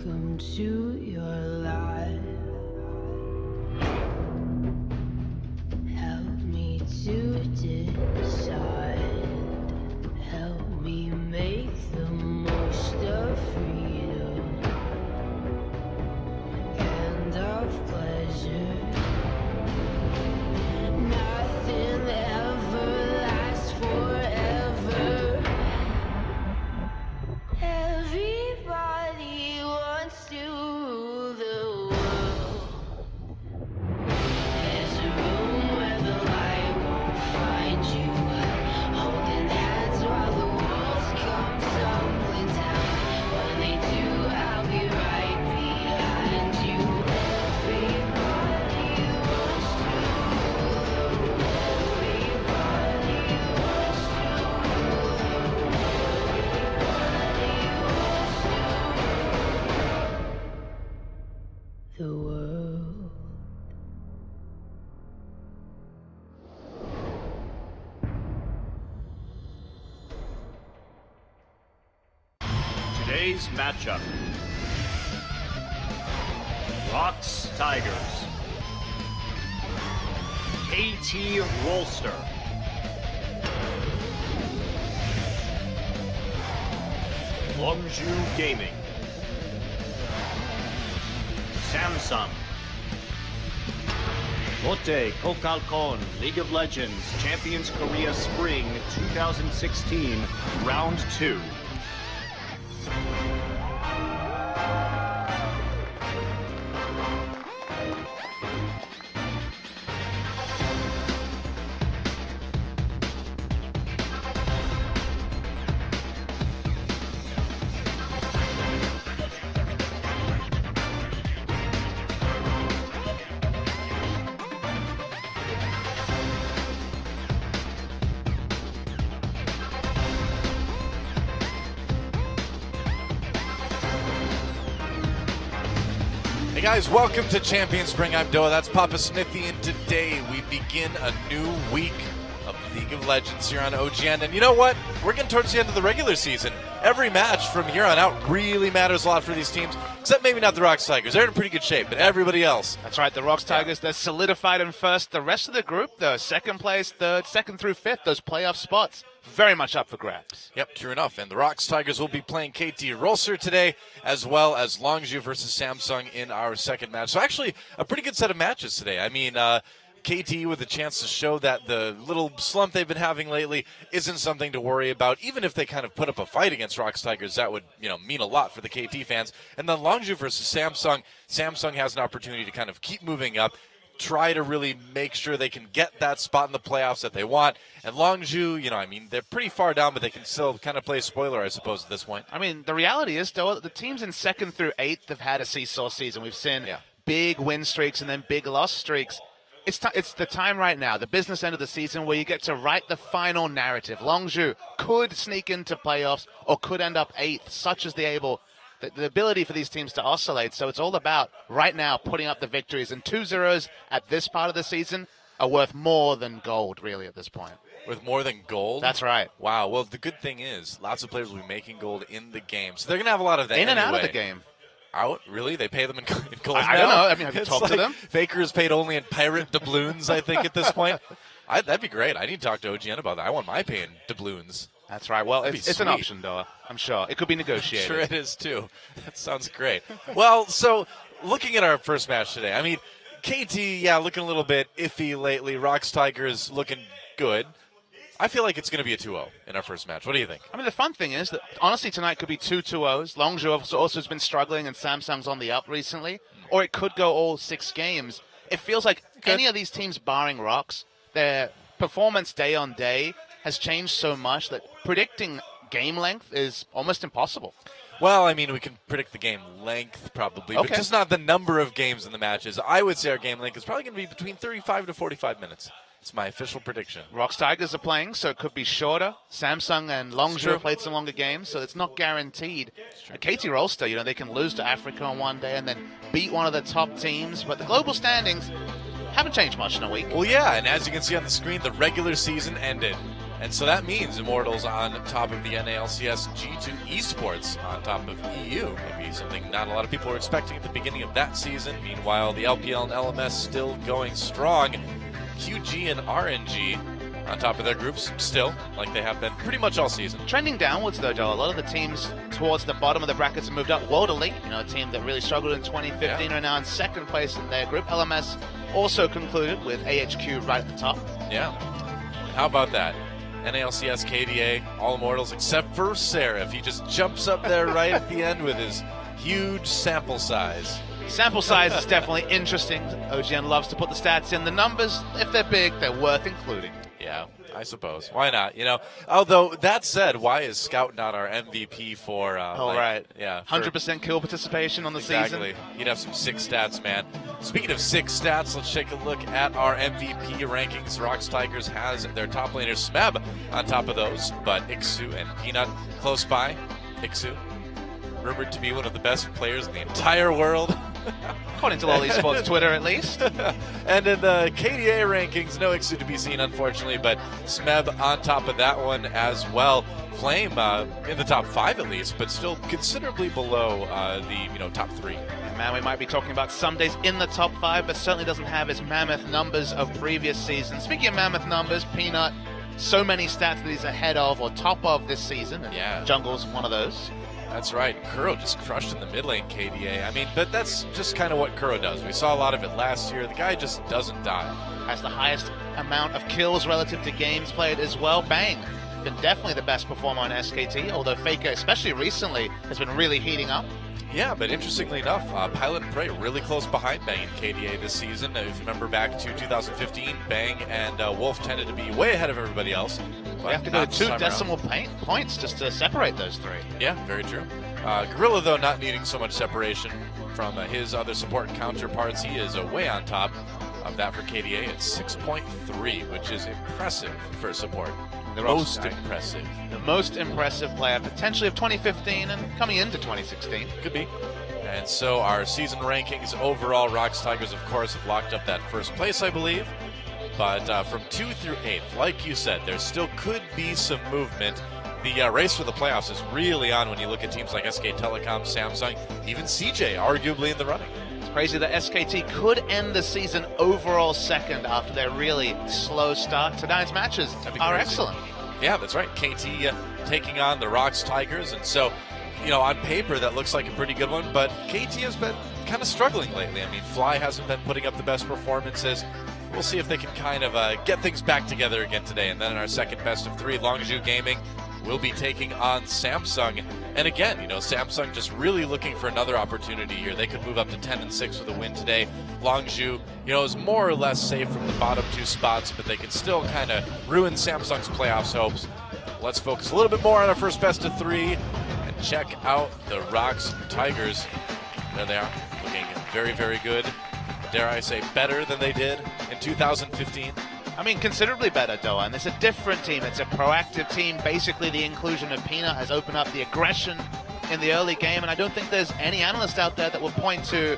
Welcome to your life. Help me to decide. Help me make the most of freedom and of pleasure. Nothing ever lasts forever. Everybody wants to rule the world. There's a room where the light won't find you. Holding hands while the walls come tumbling down. When they do, I'll be right behind you. Everybody wants to rule the world. Everybody wants to rule the world. The world. Today's matchup. Rocks Tigers. KT Rolster. Longju Gaming. Samsung. Lotte Kokalkon League of Legends Champions Korea Spring 2016 Round 2. Hey guys, welcome to Champion Spring. I'm Doa, that's Papa Smithy, and today we begin a new week of League of Legends here on OGN. And you know what? We're getting towards the end of the regular season. Every match from here on out really matters a lot for these teams, except maybe not the Rocks Tigers. They're in pretty good shape, but everybody else. That's right, the Rocks Tigers, they're solidified in first. The rest of the group, though, second place, third, second through fifth, those playoff spots, very much up for grabs. Yep, true enough. And the Rocks Tigers will be playing KT Rolster today, as well as Longju versus Samsung in our second match. So actually, a pretty good set of matches today. I mean, KT with a chance to show that the little slump they've been having lately isn't something to worry about. Even if they kind of put up a fight against Rocks Tigers, that would mean a lot for the KT fans. And then Longju versus Samsung. Samsung has an opportunity to kind of keep moving up, try to really make sure they can get that spot in the playoffs that they want. And Longju, they're pretty far down, but they can still kind of play spoiler, I suppose, at this point. I mean, the reality is, though, the teams in second through eighth have had a seesaw season. We've seen big win streaks and then big loss streaks. It's the time right now, the business end of the season, where you get to write the final narrative. Longju could sneak into playoffs or could end up eighth, such as the ability for these teams to oscillate. So it's all about, right now, putting up the victories. And 2-0s at this part of the season are worth more than gold, really, at this point. With more than gold? That's right. Wow. Well, the good thing is, lots of players will be making gold in the game. So they're going to have a lot of that in and anyway. out of the game. Out? Really? They pay them in gold I don't know. I mean, have you talked to them? Faker is paid only in pirate doubloons, I think, at this point. That'd be great. I need to talk to OGN about that. I want my pay in doubloons. That's right. Well, it's an option, though. I'm sure. It could be negotiated. Sure it is, too. That sounds great. Well, so looking at our first match today, I mean, KT, looking a little bit iffy lately. Rocks Tigers looking good. I feel like it's going to be a 2-0 in our first match. What do you think? I mean, the fun thing is that, honestly, tonight could be 2 2-0s. Longju also has been struggling, and Samsung's on the up recently. Or it could go all 6 games. It feels like any of these teams, barring Rocks, their performance day on day has changed so much that predicting game length is almost impossible. Well, I mean, we can predict the game length probably, but just not the number of games in the matches. I would say our game length is probably going to be between 35 to 45 minutes. It's my official prediction. Rocks Tigers are playing, so it could be shorter. Samsung and Longju played some longer games, so it's not guaranteed. KT Rolster, they can lose to Africa on one day and then beat one of the top teams, but the global standings haven't changed much in a week. Well, yeah, and as you can see on the screen, the regular season ended. And so that means Immortals on top of the NALCS G2 Esports on top of EU. Maybe something not a lot of people were expecting at the beginning of that season. Meanwhile, the LPL and LMS still going strong. QG and RNG on top of their groups still, like they have been pretty much all season. Trending downwards, though, Joe. A lot of the teams towards the bottom of the brackets have moved up. World Elite, a team that really struggled in 2015, are now in second place in their group. LMS also concluded with AHQ right at the top. Yeah. How about that? NALCS, KDA, all Immortals except for Seraph. He just jumps up there right at the end with his huge sample size. Sample size is definitely interesting. OGN loves to put the stats in. The numbers, if they're big, they're worth including. Yeah, I suppose. Why not? Although that said, why is Scout not our MVP for? Right. Yeah. 100% kill participation on the season. Exactly. He'd have some sick stats, man. Speaking of sick stats, let's take a look at our MVP rankings. Rocks Tigers has their top laner Smeb on top of those, but Ixu and Peanut close by. Ixu, rumored to be one of the best players in the entire world. According to LoL Esports Twitter, at least. And in the KDA rankings, no Ixu to be seen, unfortunately, but Smeb on top of that one as well. Flame in the top 5 at least, but still considerably below the top 3. And man, we might be talking about some days in the top 5, but certainly doesn't have his mammoth numbers of previous seasons. Speaking of mammoth numbers, Peanut, so many stats that he's ahead of or top of this season. And yeah. Jungle's one of those. That's right. Kuro just crushed in the mid lane KDA. I mean, but that's just kind of what Kuro does. We saw a lot of it last year. The guy just doesn't die. Has the highest amount of kills relative to games played as well. Bang. Been definitely the best performer on SKT, although Faker, especially recently, has been really heating up. Yeah, but interestingly enough, Pilot and Prey really close behind Bang and KDA this season. If you remember back to 2015, Bang and Wolf tended to be way ahead of everybody else. We have to go to 2 decimal points just to separate those 3. Yeah, very true. Gorilla, though, not needing so much separation from his other support counterparts. He is way on top of that for KDA. It's 6.3, which is impressive for support. The most impressive player potentially of 2015 and coming into 2016. Could be. And so our season rankings overall, Rocks Tigers, of course, have locked up that first place, I believe. But from 2 through 8th, like you said, there still could be some movement. The race for the playoffs is really on when you look at teams like SK Telecom, Samsung, even CJ arguably in the running. It's crazy that SKT could end the season overall second after their really slow start. Tonight's matches are excellent. Yeah, that's right. KT taking on the Rocks Tigers. And so, on paper, that looks like a pretty good one. But KT has been kind of struggling lately. I mean, Fly hasn't been putting up the best performances. We'll see if they can kind of get things back together again today. And then in our second best of 3, Longzhu Gaming will be taking on Samsung. And again, Samsung just really looking for another opportunity here. They could move up to 10-6 with a win today. Longzhu, is more or less safe from the bottom 2 spots, but they can still kind of ruin Samsung's playoffs hopes. Let's focus a little bit more on our first best of 3 and check out the Rocks Tigers. There they are, looking very, very good. Dare I say better than they did in 2015. I mean, considerably better, Doan. It's a different team. It's a proactive team. Basically, the inclusion of Peanut has opened up the aggression in the early game, and I don't think there's any analyst out there that would point to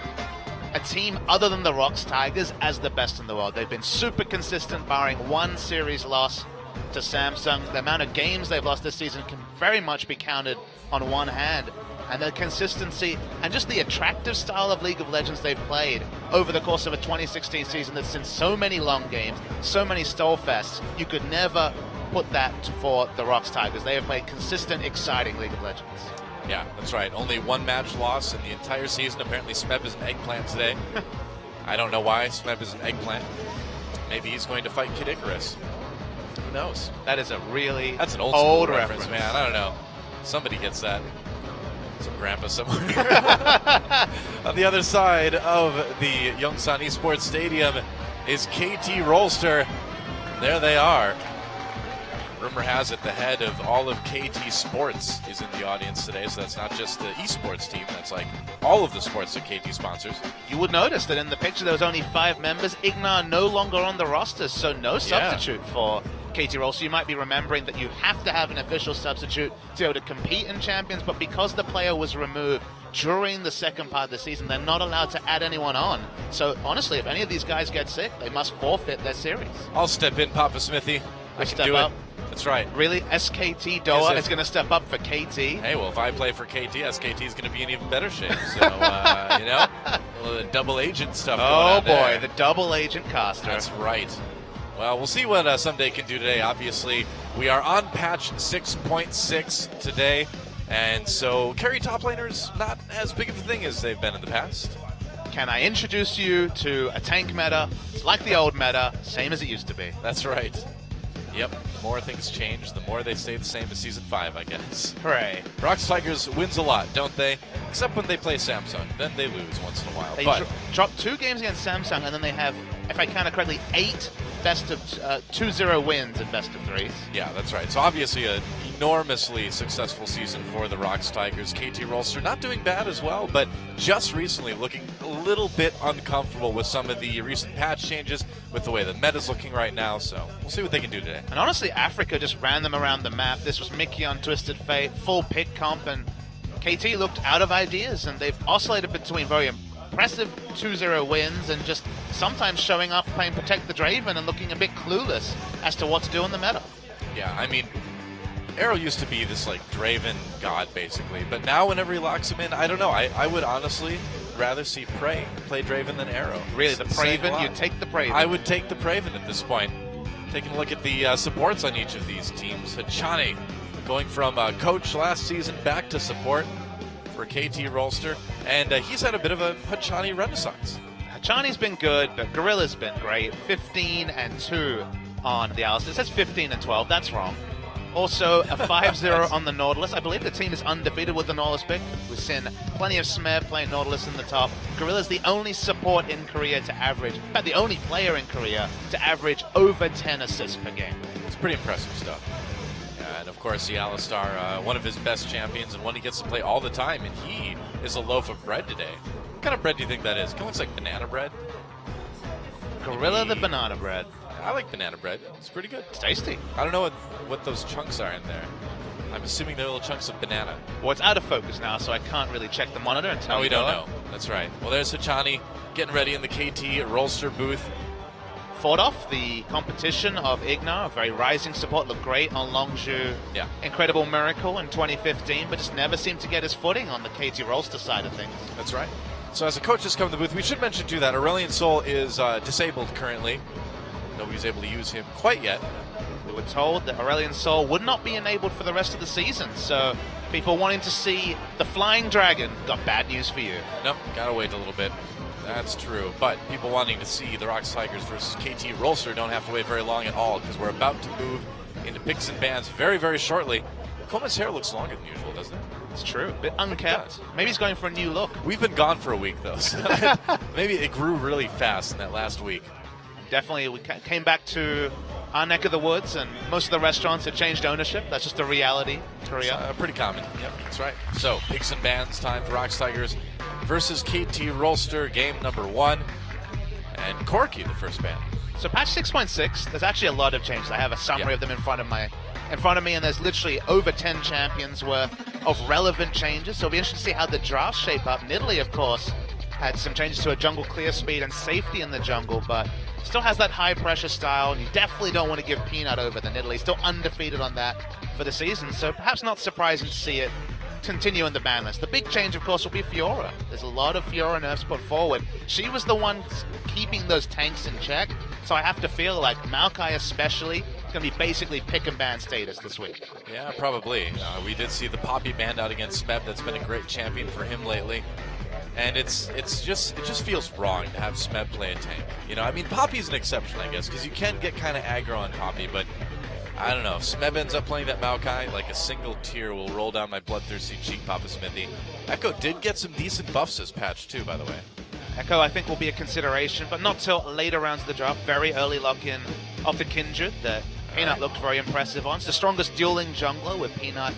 a team other than the Rocks Tigers as the best in the world. They've been super consistent, barring one series loss to Samsung. The amount of games they've lost this season can very much be counted on one hand. And the consistency and just the attractive style of League of Legends they've played over the course of a 2016 season that's seen so many long games, so many stallfests, you could never put that for the Rocks Tigers. They have played consistent, exciting League of Legends. Yeah, that's right. Only 1 match loss in the entire season. Apparently Smeb is an eggplant today. I don't know why Smeb is an eggplant. Maybe he's going to fight Kid Icarus. Who knows? That's an old reference, man. I don't know. Somebody gets that. Some grandpa somewhere. On the other side of the Yongsan Esports Stadium is KT Rolster. There they are. Rumor has it the head of all of KT Sports is in the audience today, so that's not just the esports team, that's like all of the sports that KT sponsors. You would notice that in the picture there was only 5 members. Ignar no longer on the roster, so no substitute for KT Rolster. You might be remembering that you have to have an official substitute to be able to compete in Champions, but because the player was removed during the second part of the season, they're not allowed to add anyone on. So honestly, if any of these guys get sick, they must forfeit their series. I'll step in, Papa Smithy. I will can step do up. it. That's right. Really? SKT Doa Is is it- going to step up for KT? Hey, well, if I play for KT, SKT is going to be in even better shape. So, a little double agent stuff going Oh on boy, there. the double agent caster. That's right. Well, we'll see what Someday can do today. Obviously, we are on patch 6.6 today, and so carry top laners not as big of a thing as they've been in the past. Can I introduce you to a tank meta? It's like the old meta, same as it used to be. That's right. Yep, the more things change, the more they stay the same as Season 5, I guess. Hooray. Rocks Tigers wins a lot, don't they? Except when they play Samsung. Then they lose once in a while. They But dropped 2 games against Samsung, and then they have, if I count it correctly, 8 best of 2-0 wins in best of 3s. yeah, that's right. So obviously an enormously successful season for the Rocks Tigers. KT Rolster not doing bad as well, but just recently looking a little bit uncomfortable with some of the recent patch changes, with the way the meta's looking right now. So we'll see what they can do today. And honestly, Africa just ran them around the map. This was Mickey on Twisted Fate, full pick comp, and KT looked out of ideas, and they've oscillated between very impressive 2-0 wins and just sometimes showing up playing Protect the Draven and looking a bit clueless as to what to do in the meta. Yeah, I mean, Arrow used to be this like Draven god basically, but now whenever he locks him in, I don't know. I would honestly rather see Prey play Draven than Arrow. Really, the It's saying a Praven, lot. you take the Praven. I would take the Praven at this point. Taking a look at the supports on each of these teams. Hachani going from coach last season back to support for KT Rolster, and he's had a bit of a Hachani renaissance. Hachani's been good, but Gorilla's been great. 15-2 on the Alice. It says 15-12. That's wrong. Also, a 5-0 on the Nautilus. I believe the team is undefeated with the Nautilus pick. We've seen plenty of Smeb playing Nautilus in the top. Gorilla's the only support in Korea to average, in fact, the only player in Korea to average over 10 assists per game. It's pretty impressive stuff. And of course, the Alistar, one of his best champions and one he gets to play all the time, and he is a loaf of bread today. What kind of bread do you think that is? Kind of looks like banana bread. Gorilla the banana bread. I like banana bread. It's pretty good. It's tasty. I don't know what those chunks are in there. I'm assuming they're little chunks of banana. Well, it's out of focus now, so I can't really check the monitor and tell No, we you don't Noah. know. That's right. Well, there's Hachani getting ready in the KT Rolster booth. Fought off the competition of Ignar, a very rising support, looked great on Longzhu. Yeah. Incredible Miracle in 2015, but just never seemed to get his footing on the KT Rolster side of things. That's right. So as the coaches come to the booth, we should mention too that Aurelion Sol is disabled currently. Nobody's able to use him quite yet. We were told that Aurelion Sol would not be enabled for the rest of the season, so people wanting to see the Flying Dragon got bad news for you. Nope, gotta wait a little bit. That's true. But people wanting to see the Rocks Tigers versus KT Rolster don't have to wait very long at all, because we're about to move into picks and bans very, very shortly. Coleman's hair looks longer than usual, doesn't it? It's true, a bit unkept. Maybe he's going for a new look. We've been gone for a week, though, so maybe it grew really fast in that last week. Definitely, we came back to our neck of the woods, and most of the restaurants had changed ownership. That's just a reality in Korea. Pretty common. Yep, that's right. So, picks and bans time for Rocks Tigers versus KT Rolster, game number 1. And Corky, the first ban. So patch 6.6, there's actually a lot of changes. I have a summary of them in front of me, and there's literally over 10 champions worth of relevant changes. So it'll be interesting to see how the drafts shape up. Nidalee, of course, had some changes to a jungle clear speed and safety in the jungle, but still has that high pressure style, and you definitely don't want to give Peanut over the Nidalee. Still undefeated on that for the season, so perhaps not surprising to see it continue in the ban list. The big change, of course, will be Fiora. There's a lot of Fiora nerfs put forward. She was the one keeping those tanks in check, so I have to feel like Maokai especially is going to be basically pick and ban status this week. Yeah, probably. We did see the Poppy banned out against Smeb. That's been a great champion for him lately. And it just feels wrong to have Smeb play a tank. You know, I mean, Poppy's an exception, I guess, because you can get kind of aggro on Poppy, but I don't know. If Smeb ends up playing that Maokai, like a single tear will roll down my bloodthirsty cheek, Papa Smithy. Echo did get some decent buffs this patch, too, by the way. Echo, I think, will be a consideration, but not till later rounds of the draft. Very early lock-in of the Kindred that Peanut looked very impressive on. It's the strongest dueling jungler with Peanut.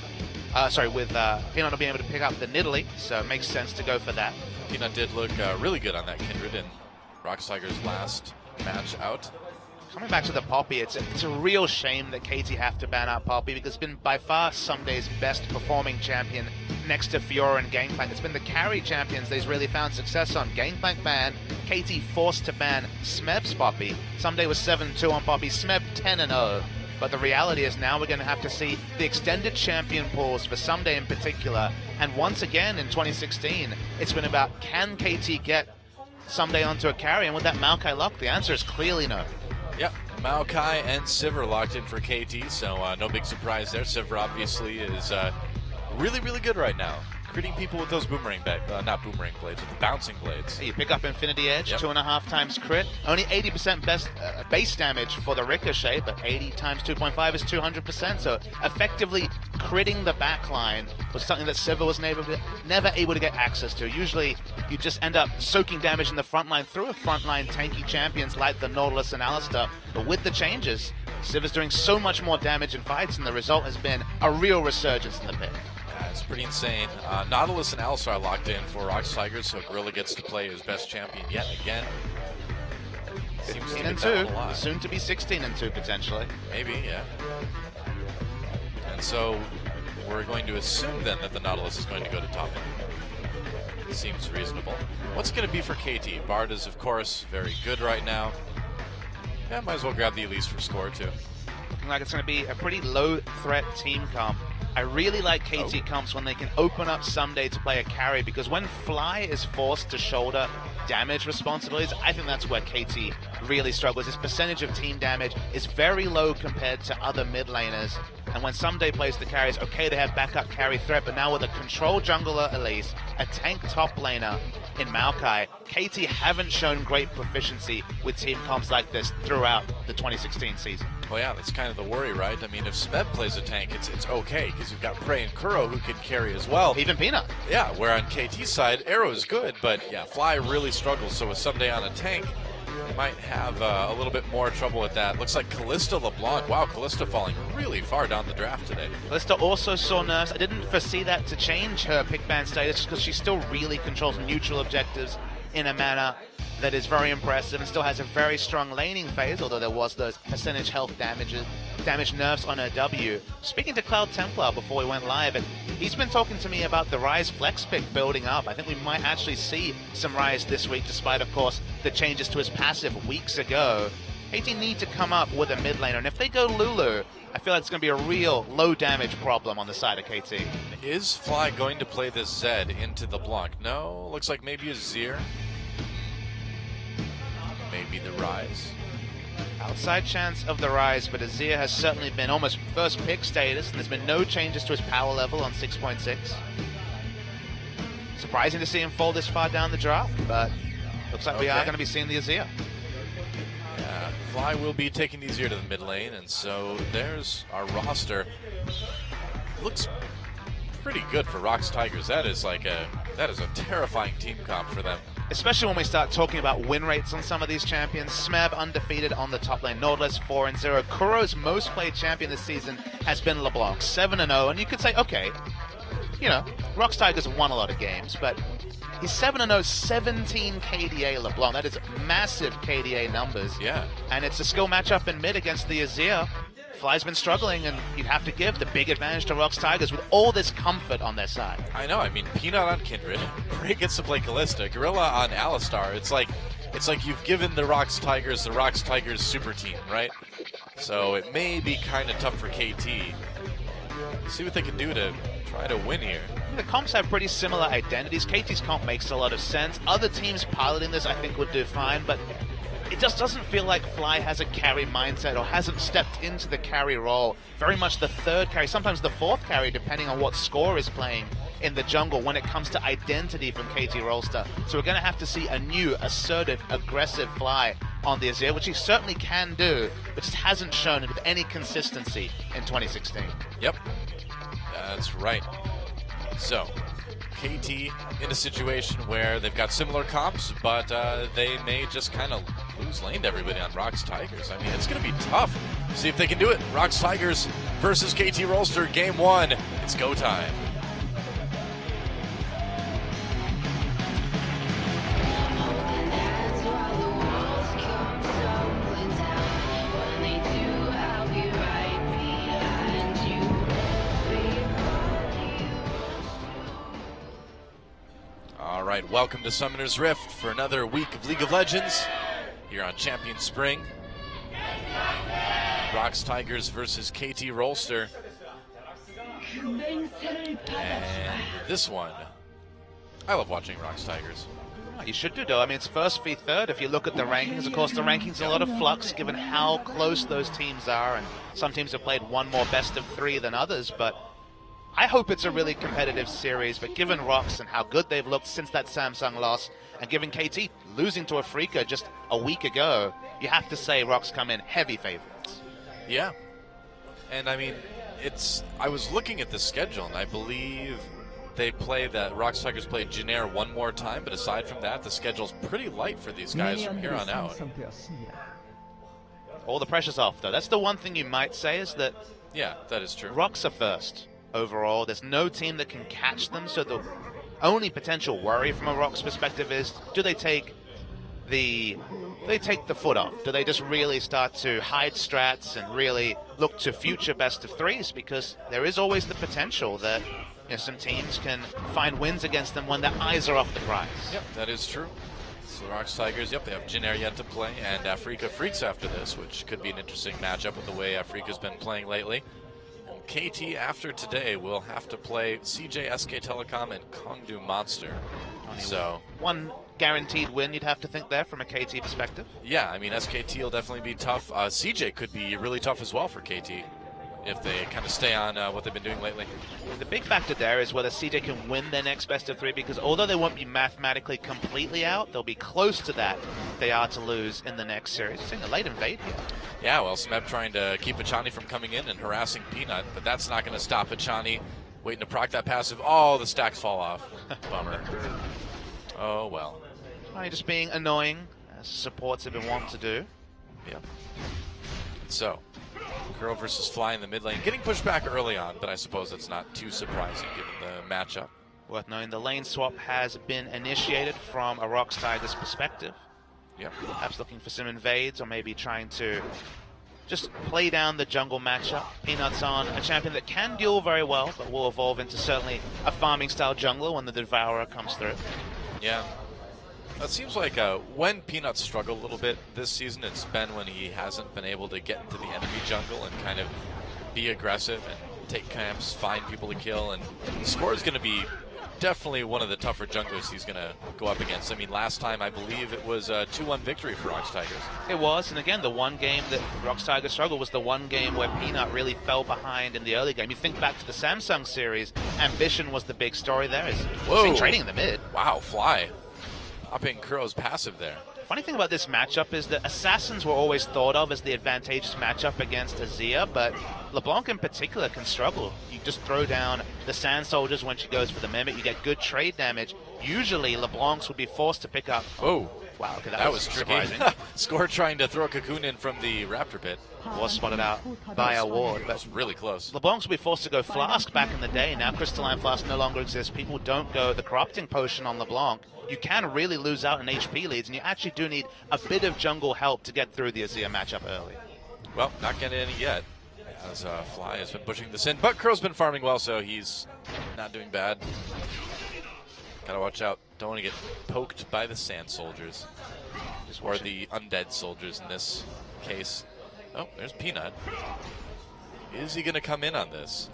Peanut not being able to pick up the Nidalee, so it makes sense to go for that. Peanut did look really good on that Kindred in Rocks Tigers' last match out. Coming back to the Poppy, it's a real shame that KT have to ban out Poppy because it's been by far Sumday's best performing champion next to Fiora and Gangplank. It's been the carry champions they've really found success on. Gangplank ban, KT forced to ban Smeb's Poppy. Someday was 7-2 on Poppy, Smeb 10-0. But the reality is now we're going to have to see the extended champion pools for Someday in particular. And once again in 2016, it's been about, can KT get Someday onto a carry? And with that Maokai lock, the answer is clearly no. Yep, Maokai and Sivir locked in for KT, so no big surprise there. Sivir obviously is really, really good right now. Critting people with those boomerang not boomerang blades, with the bouncing blades. You pick up Infinity Edge, 2.5 times crit. Only 80% base damage for the Ricochet, but 80 times 2.5 is 200%. So effectively critting the backline was something that Sivir was never able to get access to. Usually you just end up soaking damage in the front line through a frontline tanky champions like the Nautilus and Alistar. But with the changes, Sivir's doing so much more damage in fights, and the result has been a real resurgence in the pit. It's pretty insane. Nautilus and Alistar are locked in for Rox Tigers, so Gorilla gets to play his best champion yet again. 15 and 2, soon to be 16 and 2 potentially. Maybe, yeah. And so we're going to assume then that the Nautilus is going to go to top end. Seems reasonable. What's it going to be for KT? Bard is, of course, very good right now. Yeah, might as well grab the Elise for score too. Looking like it's going to be a pretty low threat team comp. I really like KT comps when they can open up Someday to play a carry, because when Fly is forced to shoulder damage responsibilities, I think that's where KT really struggles. His percentage of team damage is very low compared to other mid laners, and when Someday plays the carries, okay, they have backup carry threat, but now with a control jungler Elise, a tank top laner in Maokai, KT haven't shown great proficiency with team comps like this throughout the 2016 season. Well, yeah, that's kind of the worry, right? I mean, if Smeb plays a tank, it's okay, because you've got Prey and Kuro who can carry as well. Even Peanut. Yeah, where on KT's side, Arrow is good, but yeah, Fly really struggles, so with Someday on a tank, they might have a little bit more trouble with that. Looks like Callista LeBlanc. Wow, Callista falling really far down the draft today. Callista also saw nerfs. I didn't foresee that to change her pick ban status, because she still really controls neutral objectives in a manner that is very impressive, and still has a very strong laning phase, although there was those percentage health damage nerfs on her W. Speaking to Cloud Templar before we went live, and he's been talking to me about the Ryze flex pick building up. I think we might actually see some Ryze this week, despite, of course, the changes to his passive weeks ago. KT need to come up with a mid laner, and if they go Lulu, I feel like it's going to be a real low damage problem on the side of KT. Is Fly going to play this Zed into the Blanc? No, looks like maybe a Zir. Maybe the Ryze. Outside chance of the Ryze, but Azir has certainly been almost first pick status, and there's been no changes to his power level on 6.6. Surprising to see him fall this far down the draft, but looks like we are going to be seeing the Azir. Yeah, Fly will be taking the Azir to the mid lane, and so there's our roster. Looks pretty good for Rox Tigers. That is a terrifying team comp for them. Especially when we start talking about win rates on some of these champions. Smeb undefeated on the top lane. Nautilus 4-0. Kuro's most played champion this season has been LeBlanc, 7-0. And you could say, okay, you know, Rox Tigers have won a lot of games, but he's 7-0, 17 KDA LeBlanc. That is massive KDA numbers. Yeah. And it's a skill matchup in mid against the Azir. Fly's been struggling, and you'd have to give the big advantage to Rox Tigers with all this comfort on their side. I know. I mean, Peanut on Kindred, Prey gets to play Callista, Gorilla on Alistar. It's like you've given the Rox Tigers super team, right? So it may be kind of tough for KT. See what they can do to try to win here. The comps have pretty similar identities. KT's comp makes a lot of sense. Other teams piloting this, I think, would do fine, but it just doesn't feel like Fly has a carry mindset or hasn't stepped into the carry role. Very much the third carry, sometimes the fourth carry, depending on what score is playing in the jungle when it comes to identity from KT Rolster. So we're going to have to see a new, assertive, aggressive Fly on the Azir, which he certainly can do, but just hasn't shown it with any consistency in 2016. Yep, that's right. So, KT in a situation where they've got similar comps, but they may just kind of lose lane to everybody on Rox Tigers. I mean, it's going to be tough. See if they can do it. Rox Tigers versus KT Rolster, game 1. It's go time. Holding hands while the walls come tumbling down. When they do, I'll be right behind you. All right, welcome to Summoner's Rift for another week of League of Legends here on Champion Spring. Rocks Tigers versus KT Rolster. And this one, I love watching Rocks Tigers. You should do, though. I mean, it's first v third. If you look at the rankings, of course, the rankings are a lot of flux given how close those teams are, and some teams have played one more best of three than others, but I hope it's a really competitive series. But given Rocks and how good they've looked since that Samsung loss, and given KT losing to Afrika just a week ago, you have to say Rocks come in heavy favorites. Yeah. And I mean, I was looking at the schedule, and I believe Rocks Tigers play Jinair one more time, but aside from that, the schedule's pretty light for these guys from here on out. All the pressure's off, though. That's the one thing you might say is that yeah, that is true. Rocks are first overall. There's no team that can catch them, so the only potential worry from a Rocks perspective is, do they take the foot off? Do they just really start to hide strats and really look to future best of threes? Because there is always the potential that some teams can find wins against them when their eyes are off the prize. Yep, that is true. So the Rocks Tigers, they have Jinair yet to play, and Afrika Freaks after this, which could be an interesting matchup with the way Afrika's been playing lately. And KT after today will have to play CJ SK Telecom and Kongdu Monster. So one guaranteed win, you'd have to think there from a KT perspective. Yeah, I mean, SKT will definitely be tough. CJ could be really tough as well for KT if they kind of stay on what they've been doing lately. The big factor there is whether CJ can win their next best of three, because although they won't be mathematically completely out, they'll be close to that if they are to lose in the next series. Seeing a late invade here. Yeah, well, Smeb trying to keep Achani from coming in and harassing Peanut, but that's not going to stop Achani waiting to proc that passive. Oh, the stacks fall off. Bummer. Oh, well. Achani just being annoying, as supports have been wont to do. Yep. So, Kuro versus Fly in the mid lane. Getting pushed back early on, but I suppose that's not too surprising given the matchup. Worth knowing, the lane swap has been initiated from a Rocks Tigers perspective. Yep. Perhaps looking for some invades, or maybe trying to just play down the jungle matchup. Peanuts on a champion that can duel very well, but will evolve into certainly a farming style jungler when the Devourer comes through. Yeah. It seems like when Peanuts struggle a little bit this season, it's been when he hasn't been able to get into the enemy jungle and kind of be aggressive and take camps, find people to kill, and Score is going to be definitely one of the tougher junglers he's going to go up against. I mean, last time I believe it was a 2-1 victory for Rocks Tigers. It was, and again, the one game that Rocks Tigers struggled was the one game where Peanut really fell behind in the early game. You think back to the Samsung series, Ambition was the big story there. Is trading in the mid. Wow, Fly. Popping Kuro's passive there. Funny thing about this matchup is that Assassins were always thought of as the advantageous matchup against Azir, but LeBlanc in particular can struggle. You just throw down the Sand Soldiers when she goes for the Mimic, you get good trade damage. Usually LeBlancs would be forced to pick up... Oh, wow, okay, that was tricky. surprising. Score trying to throw a cocoon in from the Raptor pit. Was spotted out by a ward, but That's really close. LeBlancs will be forced to go Flask back in the day. Now Crystalline Flask no longer exists. People don't go the Corrupting Potion on LeBlanc. You can really lose out in HP leads, and you actually do need a bit of jungle help to get through the Azir matchup early. Well, not getting any yet, as Fly has been pushing this in. But Kuro's been farming well, so he's not doing bad. Gotta watch out. Don't want to get poked by the Sand Soldiers. Or the Undead Soldiers in this case. Oh, there's Peanut. Is he going to come in on this?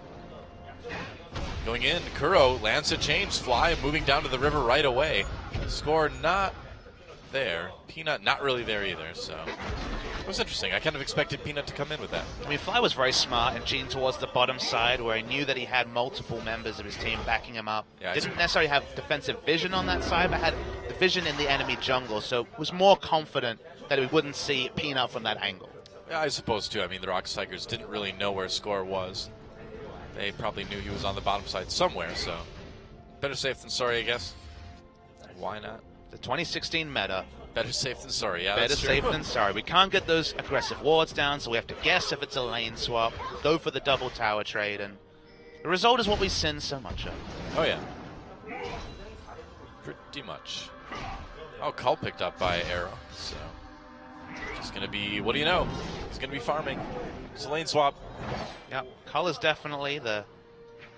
Going in, Kuro lands a change. Fly moving down to the river right away. Score not there. Peanut not really there either, so it was interesting. I kind of expected Peanut to come in with that. I mean, Fly was very smart and cheating towards the bottom side where he knew that he had multiple members of his team backing him up. Yeah, Didn't necessarily have defensive vision on that side, but had the vision in the enemy jungle, so was more confident that we wouldn't see Peanut from that angle. Yeah, I suppose too. I mean, the Rocks Tigers didn't really know where Score was. They probably knew he was on the bottom side somewhere, so better safe than sorry, I guess. Why not? The 2016 meta. Better safe than sorry, yeah. Better that's safe true. than sorry. We can't get those aggressive wards down, so we have to guess if it's a lane swap, go for the double tower trade, and the result is what we sin so much of. Oh, yeah. Pretty much. Oh, Cull picked up by Arrow, so just going to be, what do you know? He's going to be farming. It's a lane swap. Yep, Cull is definitely the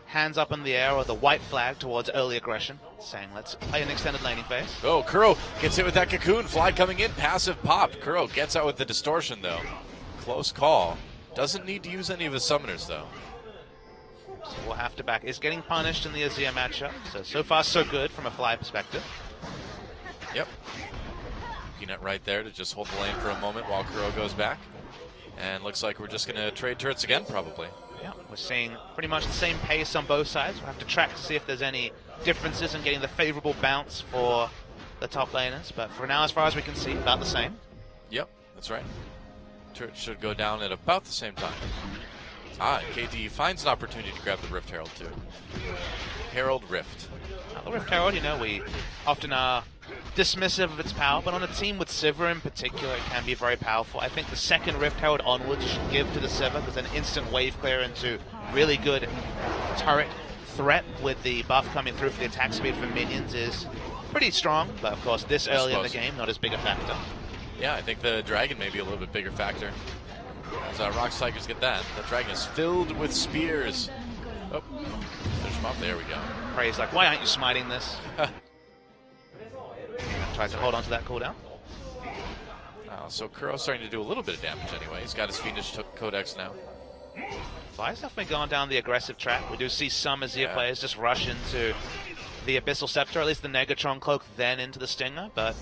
hands up in the air or the white flag towards early aggression, saying let's play an extended laning phase. Oh, Kuro gets hit with that cocoon. Fly coming in, passive pop. Kuro gets out with the distortion, though. Close call. Doesn't need to use any of his summoners, though. So we'll have to back. Is getting punished in the Azir matchup. So far, so good from a Fly perspective. Yep. Peanut right there to just hold the lane for a moment while Kuro goes back. And looks like we're just going to trade turrets again, probably. Yeah, we're seeing pretty much the same pace on both sides. We'll have to track to see if there's any differences in getting the favorable bounce for the top laners. But for now, as far as we can see, about the same. Yep, that's right. Turret should go down at about the same time. KT finds an opportunity to grab the Rift Herald, too. Herald Rift. The Rift Herald, we often are dismissive of its power, but on a team with Sivir in particular, it can be very powerful. I think the second Rift Herald onwards should give to the Sivir. There's an instant wave clear into really good turret threat with the buff coming through for the attack speed from minions is pretty strong, but of course this early in the game, not as big a factor. Yeah, I think the dragon may be a little bit bigger factor. As Rox Tigers get that. The dragon is filled with spears. Oh, finish him off. There we go. Prey's like, why aren't you smiting this? Tries to hold on to that cooldown. So Kuro's starting to do a little bit of damage anyway. He's got his Fiendish Codex now. Fly's definitely gone down the aggressive track. We do see some Azir players just rush into the Abyssal Scepter, at least the Negatron Cloak, then into the Stinger, but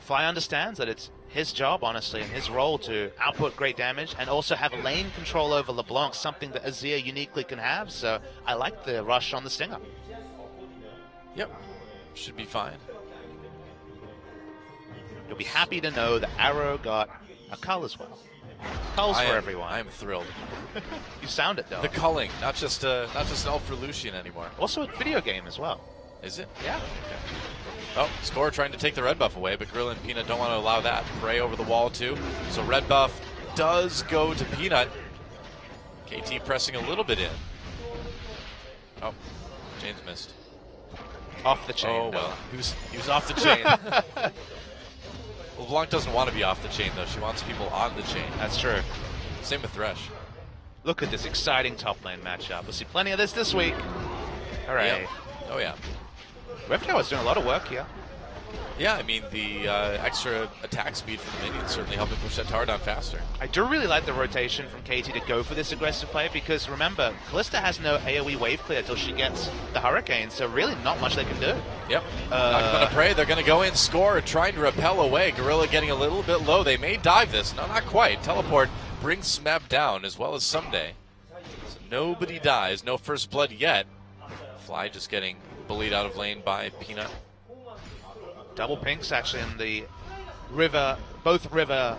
Fly understands that it's his job, honestly, and his role to output great damage and also have lane control over LeBlanc, something that Azir uniquely can have, so I like the rush on the Stinger. Yep, should be fine. You'll be happy to know that Arrow got a cull as well. Culls for everyone. I am thrilled. You sound it, though. The culling, not just an elf for Lucian anymore. Also a video game as well. Is it? Yeah. Okay. Oh, Score trying to take the red buff away, but Gorilla and Peanut don't want to allow that. Prey over the wall, too. So red buff does go to Peanut. KT pressing a little bit in. Oh, Chain's missed. Off the chain. Oh, well. He was off the chain. LeBlanc doesn't want to be off the chain, though. She wants people on the chain. That's true. Same with Thresh. Look at this exciting top lane matchup. We'll see plenty of this week. Hooray. Yep. Oh, yeah. Rift Herald's doing a lot of work here. Yeah, I mean, the extra attack speed from the minions certainly helping push that tower down faster. I do really like the rotation from KT to go for this aggressive play because, remember, Kalista has no AoE wave clear until she gets the Hurricane, so really not much they can do. Yep. Not going to pray. They're going to go in, Score, trying to repel away. Gorilla getting a little bit low. They may dive this. No, not quite. Teleport brings Smeb down as well as Someday. So nobody dies. No first blood yet. Fly just getting bullied out of lane by Peanut. Double pinks actually in the river, both river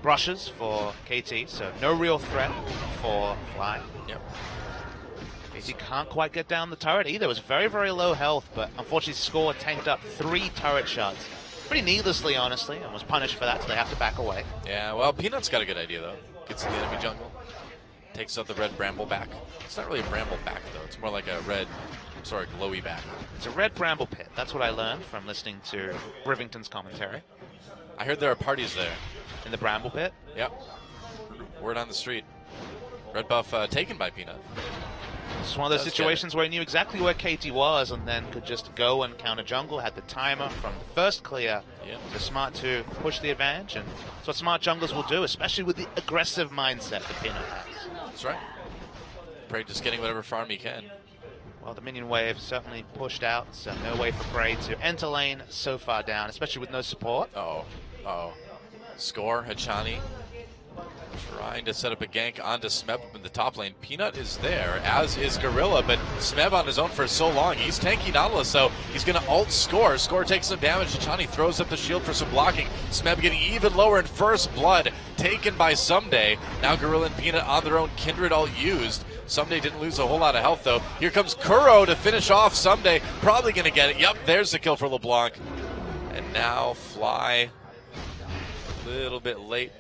brushes for KT, so no real threat for Fly. Yep. KT can't quite get down the turret either. It was very, very low health, but unfortunately Score tanked up 3 turret shots. Pretty needlessly, honestly, and was punished for that, so they have to back away. Yeah, well, Peanut's got a good idea, though. Gets in the enemy jungle. Takes out the red bramble back. It's not really a bramble back, though. It's more like a red, glowy back. It's a red bramble pit. That's what I learned from listening to Rivington's commentary. I heard there are parties there. In the bramble pit? Yep. Word on the street. Red buff taken by Peanut. It's one of those situations where he knew exactly where KT was and then could just go and counter jungle, had the timer from the first clear. Yep. So smart to push the advantage, and that's what smart junglers will do, especially with the aggressive mindset that Peanut has. That's right. Prey just getting whatever farm he can. Well, the minion wave certainly pushed out, so no way for Prey to enter lane so far down, especially with no support. Uh-oh. Score, Hachani trying to set up a gank onto Smeb in the top lane. Peanut is there, as is Gorilla, but Smeb on his own for so long. He's tanky Nautilus, so he's going to ult Score. Score takes some damage. Hachani throws up the shield for some blocking. Smeb getting even lower in first blood, taken by Someday. Now Gorilla and Peanut on their own. Kindred ult used. Someday didn't lose a whole lot of health, though. Here comes Kuro to finish off Someday. Probably going to get it. Yep, there's the kill for LeBlanc. And now Fly a little bit late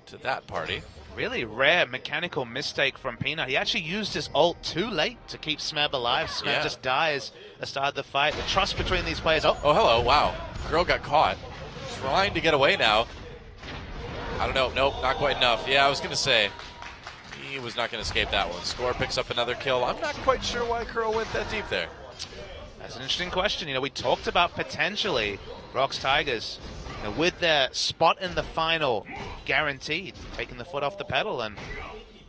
to that party. Really rare mechanical mistake from Peanut. He actually used his ult too late to keep Smeb alive. Smeb just dies at the start of the fight. The trust between these players. Oh, hello. Wow. Kuro got caught. Trying to get away now. I don't know. Nope, not quite enough. Yeah, I was going to say. He was not going to escape that one. Score picks up another kill. I'm not quite sure why Kuro went that deep there. That's an interesting question. We talked about potentially Rox Tigers with their spot in the final guaranteed, taking the foot off the pedal, and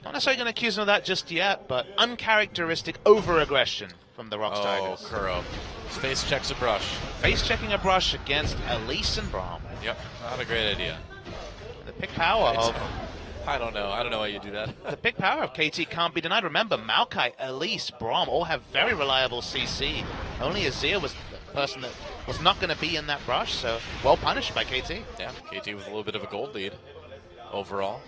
not necessarily going to accuse them of that just yet, but uncharacteristic over-aggression from the Rocks Tigers. Kuro. Space checks a brush. Face checking a brush against Elise and Braum. Yep, not a great idea. The pick power of I don't know why you do that. the big power of KT can't be denied. Remember, Maokai, Elise, Braum all have very reliable CC. Only Azir was the person that was not going to be in that brush, so well punished by KT. Yeah, KT with a little bit of a gold lead overall.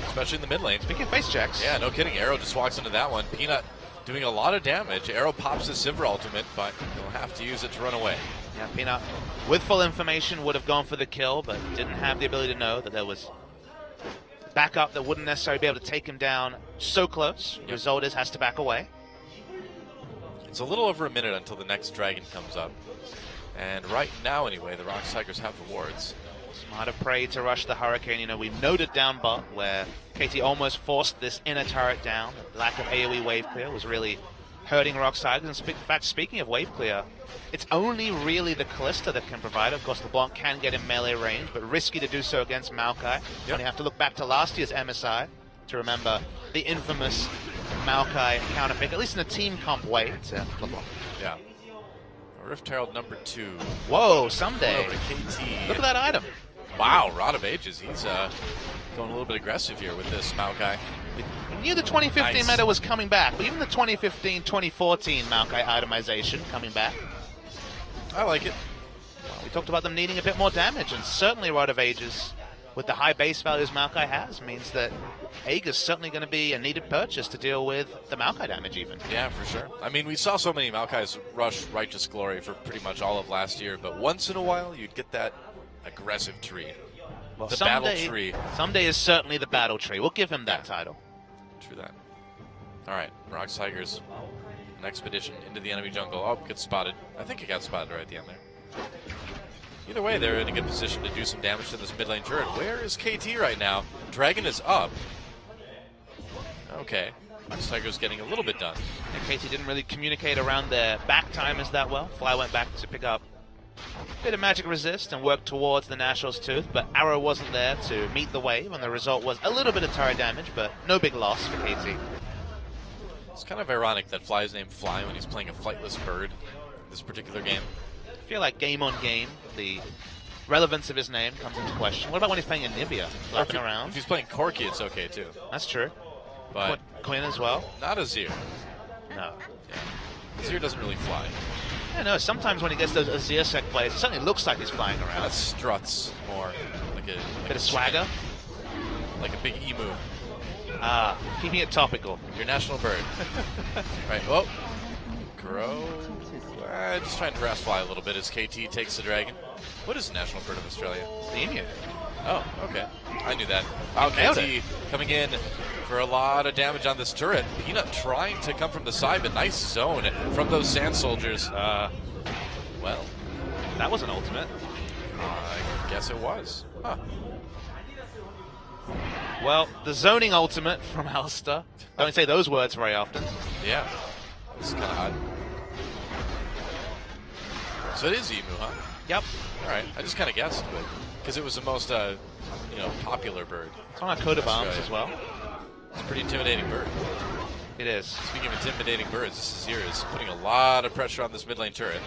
Especially in the mid lane. Speaking of face checks. Yeah, no kidding. Arrow just walks into that one. Peanut doing a lot of damage. Arrow pops his Sivir ultimate, but he'll have to use it to run away. Yeah, Peanut, with full information, would have gone for the kill, but didn't have the ability to know that there was backup that wouldn't necessarily be able to take him down so close. Yep. Result is has to back away. It's a little over a minute until the next dragon comes up. And right now, anyway, the Rocks Tigers have the wards. Smarter Prey to rush the Hurricane. You know, we noted down bot where KT almost forced this inner turret down. The lack of AoE wave clear was really hurting Rocks Tigers. And in fact, speaking of wave clear, it's only really the Kalista that can provide it. Of course, LeBlanc can get in melee range, but risky to do so against Maokai. You only have to look back to last year's MSI to remember the infamous Maokai counter pick, at least in a team comp way to LeBlanc. Yeah. Rift Herald number 2. Whoa, someday. Over to KT. Look at that item. Wow, Rod of Ages. He's going a little bit aggressive here with this Maokai. We knew the 2015 Nice. meta was coming back, but even the 2015-2014 Maokai itemization coming back. I like it. We talked about them needing a bit more damage, and certainly Rod of Ages, with the high base values Maokai has, means that Aegis certainly going to be a needed purchase to deal with the Maokai damage even. Yeah, for sure. I mean, we saw so many Maokais rush Righteous Glory for pretty much all of last year, but once in a while, you'd get that aggressive tree. Well, The battle tree. Someday is certainly the battle tree. We'll give him that title. True that. All right, Rocks Tigers, an expedition into the enemy jungle. Oh, gets spotted. I think it got spotted right at the end there. Either way, they're in a good position to do some damage to this mid lane turret. Where is KT right now? Dragon is up. Okay, Rocks Tigers getting a little bit done. And KT didn't really communicate around their back timers that well. Fly went back to pick up a bit of magic resist and work towards the Nashor's Tooth, but Arrow wasn't there to meet the wave, and the result was a little bit of turret damage, but no big loss for KT. It's kind of ironic that Fly is named Fly when he's playing a flightless bird in this particular game. I feel like game on game, the relevance of his name comes into question. What about when he's playing Anivia, flapping If around? he's playing Corki, it's okay too. That's true. But Quinn as well? not Azir. No. Azir doesn't really fly. I know, sometimes when he gets those Azir sec plays, it certainly looks like he's flying Kind around. of struts more, like a Bit of swagger. like a big emu. Keeping it topical. Your national bird. Right. Oh, Crow. Just trying to harass Fly a little bit as KT takes the dragon. What is the national bird of Australia? The Emu. Oh, okay. I knew that. Oh, nailed KT coming in for a lot of damage on this turret. Peanut trying to come from the side, but nice zone from those sand soldiers. Well, That was an ultimate. I guess it was. Huh. Well, the zoning ultimate from Alistair. Don't say those words very often. Yeah. This is kind of odd. So it is emu, huh? Yep. All right. I just kind of guessed, but because it was the most, popular bird. It's on our coat of arms Australia. as well. It's a pretty intimidating bird. It is. Speaking of intimidating birds, this Azir is putting a lot of pressure on this mid lane turret.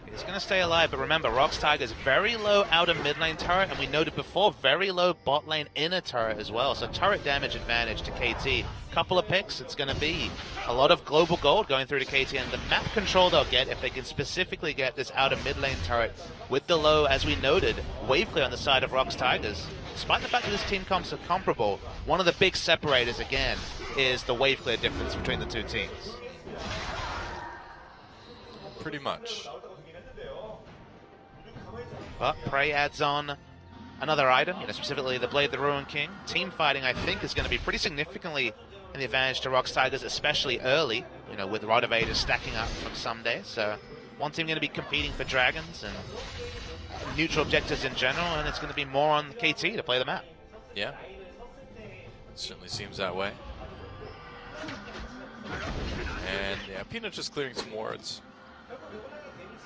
He's going to stay alive, but remember, Rocks Tigers very low outer mid lane turret, and we noted before, very low bot lane inner turret as well. So turret damage advantage to KT. Couple of picks, it's going to be a lot of global gold going through to KT, and the map control they'll get if they can specifically get this outer mid lane turret with the low, as we noted, wave clear on the side of Rocks Tigers. Despite the fact that this team comps are comparable, one of the big separators, again, is the wave clear difference between the two teams. Pretty much. But Prey adds on another item, specifically the Blade of the Ruin King. Team fighting, I think, is going to be pretty significantly in the advantage to Rocks Tigers, especially early, with Rod of Ages stacking up from Someday. So one team going to be competing for dragons and neutral objectives in general, and it's going to be more on KT to play the map. Yeah. Certainly seems that way. And yeah, Peanut just clearing some wards.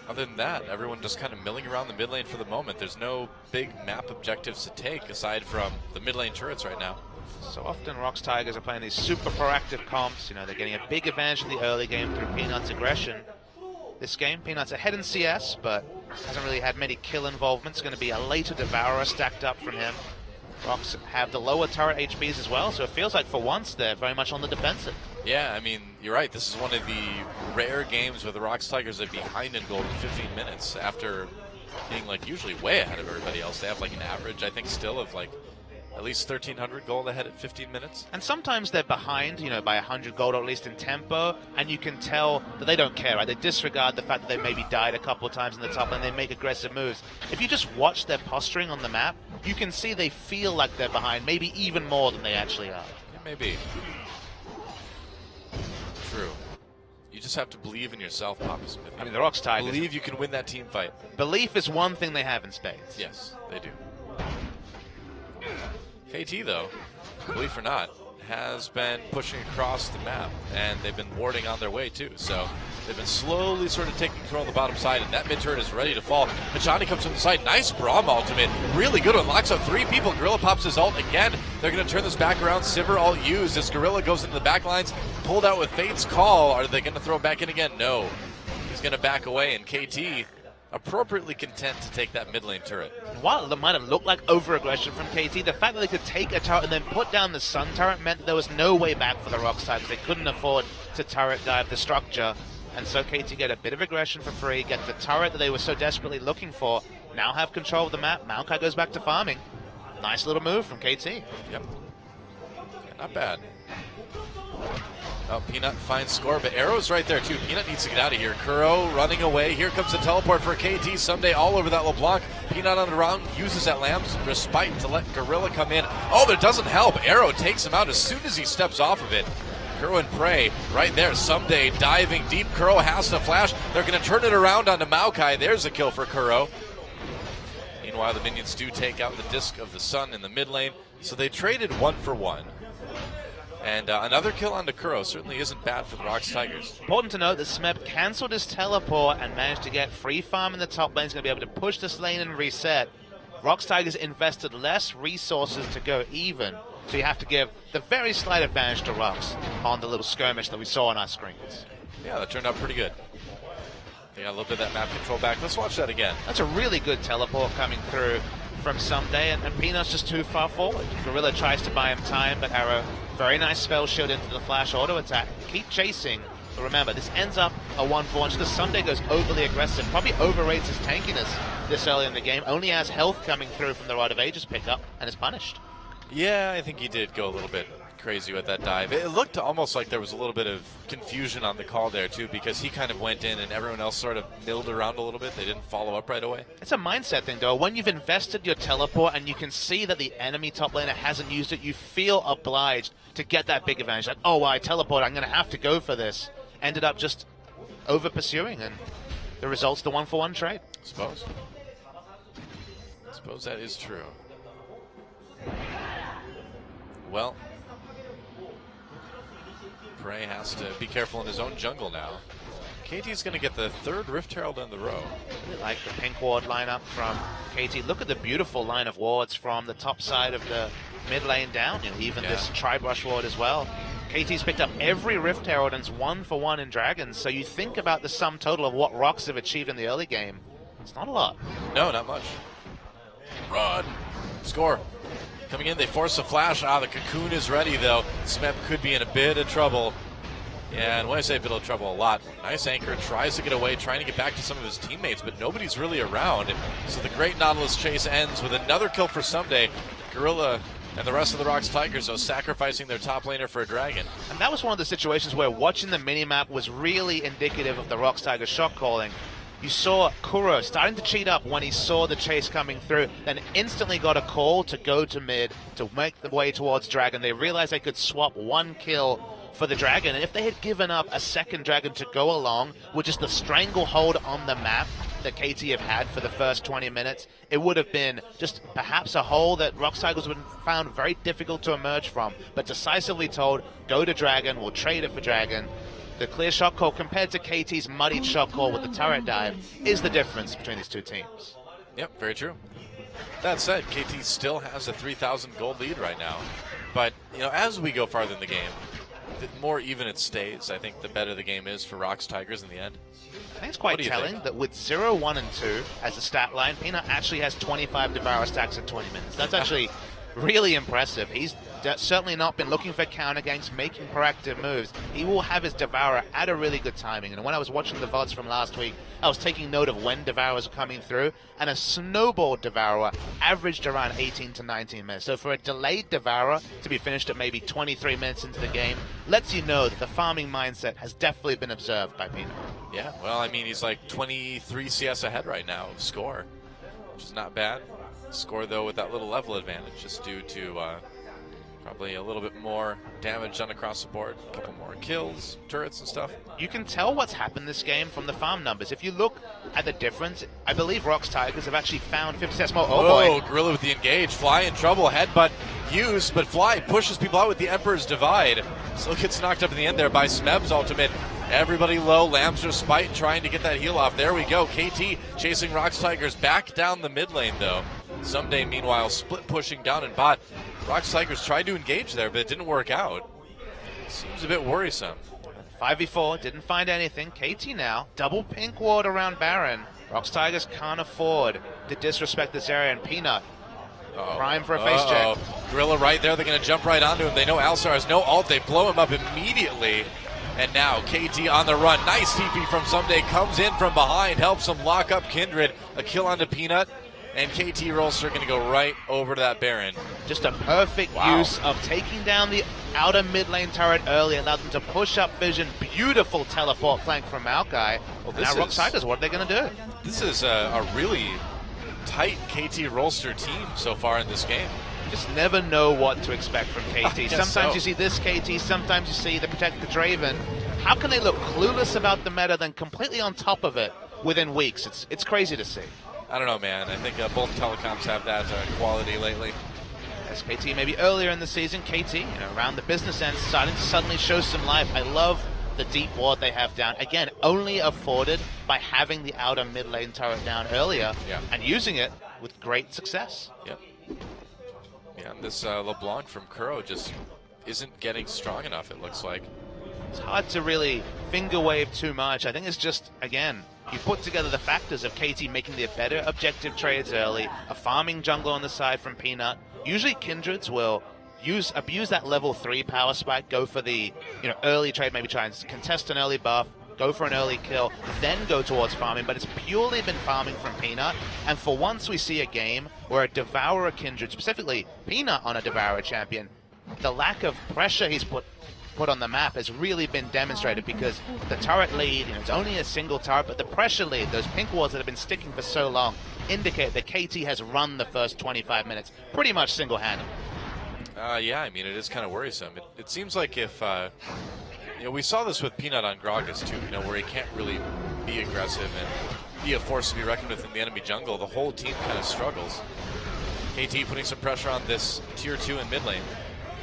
other than that, everyone just kind of milling around the mid lane for the moment. There's no big map objectives to take aside from the mid lane turrets right now. So often Rox Tigers are playing these super proactive comps. You know, they're getting a big advantage in the early game through Peanut's aggression. This game, Peanut's ahead in CS, but hasn't really had many kill involvements. Going to be a later Devourer stacked up from him. Rox have the lower turret HPs as well, so it feels like for once they're very much on the defensive. Yeah, I mean, you're right. This is one of the rare games where the Rox Tigers are behind in gold in 15 minutes after being like usually way ahead of everybody else. They have like an average, I think, still of like at least 1,300 gold ahead at 15 minutes. And sometimes they're behind, you know, by 100 gold or at least in tempo, and you can tell that they don't care, right? They disregard the fact that they maybe died a couple of times in the top and they make aggressive moves. If you just watch their posturing on the map, you can see they feel like they're behind, maybe even more than they actually are. Yeah, maybe. True. You just have to believe in yourself, Papa Smith. I mean, the Rox Tigers. Believe you can win that team fight. Belief is one thing they have in spades. Yes, they do. KT, though, believe or not, has been pushing across the map, and they've been warding on their way, too. So they've been slowly sort of taking control on the bottom side, and that mid turret is ready to fall. Machani comes from the side. Nice Braum ultimate. Really good one. Locks up 3 people. Gorilla pops his ult again. They're going to turn this back around. Sivir ult used as Gorilla goes into the back lines. Pulled out with Fate's Call. Are they going to throw him back in again? No. He's going to back away, and KT appropriately content to take that mid lane turret. While it might have looked like over-aggression from KT, the fact that they could take a turret and then put down the Sun turret meant that there was no way back for the Rox Tigers. They couldn't afford to turret dive the structure, and so KT get a bit of aggression for free, get the turret that they were so desperately looking for, now have control of the map. Maokai goes back to farming. Nice little move from KT. Yep. Yeah, not bad. Oh, Peanut finds score, but Arrow's right there too. Peanut needs to get out of here. Kuro running away. Here comes the teleport for KT. Someday all over that LeBlanc. Peanut on the round uses that Lamb's respite to let Gorilla come in. Oh, but it doesn't help. Arrow takes him out as soon as he steps off of it. Kuro and Prey right there. Someday diving deep. Kuro has to flash. They're going to turn it around onto Maokai. There's a kill for Kuro. Meanwhile, the minions do take out the Disc of the Sun in the mid lane. So they traded 1 for 1. And another kill onto Kuro certainly isn't bad for the Rox Tigers. Important to note that Smeb cancelled his teleport and managed to get free farm in the top lane. He's going to be able to push this lane and reset. Rox Tigers invested less resources to go even, so you have to give the very slight advantage to Rox on the little skirmish that we saw on our screens. Yeah, that turned out pretty good. They got a little bit of that map control back. Let's watch that again. That's a really good teleport coming through from Someday, and Peanut's just too far forward. Gorilla tries to buy him time, but Arrow, very nice spell shield into the flash auto attack. Keep chasing, but remember, this ends up a 1-for-1 because Someday goes overly aggressive, probably overrates his tankiness this early in the game, only has health coming through from the Rite of Ages pickup, and is punished. Yeah, I think he did go a little bit crazy with that dive. It looked almost like there was a little bit of confusion on the call there too, because he kind of went in and everyone else sort of milled around a little bit. They didn't follow up right away. It's a mindset thing though. When you've invested your teleport and you can see that the enemy top laner hasn't used it, you feel obliged to get that big advantage. Like, oh, well, I teleport, I'm going to have to go for this. Ended up just over pursuing, and the result's the 1-for-1 trade. Suppose that is true. Well, Prey has to be careful in his own jungle now. KT's going to get the 3rd Rift Herald in the row. Really like the pink ward lineup from KT. Look at the beautiful line of wards from the top side of the mid lane down. You know, even this Tri-Brush ward as well. KT's picked up every Rift Herald and it's 1-for-1 in Dragons. So you think about the sum total of what Rox have achieved in the early game. It's not a lot. No, not much. Run. Score. Coming in, they force a flash. The Cocoon is ready, though. Smeb could be in a bit of trouble. Yeah, and when I say a bit of trouble, a lot. Nice anchor, tries to get away, trying to get back to some of his teammates, but nobody's really around. So the great Nautilus chase ends with another kill for Someday. Gorilla and the rest of the Rox Tigers, though, sacrificing their top laner for a dragon. And that was one of the situations where watching the minimap was really indicative of the Rox Tigers shot calling. You saw Kuro starting to cheat up when he saw the chase coming through, then instantly got a call to go to mid to make the way towards Dragon. They realized they could swap 1 kill for the Dragon, and if they had given up a second Dragon to go along with just the stranglehold on the map that KT have had for the first 20 minutes, it would have been just perhaps a hole that Rox Tigers would have found very difficult to emerge from, but decisively told, go to Dragon, we'll trade it for Dragon. the clear shot call compared to KT's muddied shot call with the turret dive is the difference between these two teams. Yep, very true. That said, KT still has a 3,000 gold lead right now. But, as we go farther in the game, the more even it stays, I think the better the game is for Rocks Tigers in the end. I think it's quite telling that with 0, 1, and 2 as a stat line, Peanut actually has 25 Devour stacks in 20 minutes. That's actually really impressive. He's certainly not been looking for counter ganks, making proactive moves. He will have his Devourer at a really good timing. And when I was watching the VODs from last week, I was taking note of when Devourers are coming through, and a snowballed Devourer averaged around 18 to 19 minutes. So for a delayed Devourer to be finished at maybe 23 minutes into the game, lets you know that the farming mindset has definitely been observed by Peanut. Yeah, well, I mean, he's like 23 CS ahead right now of score, which is not bad. Score, though, with that little level advantage, just due to probably a little bit more damage done across the board, a couple more kills, turrets and stuff. You can tell what's happened this game from the farm numbers. If you look at the difference, I believe Rocks Tigers have actually found 50 cents more. Oh boy. Gorilla with the engage. Fly in trouble. Headbutt used, but Fly pushes people out with the Emperor's Divide. Still gets knocked up in the end there by Smeb's ultimate. Everybody low. Lambster Spite trying to get that heal off. There we go. KT chasing Rocks Tigers back down the mid lane, though. Someday, meanwhile, split pushing down in bot. Rocks Tigers tried to engage there, but it didn't work out. Seems a bit worrisome. 5v4, didn't find anything. KT now, double pink ward around Baron. Rocks Tigers can't afford to disrespect this area, and Peanut prime for a face check. Gorilla right there, they're going to jump right onto him. They know Alsar has no ult, they blow him up immediately. And now KT on the run. Nice TP from Someday, comes in from behind, helps him lock up Kindred. A kill onto Peanut. And KT Rolster going to go right over to that Baron. Just a perfect use of taking down the outer mid lane turret early, allowed them to push up vision. Beautiful teleport flank from Maokai. Well, now Rocks Tigers, what are they going to do? This is a really tight KT Rolster team so far in this game. You just never know what to expect from KT. Sometimes you see this KT, sometimes you see the Protect the Draven. How can they look clueless about the meta, then completely on top of it within weeks? It's crazy to see. I don't know, man. I think both telecoms have that quality lately. SKT maybe earlier in the season, KT, around the business end, starting to suddenly show some life. I love the deep ward they have down. Again, only afforded by having the outer mid lane turret down earlier and using it with great success. Yep. Yeah, and this LeBlanc from Kuro just isn't getting strong enough, it looks like. It's hard to really finger wave too much. I think it's just, again, you put together the factors of KT making their better objective trades early, a farming jungle on the side from Peanut. Usually Kindreds will abuse that level 3 power spike, go for the early trade, maybe try and contest an early buff, go for an early kill, then go towards farming, but it's purely been farming from Peanut. And for once we see a game where a Devourer Kindred, specifically Peanut on a Devourer champion, the lack of pressure he's put on the map has really been demonstrated, because the turret lead, it's only a single turret, but the pressure lead, those pink walls that have been sticking for so long, indicate that KT has run the first 25 minutes pretty much single-handed. Yeah, I mean, it is kind of worrisome. It seems like if, we saw this with Peanut on Gragas too, where he can't really be aggressive and be a force to be reckoned with in the enemy jungle. The whole team kind of struggles. KT putting some pressure on this tier 2 in mid lane.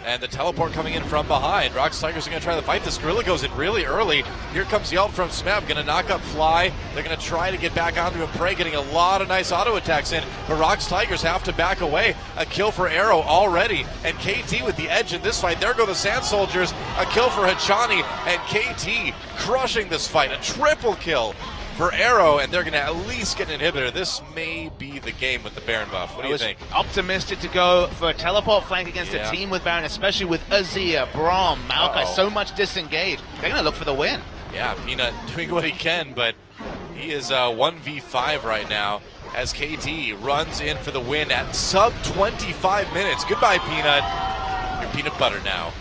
And the teleport coming in from behind. Rocks Tigers are going to try to fight this. Gorilla goes in really early. Here comes the ult from Smeb. Going to knock up Fly. They're going to try to get back onto him. Prey getting a lot of nice auto attacks in. But Rocks Tigers have to back away. A kill for Arrow already. And KT with the edge in this fight. There go the Sand Soldiers. A kill for Hachani. And KT crushing this fight. A triple kill for Arrow, and they're going to at least get an inhibitor. This may be the game with the Baron buff. What do you think? Optimistic to go for a teleport flank against a team with Baron, especially with Azir, Braum, Maokai, so much disengaged. They're going to look for the win. Yeah, Peanut doing what he can, but he is 1v5 right now as KT runs in for the win at sub 25 minutes. Goodbye, Peanut. You're peanut butter now.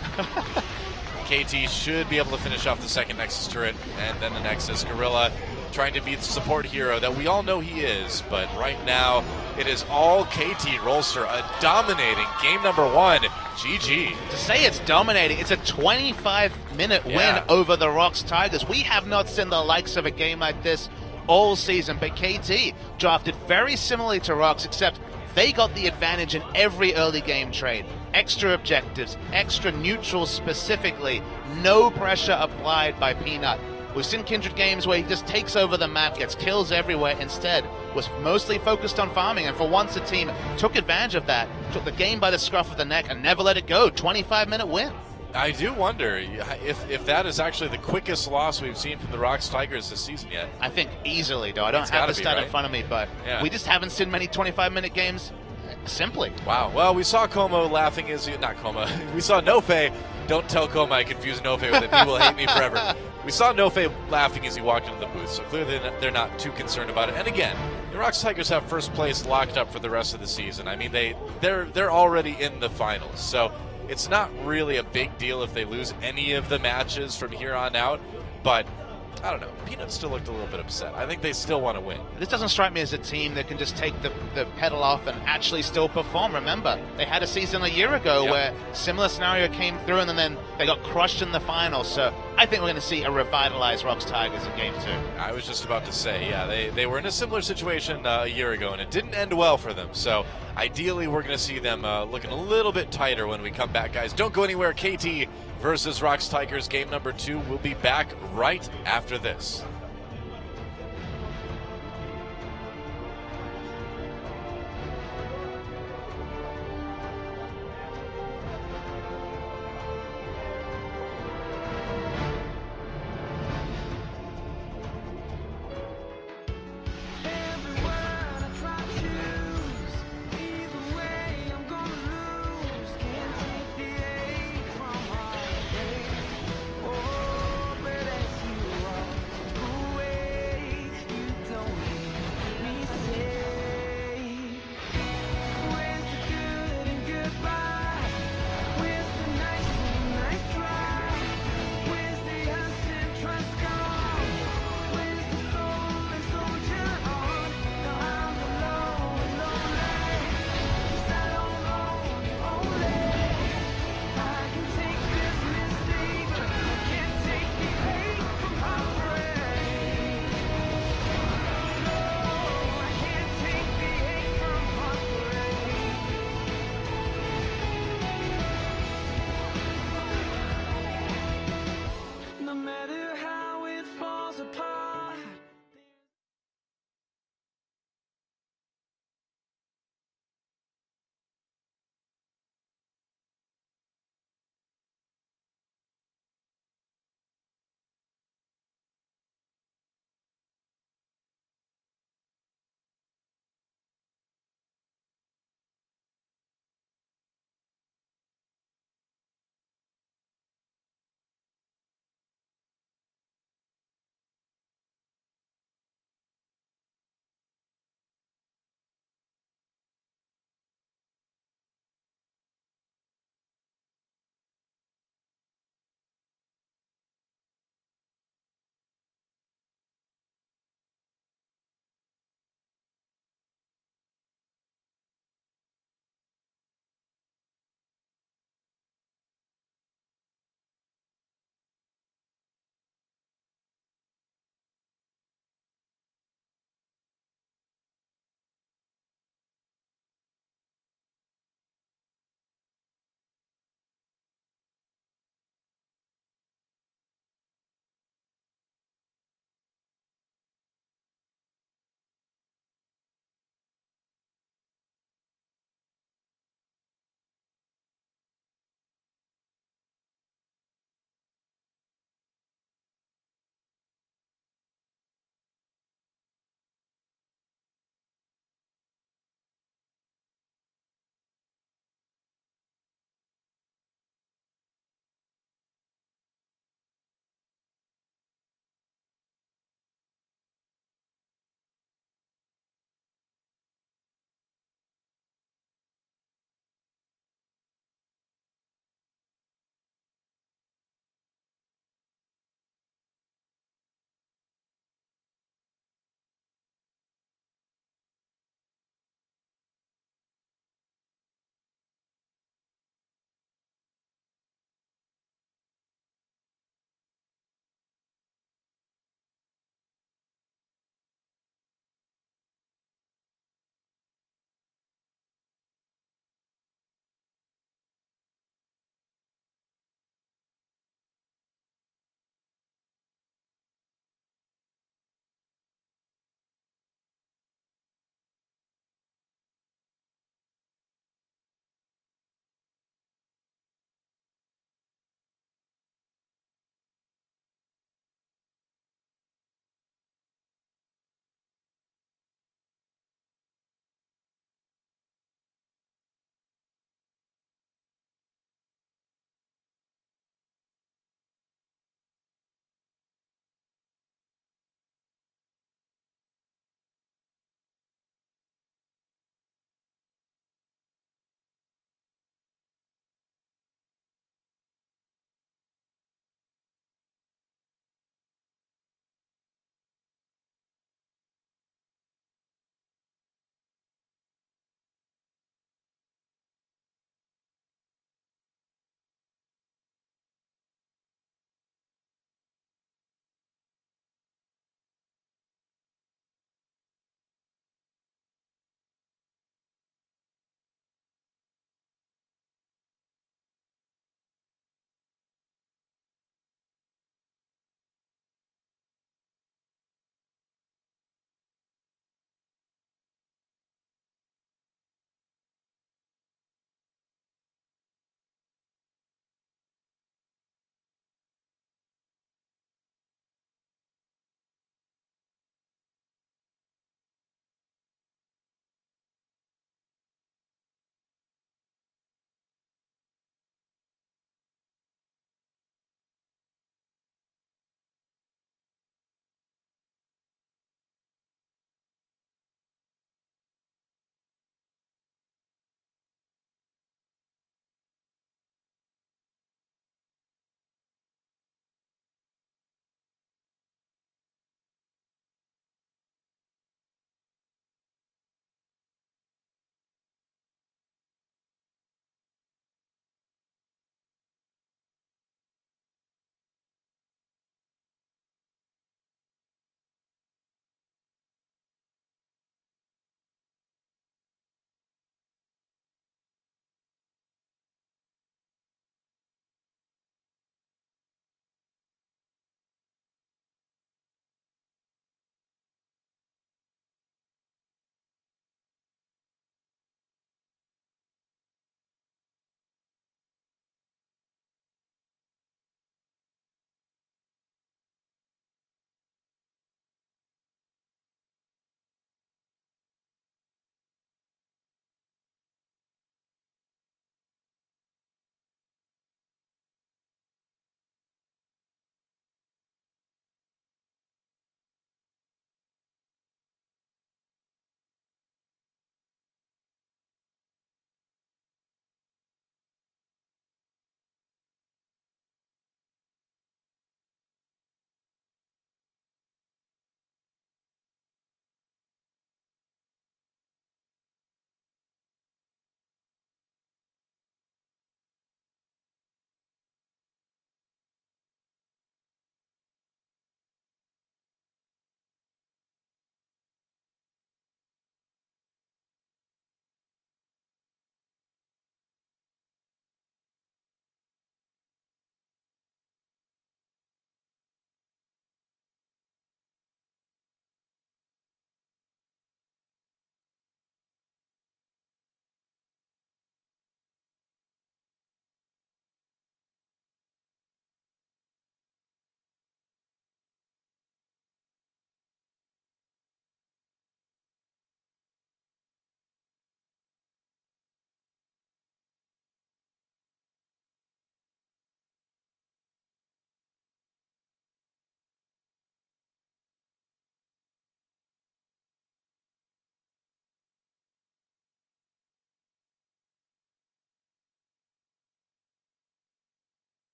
KT should be able to finish off the second Nexus turret, and then the Nexus. Gorilla trying to be the support hero that we all know he is, but right now it is all KT Rolster, a dominating game number 1. GG. To say it's dominating, it's a 25-minute win over the Rocks Tigers. We have not seen the likes of a game like this all season, but KT drafted very similarly to Rocks, except They got the advantage in every early game trade. Extra objectives, extra neutrals specifically, no pressure applied by Peanut. We've seen Kindred games where he just takes over the map, gets kills everywhere. Instead, was mostly focused on farming, and for once the team took advantage of that, took the game by the scruff of the neck and never let it go. 25-minute win. I do wonder if that is actually the quickest loss we've seen from the Rocks Tigers this season yet. I think easily, though. I don't have the stat in front of me, but we just haven't seen many 25-minute games. Simply. Wow. Well, we saw Como laughing as not Como. We saw Nofe. Don't tell Como I confuse Nofe with it. He will hate me forever. We saw Nofe laughing as he walked into the booth, so clearly they're not too concerned about it. And again, the Rocks Tigers have first place locked up for the rest of the season. I mean, they're already in the finals, so it's not really a big deal if they lose any of the matches from here on out. But I don't know. Peanut still looked a little bit upset. I think they still want to win. This doesn't strike me as a team that can just take the pedal off and actually still perform. Remember, they had a season a year ago where similar scenario came through and then they got crushed in the final. So I think we're going to see a revitalized Rocks Tigers in Game 2. I was just about to say, they were in a similar situation a year ago, and it didn't end well for them. So ideally, we're going to see them looking a little bit tighter when we come back, guys. Don't go anywhere. KT versus Rocks Tigers, game number 2. We'll be back right after this.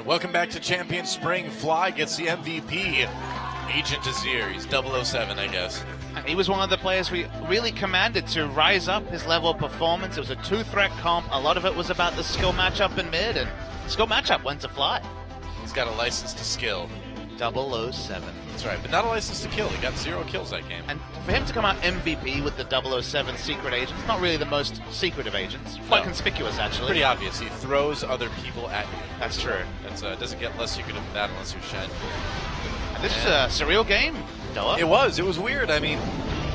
Welcome back to Champion Spring. Fly gets the MVP. Agent Azir. He's 007, I guess. And he was one of the players we really commanded to rise up his level of performance. It was a two-threat comp. A lot of it was about the skill matchup in mid, and the skill matchup went to Fly. He's got a license to skill. 007. That's right, but not a license to kill. He got 0 kills that game. And for him to come out MVP with the 007 secret agent, it's not really the most secret of agents. Quite conspicuous, actually. Pretty obvious. He throws other people at you. That's true. It doesn't get less secretive than that unless you're Shen. And this is a surreal game, Doa. It was weird. I mean,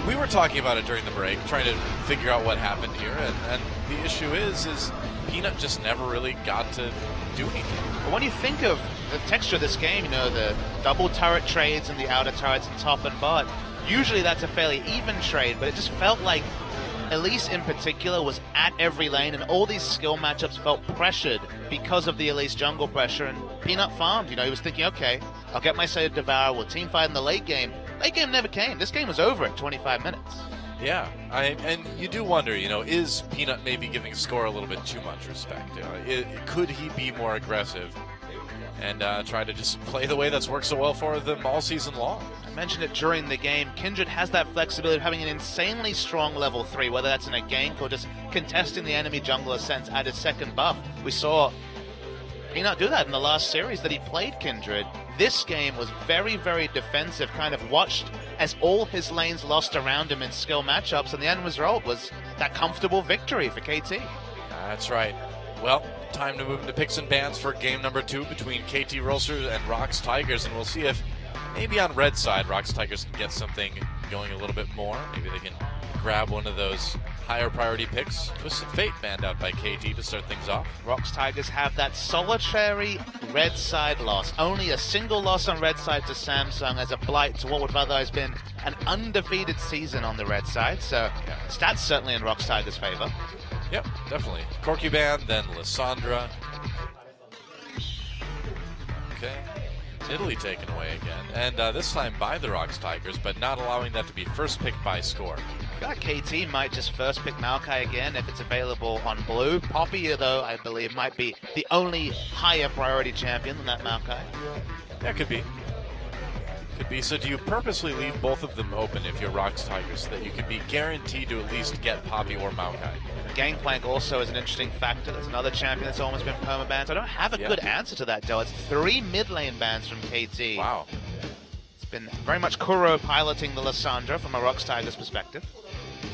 we were talking about it during the break, trying to figure out what happened here, and the issue is Peanut just never really got to do anything. But when you think of the texture of this game, the double turret trades and the outer turrets in top and bot, usually that's a fairly even trade, but it just felt like Elise in particular was at every lane, and all these skill matchups felt pressured because of the Elise jungle pressure, and Peanut farmed. He was thinking, okay, I'll get my side of Devour, we'll team fight in the late game. Late game never came. This game was over in 25 minutes. Yeah, and you do wonder, is Peanut maybe giving Score a little bit too much respect? Could he be more aggressive and try to just play the way that's worked so well for them all season long? I mentioned it during the game. Kindred has that flexibility of having an insanely strong level 3, whether that's in a gank or just contesting the enemy jungler sense at his second buff. We saw Peanut do that in the last series that he played Kindred. This game was very, very defensive, kind of watched as all his lanes lost around him in skill matchups, and the end result was that comfortable victory for KT. That's right. Well, time to move into picks and bans for game number 2 between KT Rolster and Rox Tigers, and we'll see if maybe on red side Rox Tigers can get something going a little bit more. Maybe they can grab one of those higher priority picks. Twisted Fate banned out by KT to start things off. Rox Tigers have that solitary red side loss. Only a single loss on red side to Samsung as a blight to what would have otherwise been an undefeated season on the red side. So stats certainly in Rox Tigers' favor. Yep, definitely. Corki banned, then Lissandra. Okay. Italy taken away again. And this time by the Rox Tigers, but not allowing that to be first picked by Score. I feel like KT might just first pick Maokai again if it's available on blue. Poppy, though, I believe, might be the only higher priority champion than that Maokai. Yeah, could be. Could be. So do you purposely leave both of them open if you're Rox Tigers so that you can be guaranteed to at least get Poppy or Maokai? Gangplank also is an interesting factor. There's another champion that's almost been permabanned. So I don't have a good answer to that, though. It's 3 mid lane bans from KT. Wow. It's been very much Kuro piloting the Lissandra from a Rox Tigers perspective.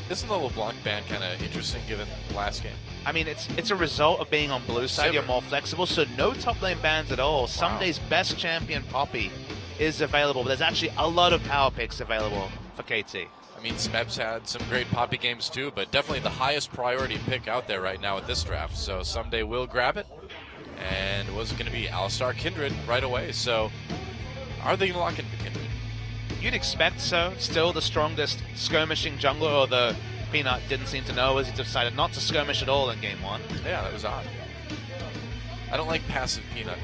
Isn't the LeBlanc ban kind of interesting given last game? I mean, it's a result of being on blue side. You're more flexible, so no top lane bans at all. Sunday's best champion, Poppy, is available, but there's actually a lot of power picks available for KT. I mean, Smeb's had some great Poppy games too, but definitely the highest priority pick out there right now at this draft. So someday we'll grab it. And it was going to be Alistar Kindred right away. So are they going to lock in for Kindred? You'd expect so. Still the strongest skirmishing jungler, although Peanut didn't seem to know as he decided not to skirmish at all in game 1. Yeah, that was odd. I don't like passive Peanut.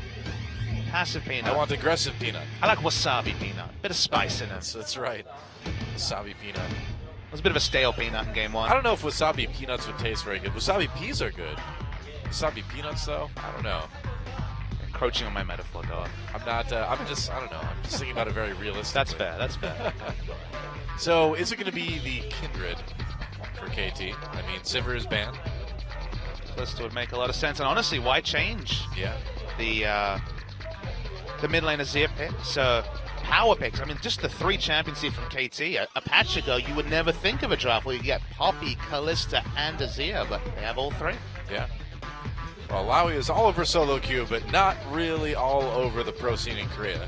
Passive Peanut. I want aggressive Peanut. I like wasabi Peanut. Bit of spice in it. That's right. Wasabi Peanut. It was a bit of a stale Peanut in game 1. I don't know if wasabi peanuts would taste very good. Wasabi peas are good. Wasabi peanuts, though? I don't know. Encroaching on my metaphor, dog. I don't know. I'm just thinking about it very realistically. That's fair. So, is it going to be the Kindred for KT? I mean, Sivir is banned. This would make a lot of sense. And honestly, why change? Yeah. The mid lane Azir pick. So, power picks. I mean, just the 3 champions here from KT. A patch ago, you would never think of a draft where you get Poppy, Kalista, and Azir, but they have all 3. Yeah. Well, Lowy is all over solo queue, but not really all over the pro scene in Korea.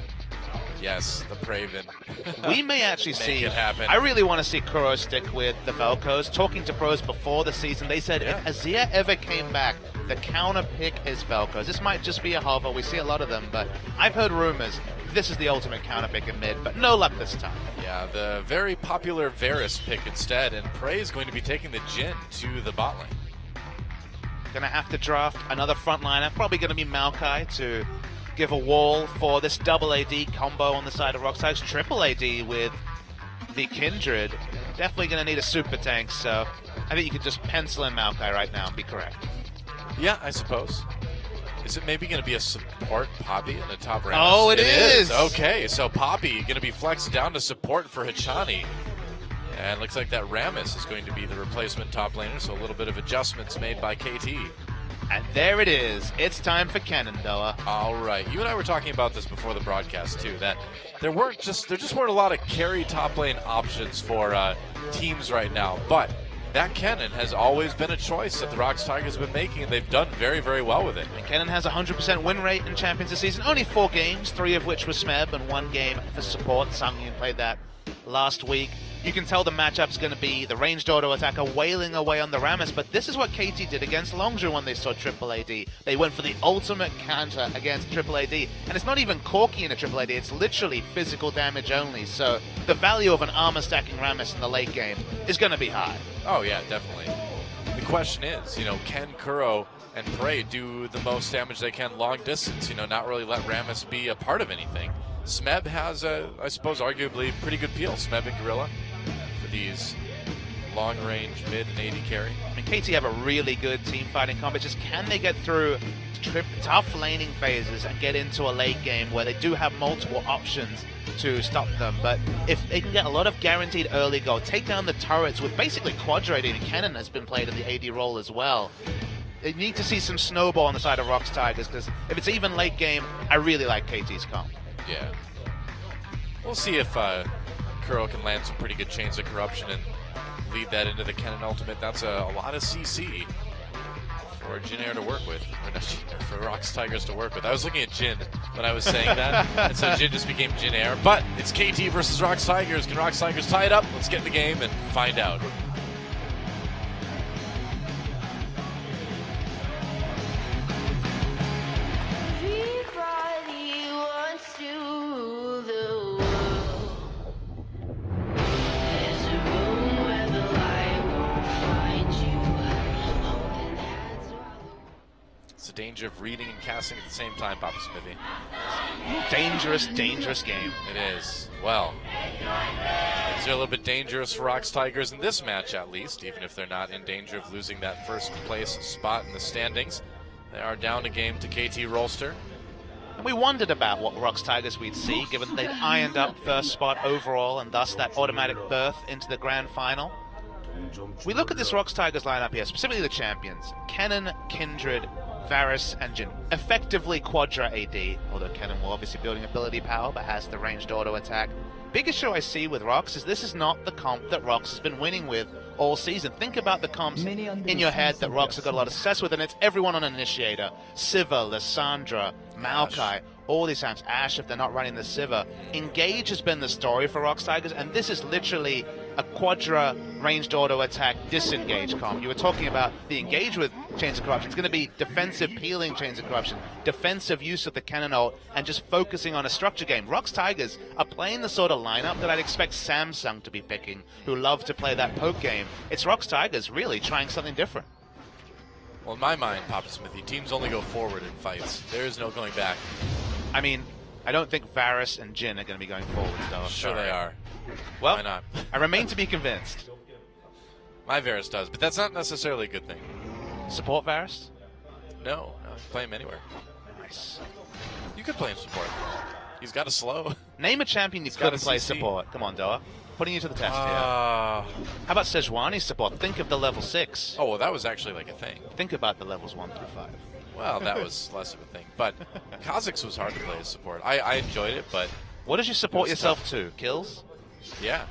Yes, the Praven. We may actually Make it happen. I really want to see Kuro stick with the Velcos. Talking to pros before the season, they said if Azir ever came back, the counter pick is Velcos. This might just be a hover. We see a lot of them, but I've heard rumors this is the ultimate counter pick in mid, but no luck this time. Yeah, the very popular Varus pick instead, and Prey is going to be taking the Jhin to the bot lane. Gonna have to draft another frontliner, probably gonna be Maokai to give a wall for this double AD combo on the side of Rox Tigers, triple AD with the Kindred. Definitely gonna need a super tank, so I think you could just pencil in Maokai right now and be correct. Yeah, I suppose. Is it maybe going to be a support Poppy in the top Rammus? Oh, it is. Okay, so Poppy going to be flexed down to support for Hachani. And looks like that Rammus is going to be the replacement top laner, so a little bit of adjustments made by KT. And there it is. It's time for Shenandoah. All right. You and I were talking about this before the broadcast, too, that there just weren't a lot of carry top lane options for teams right now. But that Kennen has always been a choice that the ROX Tigers have been making, and they've done very, very well with it. Kennen has a 100% win rate in Champions this season. Only 4 games, 3 of which were Smeb, and 1 game for support. Sangyun played that last week. You can tell the matchup's going to be the ranged auto attacker wailing away on the Rammus, but this is what KT did against Longzhu when they saw Triple AD. They went for the ultimate counter against Triple AD, and it's not even Corki in a Triple AD, it's literally physical damage only, so the value of an armor stacking Rammus in the late game is going to be high. Oh yeah, definitely. The question is, can Kuro and Prey do the most damage they can long distance, not really let Rammus be a part of anything? Smeb has I suppose, arguably pretty good peel, Smeb and Gorilla, for these long-range mid and AD carry. I mean, KT have a really good team fighting comp. It's just, can they get through tough laning phases and get into a late game where they do have multiple options to stop them? But if they can get a lot of guaranteed early goal, take down the turrets with basically Quadra AD, and Kennen has been played in the AD role as well. They need to see some snowball on the side of ROX Tigers, because if it's even late game, I really like KT's comp. Yeah. We'll see if Kuro can land some pretty good chains of corruption and lead that into the Kennen ultimate. That's a lot of CC for Jin Air to work with, or not Jin Air, for ROX Tigers to work with. I was looking at Jin when I was saying that, and so Jin just became Jin Air. But it's KT versus ROX Tigers. Can ROX Tigers tie it up? Let's get in the game and find out. Everybody wants to rule the world. There's a room where the light won't find you. Holding hands while the It's the danger of reading and casting at the same time, Papa Smithy. Dangerous, dangerous game. It is. Well, things are a little bit dangerous for ROX Tigers in this match, at least, even if they're not in danger of losing that first place spot in the standings. They are down a game to KT Rolster. And we wondered about what ROX Tigers we'd see, given they'd ironed up first spot overall and thus that automatic berth into the grand final. We look at this ROX Tigers lineup here, specifically the champions. Kennen, Kindred, Varus, and Jin. Effectively Quadra AD, although Kennen will obviously building ability power, but has the ranged auto attack. Big issue I see with ROX is this is not the comp that ROX has been winning with all season. Think about the comps in your head that ROX have got a lot of success with, and it's everyone on Initiator. Sivir, Lissandra, Maokai, all these times. Ashe, if they're not running the Sivir. Engage has been the story for ROX Tigers, and this is literally a Quadra ranged auto attack disengage comp. You were talking about the engage with Chains of Corruption. It's going to be defensive peeling Chains of Corruption, defensive use of the Kennen ult, and just focusing on a structure game. ROX Tigers are playing the sort of lineup that I'd expect Samsung to be picking, who love to play that poke game. It's ROX Tigers really trying something different. Well, in my mind, Papa Smithy, teams only go forward in fights. There is no going back. I mean, I don't think Varus and Jin are going to be going forwards, though. I'm Sure sorry. they are. Well, Why not? I remain to be convinced. My Varus does, but that's not necessarily a good thing. Support Varus? No, play him anywhere. Nice. You could play him support. He's got a slow. Name a champion you got couldn't a play CC. support. Come on, Doa. Putting you to the test here. Oh, How about Sejuani support? Think of the level 6. well, that was actually like a thing. Think about the levels 1 through 5. Well, that was less of a thing. But Kha'Zix was hard to play as support. I enjoyed it, but What did you support It was yourself to? Kills? yeah.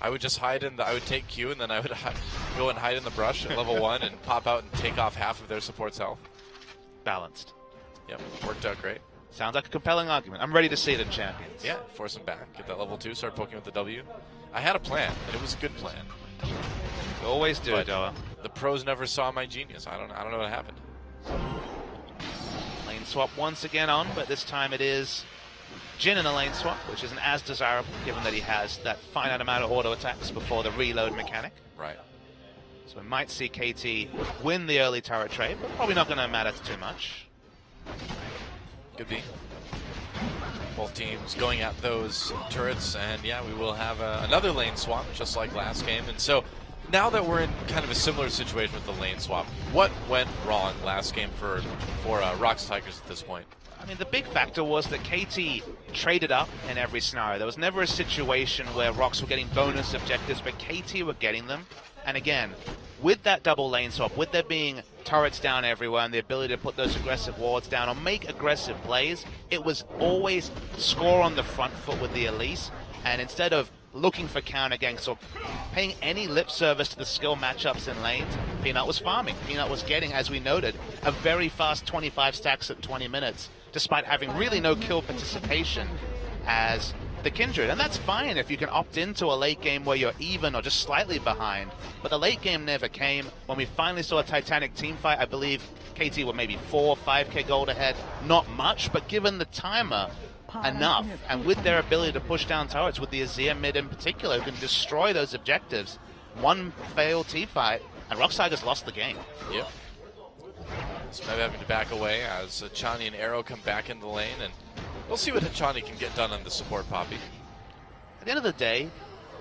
I would just hide I would take Q and then I would go and hide in the brush at level 1 and pop out and take off half of their support's health. Balanced. Yep, worked out great. Sounds like a compelling argument. I'm ready to see it in Champions. Yeah, force him back. Get that level 2, start poking with the W. I had a plan, and it was a good plan. You always do, But Doa. the pros never saw my genius. I don't know what happened. Lane swap once again on, but this time it is Jin in a lane swap, which isn't as desirable given that he has that finite amount of auto attacks before the reload mechanic. Right. So we might see KT win the early turret trade, but probably not going to matter too much. Could be. Both teams going at those turrets, and yeah, we will have another lane swap just like last game. And so now that we're in kind of a similar situation with the lane swap, what went wrong last game for Rocks Tigers at this point? I mean, the big factor was that KT traded up in every scenario. There was never a situation where Rocks were getting bonus objectives, but KT were getting them. And again, with that double lane swap, with there being turrets down everywhere and the ability to put those aggressive wards down or make aggressive plays, it was always score on the front foot with the Elise. And instead of looking for counter ganks or paying any lip service to the skill matchups in lanes, Peanut was farming. Peanut was getting, as we noted, a very fast 25 stacks at 20 minutes, despite having really no kill participation as the Kindred. And that's fine if you can opt into a late game where you're even or just slightly behind. But the late game never came. When we finally saw a Titanic team fight, I believe KT were maybe 4 or 5k gold ahead. Not much, but given the timer, enough. And with their ability to push down turrets, with the Azir mid in particular, who can destroy those objectives, one failed team fight, and Rocks Tigers lost the game. Yep. So maybe having to back away as Chani and Arrow come back into the lane, and we'll see what Chani can get done on the support Poppy. At the end of the day,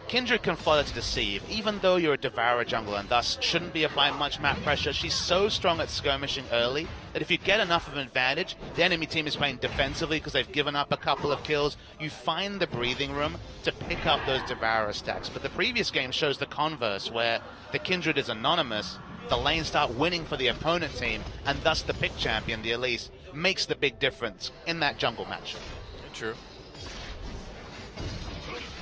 Kindred can flutter to deceive, even though you're a Devourer jungler and thus shouldn't be applying much map pressure. She's so strong at skirmishing early that if you get enough of an advantage, the enemy team is playing defensively because they've given up a couple of kills. You find the breathing room to pick up those Devourer stacks. But the previous game shows the converse, where the Kindred is anonymous, the lanes start winning for the opponent team, and thus the pick champion, the Elise, makes the big difference in that jungle matchup. True.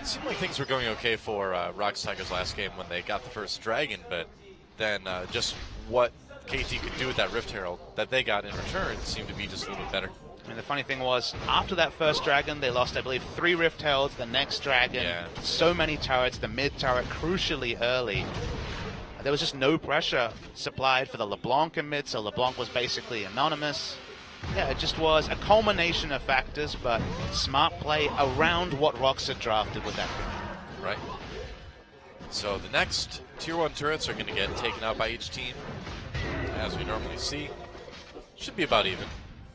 It seemed like things were going okay for Rocks Tigers last game when they got the first dragon, but then just what KT could do with that Rift Herald that they got in return seemed to be just a little bit better. I mean, the funny thing was, after that first dragon, they lost, I believe, 3 Rift Heralds, the next dragon, so many turrets, the mid turret crucially early. There was just no pressure supplied for the LeBlanc in mid, so LeBlanc was basically anonymous. Yeah, it just was a culmination of factors, but smart play around what Rocks had drafted with that. Right. So the next Tier 1 turrets are going to get taken out by each team, as we normally see. Should be about even.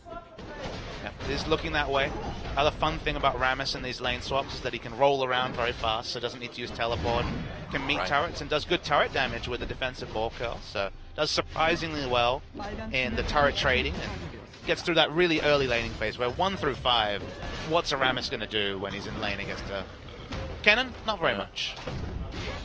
Yeah, it is looking that way. Another fun thing about Rammus in these lane swaps is that he can roll around very fast, so doesn't need to use teleport. Can meet turrets and does good turret damage with the defensive ball curl, so does surprisingly well in the turret trading. And gets through that really early laning phase where 1 through 5, what's a Rammus going to do when he's in lane against a Kennen? Not very much.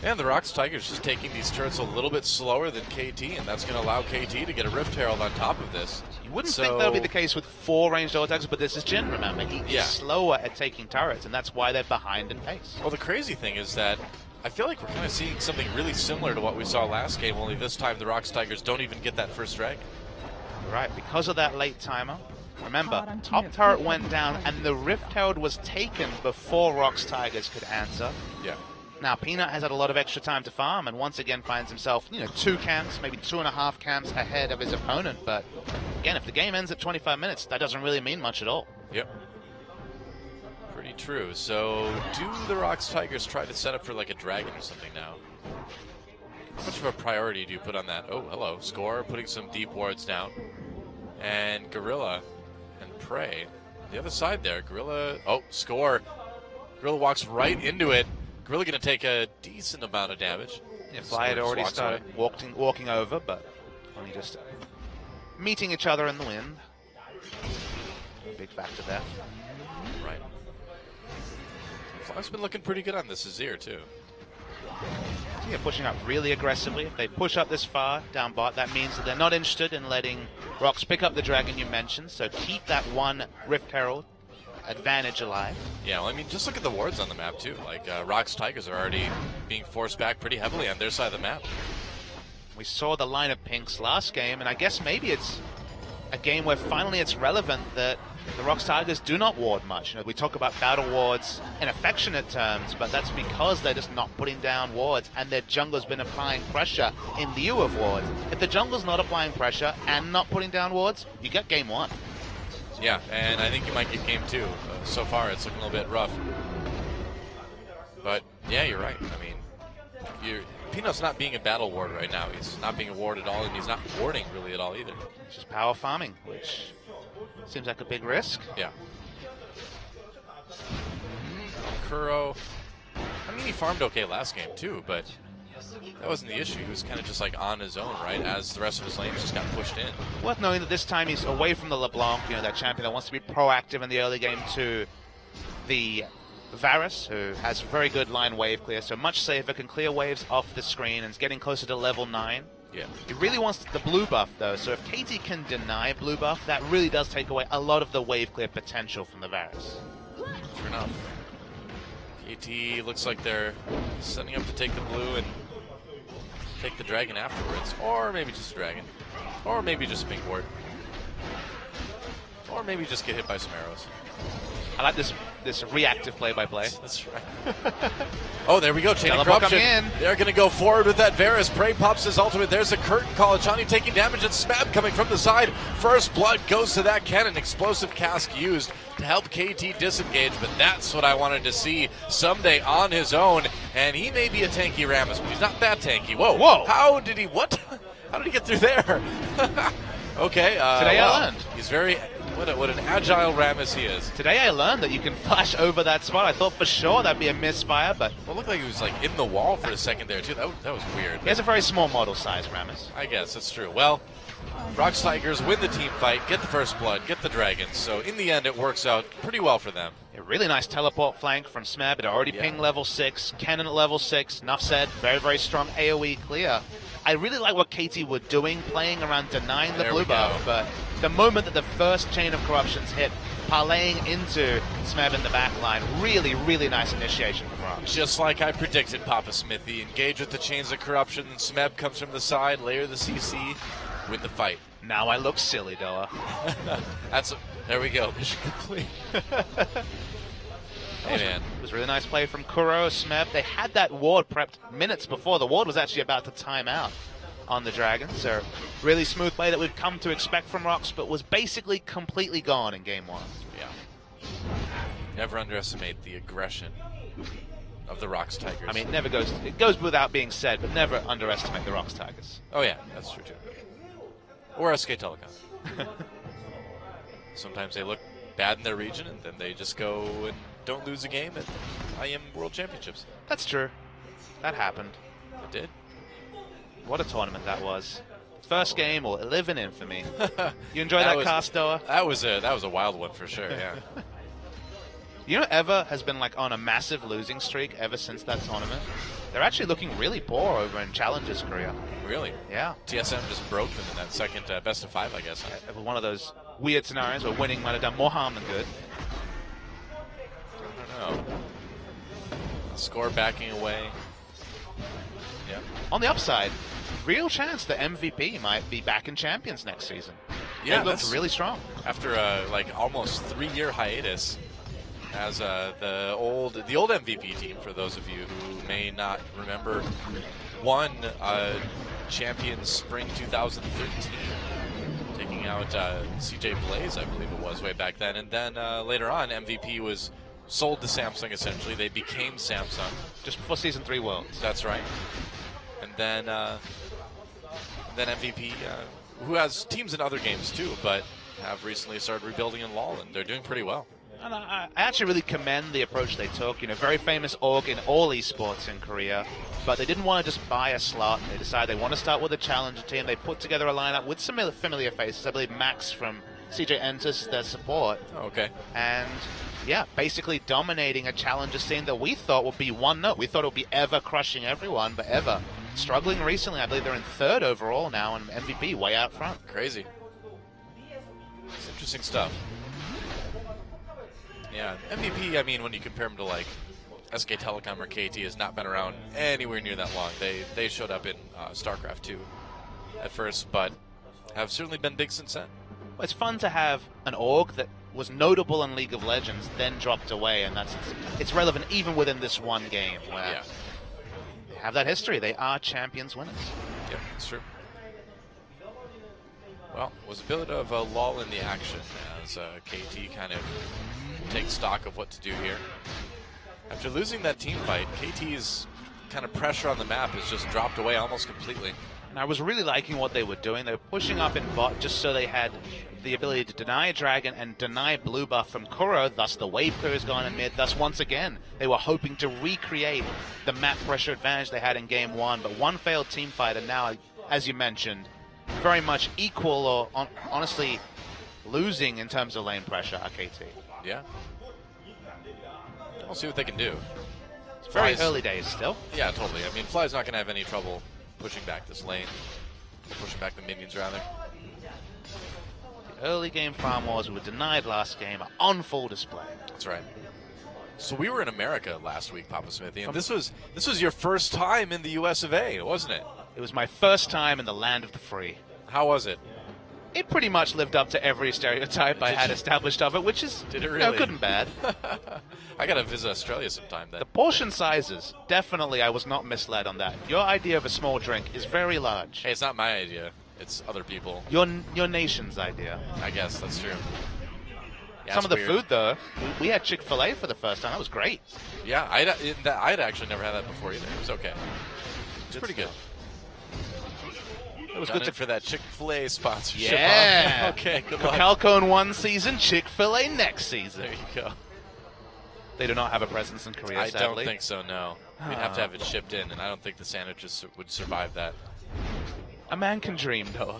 And the Rocks Tigers just taking these turrets a little bit slower than KT, and that's going to allow KT to get a Rift Herald on top of this. You wouldn't think that'll be the case with 4 ranged attacks, but this is Jhin, remember. He's slower at taking turrets, and that's why they're behind in pace. Well, the crazy thing is that I feel like we're kind of seeing something really similar to what we saw last game, only this time the Rocks Tigers don't even get that first dragon. Right, because of that late timer. Remember, top turret went down, and the Rift Herald was taken before Rocks Tigers could answer. Yeah. Now, Peanut has had a lot of extra time to farm, and once again finds himself, 2 camps, maybe 2.5 camps ahead of his opponent. But again, if the game ends at 25 minutes, that doesn't really mean much at all. Yep. Pretty true. So, do the Rocks Tigers try to set up for like a dragon or something now? How much of a priority do you put on that? Oh, hello. Score, putting some deep wards down. And Gorilla and Prey. The other side there, Gorilla. Oh, Score. Gorilla walks right into it. Gorilla going to take a decent amount of damage. Yeah, Fly had already started walking over, but only just meeting each other in the wind. Big factor there. Right. Fly's been looking pretty good on this Azir, too. Yeah, pushing up really aggressively. If they push up this far down bot, that means that they're not interested in letting Rocks pick up the dragon you mentioned, so keep that 1 Rift Herald advantage alive. Yeah, well, I mean, just look at the wards on the map, too. Like, Rocks Tigers are already being forced back pretty heavily on their side of the map. We saw the line of pinks last game, and I guess maybe it's a game where finally it's relevant that the Rocks Tigers do not ward much. We talk about battle wards in affectionate terms, but that's because they're just not putting down wards, and their jungler's been applying pressure in lieu of wards. If the jungler's not applying pressure and not putting down wards, you get game 1. Yeah, and I think you might get game 2. So far, it's looking a little bit rough. But, yeah, you're right. I mean, Peanut's not being a battle ward right now. He's not being a ward at all, and he's not warding really at all either. It's just power farming, which seems like a big risk. Yeah. Kuro, I mean, he farmed okay last game too, but that wasn't the issue. He was kind of just like on his own, right? As the rest of his lanes just got pushed in. Worth knowing that this time he's away from the LeBlanc, that champion that wants to be proactive in the early game, to the Varus, who has very good line wave clear, so much safer, can clear waves off the screen and is getting closer to level 9. Yeah. He really wants the blue buff, though, so if KT can deny blue buff, that really does take away a lot of the wave clear potential from the Varus. Sure enough. KT looks like they're setting up to take the blue and take the dragon afterwards. Or maybe just a dragon. Or maybe just a pink ward. Or maybe just get hit by some arrows. I like this reactive play-by-play. That's right. Oh, there we go. Chain of Teleport Corruption. coming in. They're going to go forward with that Varus. Prey pops his ultimate. There's a curtain call. Achani taking damage, and Smab coming from the side. First blood goes to that cannon. Explosive cask used to help KT disengage, but that's what I wanted to see someday on his own. And he may be a tanky Rammus, but he's not that tanky. Whoa. Whoa. How did he get through there? Okay. Today I learned. He's very... What an agile Rammus he is. Today I learned that you can flash over that spot. I thought for sure that'd be a misfire, but Well, it looked like he was like in the wall for a second there too. That was weird. he has a very small model size, Rammus. I guess that's true. Well, Rocks Tigers win the team fight, get the first blood, get the dragons. So in the end, it works out pretty well for them. A really nice teleport flank from Smab. It already pinged level 6. Cannon at level 6. Enough said. Very, very strong AoE clear. I really like what KT were doing, playing around denying the There blue we go. buff, but the moment that the first chain of corruptions hit, parlaying into Smab in the back line, really, really nice initiation from Rocks. Just like I predicted, Papa Smithy. Engage with the chains of corruption. Smeb comes from the side, layer the CC, win the fight. Now I look silly, Doa. There we go. Mission complete. Hey, man. It was a really nice play from Kuro, Smeb. They had that ward prepped minutes before. The ward was actually about to time out on the Dragons. So really smooth play that we've come to expect from Rocks, but was basically completely gone in game 1. Yeah. Never underestimate the aggression of the Rocks Tigers. I mean, it goes without being said, but never underestimate the Rocks Tigers. Oh, yeah. That's true, too. Or SK Telecom. Sometimes they look bad in their region, and then they just go and don't lose a game at IM World Championships. That's true. That happened. It did. What a tournament that was. First game will live in infamy. You enjoy that cast, Doa? That was a wild one for sure, yeah. You know, EVA has been like on a massive losing streak ever since that tournament. They're actually looking really poor over in Challengers Korea. Really? Yeah. TSM just broke them in that second best of 5, I guess. It was one of those weird scenarios where winning might have done more harm than good. I don't know. Score backing away. Yeah. On the upside, real chance that MVP might be back in Champions next season. Yeah, They looked that's- really strong. After a almost 3-year hiatus, as the old MVP team, for those of you who may not remember, won Champions Spring 2013, taking out CJ Blaze, I believe it was, way back then. And then later on, MVP was sold to Samsung, essentially. They became Samsung. Just before Season 3 Worlds. That's right. And then MVP, who has teams in other games too, but have recently started rebuilding in LoL, and they're doing pretty well. And I actually really commend the approach they took. You know, very famous org in all esports in Korea, but they didn't want to just buy a slot. They decided they want to start with a challenger team. They put together a lineup with some familiar faces. I believe Max from CJ Enters their support. Oh, okay. And yeah, basically dominating a challenger scene that we thought would be one note. We thought it would be EVA crushing everyone, but EVA struggling recently. I believe they're in 3rd overall now, and MVP way out front. Crazy. It's interesting stuff. Yeah, MVP, I mean, when you compare him to like SK Telecom or KT, has not been around anywhere near that long. They showed up in StarCraft 2 at first, but have certainly been big since then. It's fun to have an org that was notable in League of Legends, then dropped away, and it's relevant even within this one game where Yeah. they have that history. They are Champions winners. Yeah, it's true. Well, it was a bit of a lull in the action as KT kind of takes stock of what to do here. After losing that team fight, KT is kind of pressure on the map has just dropped away almost completely. And I was really liking what they were doing. They were pushing up in bot just so they had the ability to deny Dragon and deny blue buff from Kuro, thus the wave clear is gone in mid. Thus, once again, they were hoping to recreate the map pressure advantage they had in game one. But one failed team fight, and now, as you mentioned, very much equal or honestly losing in terms of lane pressure, KT. Yeah. We'll see what they can do. It's very Fly's- early days still. Yeah, totally. I mean, Fly's not going to have any trouble pushing back this lane. Pushing back the minions, rather. The early game farm wars we were denied last game are on full display. That's right. So we were in America last week, Papa Smithy, and this was your first time in the US of A, wasn't it? It was my first time in the land of the free. How was it? It pretty much lived up to every stereotype I had established of it, which is Did it you know, really? good and bad. I got to visit Australia sometime then. The portion sizes, definitely I was not misled on that. Your idea of a small drink is very large. Hey, it's not my idea. It's other people. Your nation's idea. I guess that's true. Yeah, Some it's of the weird. food, though, we had Chick-fil-A for the first time. That was great. Yeah, I'd actually never had that before either. It was okay. It's pretty good. It was Done good it for that Chick-fil-A sponsorship. Yeah. Huh? Okay, good luck. Calcone one season, Chick-fil-A next season. There you go. They do not have a presence in Korea, I sadly. don't think so, no. We'd have to have it shipped in, and I don't think the sandwiches would survive that. A man can dream, though.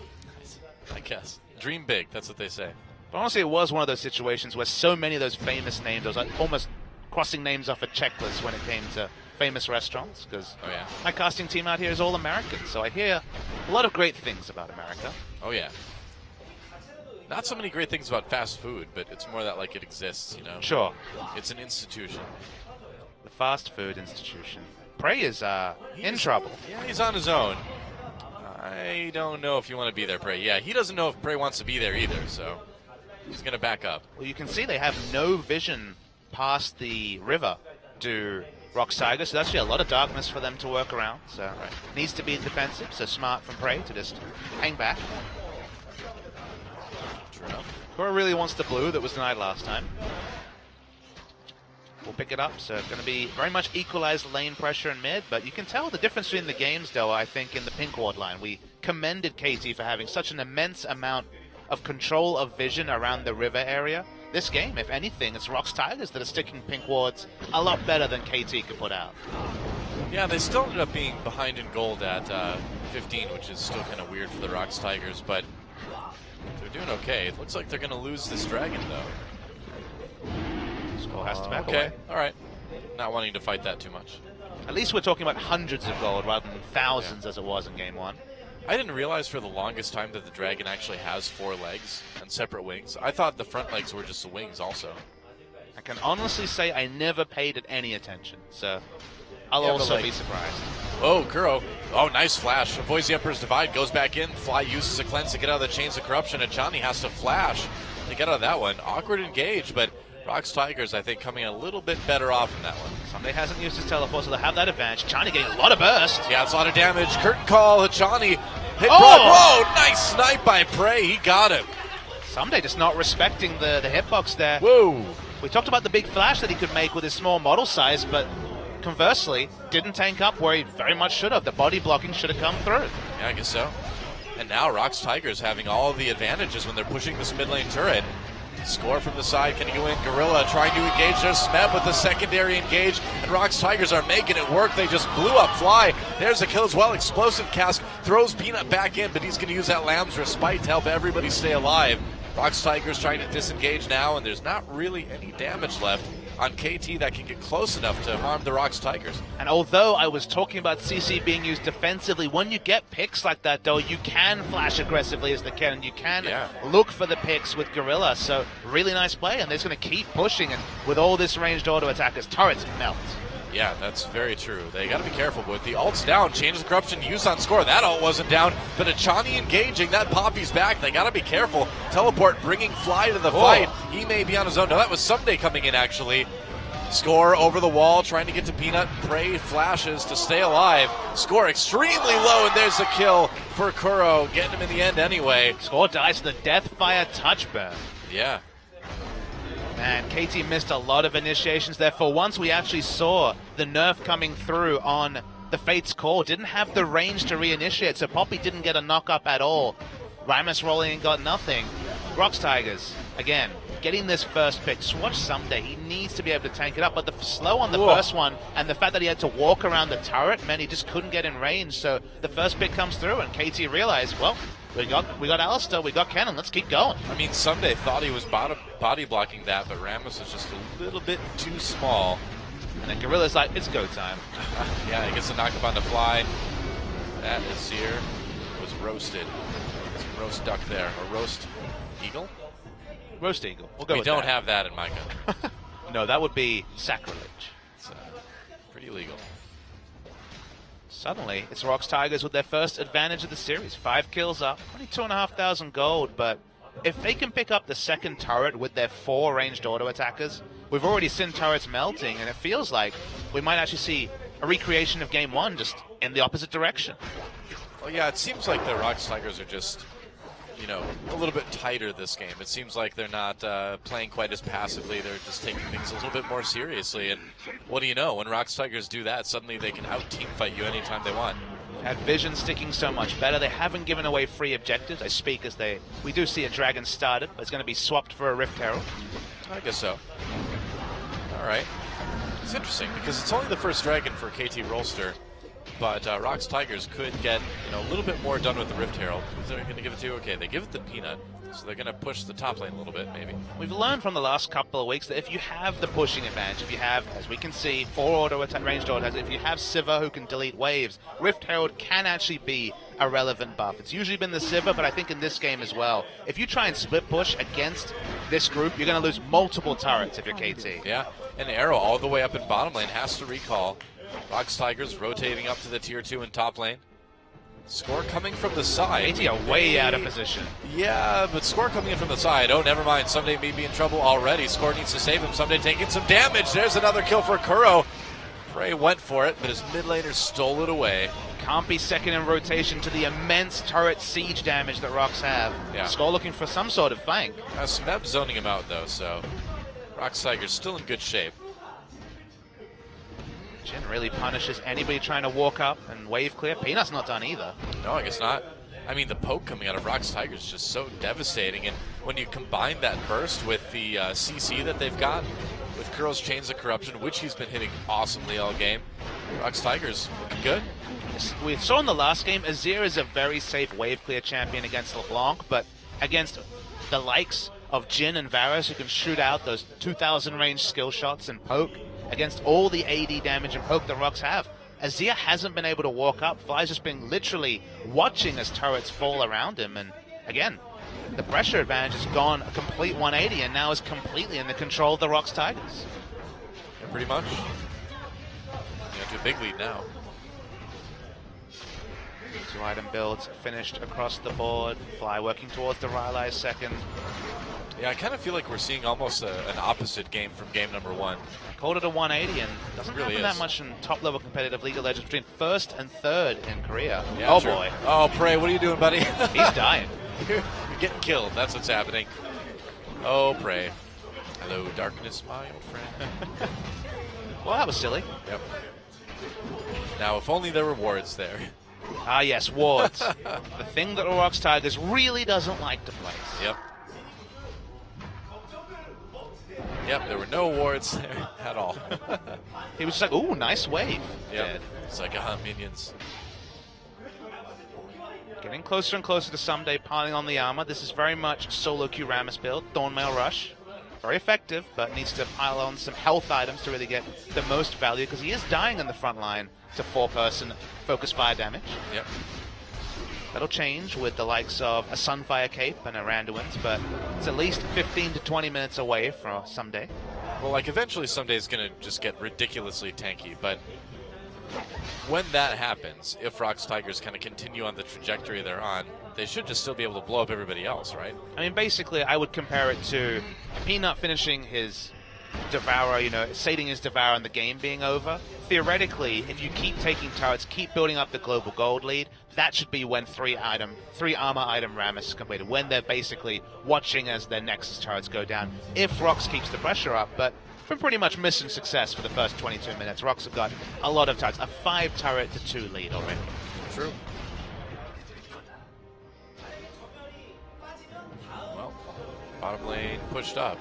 I guess. Dream big, that's what they say. But honestly, it was one of those situations where so many of those famous names, I was like almost crossing names off a checklist when it came to famous restaurants, because Oh, yeah. my casting team out here is all American, so I hear a lot of great things about America. Oh, yeah. Not so many great things about fast food, but it's more that, like, it exists, you know? Sure. It's an institution. The fast food institution. Prey is in trouble. Yeah, he's on his own. I don't know if you want to be there, Prey. Yeah, he doesn't know if Prey wants to be there either, so he's going to back up. Well, you can see they have no vision past the river to Rock's Tiger, so that's actually a lot of darkness for them to work around. So needs to be defensive, so smart from Prey to just hang back. True enough. Kuro really wants the blue that was denied last time. We'll pick it up, so it's going to be very much equalized lane pressure in mid, but you can tell the difference between the games, though, I think, in the pink ward line. We commended KT for having such an immense amount of control of vision around the river area. This game, if anything, it's Rock's Tigers that are sticking pink wards a lot better than KT could put out. Yeah, they still ended up being behind in gold at 15, which is still kind of weird for the Rocks Tigers, but they're doing okay. It looks like they're going to lose this dragon, though. Score has to back Okay, away. all right. Not wanting to fight that too much. At least we're talking about hundreds of gold rather than thousands as it was in game one. I didn't realize for the longest time that the dragon actually has 4 legs and separate wings. I thought the front legs were just the wings also. I can honestly say I never paid it any attention, so I'll Yeah, but also like- be surprised. Oh, Kuro. Oh, nice flash. Avoids the Emperor's Divide, goes back in. Fly uses a cleanse to get out of the Chains of Corruption, and Johnny has to flash to get out of that one. Awkward engage, but Rocks Tigers, I think, coming a little bit better off in that one. Sunday hasn't used his teleport, so they'll have that advantage. Johnny getting a lot of burst. Yeah, it's a lot of damage. Curtain call. Johnny hit Oh! Brock. Whoa, nice snipe by Prey. He got him. Sunday just not respecting the hitbox there. Whoa. We talked about the big flash that he could make with his small model size, but conversely, didn't tank up where he very much should have. The body blocking should have come through. Yeah, I guess so. And now Rocks Tigers having all the advantages when they're pushing this mid lane turret. Score from the side, can he go in? Gorilla trying to engage. There's Smeb with the secondary engage, and Rocks Tigers are making it work. They just blew up Fly. There's a kill as well. Explosive Cask throws Peanut back in, but he's going to use that Lamb's Respite to help everybody stay alive. Rocks Tigers trying to disengage now, and there's not really any damage left on KT that can get close enough to harm the Rocks Tigers. And although I was talking about CC being used defensively, when you get picks like that, though, you can flash aggressively as the cannon. You can look for the picks with Gorilla. So really nice play, and they're just going to keep pushing. And with all this ranged auto attackers, turrets melt. Yeah, that's very true. They got to be careful with the ult's down. Changes of Corruption used on score. That ult wasn't down, but Achani engaging. That Poppy's back. They got to be careful. Teleport bringing Fly to the fight. He may be on his own. No, that was Someday coming in, actually. Score over the wall, trying to get to Peanut. Prey flashes to stay alive. Score extremely low, and there's a kill for Kuro. Getting him in the end anyway. Score dies to the Deathfire touch burn. Yeah. Man, KT missed a lot of initiations there. For once, we actually saw the nerf coming through on the Fate's Call, didn't have the range to reinitiate, so Poppy didn't get a knock-up at all. Rammus rolling and got nothing. Rocks Tigers, again, getting this first pick. Swatch someday, he needs to be able to tank it up, but the slow on the first one, and the fact that he had to walk around the turret meant he just couldn't get in range, so the first pick comes through, and KT realized, well, we got Alistair, we got Kennen, let's keep going. I mean, Someday thought he was body blocking that, but Rammus is just a little bit too small. And then Gorilla's like, it's go time. Yeah, he gets a knock up on the fly. That Azir was roasted. Some roast duck there, or roast eagle? Roast eagle. We'll go We with don't that. have that in my gun. No, that would be sacrilege. It's pretty illegal. Suddenly, it's Rocks Tigers with their first advantage of the series. 5 kills up, only 2,500 gold, but if they can pick up the second turret with their 4 ranged auto attackers, we've already seen turrets melting, and it feels like we might actually see a recreation of Game 1 just in the opposite direction. Well, yeah, it seems like the Rocks Tigers are just, you know, a little bit tighter this game. It seems like they're not playing quite as passively. They're just taking things a little bit more seriously. And what do you know? When Rocks Tigers do that, suddenly they can out-team fight you anytime they want. Had Vision sticking so much better. They haven't given away free objectives. I speak as we do see a dragon started, but it's going to be swapped for a Rift Herald. I guess so. All right. It's interesting because it's only the first dragon for KT Rolster, but Rocks Tigers could get a little bit more done with the Rift Herald. So they're going to give it to, okay, they give it to Peanut, so they're going to push the top lane a little bit, maybe. We've learned from the last couple of weeks that if you have the pushing advantage, if you have, as we can see, 4 auto attack, ranged auto attacks, if you have Sivir who can delete waves, Rift Herald can actually be a relevant buff. It's usually been the Sivir, but I think in this game as well. If you try and split push against this group, you're going to lose multiple turrets if you're KT. Yeah, and Arrow all the way up in bottom lane has to recall. Rocks Tigers rotating up to the tier 2 in top lane. Score coming from the side. KT are way out of position. Yeah, but Score coming in from the side. Oh, never mind. Someday may be in trouble already. Score needs to save him. Someday taking some damage. There's another kill for Kuro. Prey went for it, but his mid laner stole it away. Can't be second in rotation to the immense turret siege damage that Rocks have. Yeah. Score looking for some sort of flank. Smeb zoning him out, though, so Rocks Tigers still in good shape. Jhin really punishes anybody trying to walk up and wave clear. Peanut's not done either. No, I guess not. I mean, the poke coming out of Rocks Tigers is just so devastating, and when you combine that burst with the CC that they've got, with Kuro's Chains of Corruption, which he's been hitting awesomely all game, Rocks Tigers looking good. We saw in the last game, Azir is a very safe wave clear champion against LeBlanc, but against the likes of Jhin and Varus, who can shoot out those 2,000 range skill shots and poke, against all the AD damage and poke the Rocks have, Azir hasn't been able to walk up. Fly's just been literally watching as turrets fall around him, and again, the pressure advantage has gone a complete 180 and now is completely in the control of the Rocks Tigers. Yeah, pretty much. You have a big lead now. 2 item builds finished across the board. Fly working towards the Rylai second. Yeah, I kind of feel like we're seeing almost an opposite game from game number 1. Called it a 180, and doesn't really happen that is. much in top-level competitive League of Legends between first and third in Korea. Yeah, Oh true. boy, Oh, Prey, what are you doing, buddy? he's dying. You're getting killed. That's what's happening. Oh, Prey. Hello, darkness, my old friend. Well, that was silly. Yep. Now, if only there were wards there. Ah yes, wards. The thing that the Rocks Tigers really doesn't like to place. Yep. Yep, there were no wards there at all. He was just like, ooh, nice wave. Yep. Dead. It's like, minions. Getting closer and closer to Someday piling on the armor. This is very much solo Q Rammus build. Thornmail Rush. Very effective, but needs to pile on some health items to really get the most value, because he is dying in the front line to 4-person focus fire damage. Yep. That'll change with the likes of a Sunfire Cape and a Randuin's, but it's at least 15 to 20 minutes away from Someday. Well, like, eventually Someday's going to just get ridiculously tanky, but when that happens, if Rocks Tigers kind of continue on the trajectory they're on, they should just still be able to blow up everybody else, right? I mean, basically, I would compare it to Peanut finishing his Devour, sating his Devour and the game being over. Theoretically, if you keep taking turrets, keep building up the global gold lead, that should be when 3 armor item Rammus is completed, when they're basically watching as their Nexus turrets go down, if Rocks keeps the pressure up. But from pretty much mission success for the first 22 minutes. Rocks have got a lot of turrets, a 5-turret to 2 lead already. True. Well, bottom lane pushed up.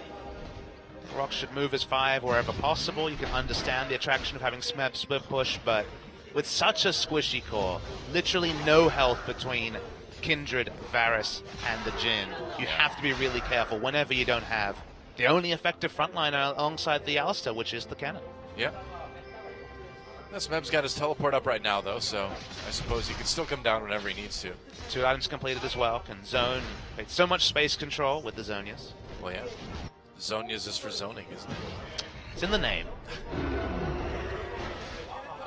Rocks should move as 5 wherever possible. You can understand the attraction of having Smeb split push, but with such a squishy core, literally no health between Kindred, Varus, and the Jhin, you have to be really careful whenever you don't have the only effective frontliner alongside the Alistar, which is the cannon. Yeah. Smeb's got his teleport up right now, though, so I suppose he can still come down whenever he needs to. 2 items completed as well. Can zone. It's so much space control with the Zonias. Well, yeah. Zonias is for zoning, isn't it? It's in the name.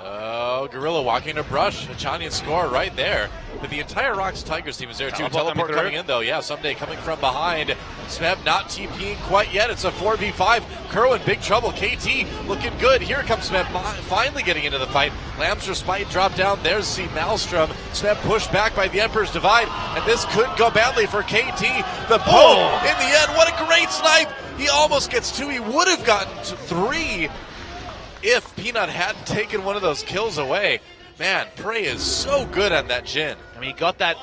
Oh, Gorilla walking a brush. A Chanian score right there. But the entire Rocks Tigers team is there, too. Teleport coming in, though. Yeah, Someday coming from behind. Smeb not TPing quite yet. It's a 4v5. Kuro in big trouble. KT looking good. Here comes Smeb finally getting into the fight. Lamb's Respite dropped down. There's C. Maelstrom. Smeb pushed back by the Emperor's Divide. And this could go badly for KT. The poke in the end. What a great snipe. He almost gets 2. He would have gotten to 3 if Peanut hadn't taken one of those kills away. Man, Prey is so good on that Jhin. I mean, he got that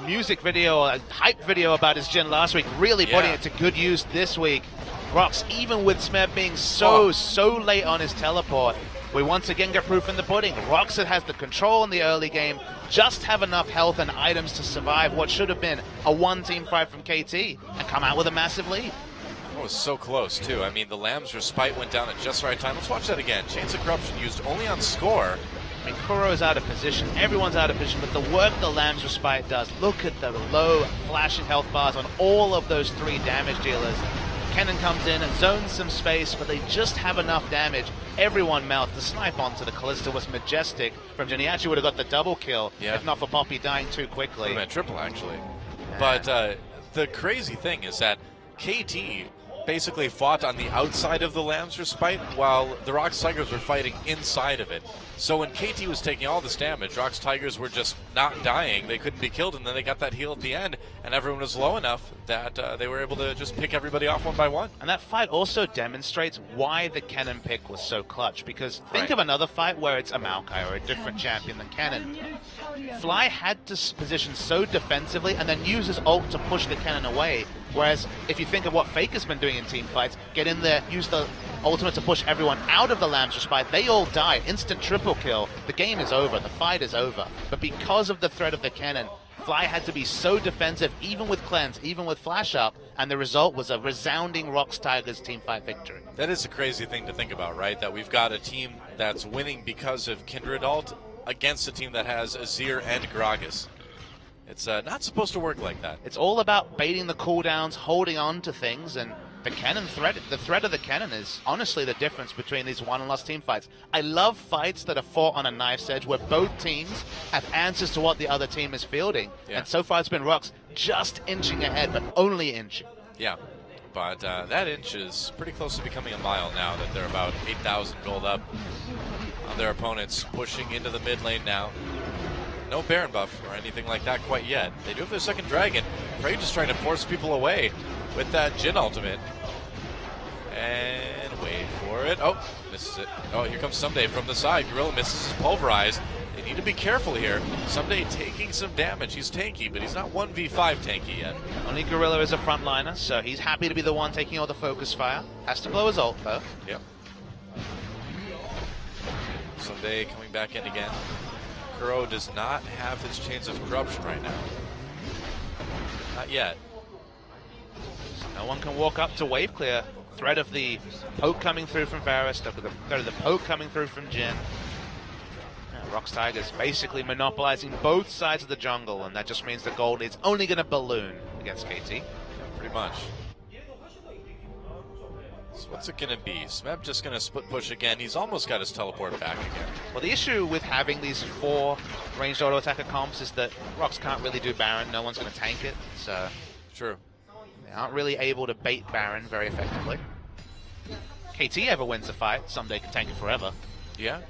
music video, a hype video about his Jhin last week, really putting it to good use this week. Rocks, even with Smeb being so late on his teleport, we once again get proof in the pudding. Rocks has the control in the early game, just have enough health and items to survive what should have been a 1-team fight from KT and come out with a massive lead. It was so close, too. I mean, the Lamb's Respite went down at just the right time. Let's watch that again. Chains of Corruption used only on score. I mean, Kuro is out of position. Everyone's out of position, but the work the Lamb's Respite does, look at the low flashing health bars on all of those 3 damage dealers. Kennen comes in and zones some space, but they just have enough damage. Everyone melts. The snipe onto the Kalista was majestic from Jhin. He actually would have got the double kill if not for Poppy dying too quickly. Would have been triple, actually. But the crazy thing is that KT basically fought on the outside of the Lamb's Respite while the Rocks Tigers were fighting inside of it. So when KT was taking all this damage, Rocks Tigers were just not dying. They couldn't be killed, and then they got that heal at the end, and everyone was low enough that they were able to just pick everybody off one by one. And that fight also demonstrates why the Kennen pick was so clutch, because think of another fight where it's a Maokai or a different champion than Kennen. Fly had to position so defensively and then use his ult to push the Kennen away, whereas if you think of what Faker's been doing in team fights, get in there, use the ultimate to push everyone out of the Lamb's Respite, they all die, instant triple kill, the game is over, the fight is over. But because of the threat of the Kennen, Fly had to be so defensive, even with Cleanse, even with Flash Up, and the result was a resounding Rocks Tigers team fight victory. That is a crazy thing to think about, right? That we've got a team that's winning because of Kindred ult against a team that has Azir and Gragas. It's not supposed to work like that. It's all about baiting the cooldowns, holding on to things, and the Kennen threat, the threat of the Kennen is honestly the difference between these won and lost team fights. I love fights that are fought on a knife's edge where both teams have answers to what the other team is fielding. And so far it's been Rocks just inching ahead, but only inching. Yeah, but that inch is pretty close to becoming a mile now that they're about 8,000 gold up on their opponents, pushing into the mid lane now. No Baron buff or anything like that quite yet. They do have their second dragon. Prey just trying to force people away with that Jhin ultimate. And wait for it. Oh, misses it. Oh, here comes Someday from the side. Gorilla misses his pulverize. They need to be careful here. Someday taking some damage. He's tanky, but he's not 1v5 tanky yet. Only Gorilla is a frontliner, so he's happy to be the one taking all the focus fire. Has to blow his ult, though. Yep. Someday coming back in again. Kuro does not have his Chains of Corruption right now. Not yet. No one can walk up to wave clear. Threat of the poke coming through from Varus, threat of the poke coming through from Jhin. Rocks Tigers basically monopolizing both sides of the jungle, and that just means the gold is only going to balloon against KT. Pretty much. So what's it going to be? Smeb just going to split push again. He's almost got his teleport back again. Well, the issue with having these 4 ranged auto attacker comps is that Rocks can't really do Baron. No one's going to tank it, so true. They aren't really able to bait Baron very effectively. KT ever wins the fight, Someday can tank it forever. Yeah.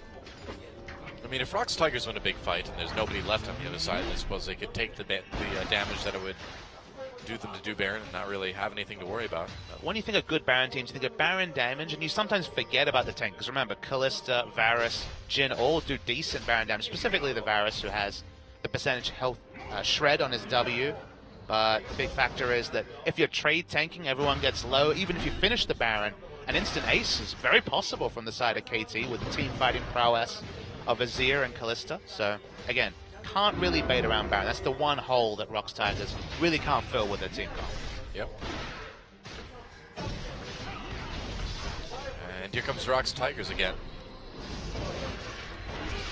I mean, if Rocks Tigers win a big fight and there's nobody left on the other side, I suppose they could take the damage that it would do them to do Baron and not really have anything to worry about. When you think of good Baron teams, you think of Baron damage, and you sometimes forget about the tank. Because remember, Kalista, Varus, Jhin all do decent Baron damage, specifically the Varus, who has the percentage health shred on his W. But the big factor is that if you're trade tanking, everyone gets low. Even if you finish the Baron, an instant ace is very possible from the side of KT with the team fighting prowess of Azir and Kalista. So, again, can't really bait around Baron. That's the one hole that Rox Tigers really can't fill with their team comp. Yep. And here comes Rox Tigers again.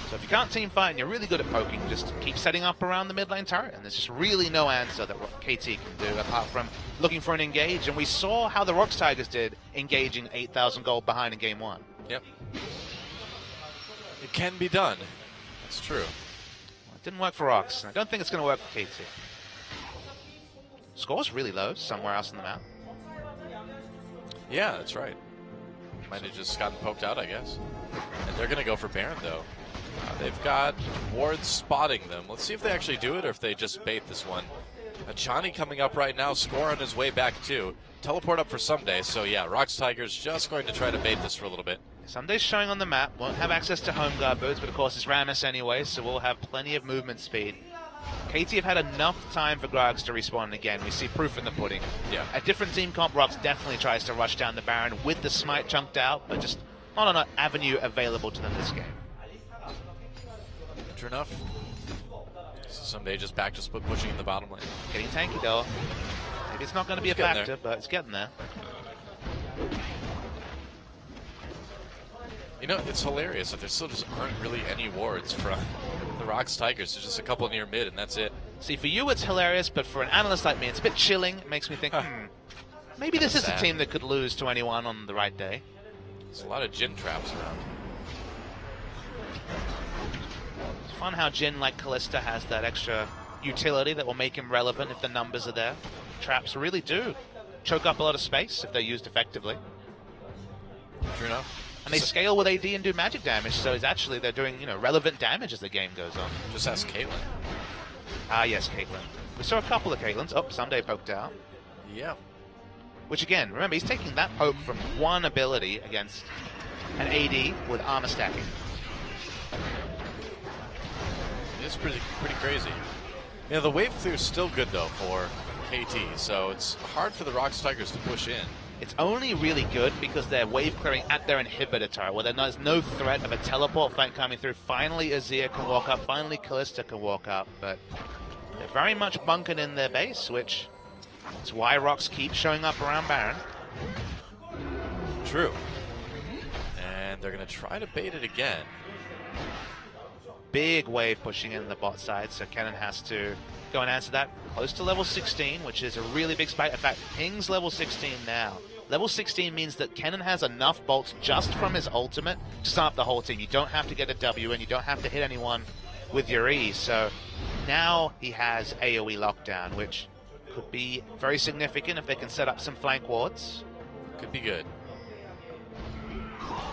So if you can't team fight and you're really good at poking, just keep setting up around the mid lane turret, and there's just really no answer that KT can do apart from looking for an engage. And we saw how the Rox Tigers did engaging 8,000 gold behind in game 1. Yep. It can be done. That's true. Well, it didn't work for Rox, and I don't think it's going to work for KT. Score's really low somewhere else on the map. Yeah, that's right. Might have just gotten poked out, I guess. And they're going to go for Baron, though. They've got wards spotting them. Let's see if they actually do it or if they just bait this one. Achani coming up right now, Score on his way back too. Teleport up for Someday, so yeah, Rox Tigers just going to try to bait this for a little bit. Someday's showing on the map, won't have access to home guard boots, but of course it's Rammus anyway, so we'll have plenty of movement speed. KT have had enough time for Gragas to respawn again. We see proof in the pudding. Yeah. A different team comp, Rox definitely tries to rush down the Baron with the smite chunked out, but just not an avenue available to them this game. True enough. Someday just back to split pushing in the bottom lane. Getting tanky though. Maybe it's not going to be a factor, but it's getting there. You know, it's hilarious that there still just aren't really any wards from the Rox Tigers. There's just a couple near mid, and that's it. See, for you it's hilarious, but for an analyst like me, it's a bit chilling. It makes me think, maybe this is a team that could lose to anyone on the right day. There's a lot of Jhin traps around. It's fun how Jhin, like Kalista, has that extra utility that will make him relevant if the numbers are there. Traps really do choke up a lot of space if they're used effectively. True enough. And they scale with AD and do magic damage, so it's actually they're doing, relevant damage as the game goes on. Just ask Caitlyn. Ah, yes, Caitlyn. We saw a couple of Caitlyn's. Oh, Someday poked out. Yeah. Which again, remember, he's taking that poke from one ability against an AD with armor stacking. It's pretty crazy. You know, the wave clear is still good though for KT, so it's hard for the Rox Tigers to push in. It's only really good because they're wave clearing at their inhibitor turret, where there's no threat of a teleport fight coming through. Finally, Azir can walk up. Finally, Kalista can walk up. But they're very much bunkered in their base, which is why Rox keep showing up around Baron. True. And they're going to try to bait it again. Big wave pushing in the bot side, so Kennen has to go and answer that. Close to level 16, which is a really big spike. In fact, Ping's level 16 now. Level 16 means that Kennen has enough bolts just from his ultimate to start up the whole team. You don't have to get a W and you don't have to hit anyone with your E. So now he has AoE lockdown, which could be very significant if they can set up some flank wards. Could be good.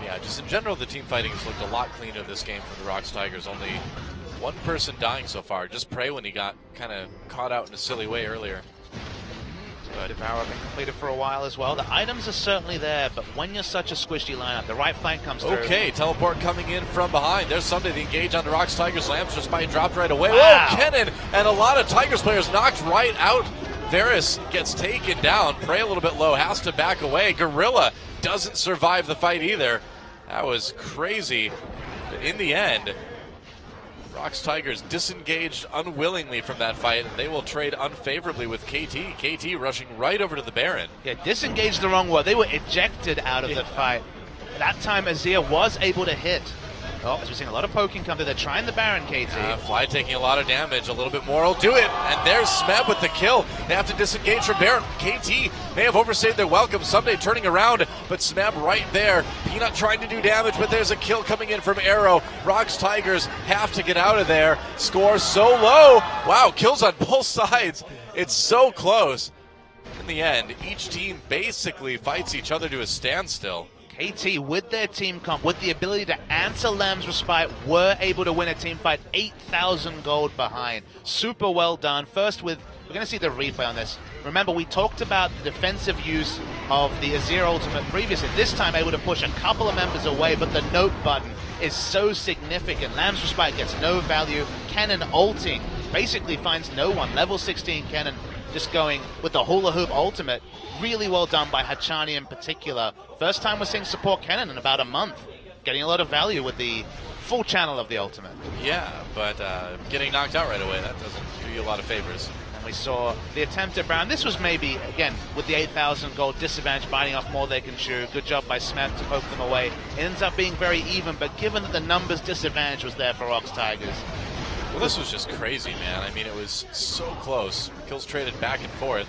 Yeah, just in general, the team fighting has looked a lot cleaner this game for the Rox Tigers. Only one person dying so far. Just Prey when he got kind of caught out in a silly way earlier. Devour been completed for a while as well. The items are certainly there, but when you're such a squishy lineup, the right flank comes through. Okay, teleport coming in from behind. There's Someday to engage on the Rox Tigers. Lamps just might dropped right away. Wow. Whoa, Kennen! And a lot of Tigers players knocked right out. Varus gets taken down. Prey a little bit low, has to back away. Gorilla doesn't survive the fight either. That was crazy. But in the end, Rox Tigers disengaged unwillingly from that fight. They will trade unfavorably with KT. KT rushing right over to the Baron. Yeah, disengaged the wrong word. They were ejected out of the fight. That time Azir was able to hit. Oh, as we're seeing a lot of poking come through. They're trying the Baron, KT. Fly taking a lot of damage. A little bit more will do it. And there's Smeb with the kill. They have to disengage from Baron. KT may have overstayed their welcome. Someday turning around, but Smeb right there. Peanut trying to do damage, but there's a kill coming in from Arrow. Rox Tigers have to get out of there. Score so low. Wow, kills on both sides. It's so close. In the end, each team basically fights each other to a standstill. KT, with their team comp, with the ability to answer Lamb's Respite, were able to win a team fight 8,000 gold behind. Super well done. First with, we're going to see the replay on this. Remember, we talked about the defensive use of the Azir ultimate previously. This time able to push a couple of members away, but the note button is so significant. Lamb's Respite gets no value. Kennen ulting basically finds no one. Level 16 Kennen just going with the hula hoop ultimate. Really well done by Hachani in particular. First time we're seeing support Kennen in about a month. Getting a lot of value with the full channel of the ultimate. Yeah, but getting knocked out right away, that doesn't do you a lot of favors. And we saw the attempt at Brown. This was maybe, again, with the 8,000 gold disadvantage, biting off more they can chew. Good job by Smep to poke them away. It ends up being very even, but given that the numbers disadvantage was there for Rox Tigers. Well, this was just crazy, man. I mean, it was so close. Kills traded back and forth.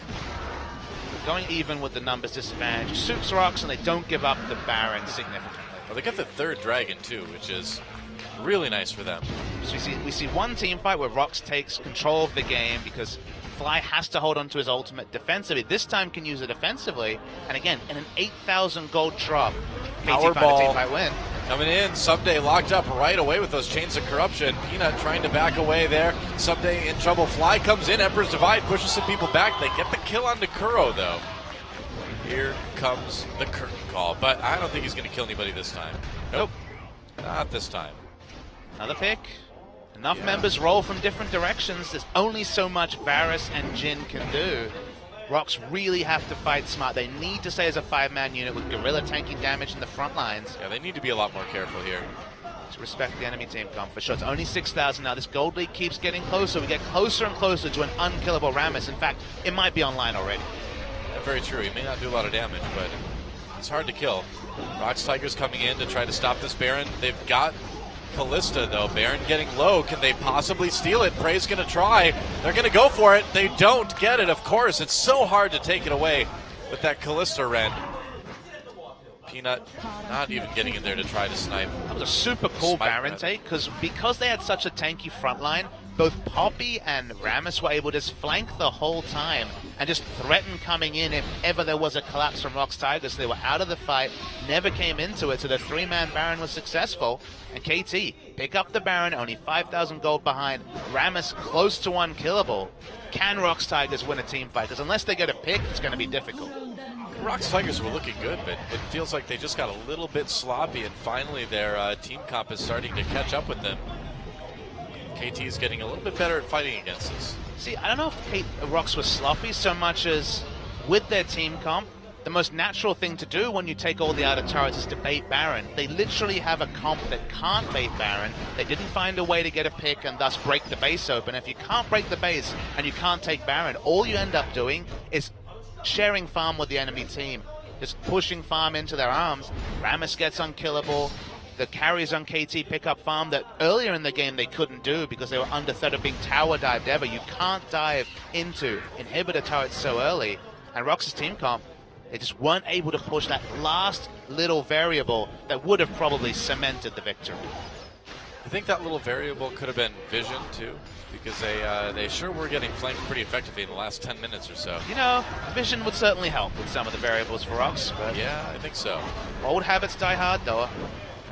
Going even with the numbers disadvantage suits Rox, and they don't give up the Baron significantly. Well, they get the third dragon, too, which is really nice for them. So we see one team fight where Rox takes control of the game because Fly has to hold on to his ultimate defensively. This time can use it offensively. And again, in an 8,000 gold drop, KT find a team fight win. Coming in, Someday locked up right away with those chains of corruption. Peanut trying to back away there. Someday in trouble. Fly comes in, Emperor's Divide pushes some people back. They get the kill on Nekuro, though. Here comes the curtain call, but I don't think he's going to kill anybody this time. Nope. Not this time. Another pick. Enough members roll from different directions. There's only so much Varus and Jin can do. Rox really have to fight smart. They need to stay as a 5-man unit with Gorilla tanking damage in the front lines. Yeah, they need to be a lot more careful here. To respect the enemy team comp for sure. It's only 6,000 now. This gold lead keeps getting closer. We get closer and closer to an unkillable Rammus. In fact, it might be online already. Yeah, very true. He may not do a lot of damage, but it's hard to kill. Rox Tigers coming in to try to stop this Baron. They've got Kalista, though. Baron getting low. Can they possibly steal it? Prey's going to try. They're going to go for it. They don't get it, of course. It's so hard to take it away with that Kalista Rend. Peanut not even getting in there to try to snipe. That was a super cool Baron take, because they had such a tanky front line, both Poppy and Rammus were able to just flank the whole time and just threaten coming in if ever there was a collapse from Rox Tigers. They were out of the fight, never came into it, so the 3-man Baron was successful. And KT pick up the Baron, only 5,000 gold behind. Rammus close to unkillable. Can Rox Tigers win a team fight? Because unless they get a pick, it's going to be difficult. Rox Tigers were looking good, but it feels like they just got a little bit sloppy, and finally their team comp is starting to catch up with them. KT is getting a little bit better at fighting against us. See, I don't know if Rox was sloppy so much as with their team comp, the most natural thing to do when you take all the outer turrets is to bait Baron. They literally have a comp that can't bait Baron. They didn't find a way to get a pick and thus break the base open. If you can't break the base and you can't take Baron, all you end up doing is sharing farm with the enemy team. Just pushing farm into their arms. Rammus gets unkillable. The carries on KT pick up farm that earlier in the game they couldn't do because they were under threat of being tower dived ever. You can't dive into inhibitor turrets so early. And Rox's team comp, they just weren't able to push that last little variable that would have probably cemented the victory. I think that little variable could have been vision too, because they sure were getting flanked pretty effectively in the last 10 minutes or so. You know, vision would certainly help with some of the variables for Rox, but yeah, I think so. Old habits die hard, though.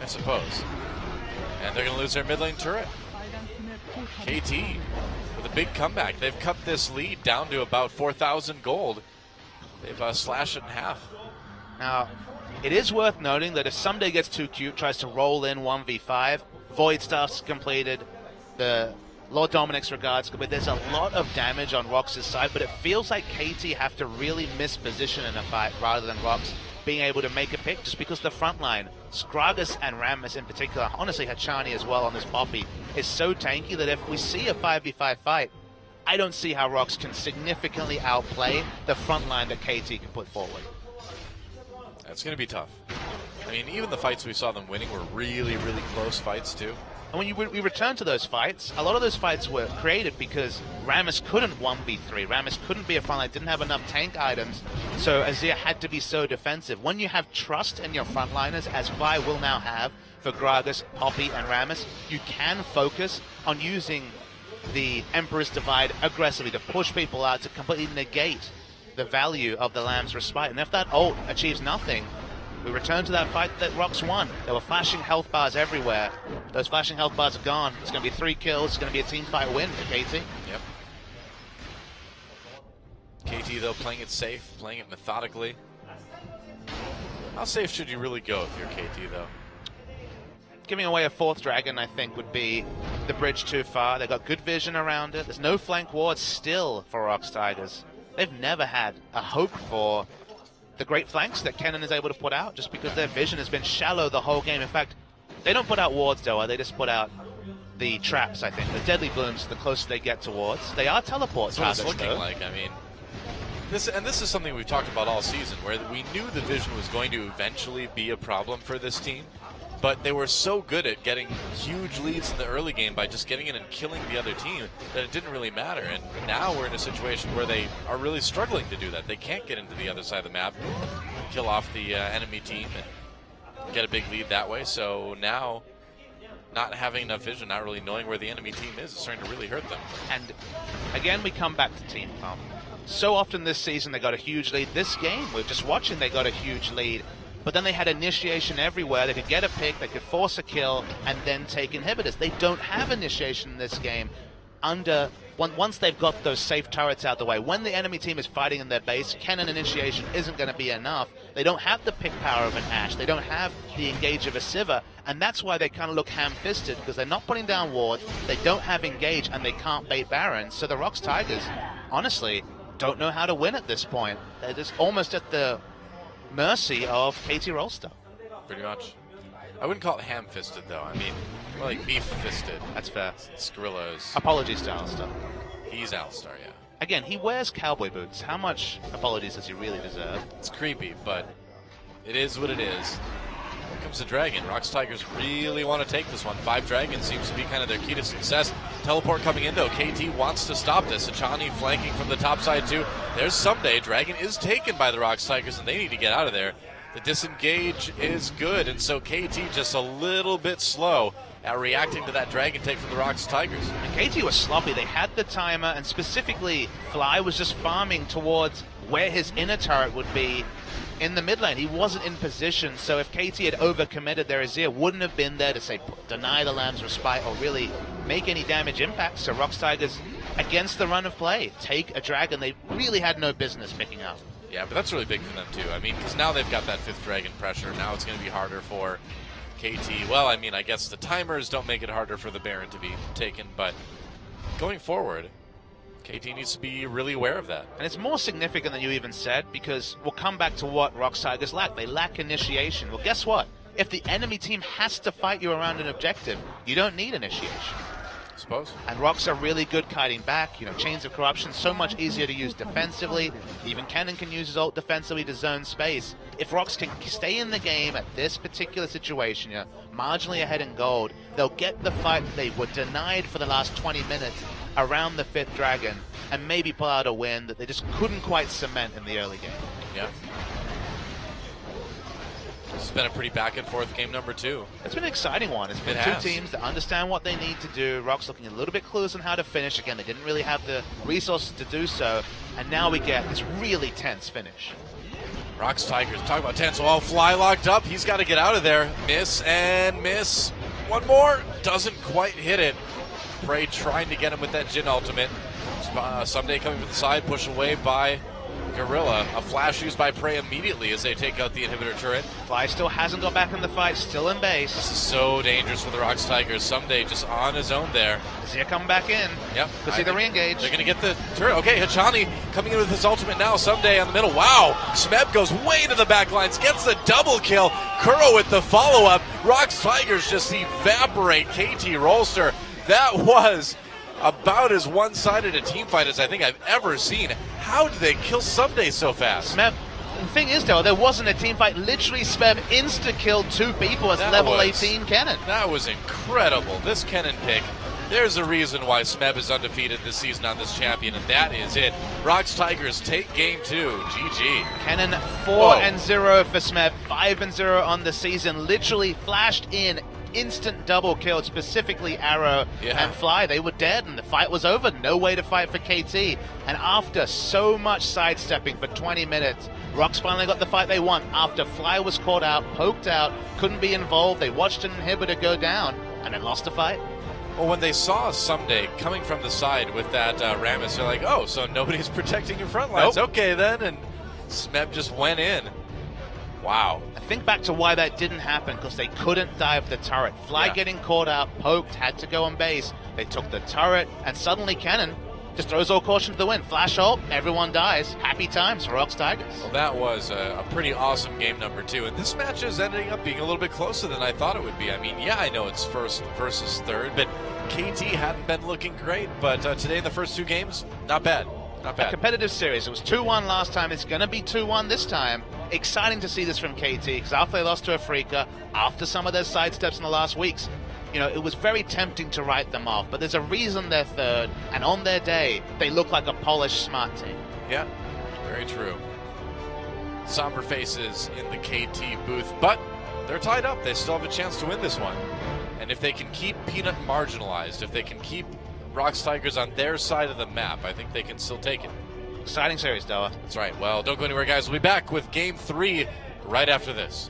I suppose. And they're going to lose their mid lane turret. KT with a big comeback. They've cut this lead down to about 4,000 gold. They've slashed it in half. Now, it is worth noting that if Someday gets too cute, tries to roll in 1v5, Void Staff's completed, the Lord Dominic's regards, but there's a lot of damage on Rox's side, but it feels like KT have to really miss position in a fight rather than Rox being able to make a pick, just because the front line, Skragus and Rammus in particular, honestly Hachani as well on this Poppy, is so tanky that if we see a 5v5 fight, I don't see how Rox can significantly outplay the front line that KT can put forward. That's going to be tough. I mean, even the fights we saw them winning were really, really close fights too. And when we return to those fights, a lot of those fights were created because Rammus couldn't 1v3. Rammus couldn't be a frontline, didn't have enough tank items, so Azir had to be so defensive. When you have trust in your frontliners, as Vi will now have for Gragas, Poppy, and Rammus, you can focus on using the Emperor's Divide aggressively to push people out to completely negate the value of the Lamb's Respite. And if that ult achieves nothing, We return to that fight that Rox won. There were flashing health bars everywhere. Those flashing health bars are gone. It's going to be 3 kills. It's going to be a team fight win for KT. Yep. KT, though, playing it safe, playing it methodically. How safe should you really go if you're KT, though? Giving away a 4th dragon, I think, would be the bridge too far. They've got good vision around it. There's no flank wards still for Rox Tigers. They've never had a hope for the great flanks that Kennen is able to put out just because their vision has been shallow the whole game. In fact, they don't put out wards, Doa. They just put out the traps, I think. The deadly blooms, the closer they get to wards. They are teleport That's what targets, it's looking though. like. I mean, this is something we've talked about all season, where we knew the vision was going to eventually be a problem for this team. But they were so good at getting huge leads in the early game by just getting in and killing the other team that it didn't really matter. And now we're in a situation where they are really struggling to do that. They can't get into the other side of the map, kill off the enemy team, and get a big lead that way. So now, not having enough vision, not really knowing where the enemy team is starting to really hurt them. And again, we come back to Team Pump. So often this season they got a huge lead. This game, we're just watching, they got a huge lead. But then they had initiation everywhere. They could get a pick, they could force a kill, and then take inhibitors. They don't have initiation in this game once they've got those safe turrets out the way. When the enemy team is fighting in their base, Kennen initiation isn't going to be enough. They don't have the pick power of an Ashe. They don't have the engage of a Sivir, and that's why they kind of look ham-fisted, because they're not putting down wards, they don't have engage, and they can't bait Barons. So the Rox Tigers, honestly, don't know how to win at this point. They're just almost at the mercy of KT Rolster. Pretty much. I wouldn't call it ham-fisted, though. I mean, more like beef-fisted. That's fair. Skrilla is... Apologies to Alistar. He's Alistar, yeah. Again, he wears cowboy boots. How much apologies does he really deserve? It's creepy, but it is what it is. Here comes the dragon. Rox Tigers really want to take this one. 5 dragons seems to be kind of their key to success. Teleport coming in, though. KT wants to stop this. Achani flanking from the top side, too. There's Someday. Dragon is taken by the Rox Tigers, and they need to get out of there. The disengage is good, and so KT just a little bit slow at reacting to that dragon take from the Rox Tigers. And KT was sloppy. They had the timer, and specifically, Fly was just farming towards where his inner turret would be in the mid lane. He wasn't in position, so if KT had overcommitted, their Azir wouldn't have been there to, say, deny the Lamb's respite or really make any damage impact. So Rox Tigers, against the run of play, take a dragon they really had no business picking up. Yeah, but that's really big for them, too. I mean, because now they've got that 5th dragon pressure. Now it's going to be harder for KT. Well, I mean, I guess the timers don't make it harder for the Baron to be taken, but going forward, KT needs to be really aware of that. And it's more significant than you even said, because we'll come back to what Rox Tigers lack. They lack initiation. Well, guess what? If the enemy team has to fight you around an objective, you don't need initiation. Suppose. And Rox are really good kiting back. You know, Chains of Corruption, so much easier to use defensively. Even Kennen can use his ult defensively to zone space. If Rox can stay in the game at this particular situation, marginally ahead in gold, they'll get the fight that they were denied for the last 20 minutes around the 5th dragon and maybe pull out a win that they just couldn't quite cement in the early game. Yeah. This has been a pretty back-and-forth game number 2. It's been an exciting one. It's been two teams that understand what they need to do. Rox looking a little bit clueless on how to finish. Again, they didn't really have the resources to do so. And now we get this really tense finish. Rox Tigers, talk about tense. Oh, Fly locked up. He's got to get out of there. Miss and miss. One more. Doesn't quite hit it. Prey trying to get him with that Jhin ultimate. Someday coming from the side, pushed away by Gorilla. A flash used by Prey immediately as they take out the inhibitor turret. Fly still hasn't got back in the fight, still in base. This is so dangerous for the Rox Tigers. Someday just on his own there. Azir coming back in. Yep. Could see the re-engage. They're going to get the turret. Okay, Hachani coming in with his ultimate now. Someday on the middle. Wow. Smeb goes way to the back lines. Gets the double kill. Kuro with the follow-up. Rox Tigers just evaporate KT Rolster. That was about as one-sided a team fight as I think I've ever seen. How did they kill Someday so fast? Smeb, the thing is, though, there wasn't a team fight. Literally, Smeb insta-killed 2 people as level 18 Kennen. That was incredible. This Kennen pick, there's a reason why Smeb is undefeated this season on this champion, and that is it. Rox Tigers take game 2. GG. Kennen 4-0 for Smeb, 5-0 on the season. Literally flashed in instant double kill, specifically Arrow Yeah. and Fly. They were dead, and the fight was over. No way to fight for KT. And after so much sidestepping for 20 minutes, Rocks finally got the fight they want. After Fly was caught out, poked out, couldn't be involved, they watched an inhibitor go down, and then lost the fight. Well, when they saw Someday coming from the side with that Rammus, they're like, oh, so nobody's protecting your front lines. Nope. Okay, then. And Smeb just went in. Wow. I think back to why that didn't happen, because they couldn't dive the turret. Fly Yeah. getting caught out, poked, had to go on base. They took the turret, and suddenly Cannon just throws all caution to the wind. Flash ult, everyone dies. Happy times for Rocks Tigers. Well, that was a pretty awesome game number 2. And this match is ending up being a little bit closer than I thought it would be. I mean, yeah, I know it's first versus third, but KT hadn't been looking great. But today in the first 2 games, not bad. Not A bad. competitive series. It was 2-1 last time. It's going to be 2-1 this time. Exciting to see this from KT, because after they lost to Afrika, after some of their sidesteps in the last weeks, you know, it was very tempting to write them off. But there's a reason they're third, and on their day, they look like a polished, smart team. Yeah, very true. Somber faces in the KT booth, but they're tied up. They still have a chance to win this one. And if they can keep Peanut marginalized, if they can keep Rocks Tigers on their side of the map, I think they can still take it. Exciting series, Doa. That's right. Well, don't go anywhere, guys. We'll be back with Game 3 right after this.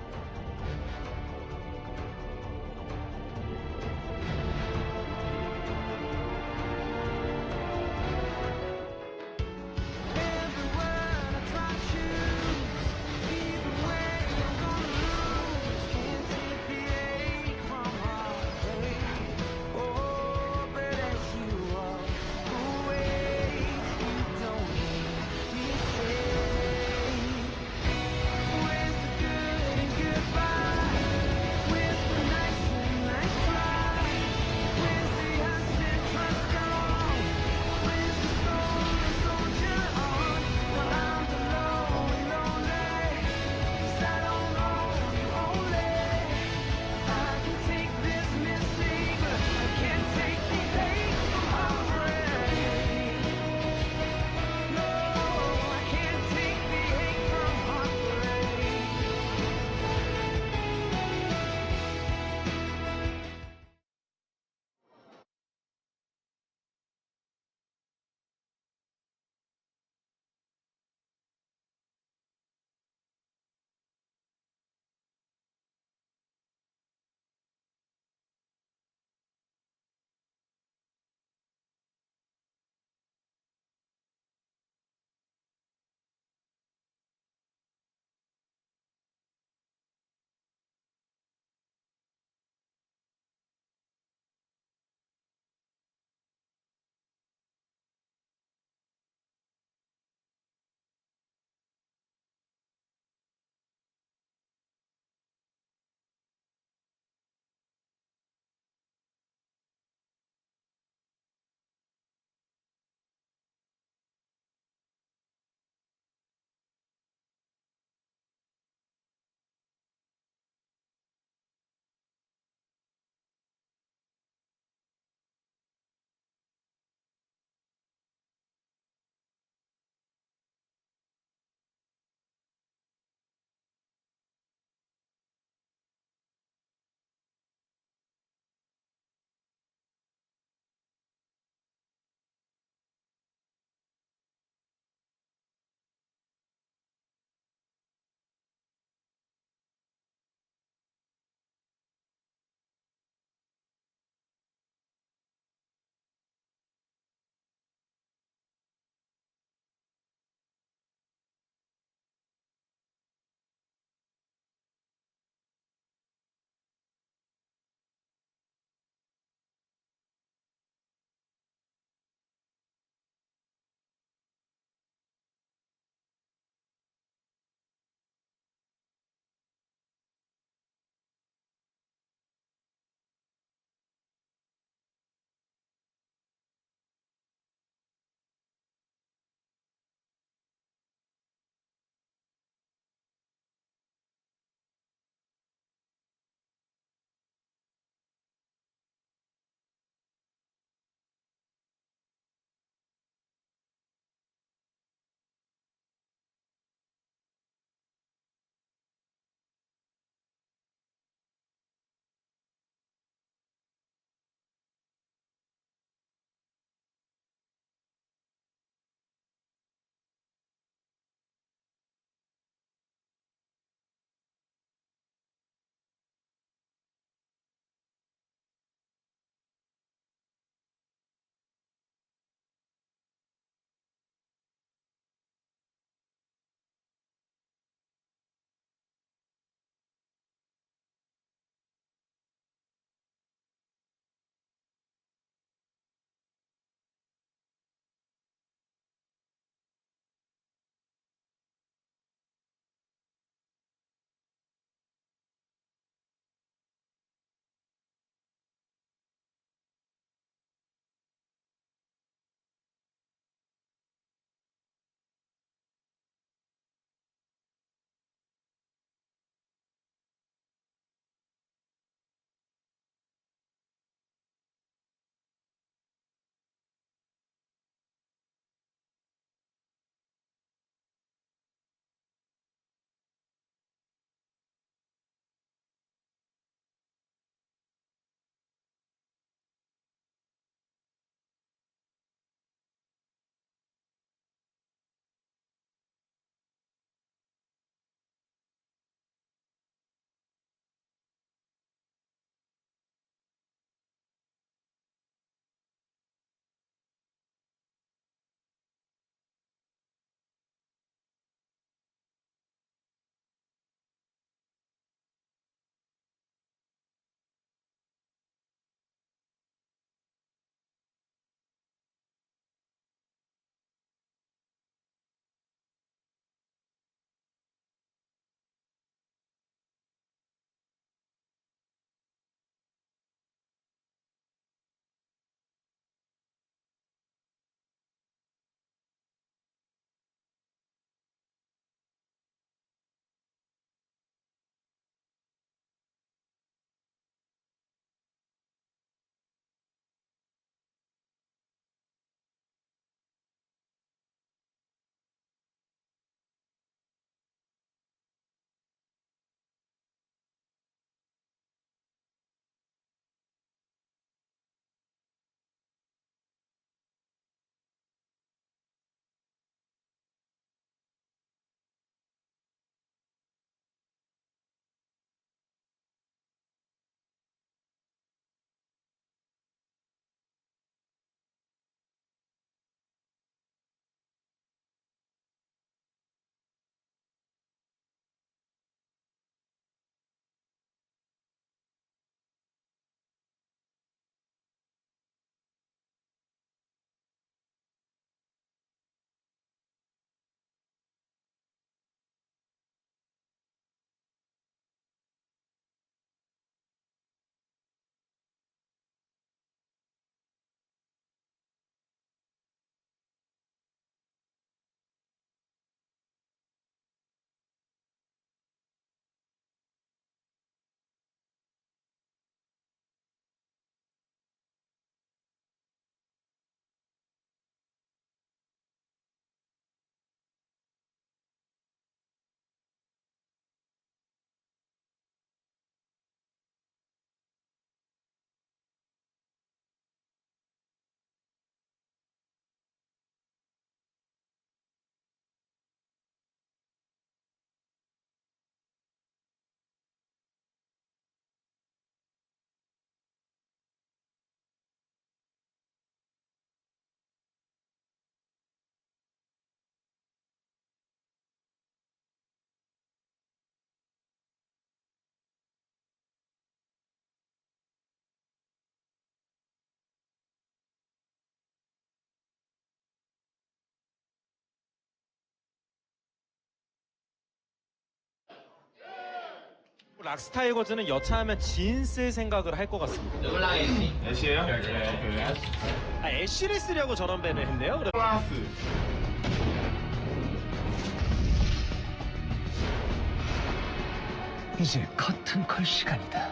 락스타이거즈는 여차하면 진 쓸 생각을 할 것 같습니다. 누구랑 애쉬? 애쉬예요? 애쉬를 쓰려고 저런 밴을 했네요. 플러스. 이제 커튼 컬 시간이다.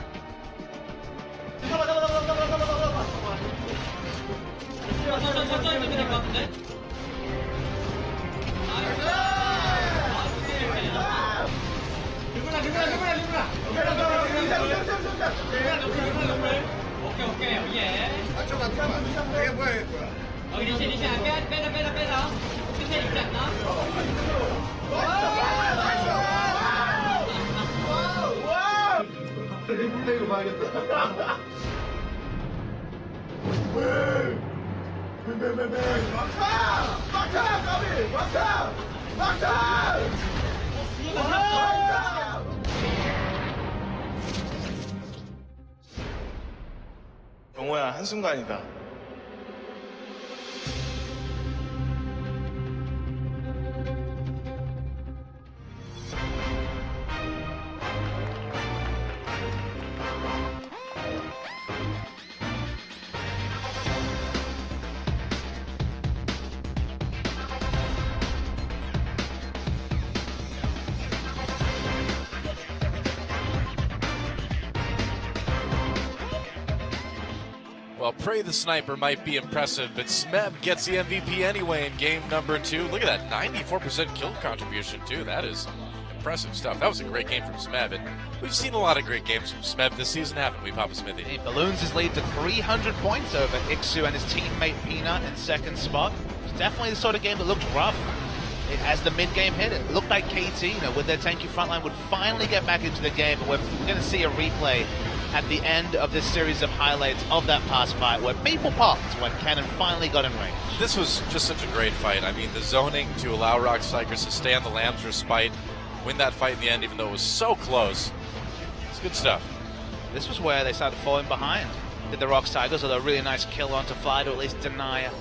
영호야, 한순간이다. Well, Prey the Sniper might be impressive, but Smeb gets the MVP anyway in game number 2. Look at that, 94% kill contribution, too. That is impressive stuff. That was a great game from Smeb, and we've seen a lot of great games from Smeb this season, haven't we, Papa Smithy? He balloons his lead to 300 points over Ixu and his teammate Peanut in second spot. It's definitely the sort of game that looked rough. As the mid-game hit, it looked like KT, with their tanky frontline, would finally get back into the game, but we're going to see a replay at the end of this series of highlights of that past fight where people popped when Cannon finally got in range. This was just such a great fight. I mean, the zoning to allow Rox Tigers to stay on the Lamb's respite, win that fight in the end, even though it was so close. It's good stuff. This was where they started falling behind. Did the Rox Tigers with a really nice kill onto Fly to at least deny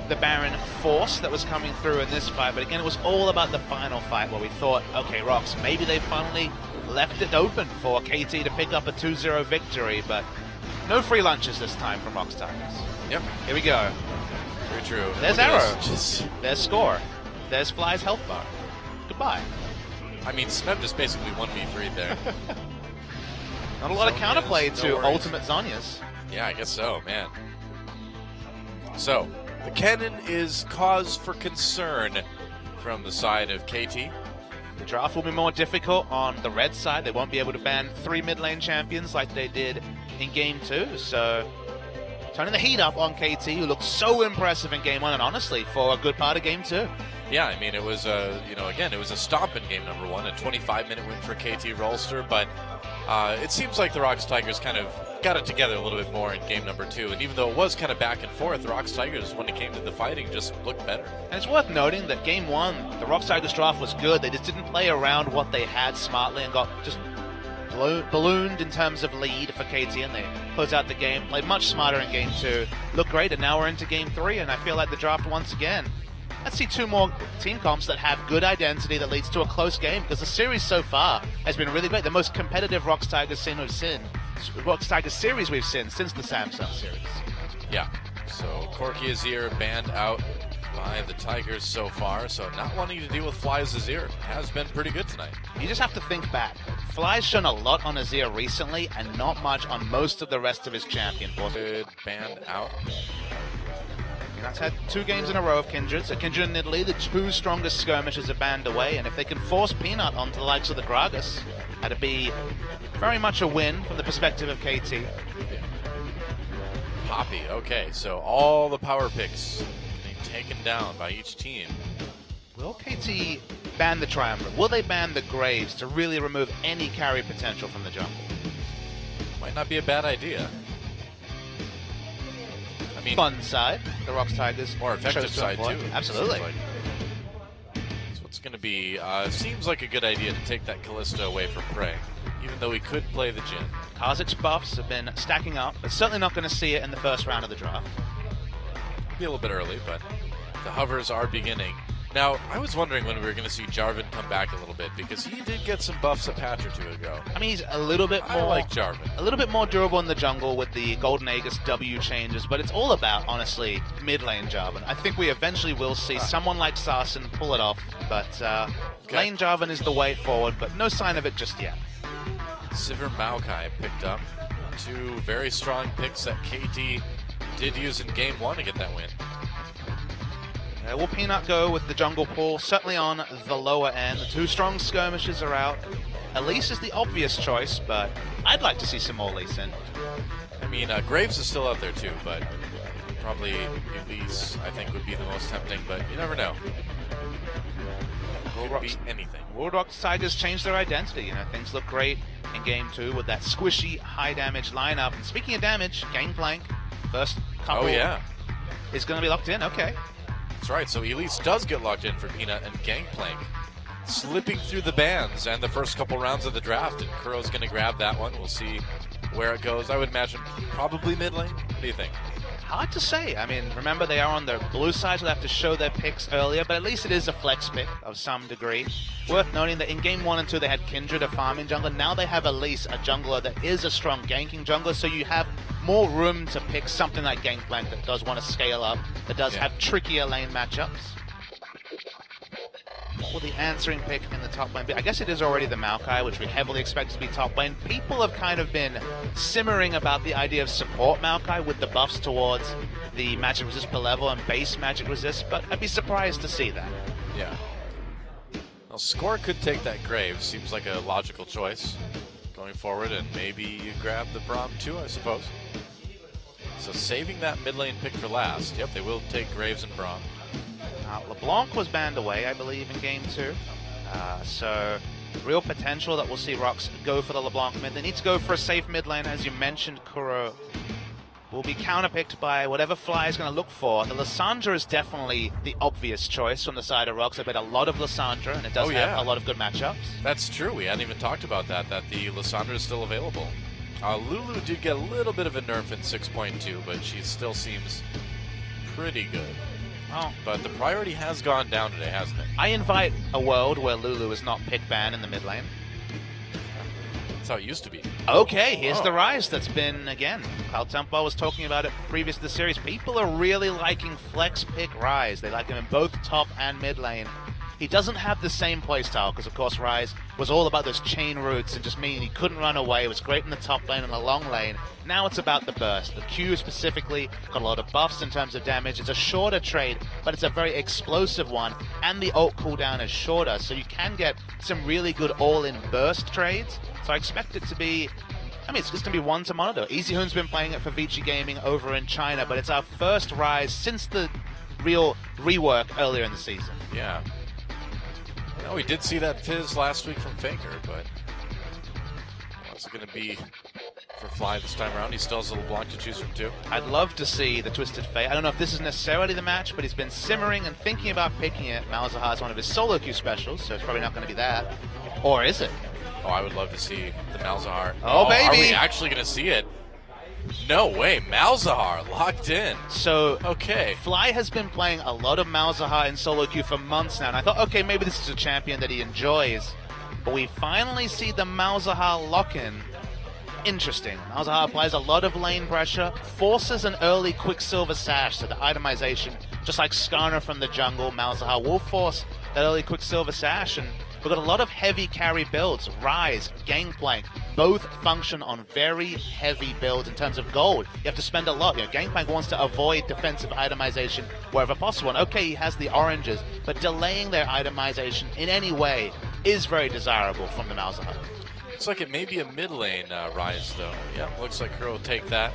the Baron force that was coming through in this fight. But again, it was all about the final fight where we thought, okay, Rox, maybe they finally left it open for KT to pick up a 2-0 victory, but no free lunches this time from Rox Tigers. Yep. Here we go. Very true. There's Look at Arrow. this, just, There's Score. There's Fly's health bar. Goodbye. I mean, Smeb just basically 1v3 there. Not a lot of Zonias, counterplay no to worries. Ultimate Zonias. Yeah, I guess so, man. So, the cannon is cause for concern from the side of KT. The draft will be more difficult on the red side. They won't be able to ban 3 mid lane champions like they did in Game 2. So, turning the heat up on KT, who looked so impressive in Game 1, and honestly, for a good part of Game 2. Yeah, I mean, it was again, it was a stomp in game number 1, a 25-minute win for KT Rolster, but it seems like the Rox Tigers kind of got it together a little bit more in game number 2, and even though it was kind of back and forth, the Rox Tigers, when it came to the fighting, just looked better. And it's worth noting that Game 1, the Rox Tigers draft was good. They just didn't play around what they had smartly and got just ballooned in terms of lead for KT, and they closed out the game, played much smarter in Game 2, looked great, and now we're into Game 3, and I feel like the draft once again, let's see 2 more team comps that have good identity that leads to a close game, because the series so far has been really great. The most competitive Rox Tigers series we've seen since the Samsung series. Yeah, so Corki Azir banned out by the Tigers so far, so not wanting to deal with Fly's Azir has been pretty good tonight. You just have to think back. Fly's shown a lot on Azir recently and not much on most of the rest of his champion forces. Good banned out. That's had 2 games in a row of Kindred. So Kindred and Italy, the 2 strongest skirmishers, are banned away. And if they can force Peanut onto the likes of the Gragas, that'd be very much a win from the perspective of KT. Poppy, okay, so all the power picks being taken down by each team. Will KT ban the Triumvirate? Will they ban the Graves to really remove any carry potential from the jungle? Might not be a bad idea. I mean, Fun side, the Rox Tigers. more effective chose to side employ. too. Absolutely. Seems like. So it's going to be, seems like a good idea to take that Kalista away from Prey, even though he could play the Jhin. Kha'Zix's buffs have been stacking up, but certainly not going to see it in the first round of the draft. Be a little bit early, but the hovers are beginning. Now, I was wondering when we were going to see Jarvan come back a little bit, because he did get some buffs a patch or two ago. I mean, he's a little bit I more like Jarvan. a little bit more durable in the jungle with the Golden Aegis W changes, but it's all about, honestly, mid lane Jarvan. I think we eventually will see someone like Sarsen pull it off, but lane Jarvan is the way forward, but no sign of it just yet. Sivir Maokai picked up 2 very strong picks that KT did use in game 1 to get that win. Will Peanut go with the jungle pull? Certainly on the lower end. The 2 strong skirmishes are out. Elise is the obvious choice, but I'd like to see some more Lee Sin. I mean, Graves is still out there too, but probably Elise, I think, would be the most tempting, but you never know. Could be anything. World Rock Tigers changed their identity. You know, things look great in Game 2 with that squishy, high-damage lineup. And speaking of damage, Gangplank, first couple is going to be locked in. Okay. That's right, so Elise does get locked in for Peanut and Gangplank, slipping through the bans and the first couple rounds of the draft, and Kuro's going to grab that one. We'll see where it goes. I would imagine probably mid lane. What do you think? Hard to say. I mean, remember they are on the blue side, so they have to show their picks earlier, but at least it is a flex pick of some degree. Worth noting that in Game 1 and 2 they had Kindred, a farming jungler. Now they have Elise, a jungler that is a strong ganking jungler, so you have more room to pick something like Gangplank that does want to scale up, that does have trickier lane matchups. What will the answering pick in the top lane be? I guess it is already the Maokai, which we heavily expect to be top lane. People have kind of been simmering about the idea of support Maokai with the buffs towards the magic resist per level and base magic resist, but I'd be surprised to see that. Yeah. Well, Score could take that Graves. Seems like a logical choice going forward, and maybe you grab the Braum too, I suppose. So saving that mid lane pick for last. Yep, they will take Graves and Braum. LeBlanc was banned away, I believe, in Game 2. So real potential that we'll see Rox go for the LeBlanc mid. They need to go for a safe mid lane, as you mentioned. Kuro will be counterpicked by whatever Fly is going to look for. The Lissandra is definitely the obvious choice from the side of Rox. I bet a lot of Lissandra, and it does have a lot of good matchups. That's true. We hadn't even talked about that the Lissandra is still available. Lulu did get a little bit of a nerf in 6.2, but she still seems pretty good. Oh. But the priority has gone down today, hasn't it? I invite a world where Lulu is not pick ban in the mid lane. That's how it used to be. Okay, here's the rise that's been, again, Kyle Tempo was talking about it previous to the series. People are really liking flex pick Rise. They like him in both top and mid lane. He doesn't have the same playstyle because, of course, Rise was all about those chain routes and just meaning he couldn't run away. It was great in the top lane and the long lane. Now it's about the burst. The Q specifically got a lot of buffs in terms of damage. It's a shorter trade, but it's a very explosive one, and the ult cooldown is shorter, so you can get some really good all-in burst trades. So I expect it to be, I mean, it's just going to be one to monitor. EasyHoon's been playing it for Vici Gaming over in China, but it's our first Rise since the real rework earlier in the season. Yeah. No, we did see that Fizz last week from Faker, but what's it going to be for Fly this time around? He still has a LeBlanc to choose from too. I'd love to see the Twisted Fate. I don't know if this is necessarily the match, but he's been simmering and thinking about picking it. Malzahar is one of his solo queue specials, so it's probably not going to be that. Or is it? Oh, I would love to see the Malzahar. Oh, baby! Are we actually going to see it? No way, Malzahar locked in. So, okay. Fly has been playing a lot of Malzahar in solo queue for months now, and I thought, okay, maybe this is a champion that he enjoys. But we finally see the Malzahar lock-in. Interesting. Malzahar applies a lot of lane pressure, forces an early Quicksilver Sash, so the itemization, just like Skarner from the jungle, Malzahar will force that early Quicksilver Sash, and we've got a lot of heavy carry builds. Rise, Gangplank, both function on very heavy builds in terms of gold. You have to spend a lot. You know, Gangplank wants to avoid defensive itemization wherever possible. And okay, he has the oranges, but delaying their itemization in any way is very desirable from the Malzahar. Looks like it may be a mid lane Rise, though. Yeah, looks like Kuro will take that.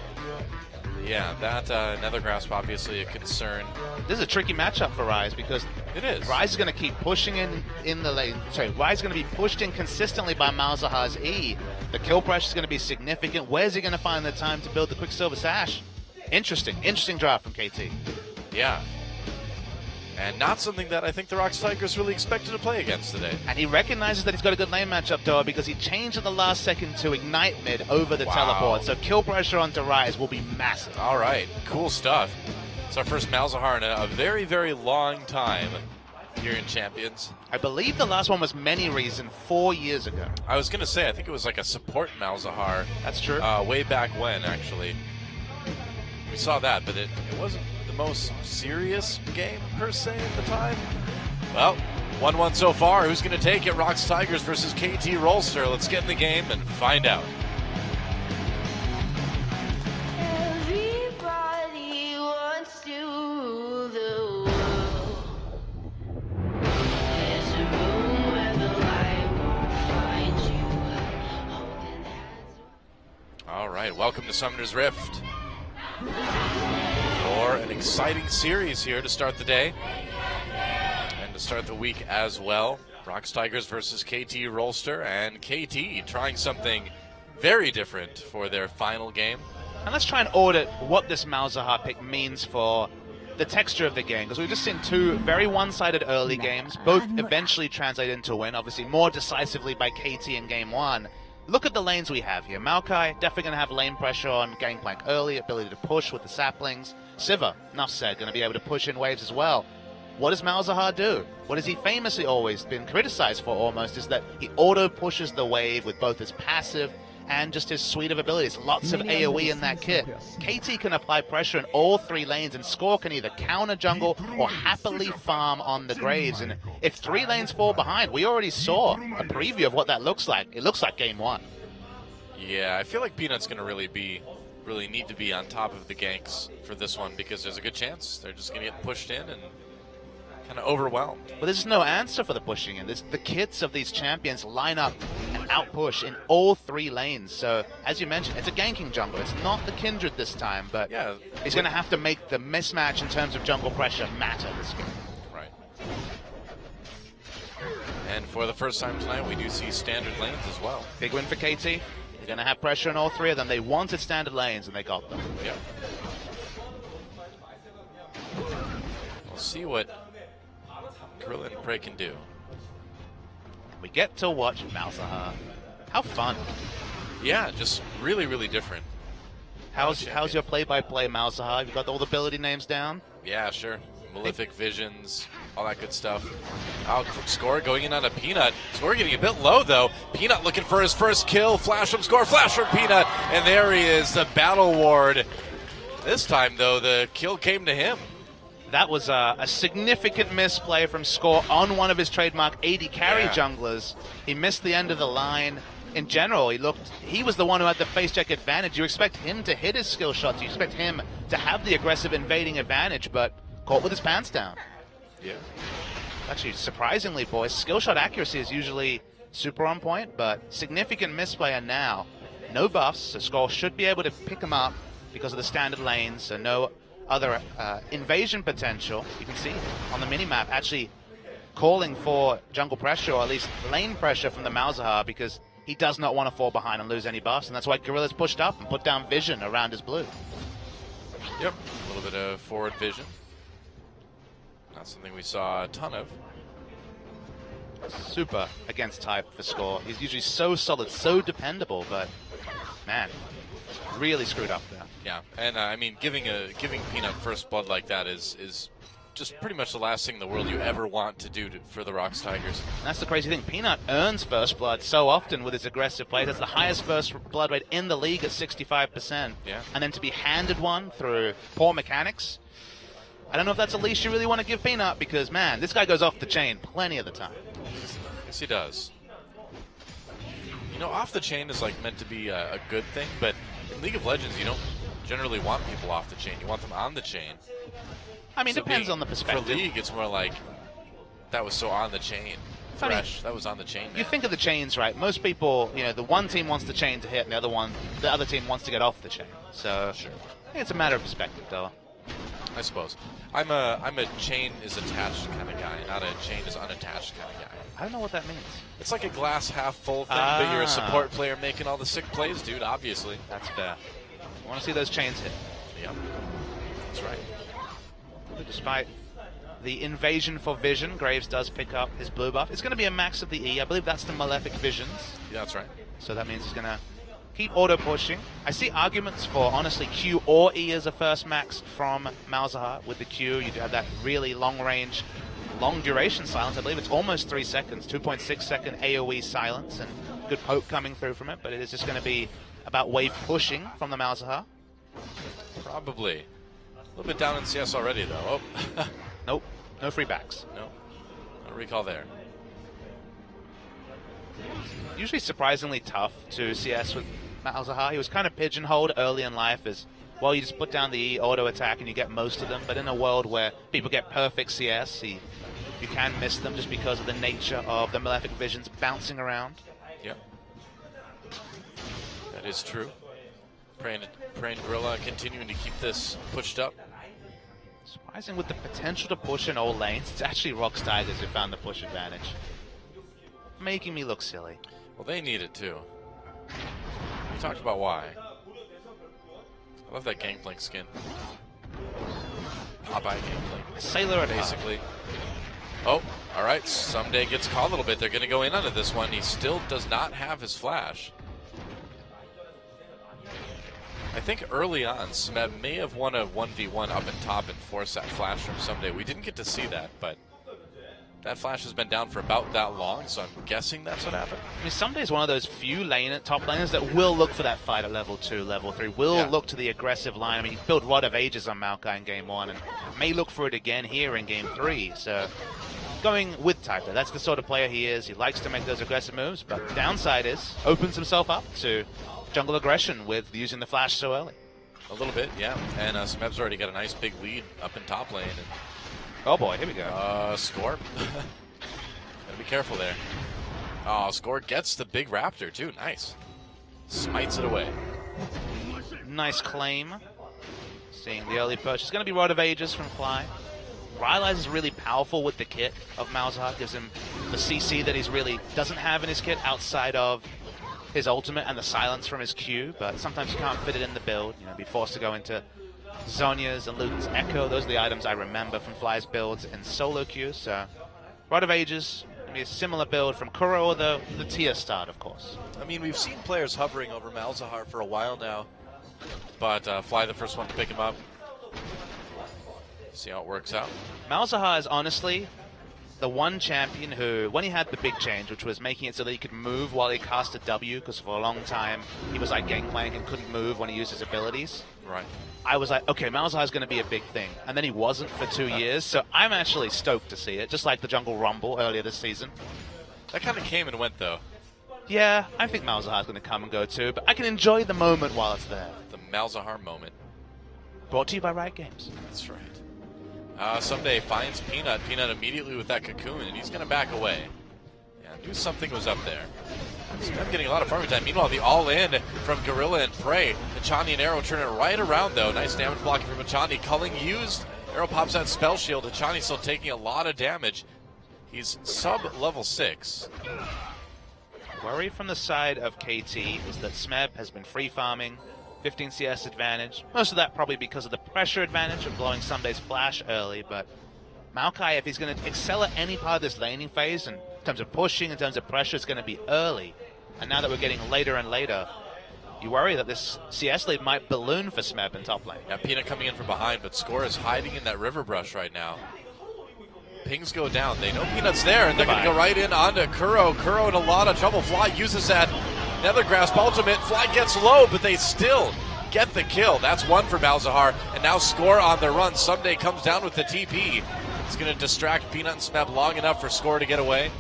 Yeah, that Nethergrasp obviously a concern. This is a tricky matchup for Rise because it is. Rise is going to keep pushing in the lane. Sorry, Rise is going to be pushed in consistently by Malzahar's E. The kill pressure is going to be significant. Where's he going to find the time to build the Quicksilver Sash? Interesting draft from KT. Yeah. And not something that I think the Rox Tigers really expected to play against today. And he recognizes that he's got a good lane matchup, Doa, because he changed at the last second to Ignite mid over the teleport. So kill pressure onto Rise will be massive. All right, cool stuff. It's our first Malzahar in a very, very long time. here in Champions. I believe the last one was Many Reason 4 years ago. I was going to say, I think it was like a support Malzahar. That's true. Way back when, actually. We saw that, but it wasn't the most serious game, per se, at the time. Well, 1-1 so far. Who's going to take it? Rocks Tigers versus KT Rolster. Let's get in the game and find out. Everybody wants to rule the world. There's a room where the light won't find you. Holding hands. All right, welcome to Summoner's Rift. For an exciting series here to start the day. And to start the week as well. Rocks Tigers versus KT Rolster, and KT trying something very different for their final game. And let's try and audit what this Malzahar pick means for the texture of the game, because we've just seen two very one-sided early games, both eventually translate into a win, obviously more decisively by KT in game one. Look at the lanes we have here. Maokai, definitely going to have lane pressure on Gangplank early, ability to push with the saplings. Sivir, enough said, going to be able to push in waves as well. What does Malzahar do? What has he famously always been criticized for almost is that he auto-pushes the wave with both his passive and just his suite of abilities. Lots of AoE in that kit. KT can apply pressure in all three lanes, and Score can either counter jungle or happily farm on the Graves. And if 3 lanes fall behind, we already saw a preview of what that looks like. It looks like game 1. Yeah, I feel like Peanut's going to really need to be on top of the ganks for this one, because there's a good chance they're just going to get pushed in and kind of overwhelmed. But there's no answer for the pushing in. The kits of these champions line up and outpush in all 3 lanes. So, as you mentioned, it's a ganking jungle. It's not the Kindred this time, but Yeah. he's going to have to make the mismatch in terms of jungle pressure matter this game. Right. And for the first time tonight, we do see standard lanes as well. Big win for KT. They're going to have pressure on all 3 of them. They wanted standard lanes, and they got them. Yep. We'll see what Gorilla and Prey can do. We get to watch Malzahar. How fun. Yeah, just really, really different. How's your play-by-play Malzahar? You got all the ability names down? Yeah, sure. Malefic Visions, all that good stuff. Score going in on a Peanut. Score getting a bit low, though. Peanut looking for his first kill. Flash from Score, flash from Peanut. And there he is, the Battle Ward. This time, though, the kill came to him. That was a significant misplay from Score on one of his trademark AD carry Yeah. junglers. He missed the end of the line. In general, he was the one who had the face check advantage. You expect him to hit his skill shots. You expect him to have the aggressive invading advantage, but caught with his pants down. Yeah. Actually, surprisingly, boys, skill shot accuracy is usually super on point, but significant misplay, and now no buffs, so Score should be able to pick him up because of the standard lanes, so no other invasion potential. You can see on the minimap actually calling for jungle pressure, or at least lane pressure from the Malzahar, because he does not want to fall behind and lose any buffs, and that's why Gorilla's pushed up and put down vision around his blue. Yep. A little bit of forward vision. Not something we saw a ton of. Super against type for Score. He's usually so solid, so dependable, but man, really screwed up there. Yeah, and I mean, giving Peanut first blood like that is just pretty much the last thing in the world you ever want to do for the Rocks Tigers. And that's the crazy thing. Peanut earns first blood so often with his aggressive play. That's the highest first blood rate in the league at 65%. Yeah. And then to be handed one through poor mechanics, I don't know if that's the least you really want to give Peanut, because, man, this guy goes off the chain plenty of the time. Yes, he does. You know, off the chain is like meant to be a good thing, but in League of Legends, you don't generally want people off the chain. You want them on the chain. I mean, So depends being- on the perspective. For League, it's more like that was so on the chain. I mean, Fresh, that was on the chain. You Man. think of the chains, right? Most people, the one team wants the chain to hit, and the other team wants to get off the chain. So Sure. I think it's a matter of perspective, though. I suppose. I'm a chain is attached kind of guy, not a chain is unattached kind of guy. I don't know what that means. It's like a glass half full thing, but you're Ah. a support player making all the sick plays, dude, obviously. That's fair. I want to see those chains hit. Yep. That's right. Despite the invasion for vision, Graves does pick up his blue buff. It's going to be a max of the E. I believe that's the Malefic Visions. Yeah, that's right. So that means he's going to keep auto-pushing. I see arguments for, honestly, Q or E as a first max from Malzahar. With the Q, you do have that really long-range long duration silence. I believe it's almost 3 seconds, 2.6 second AoE silence, and good poke coming through from it, but it is just going to be about wave pushing from the Malzahar. Probably. A little bit down in CS already, though. Oh. Nope, no free backs. No. No recall there. Usually surprisingly tough to CS with Malzahar. He was kind of pigeonholed early in life as, well, you just put down the E auto attack and you get most of them, but in a world where people get perfect CS, you can miss them just because of the nature of the Malefic Visions bouncing around. Yep. That is true. Praying Gorilla continuing to keep this pushed up. Surprising with the potential to push in all lanes. It's actually Rox Tigers who found the push advantage. Making me look silly. Well, they need it too. We talked about why. I love that Gangplank skin. Popeye Gangplank. Sailor at basically. Oh, all right. Someday gets caught a little bit. They're going to go in onto this one. He still does not have his flash. I think early on, Smeb may have won a 1v1 up and top and forced that flash from Someday. We didn't get to see that, but that flash has been down for about that long, so I'm guessing that's what happened. I mean, Someday is one of those few top laners that will look for that fight at level 2, level 3, will look to the aggressive line. I mean, he built Rod of Ages on Maokai in game 1 and may look for it again here in game 3, so going with Typer. That's the sort of player he is. He likes to make those aggressive moves, but the downside is opens himself up to jungle aggression with using the flash so early. A little bit, yeah. And Smeb's already got a nice big lead up in top lane. And oh boy, here we go. Score. Gotta be careful there. Oh, Score gets the big raptor too. Nice. Smites it away. Nice claim. Seeing the early push. It's going to be Rod of Ages from Fly. Rylai's is really powerful with the kit of Malzahar. Gives him the CC that he's really doesn't have in his kit outside of his ultimate and the silence from his Q, but sometimes you can't fit it in the build. You know, be forced to go into Zhonya's and Luton's Echo. Those are the items I remember from Fly's builds in solo queue. So, Rod of Ages, maybe a similar build from Kuro, or the tier start, of course. I mean, we've seen players hovering over Malzahar for a while now, but Fly the first one to pick him up. See how it works out. Malzahar is honestly the one champion who, when he had the big change, which was making it so that he could move while he cast a W, because for a long time he was like Gangplank and couldn't move when he used his abilities. Right. I was like, okay, Malzahar is going to be a big thing. And then he wasn't for 2 years, so I'm actually stoked to see it, just like the Jungle Rumble earlier this season. That kind of came and went, though. Yeah, I think Malzahar is going to come and go too, but I can enjoy the moment while it's there. The Malzahar moment. Brought to you by Riot Games. That's right. Someday finds Peanut. Peanut immediately with that cocoon, and he's going to back away. Yeah, knew something was up there. I'm getting a lot of farming time. Meanwhile, the all-in from Gorilla and Prey. Machani and Arrow turn it right around, though. Nice damage blocking from Machani. Culling used. Arrow pops out Spell Shield. Machani still taking a lot of damage. He's sub-level 6. Worry from the side of KT is that Smeb has been free farming. 15 CS advantage. Most of that probably because of the pressure advantage of blowing Sunday's flash early, but Maokai, if he's going to excel at any part of this laning phase, in terms of pushing, in terms of pressure, it's going to be early. And now that we're getting later and later, you worry that this CS lead might balloon for Smeb in top lane. Yeah, Peanut coming in from behind, but Score is hiding in that river brush right now. Pings go down. They know Peanut's there, and they're going to go right in onto Kuro. Kuro in a lot of trouble. Fly uses that Nether Grasp ultimate. Fly gets low, but they still get the kill. That's one for Malzahar, and now Score on the run. Someday comes down with the TP. It's going to distract Peanut and Smeb long enough for Score to get away.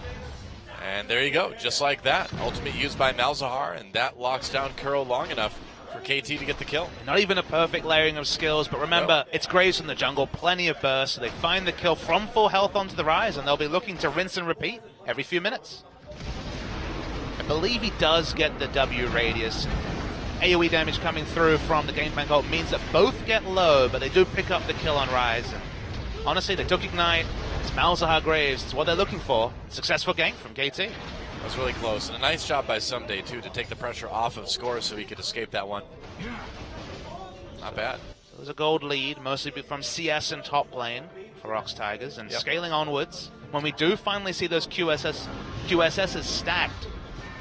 And there you go, just like that. Ultimate used by Malzahar, and that locks down Kuro long enough for KT to get the kill. Not even a perfect layering of skills, but remember, it's Graves in the jungle, plenty of burst, so they find the kill from full health onto the Rise, and they'll be looking to rinse and repeat every few minutes. I believe he does get the W radius. AoE damage coming through from the Gangplank ult means that both get low, but they do pick up the kill on Rise. And honestly, they took Ignite. It's Malzahar Graves. It's what they're looking for. Successful gank from KT. That was really close, and a nice job by Someday, too, to take the pressure off of Score so he could escape that one. Not bad. It was a gold lead, mostly from CS and top lane for Rox Tigers, and scaling onwards. When we do finally see those QSSs stacked,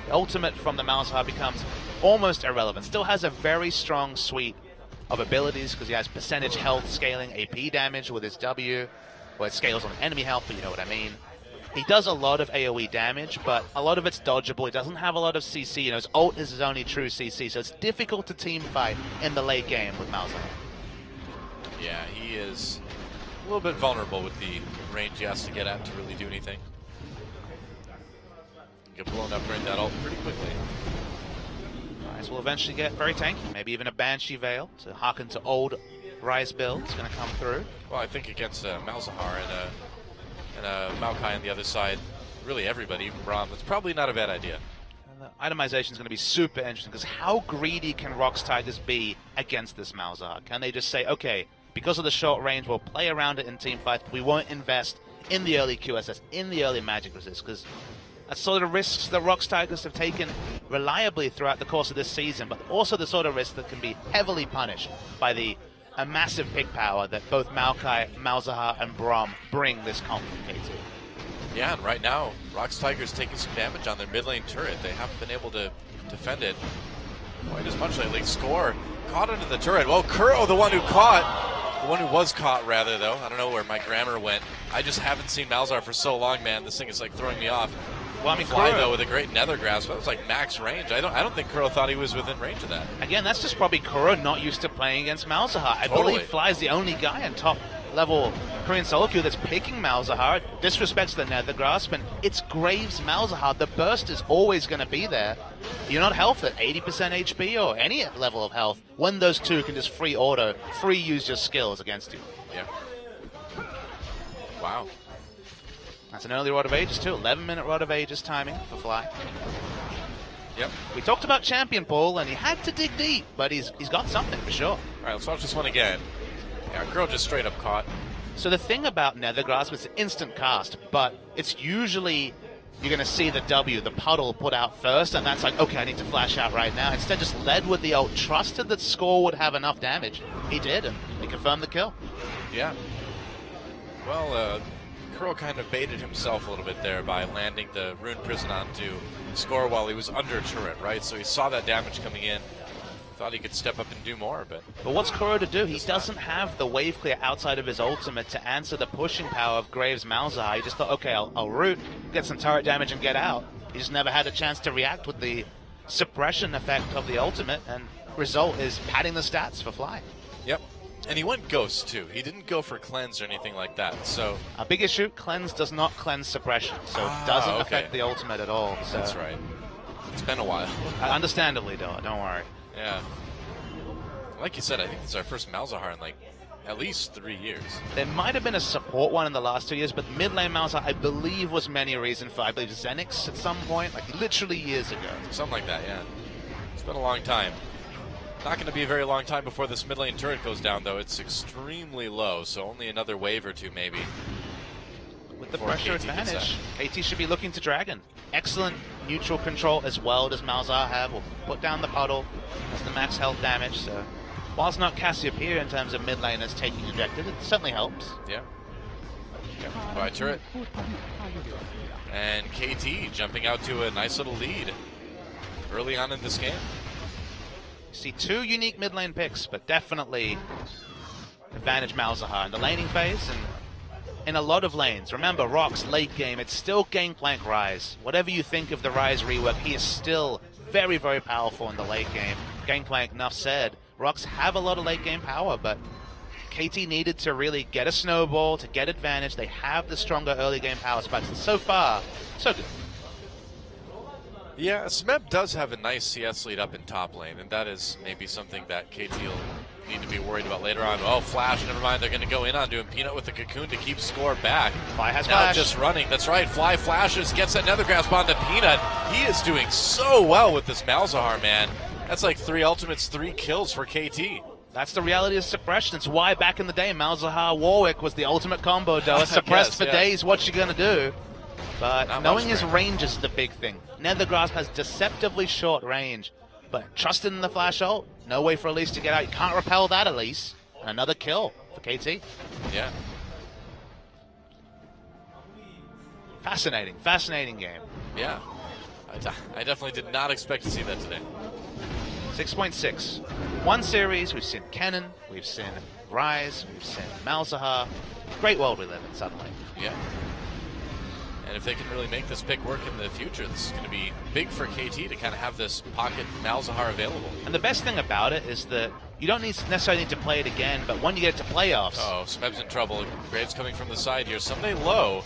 the ultimate from the Malzahar becomes almost irrelevant. Still has a very strong suite of abilities because he has percentage health scaling, AP damage with his W. Well, it scales on enemy health, but you know what I mean. He does a lot of AoE damage, but a lot of it's dodgeable. He doesn't have a lot of CC. You know, his ult is his only true CC, so it's difficult to team fight in the late game with Malzahar. Yeah, he is a little bit vulnerable with the range he has to get at to really do anything. Get blown up during that ult pretty quickly. Ryze will eventually get very tanky, maybe even a Banshee Veil to harken to old Ryze builds going to come through. Well, I think against Malzahar and Maokai on the other side, really everybody, even Braum, it's probably not a bad idea. And the itemization is going to be super interesting because how greedy can Rox Tigers be against this Malzahar? Can they just say, okay, because of the short range, we'll play around it in team fights, we won't invest in the early QSS, in the early magic resist, because that's sort of risks that Rox Tigers have taken reliably throughout the course of this season, but also the sort of risks that can be heavily punished by a massive pick power that both Maokai, Malzahar, and Braum bring this comp from KT. Yeah, and right now, Rox Tigers taking some damage on their mid lane turret. They haven't been able to defend it quite as much lately. Score caught into the turret. Well, Kuro, the one who was caught, rather, though. I don't know where my grammar went. I just haven't seen Malzahar for so long, man. This thing is like throwing me off. Well, I mean, Fly, though, with a great nether grasp. That was like max range. I don't think Kuro thought he was within range of that. Again, that's just probably Kuro not used to playing against Malzahar. I Totally. believe Fly's the only guy in top level Korean solo queue that's picking Malzahar. Disrespects the nether grasp, and it's Graves Malzahar. The burst is always going to be there. You're not health at 80% HP or any level of health when those two can just free use your skills against you. Yeah. Wow. That's an early Rod of Ages too. 11-minute Rod of Ages timing for Fly. Yep. We talked about Champion Pool, and he had to dig deep, but he's got something for sure. All right, let's watch this one again. Yeah, Kuro just straight up caught. So the thing about Nether Grasp is it's an instant cast, but it's usually you're going to see the W, the puddle, put out first, and that's like, okay, I need to flash out right now. Instead, just led with the ult, trusted that Score would have enough damage. He did, and he confirmed the kill. Yeah. Well, Kuro kind of baited himself a little bit there by landing the Rune Prison onto Score while he was under turret, right? So he saw that damage coming in, thought he could step up and do more, but what's Kuro to do? He doesn't have the wave clear outside of his ultimate to answer the pushing power of Graves Malzahar. He just thought, okay, I'll root, get some turret damage, and get out. He just never had a chance to react with the suppression effect of the ultimate, and result is padding the stats for Fly. Yep. And he went Ghost, too. He didn't go for Cleanse or anything like that, so... Our big issue, Cleanse does not cleanse suppression, so it doesn't affect the ultimate at all. So. That's right. It's been a while. Understandably, though, don't worry. Yeah. Like you said, I think it's our first Malzahar in, like, at least 3 years. There might have been a support one in the last 2 years, but mid lane Malzahar, I believe, was many reason for, I believe, Zenix at some point, like literally years ago. Something like that, yeah. It's been a long time. Not going to be a very long time before this mid lane turret goes down, though. It's extremely low, so only another wave or two, maybe. With the pressure advantage, KT should be looking to Dragon. Excellent neutral control as well does Malzahar have. Will put down the puddle. That's the max health damage, so... Whilst not Cassiopeia in terms of mid laners taking ejected, it certainly helps. Yeah. By turret. And KT jumping out to a nice little lead early on in this game. See two unique mid lane picks, but definitely advantage Malzahar in the laning phase and in a lot of lanes. Remember, Rox late game, it's still Gangplank Ryze. Whatever you think of the Ryze rework, he is still very, very powerful in the late game. Gangplank, enough said. Rox have a lot of late game power, but KT needed to really get a snowball to get advantage. They have the stronger early game power spikes, and so far, so good. Yeah, Smeb does have a nice CS lead up in top lane, and that is maybe something that KT will need to be worried about later on. Oh, Flash, never mind, they're going to go in on doing Peanut with the Cocoon to keep Score back. Fly has now Flash. Just running, that's right, Fly flashes, gets that Nether Grasp onto Peanut. He is doing so well with this Malzahar, man. That's like 3 ultimates, 3 kills for KT. That's the reality of suppression. It's why back in the day, Malzahar Warwick was the ultimate combo, though. Suppressed for days, what you going to do? But Not knowing much his range is the big thing. Nether Grasp has deceptively short range, but trusted in the flash ult, no way for Elise to get out. You can't repel that, Elise. And another kill for KT. Yeah. Fascinating, fascinating game. Yeah. I definitely did not expect to see that today. 6.6. One series, we've seen Kennen, we've seen Rise, we've seen Malzahar. Great world we live in suddenly. Yeah. And if they can really make this pick work in the future, this is going to be big for KT to kind of have this pocket Malzahar available. And the best thing about it is that you don't necessarily need to play it again, but when you get to playoffs... Oh, Smeb's in trouble. Graves coming from the side here. Someday low,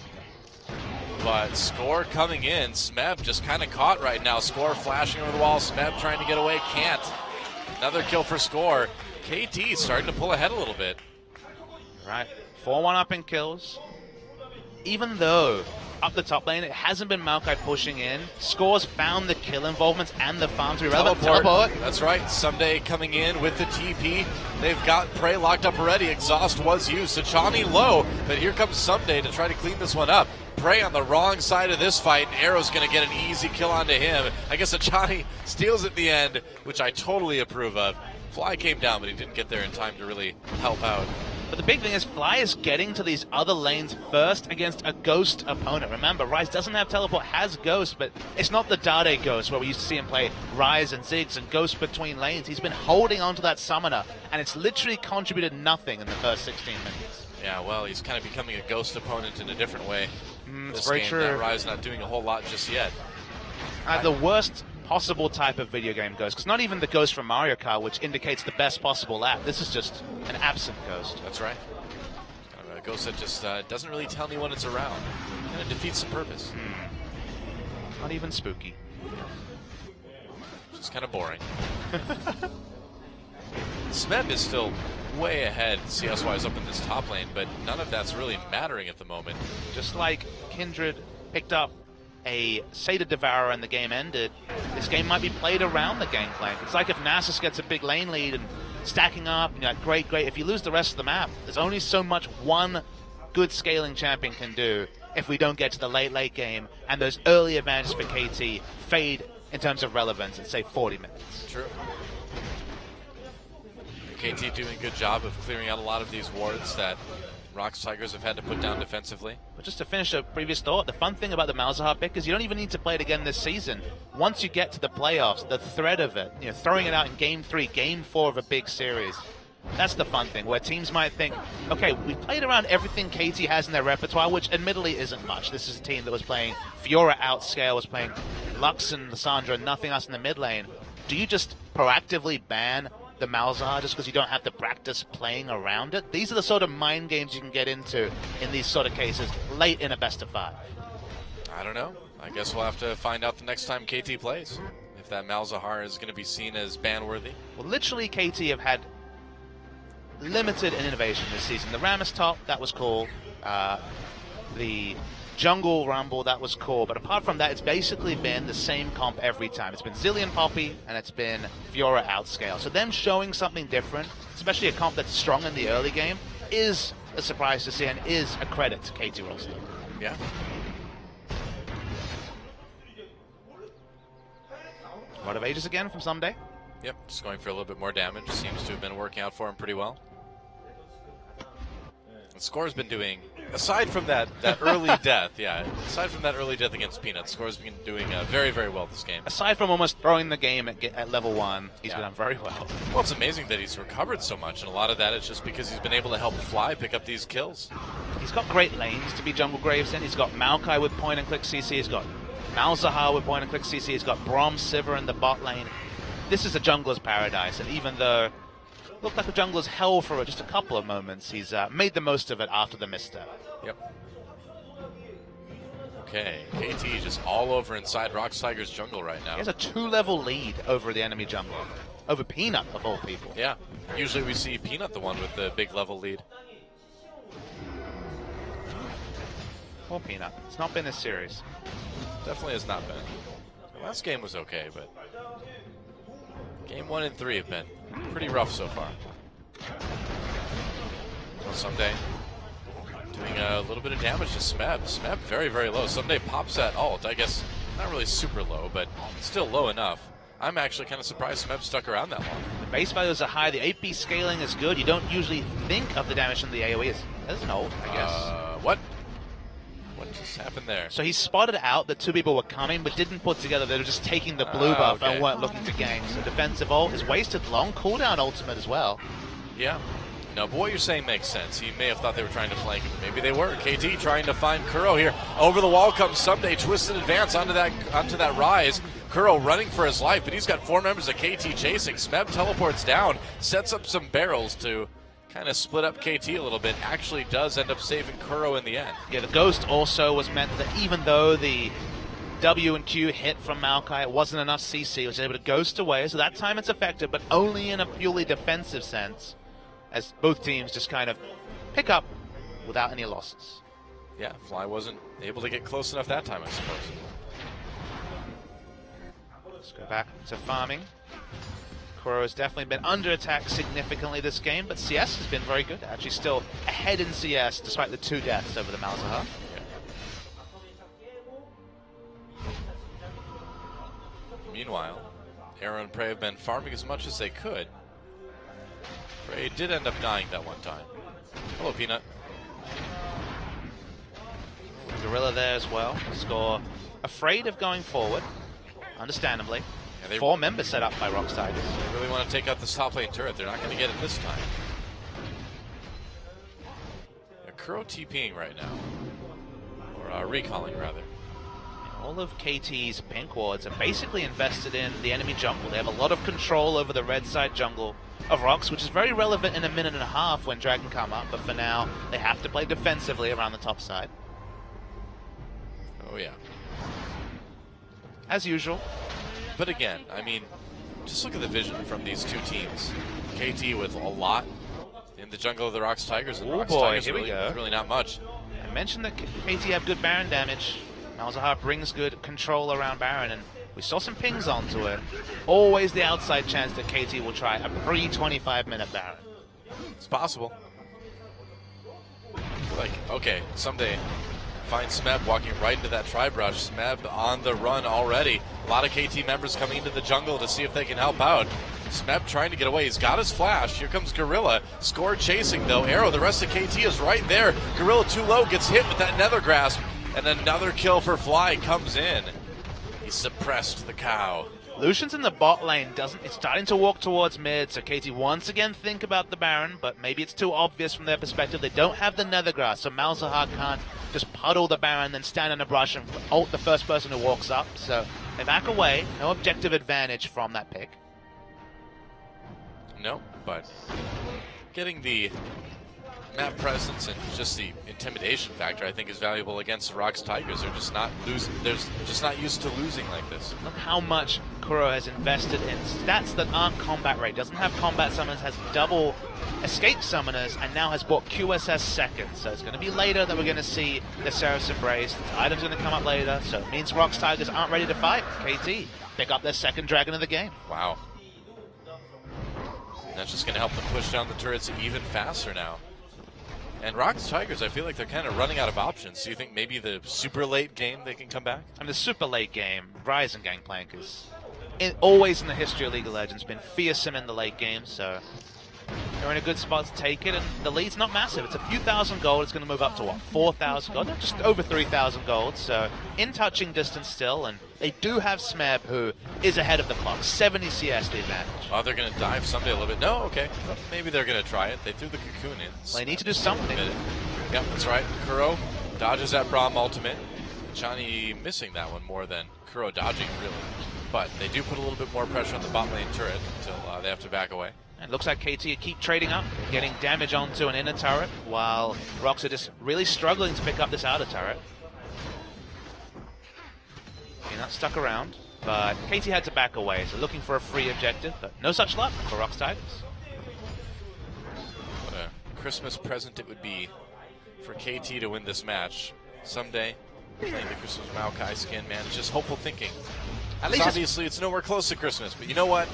but Score coming in. Smeb just kind of caught right now. Score flashing over the wall. Smeb trying to get away. Can't. Another kill for Score. KT starting to pull ahead a little bit. Right. 4-1 up in kills. Even though up the top lane it hasn't been Maokai pushing in, Score's found the kill involvements and the farm to be relevant. Teleport. That's right. Someday coming in with the TP. They've got Prey locked up already. Exhaust was used. Sachani low, but here comes Someday to try to clean this one up. Prey on the wrong side of this fight, and Arrow's going to get an easy kill onto him. I guess Sachani steals at the end, which I totally approve of. Fly came down, but he didn't get there in time to really help out. But the big thing is Fly is getting to these other lanes first against a Ghost opponent. Remember, Rise doesn't have teleport, has Ghost, but it's not the Dade Ghost where we used to see him play Rise and Ziggs and Ghost between lanes. He's been holding onto that Summoner, and it's literally contributed nothing in the first 16 minutes. Yeah, well, he's kind of becoming a Ghost opponent in a different way. It's very true. That Rise not doing a whole lot just yet. The worst possible type of video game Ghost, because not even the Ghost from Mario Kart, which indicates the best possible lap. This is just an absent Ghost. That's right. Kind of a Ghost that just doesn't really tell anyone it's around. Kind of defeats the purpose. Not even spooky. Just kind of boring. Smeb is still way ahead CS-wise up in this top lane, but none of that's really mattering at the moment. Just like Kindred picked up a Seder Devourer and the game ended, this game might be played around the gangplank. It's like if Nasus gets a big lane lead and stacking up, and you're like, great. If you lose the rest of the map, there's only so much one good scaling champion can do if we don't get to the late game, and those early advantages for KT fade in terms of relevance in, say, 40 minutes. True. KT doing a good job of clearing out a lot of these wards that Rox Tigers have had to put down defensively. But just to finish a previous thought, the fun thing about the Malzahar pick is you don't even need to play it again this season. Once you get to the playoffs, the threat of it, throwing it out in Game 3, Game 4 of a big series, that's the fun thing, where teams might think, okay, we played around everything KT has in their repertoire, which admittedly isn't much. This is a team that was playing Fiora outscale, was playing Lux and Lissandra, nothing else in the mid lane. Do you just proactively ban the Malzahar just because you don't have to practice playing around it? These are the sort of mind games you can get into in these sort of cases late in a best of 5. I don't know. I guess we'll have to find out the next time KT plays, if that Malzahar is going to be seen as ban-worthy. Well, literally KT have had limited in innovation this season. The Rammus top, that was cool. The Jungle Rumble, that was cool. But apart from that, it's basically been the same comp every time. It's been Zilean Poppy, and it's been Fiora outscale. So them showing something different, especially a comp that's strong in the early game, is a surprise to see and is a credit to KT Rolster. Yeah. Rod of Ages again from Someday. Yep, just going for a little bit more damage. Seems to have been working out for him pretty well. The Score's been doing, aside from that early death, aside from that early death against Peanut, Score's been doing very, very well this game. Aside from almost throwing the game at level 1, he's been done very well. Well, it's amazing that he's recovered so much, and a lot of that is just because he's been able to help Fly pick up these kills. He's got great lanes to be Jungle Graves in. He's got Maokai with point-and-click CC. He's got Malzahar with point-and-click CC. He's got Braum Sivir in the bot lane. This is a jungler's paradise, and even though it looked like a jungler's hell for just a couple of moments, he's made the most of it after the misstep. Yep. Okay, KT just all over inside Rox Tigers jungle right now. He has a 2-level lead over the enemy jungler, over Peanut of all people. Yeah, usually we see Peanut the one with the big level lead. Poor Peanut. It's not been this series. Definitely has not been. The last game was okay, but Game 1 and 3 have been pretty rough so far. Well, Someday doing a little bit of damage to Smeb. Smeb very, very low. Someday pops that ult. I guess not really super low, but still low enough. I'm actually kind of surprised Smeb stuck around that long. The base values are high. The AP scaling is good. You don't usually think of the damage from the AoE as an ult, I guess. What just happened there? So he spotted out that 2 people were coming, but didn't put together they were just taking the blue buff and weren't looking to gank. So defensive ult is wasted. Long cooldown ultimate as well. Yeah. No, but what you're saying makes sense. He may have thought they were trying to flank him. Maybe they were. KT trying to find Kuro here. Over the wall comes Someday. Twisted advance onto that rise. Kuro running for his life, but he's got 4 members of KT chasing. Smeb teleports down, sets up some barrels to kind of split up KT a little bit. Actually does end up saving Kuro in the end. Yeah, the Ghost also was meant that even though the W and Q hit from Maokai, it wasn't enough CC. It was able to ghost away, so that time it's effective, but only in a purely defensive sense, as both teams just kind of pick up without any losses. Yeah, Fly wasn't able to get close enough that time, I suppose. Let's go back to farming. Kuro has definitely been under attack significantly this game, but CS has been very good. Actually still ahead in CS despite the 2 deaths over the Malzahar. Meanwhile, Arrow and Prey have been farming as much as they could. Prey did end up dying that one time. Hello, Peanut. Gorilla there as well. Score afraid of going forward, understandably. Yeah, 4 members set up by Rox Tigers. They really want to take out this top lane turret. They're not going to get it this time. Yeah, Kuro TPing right now. Or recalling, rather. All of KT's pink wards are basically invested in the enemy jungle. They have a lot of control over the red side jungle of Rox, which is very relevant in a minute and a half when Dragon come up, but for now, they have to play defensively around the top side. Oh, yeah. As usual. But again, I mean, just look at the vision from these two teams. KT with a lot in the jungle of the Rox Tigers, and Rox Tigers here we go. Really not much. I mentioned that KT have good Baron damage. Malzahar brings good control around Baron, and we saw some pings onto it. Always the outside chance that KT will try a pre-25-minute Baron. It's possible. Like, okay, someday find Smeb walking right into that tri-brush. Smeb on the run already. A lot of KT members coming into the jungle to see if they can help out. Smeb trying to get away. He's got his flash. Here comes Gorilla. Score chasing, though. Arrow, the rest of KT is right there. Gorilla too low, gets hit with that nether grasp. And another kill for Fly comes in. He suppressed the cow. Lucian's in the bot lane. It's starting to walk towards mid, so KT once again think about the Baron, but maybe it's too obvious from their perspective. They don't have the nether grass, so Malzahar can't just puddle the Baron, then stand in a brush and ult the first person who walks up. So they back away. No objective advantage from that pick. No, but getting the map presence and just the intimidation factor, I think, is valuable against the Rox Tigers. They're just not losing. They're just not used to losing like this. Look how much Kuro has invested in stats that aren't combat rate. Doesn't have combat summoners, has double escape summoners, and now has bought QSS second. So it's going to be later that we're going to see the Seraph's Embrace. The item's going to come up later, so it means Rox Tigers aren't ready to fight. KT pick up their second dragon of the game. Wow. And that's just going to help them push down the turrets even faster now. And Rox Tigers, I feel like they're kind of running out of options. Do you think maybe the super late game they can come back? I mean, the super late game, Ryzen Gangplank is always in the history of League of Legends been fearsome in the late game, so they're in a good spot to take it, and the lead's not massive. It's a few thousand gold. It's going to move up to, what, 4,000 gold? No, just over 3,000 gold, so in touching distance still, and they do have Smeb, who is ahead of the clock. 70 CS the advantage. Oh, they're going to dive someday a little bit. No, okay. Well, maybe they're going to try it. They threw the cocoon in. Well, they need to do something. Yep, that's right. Kuro dodges that Braum ultimate. Johnny missing that one more than Kuro dodging, really. But they do put a little bit more pressure on the bot lane turret until they have to back away. And it looks like KT keep trading up, getting damage onto an inner turret, while Rox are just really struggling to pick up this outer turret. You're not stuck around, but KT had to back away, so looking for a free objective, but no such luck for Rox Tigers. What a Christmas present it would be for KT to win this match. Someday, playing the Christmas Maokai skin, man, it's just hopeful thinking. At least obviously it's nowhere close to Christmas, but you know what?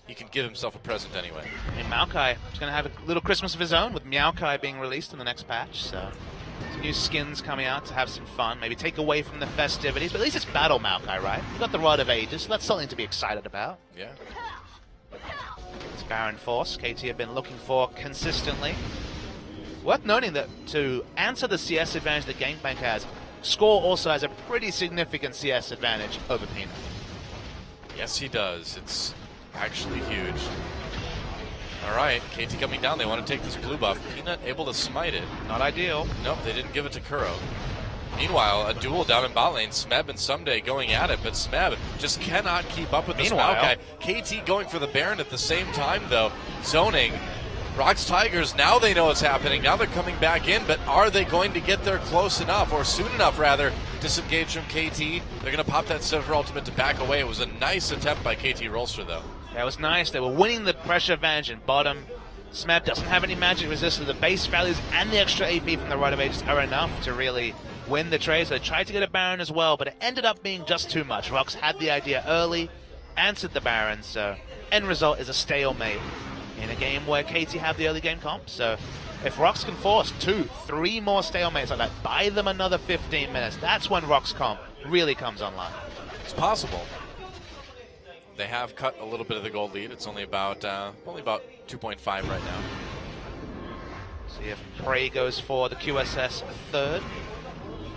He can give himself a present anyway. And Maokai is going to have a little Christmas of his own with Maokai being released in the next patch, so some new skins coming out to have some fun, maybe take away from the festivities, but at least it's Battle Maokai, right? You got the Rod of Ages, so that's something to be excited about. Yeah. It's Baron Force, KT have been looking for consistently. Worth noting that to answer the CS advantage that Gangplank has, Score also has a pretty significant CS advantage over Peanut. Yes, he does. It's actually huge. All right, KT coming down. They want to take this blue buff. Peanut able to smite it. Not ideal. Nope, they didn't give it to Kuro. Meanwhile, a duel down in bot lane. Smeb and Someday going at it, but Smeb just cannot keep up with this Maokai. KT going for the Baron at the same time, though. Zoning. Rocks Tigers, now they know what's happening. Now they're coming back in, but are they going to get there close enough, or soon enough, rather, disengage from KT? They're going to pop that Silver Ultimate to back away. It was a nice attempt by KT Rolster, though. That was nice. They were winning the pressure advantage in bottom. Smeb doesn't have any magic resistance. The base values and the extra AP from the Rite of Ages are enough to really win the trade. So they tried to get a Baron as well, but it ended up being just too much. Rocks had the idea early, answered the Baron, so end result is a stalemate in a game where KT have the early game comp. So if Rocks can force 2, 3 more stalemates like that, buy them another 15 minutes, that's when Rocks comp really comes online. It's possible. They have cut a little bit of the gold lead. It's only about 2.5 right now. See if Prey goes for the QSS third.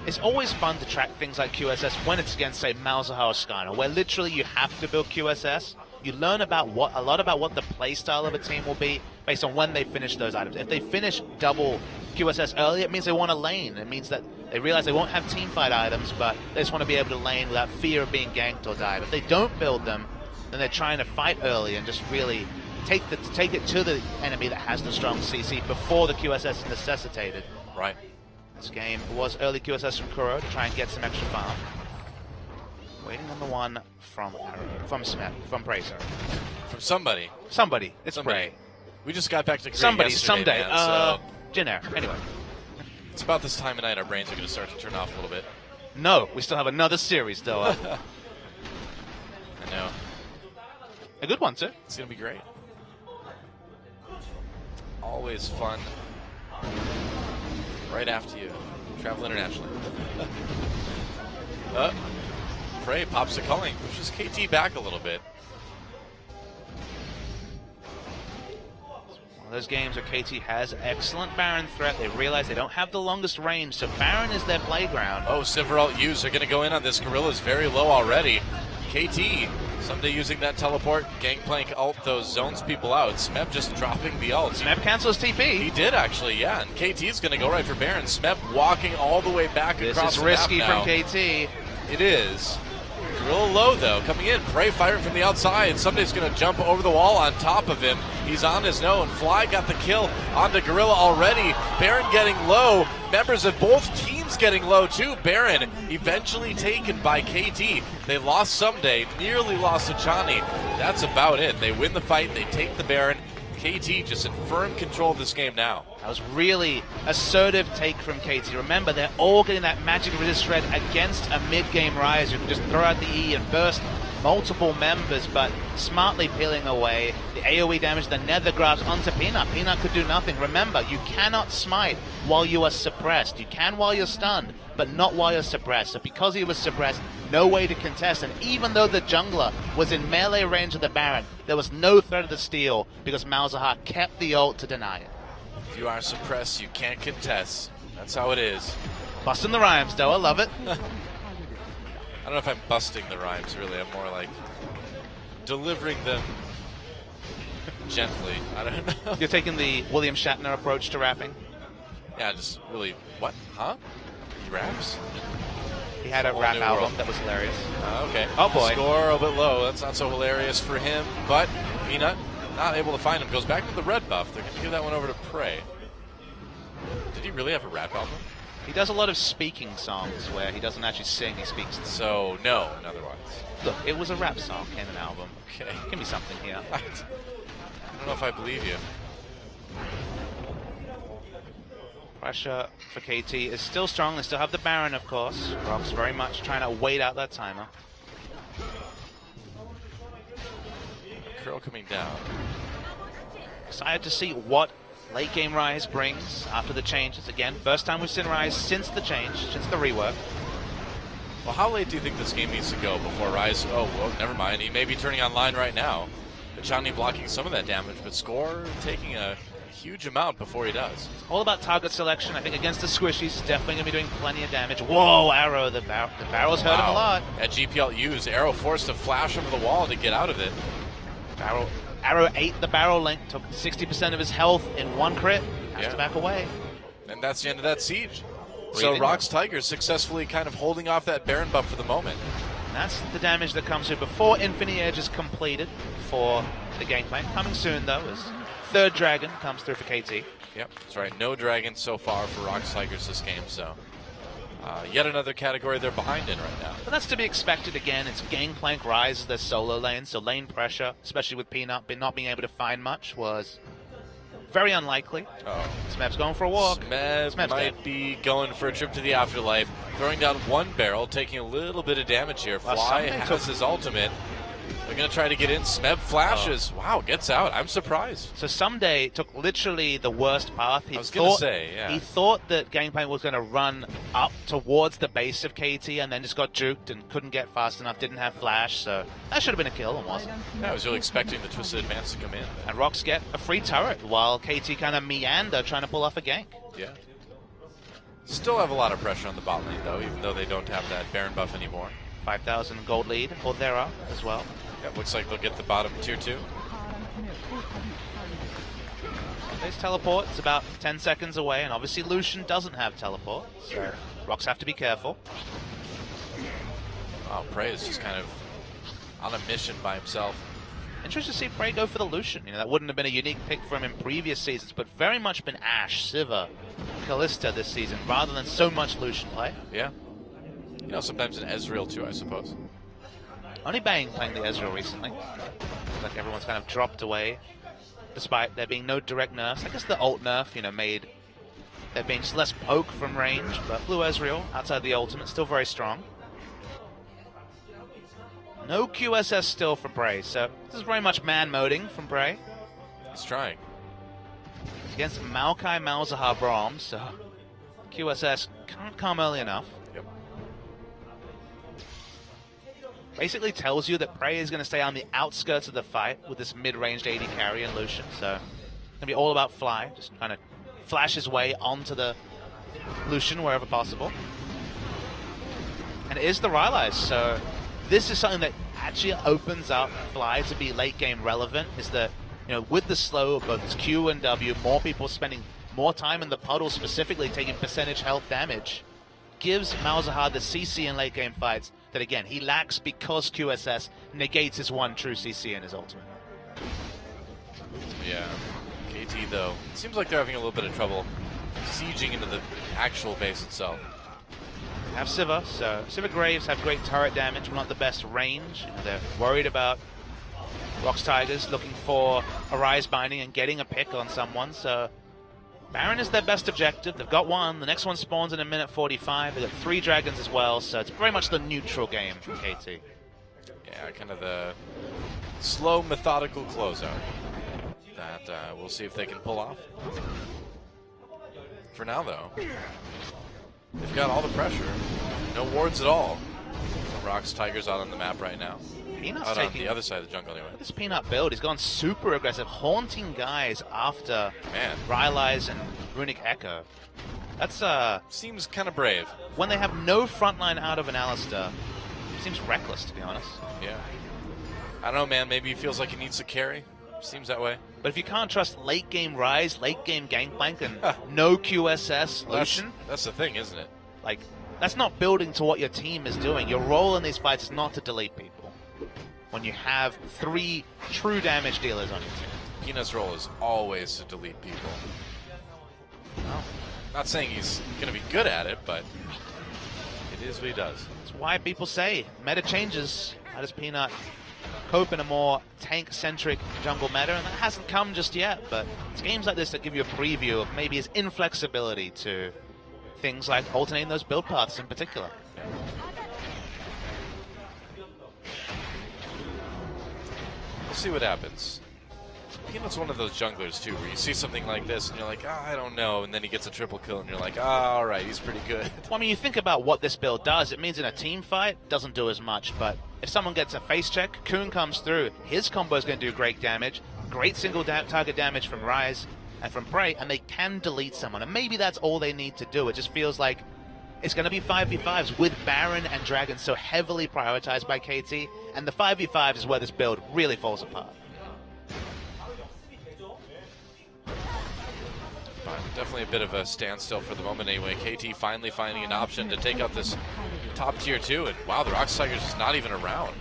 It's always fun to track things like QSS when it's against, say, Malzahar or Skarner, where literally you have to build QSS. You learn a lot about what the play style of a team will be based on when they finish those items. If they finish double QSS early, it means they want to lane. It means that they realize they won't have team fight items, but they just want to be able to lane without fear of being ganked or died. If they don't build them, then they're trying to fight early and just really take it to the enemy that has the strong CC before the QSS is necessitated. Right. This game was early QSS from Kuro to try and get some extra farm. Waiting on the one from Smeb, from Prey, sorry. From somebody. Somebody. It's Somebody. Prey. We just got back to Korea Somebody, yesterday, someday. man, so Jin-Air. Anyway. it's about this time of night our brains are going to start to turn off a little bit. No, we still have another series, though. I know. A good one, too. It's going to be great. Always fun. Right after you travel internationally. Prey pops the culling, pushes KT back a little bit. One of those games where KT has excellent Baron threat. They realize they don't have the longest range, so Baron is their playground. Oh, Silveralt used. They're going to go in on this. Gorilla's very low already. KT, someday using that teleport. Gangplank ult, those zones people out. Smeb just dropping the ult. Smeb cancels TP. He did actually, yeah. And KT's going to go right for Baron. Smeb walking all the way back across This is the risky map from now. KT. It is. Gorilla low, though, coming in. Prey firing from the outside. Somebody's going to jump over the wall on top of him. He's on his own. Fly got the kill onto Gorilla already. Baron getting low. Members of both teams getting low, too. Baron eventually taken by KT. They lost Someday, nearly lost to Johnny. That's about it. They win the fight. They take the Baron. KT just in firm control of this game now. That was really assertive take from KT. Remember, they're all getting that magic resist shred against a mid-game Ryze who can just throw out the E and burst multiple members, but smartly peeling away the AoE damage, the nether grabs onto Peanut. Peanut could do nothing. Remember, you cannot smite while you are suppressed. You can while you're stunned, but not while you're suppressed. So because he was suppressed, no way to contest, and even though the jungler was in melee range of the Baron, there was no threat of the steal because Malzahar kept the ult to deny it. If you are suppressed, you can't contest. That's how it is. Busting the rhymes, though. I love it. I don't know if I'm busting the rhymes, really. I'm more like delivering them gently. I don't know. You're taking the William Shatner approach to rapping? Yeah, just really, what? Huh? He raps? He had a Whole rap new album world. that was hilarious. Okay. Oh, boy. Score a bit low. That's not so hilarious for him. But Peanut, not able to find him. Goes back to the red buff. They're going to give that one over to Prey. Did he really have a rap album? He does a lot of speaking songs where he doesn't actually sing, he speaks them. So, no, in other words. Look, it was a rap song in an album. Okay. Give me something here. I don't know if I believe you. Pressure for KT is still strong. They still have the Baron, of course. Rocks very much trying to wait out that timer. Curl coming down. Excited to see what late game Ryze brings after the changes. Again, first time we've seen Ryze since the change, since the rework. Well, how late do you think this game needs to go before Ryze? Oh, well, never mind. He may be turning online right now. Johnny blocking some of that damage, but Score taking a huge amount before he does. It's all about target selection. I think against the squishies, definitely going to be doing plenty of damage. Whoa, Arrow, the barrel's hurt him a lot. At GPL used, Arrow forced to flash over the wall to get out of it. Barrel Arrow ate the barrel link, took 60% of his health in one crit, has to back away. And that's the end of that siege. So Breathing Rox Tigers successfully kind of holding off that Baron buff for the moment. And that's the damage that comes through before Infinity Edge is completed for the Gangplank. Coming soon, though, as third dragon comes through for KT. Yep, that's right. No dragon so far for Rox Tigers this game, so yet another category they're behind in right now. But that's to be expected again. It's Gangplank Rise as their solo lane, so lane pressure, especially with Peanut not being able to find much, was very unlikely. Oh. Smeb's going for a walk. Smeb Smeb's might dead. be going for a trip to the afterlife, throwing down one barrel, taking a little bit of damage here. Well, Fly Sunday has took- his ultimate. They're going to try to get in. Smeb flashes. Wow, gets out. I'm surprised. So Someday took literally the worst path. I was gonna say, yeah. He thought that Gangplank was going to run up towards the base of KT and then just got juked and couldn't get fast enough, didn't have flash, so that should have been a kill and wasn't. Yeah, I was really expecting the Twisted Advance to come in. And Rox get a free turret while KT kind of meander trying to pull off a gank. Yeah. Still have a lot of pressure on the bot lane, though, even though they don't have that Baron buff anymore. 5,000 gold lead, or they're up as well. Yeah, looks like they'll get the bottom tier 2. There's teleport, it's about 10 seconds away, and obviously Lucian doesn't have teleport, so Rox have to be careful. Oh, Prey is just kind of on a mission by himself. Interesting to see Prey go for the Lucian. You know, that wouldn't have been a unique pick for him in previous seasons, but very much been Ashe, Sivir, Kalista this season, rather than so much Lucian play. Yeah. You know, sometimes an Ezreal too, I suppose. Only Bang playing the Ezreal recently. Like everyone's kind of dropped away, despite there being no direct nerfs. I guess the ult nerf, you know, made there being just less poke from range, but Blue Ezreal, outside the ultimate, still very strong. No QSS still for Bray, so this is very much man-moding from Bray. He's trying. Against Maokai Malzahar Braum, so QSS can't come early enough. Yep. Basically tells you that Prey is going to stay on the outskirts of the fight with this mid-ranged AD carry and Lucian, so it's going to be all about Fly, just kind of flash his way onto the Lucian wherever possible. And it is the Rylai's, so this is something that actually opens up Fly to be late game relevant, is that, you know, with the slow of both his Q and W, more people spending more time in the puddle, specifically taking percentage health damage, gives Malzahar the CC in late game fights that, again, he lacks because QSS negates his one true CC in his ultimate. Yeah. KT, though, it seems like they're having a little bit of trouble sieging into the actual base itself. Have Sivir, so Sivir Graves have great turret damage, but not the best range. You know, they're worried about Rox Tigers looking for a Rise Binding and getting a pick on someone, so Baron is their best objective. They've got one, the next one spawns in a minute 45. They've got 3 dragons as well, so it's very much the neutral game from KT. Yeah, kind of the slow, methodical closeout that we'll see if they can pull off. For now, though, they've got all the pressure. No wards at all. So Rox Tigers out on the map right now. Peanut's Out on taking the other side of the jungle, anyway. this Peanut build. He's gone super aggressive, haunting guys after Man, Rylai's and Runic Echo. That's seems kind of brave. when they have no frontline out of an Alistar. Seems reckless, to be honest. Yeah. I don't know, man. Maybe he feels like he needs to carry. Seems that way. But if you can't trust late game Rise, late game Gangplank, and no QSS Lucian, That's the thing, isn't it? like, that's not building to what your team is doing. Your role in these fights is not to delete people. When you have 3 true damage dealers on your team. Peanut's role is always to delete people. Well, Not saying he's going to be good at it, but it is what he does. that's why people say meta changes. How does Peanut cope in a more tank-centric jungle meta? And that hasn't come just yet, but it's games like this that give you a preview of maybe his inflexibility to things like alternating those build paths in particular. We'll see what happens. Peanut's one of those junglers, too, where you see something like this and you're like, I don't know, and then he gets a triple kill and you're like, all right, he's pretty good. Well, I mean, you think about what this build does. It means in a team fight, doesn't do as much, but if someone gets a face check, Kuhn comes through, his combo is going to do great damage, great single target damage from Rise and from Prey, and they can delete someone. And maybe that's all they need to do. It just feels like it's going to be 5v5s with Baron and Dragon so heavily prioritized by KT, and the 5v5s is where this build really falls apart. But definitely a bit of a standstill for the moment anyway. KT finally finding an option to take out this top tier 2, and wow, the Rocks Tigers is not even around.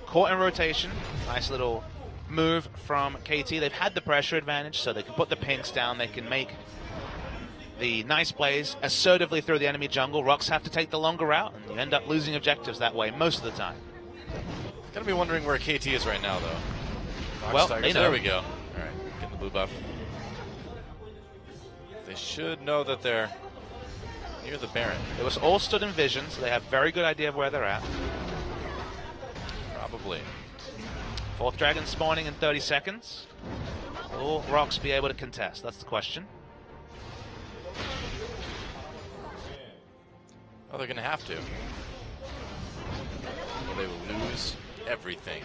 Caught in rotation. Nice little move from KT. They've had the pressure advantage, so they can put the pinks down. They can make the nice plays assertively through the enemy jungle. Rocks have to take the longer route, and you end up losing objectives that way most of the time. Gotta be wondering where KT is right now, though. Rocks Well, Tigers, they know. there we go. All right, getting the blue buff. They should know that they're near the Baron. It was all stood in vision, so they have a very good idea of where they're at. Probably. 4th dragon spawning in 30 seconds. Will Rocks be able to contest? That's the question. Oh, they're gonna have to. Or they will lose everything.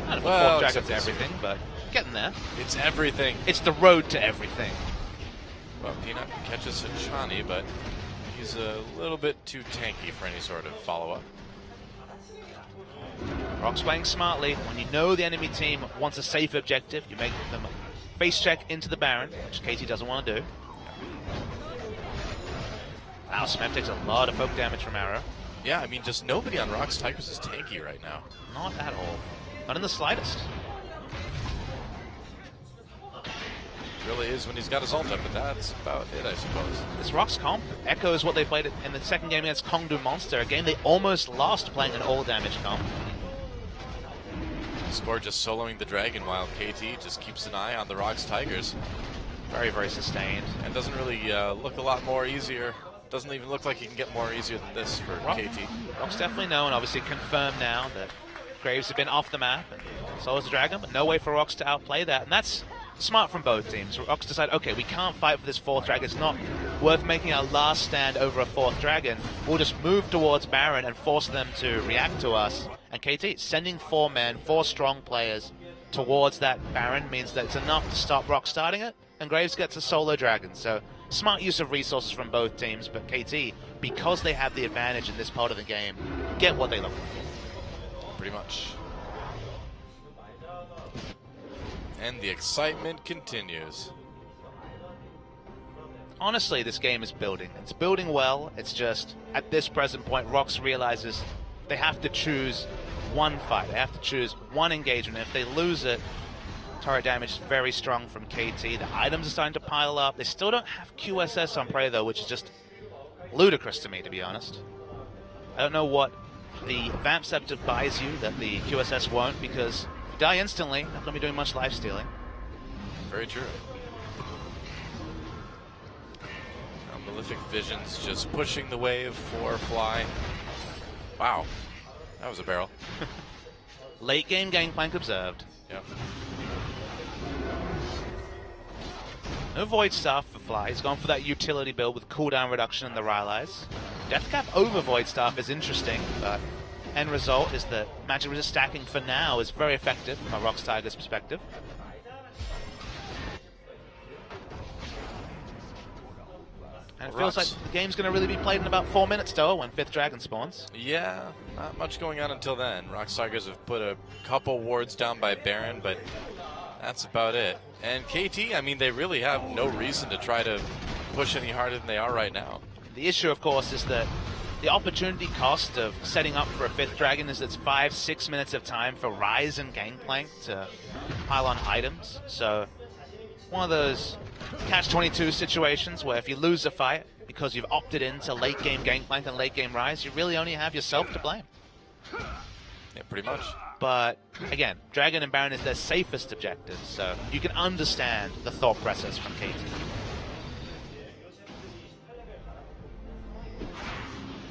Not if Well, the 4th except dragon's this. everything, but getting there. It's everything. It's the road to everything. Well, Peanut catches Hachani, but he's a little bit too tanky for any sort of follow-up. Rocks playing smartly. When you know the enemy team wants a safe objective, you make them face check into the Baron, which KT doesn't want to do. Wow, Smep takes a lot of poke damage from Arrow. Yeah, I mean, just nobody on Rocks Tigers is tanky right now. Not at all. Not in the slightest. Really is when he's got his ult up, but that's about it, I suppose. This Rocks comp echoes what they played in the second game against Kongdu Monster, a game they almost lost playing an all damage comp. Score just soloing the dragon while KT just keeps an eye on the Rocks Tigers. Very, very sustained. And doesn't really look a lot more easier. Doesn't even look like he can get more easier than this for KT. Rocks definitely know, and obviously confirmed now that Graves have been off the map, and so is the Dragon, but no way for Rocks to outplay that, and that's smart from both teams. Rocks decide, okay, we can't fight for this 4th Dragon. It's not worth making our last stand over a 4th Dragon. We'll just move towards Baron and force them to react to us. And KT sending 4 men, 4 strong players towards that Baron means that it's enough to stop Rocks starting it, and Graves gets a solo Dragon. So smart use of resources from both teams, but KT, because they have the advantage in this part of the game, get what they look for. Pretty much. And the excitement continues. Honestly, this game is building. It's building well. It's just, at this present point, Rocks realizes they have to choose one fight. They have to choose one engagement. If they lose it, turret damage is very strong from KT. The items are starting to pile up. They still don't have QSS on Prey, though, which is just ludicrous to me, to be honest. I don't know what the Vamp Scepter buys you that the QSS won't, because if you die instantly, not going to be doing much life stealing. Very true. Now, Malefic Visions just pushing the wave for Fly. Wow, that was a barrel. Late game Gangplank observed. Yep. No Void Staff for Fly. He's gone for that utility build with cooldown reduction in the Rylai's. Deathcap over Void Staff is interesting, but end result is that magic resist stacking for now is very effective from a Rocks Tigers perspective. And it feels like Rocks. the game's going to really be played in about 4 minutes, though, when 5th Dragon spawns. Yeah, not much going on until then. Rocks Tigers have put a couple wards down by Baron, but that's about it. And KT, I mean, they really have no reason to try to push any harder than they are right now. The issue, of course, is that the opportunity cost of setting up for a 5th Dragon is it's 5-6 minutes of time for Rise and Gangplank to pile on items. So, one of those catch-22 situations where if you lose a fight because you've opted into late-game Gangplank and late-game Rise, you really only have yourself to blame. Yeah, pretty much. But, again, Dragon and Baron is their safest objectives, so you can understand the thought process from KT.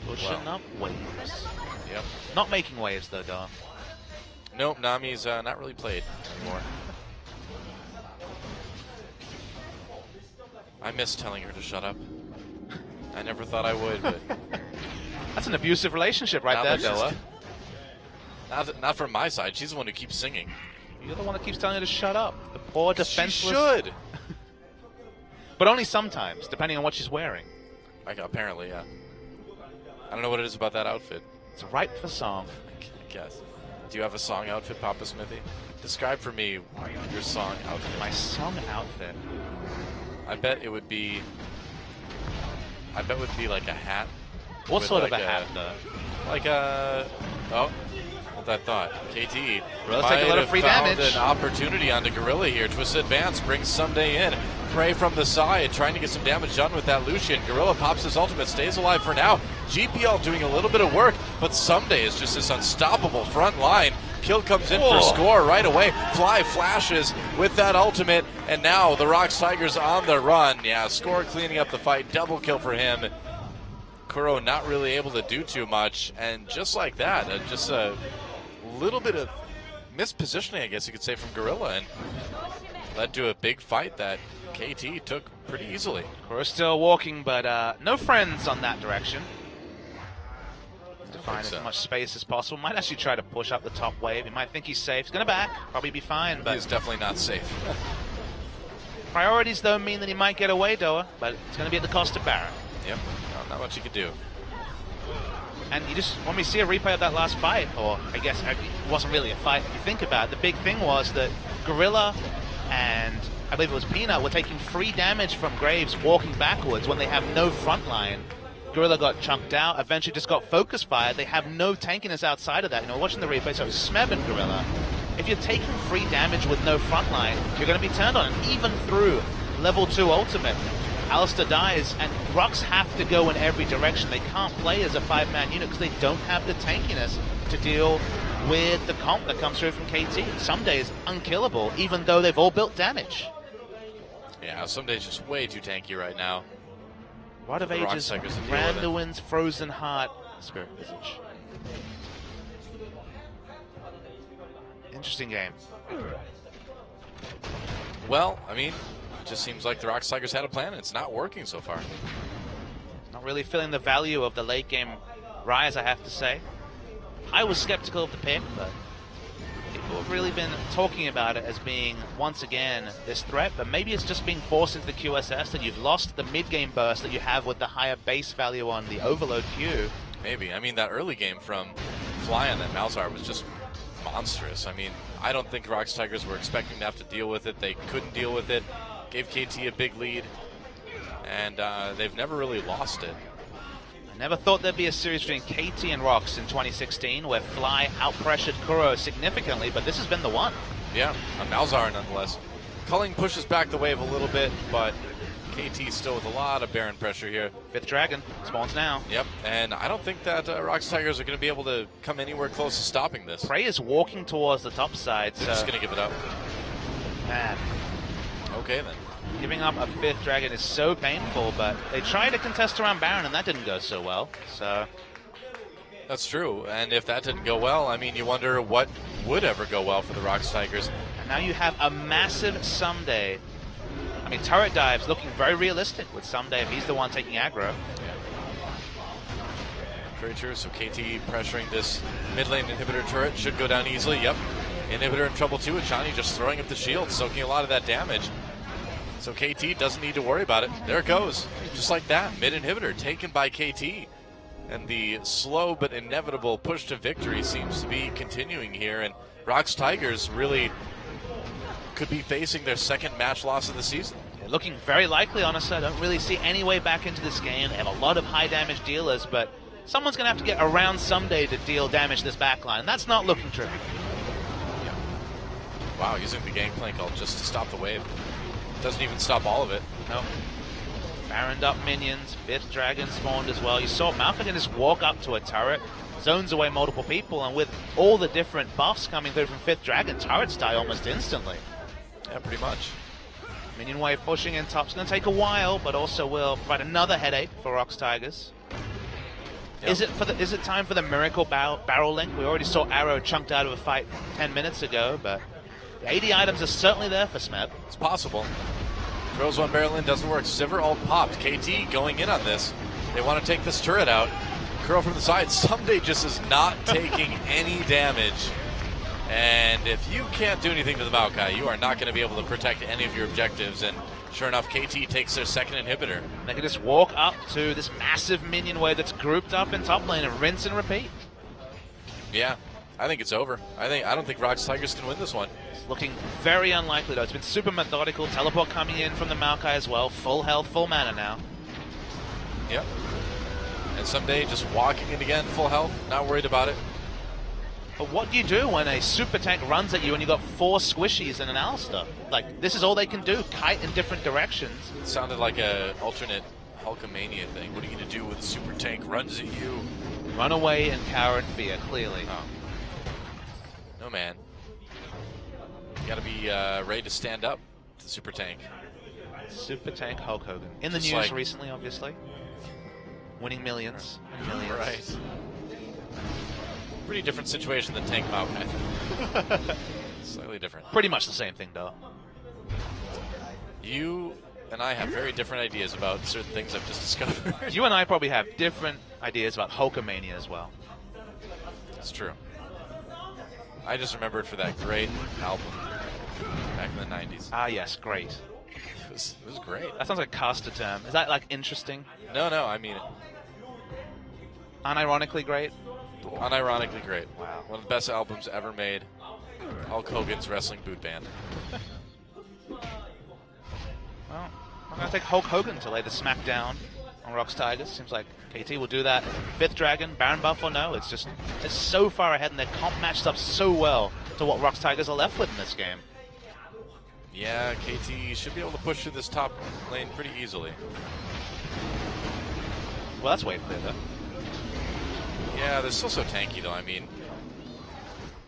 Pushing up waves. Yep. Not making waves, though, Dar. Nope, Nami's not really played anymore. I miss telling her to shut up. I never thought I would, but That's an abusive relationship right Now there, that she's- Doa. not from my side. She's the one who keeps singing. You're the one that keeps telling her to shut up. The poor defenseless. She should. But only sometimes, depending on what she's wearing. Apparently, yeah. I don't know what it is about that outfit. It's ripe for song. I guess. Do you have a song outfit, Papa Smithy? Describe for me your song outfit. My song outfit. I bet it would be like a hat. What with sort like of a hat, though? Like a, oh, what I thought. KT Gorilla's might taking a lot of have free found damage. an opportunity onto Gorilla here. Twist advance brings Someday in. Prey from the side, trying to get some damage done with that Lucian. Gorilla pops his ultimate, stays alive for now. GPL doing a little bit of work, but Someday is just this unstoppable front line. Kill comes in for score right away. Fly flashes with that ultimate, and now the Rocks Tigers on the run. Yeah, score cleaning up the fight. Double kill for him. Kuro not really able to do too much, and just like that, just a little bit of mispositioning, I guess you could say, from Gorilla, and led to a big fight that KT took pretty easily. Kuro's still walking, but no friends on that direction. To find as much space as possible. Might actually try to push up the top wave. He might think he's safe. He's going to back. Probably be fine, but He is definitely not safe. priorities, though, mean that he might get away, Doa, but it's going to be at the cost of Baron. Yep, not much he could do. And you just, when we see a replay of that last fight, or I guess it wasn't really a fight if you think about it, the big thing was that Gorilla and I believe it was Peanut were taking free damage from Graves walking backwards when they have no front line. Gorilla got chunked out, eventually just got focus fired. They have no tankiness outside of that. You know, watching the replay, so Smeb and Gorilla, if you're taking free damage with no front line, you're going to be turned on. And even through level 2 ultimate, Alistair dies, and Rocks have to go in every direction. They can't play as a 5-man unit because they don't have the tankiness to deal with the comp that comes through from KT. Someday is unkillable, even though they've all built damage. Yeah, Someday's just way too tanky right now. Rod of The Rock Ages, Tigers to deal with it. Randuin's Frozen Heart, Spirit Visage. Interesting game. Well, I mean, it just seems like the Rocks Tigers had a plan, and it's not working so far. Not really feeling the value of the late game rise, I have to say. I was skeptical of the pick, but people have really been talking about it as being, once again, this threat, but maybe it's just being forced into the QSS that you've lost the mid-game burst that you have with the higher base value on the Overload Q. Maybe. I mean, that early game from Fly on that Malzahar was just monstrous. I mean, I don't think Rocks Tigers were expecting to have to deal with it. They couldn't deal with it. Gave KT a big lead, and they've never really lost it. I never thought there'd be a series between KT and Rocks in 2016 where Fly outpressured Kuro significantly, but this has been the one. Yeah, on Malzahar nonetheless. Culling pushes back the wave a little bit, but KT still with a lot of Baron pressure here. 5th Dragon spawns now. Yep, and I don't think that Rocks Tigers are going to be able to come anywhere close to stopping this. Prey is walking towards the top side, They're so just going to give it up. man, Okay, then. giving up a 5th Dragon is so painful, but they tried to contest around Baron and that didn't go so well. So That's true, and if that didn't go well, I mean, you wonder what would ever go well for the Rocks Tigers. and now you have a massive Someday. I mean, turret dives looking very realistic with Someday if he's the one taking aggro. Very true, so KT pressuring this mid lane inhibitor turret should go down easily. Yep, inhibitor in trouble too, with Johnny just throwing up the shield, soaking a lot of that damage. So KT doesn't need to worry about it. There it goes, just like that. Mid inhibitor taken by KT. And the slow but inevitable push to victory seems to be continuing here, and Rocks Tigers really could be facing their second match loss of the season. Yeah, looking very likely, honestly. I don't really see any way back into this game. They have a lot of high damage dealers, but someone's going to have to get around Someday to deal damage this backline, and that's not looking trivial. Wow, using the gangplank ult just to stop the wave. Doesn't even stop all of it. Nope. Baroned up minions, 5th Dragon spawned as well. You saw Malphite just walk up to a turret, zones away multiple people, and with all the different buffs coming through from 5th Dragon, turrets die almost instantly. Yeah, pretty much. Minion wave pushing in top's going to take a while, but also will provide another headache for Rocks Tigers. Yep. Is it time for the miracle barrel link? We already saw Arrow chunked out of a fight 10 minutes ago, but the 80 items are certainly there for Smeb. It's possible. Throws one barrel in, doesn't work. Sivir ult popped. KT going in on this. They want to take this turret out. Curl from the side. Someday just is not taking any damage. And if you can't do anything to the Maokai, you are not going to be able to protect any of your objectives. And sure enough, KT takes their second inhibitor. They can just walk up to this massive minion wave that's grouped up in top lane and rinse and repeat. Yeah. I think it's over. I don't think Rocks Tigers can win this one. Looking very unlikely, though. It's been super methodical. Teleport coming in from the Maokai as well. Full health, full mana now. Yep. And someday just walking in again, full health, not worried about it. But what do you do when a super tank runs at you and you got 4 squishies and an Alistar? Like, this is all they can do, kite in different directions. It sounded like an alternate Hulkamania thing. What are you going to do when the super tank runs at you? Run away and cower in fear, clearly. Oh. No, man. You got to be ready to stand up to the super tank. Super tank Hulk Hogan. In the Just news like- recently, obviously. Winning millions and millions. Right. Pretty different situation than Tank Maokai. Slightly different. Pretty much the same thing, though. You and I have very different ideas about certain things I've just discovered. You and I probably have different ideas about Hulkamania as well. That's true. I just remembered for that great album back in the 90s. Ah, yes, great. It was great. That sounds like a caster term. Is that, like, interesting? No, I mean it. Unironically great? Unironically great. Wow. One of the best albums ever made. Hulk Hogan's Wrestling Boot Band. Well, I'm going to take Hulk Hogan to lay the smackdown on Rocks Tigers. Seems like KT will do that. 5th Dragon, Baron buff or no, it's so far ahead and their comp matched up so well to what Rocks Tigers are left with in this game. Yeah, KT should be able to push through this top lane pretty easily. Well, that's way clear, though. Yeah, they're still so tanky, though. I mean,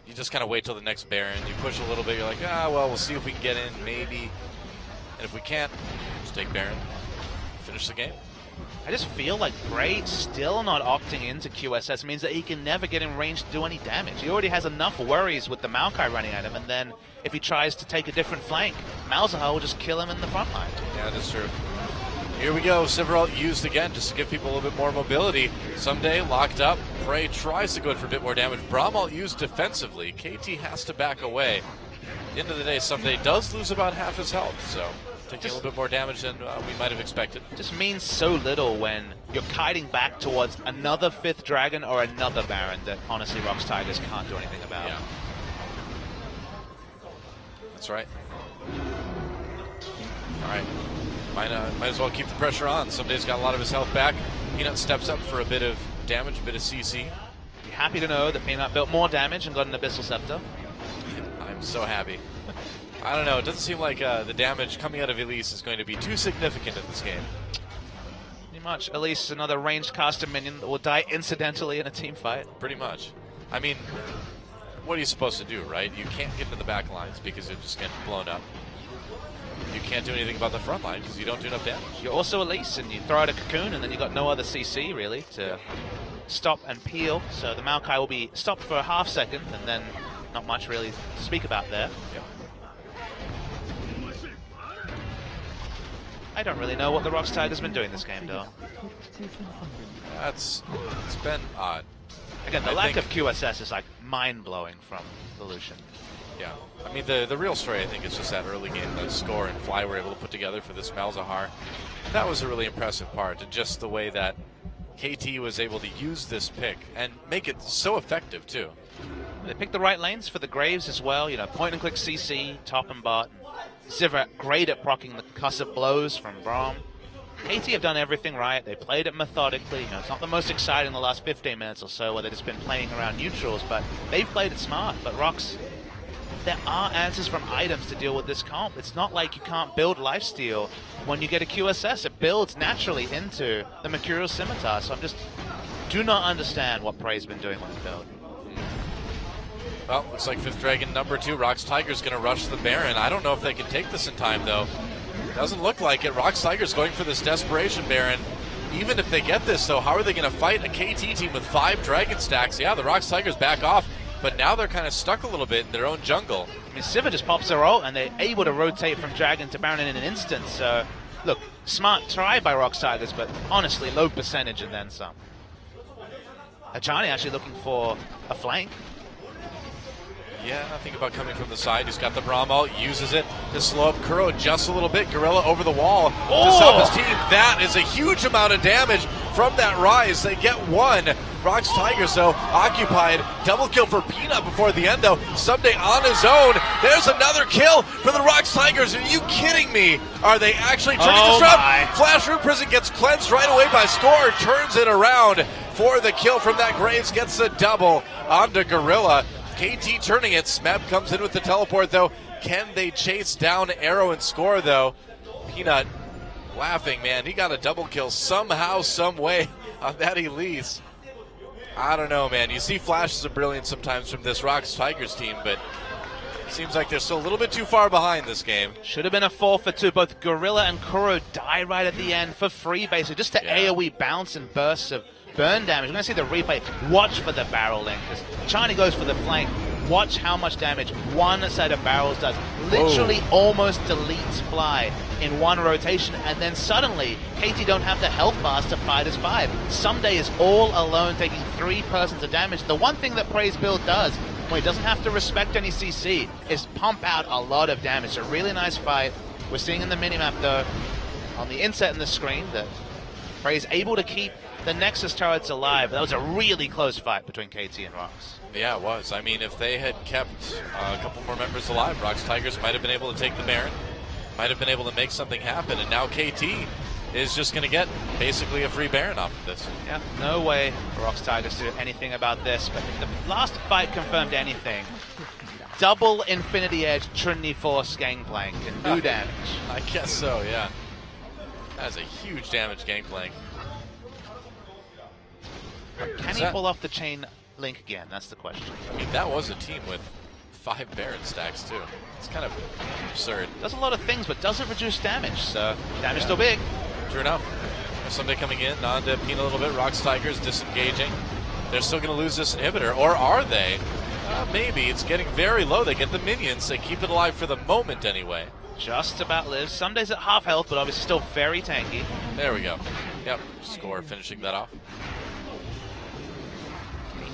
you just kind of wait till the next Baron. You push a little bit. You're like, well, we'll see if we can get in, maybe. And if we can't, just take Baron. Finish the game. I just feel like Gray still not opting into QSS means that he can never get in range to do any damage. He already has enough worries with the Maokai running at him, and then if he tries to take a different flank, Malzahar will just kill him in the front line. Yeah, that's true. Here we go. Sivir used again just to give people a little bit more mobility. Someday, locked up. Prey tries to go in for a bit more damage. Braumalt used defensively. KT has to back away. At the end of the day, Someday does lose about half his health, so taking a little bit more damage than we might have expected. Just means so little when you're kiting back towards another 5th Dragon or another Baron that honestly Rocks Tigers can't do anything about. Yeah. That's right. All right. Might as well keep the pressure on. Someday's got a lot of his health back. Peanut steps up for a bit of damage, a bit of CC. Be happy to know that Peanut built more damage and got an Abyssal Scepter. I'm so happy. I don't know. It doesn't seem like the damage coming out of Elise is going to be too significant in this game. Pretty much. At least another ranged caster minion that will die incidentally in a team fight. Pretty much. I mean, what are you supposed to do, right? You can't get into the back lines because you're just getting blown up. You can't do anything about the front line because you don't do enough damage. You're also Elise, and you throw out a Cocoon, and then you got no other CC, really, to stop and peel. So the Maokai will be stopped for a half second, and then not much really to speak about there. Yep. I don't really know what the Rocks Tigers been doing this game, though. It's been odd. Again, the I lack think- of QSS is like mind-blowing from Evolution. Yeah. I mean, the real story, I think, is just that early game, the score and Fly were able to put together for this Malzahar. That was a really impressive part, and just the way that KT was able to use this pick and make it so effective, too. They picked the right lanes for the Graves as well, you know, point-and-click CC, top and bot. Sivir great at proccing the concussive blows from Braum. KT have done everything right. They played it methodically. You know, it's not the most exciting in the last 15 minutes or so where they've just been playing around neutrals, but they've played it smart. But Rocks, there are answers from items to deal with this comp. It's not like you can't build lifesteal when you get a QSS. It builds naturally into the Mercurial Scimitar. So I'm just do not understand what Prey's been doing with the build. Well, looks like 5th Dragon number 2. Rocks Tigers going to rush the Baron. I don't know if they can take this in time, though. Doesn't look like it. Rocks Tigers going for this Desperation Baron. Even if they get this, though, how are they going to fight a KT team with 5 Dragon stacks? Yeah, the Rocks Tigers back off, but now they're kind of stuck a little bit in their own jungle. I mean, Sivir just pops their ult, and they're able to rotate from Dragon to Baron in an instant. So, look, smart try by Rocks Tigers, but honestly, low percentage and then some. Ajani actually looking for a flank. Yeah, think about coming from the side. He's got the Braum ult, uses it to slow up Kuro just a little bit. Gorilla over the wall to stop his team. That is a huge amount of damage from from that rise. They get one. Rocks Tigers, though, occupied. Double kill for Peanut before the end, though. Someday on his own. There's another kill for the Rocks Tigers. Are you kidding me? Are they actually turning this around? Flash Root Prison gets cleansed right away by Score. Turns it around for the kill from that Graves. Gets the double onto Gorilla. KT turning it. Smeb comes in with the teleport, though. Can they chase down Arrow and Score, though? Peanut laughing, man. He got a double kill somehow, some way on that Elise. I don't know, man. You see flashes of brilliance sometimes from this Rocks Tigers team, but seems like they're still a little bit too far behind this game. Should have been a 4 for 2. Both Gorilla and Kuro die right at the end for free, basically. Just to AoE bounce and bursts of burn damage. We're going to see the replay. Watch for the barrel link. Chani goes for the flank. Watch how much damage one set of barrels does. Literally almost deletes Fly in one rotation, and then suddenly KT don't have the health bars to fight as 5. Someday is all alone taking 3 persons of damage. The one thing that Praise Build does when he doesn't have to respect any CC is pump out a lot of damage. A really nice fight. We're seeing in the minimap though, on the inset in the screen, that Praise able to keep the Nexus turrets alive. That was a really close fight between KT and Rocks. Yeah, it was. I mean, if they had kept a couple more members alive, Rocks Tigers might have been able to take the Baron, might have been able to make something happen, and now KT is just going to get basically a free Baron off of this. Yeah, no way for Rocks Tigers to do anything about this, but if the last fight confirmed anything, double Infinity Edge Trinity Force Gangplank and do damage. I guess so, yeah. That is a huge damage Gangplank. Can he pull off the chain link again? That's the question. I mean, that was a team with 5 Baron stacks, too. It's kind of absurd. Does a lot of things, but doesn't reduce damage, so damage still big. True enough. Someday coming in, on to Peanut a little bit. Rocks Tigers disengaging. They're still going to lose this inhibitor, or are they? Maybe. It's getting very low. They get the minions. They keep it alive for the moment, anyway. Just about lives. Some days at half health, but obviously still very tanky. There we go. Yep, Score finishing that off.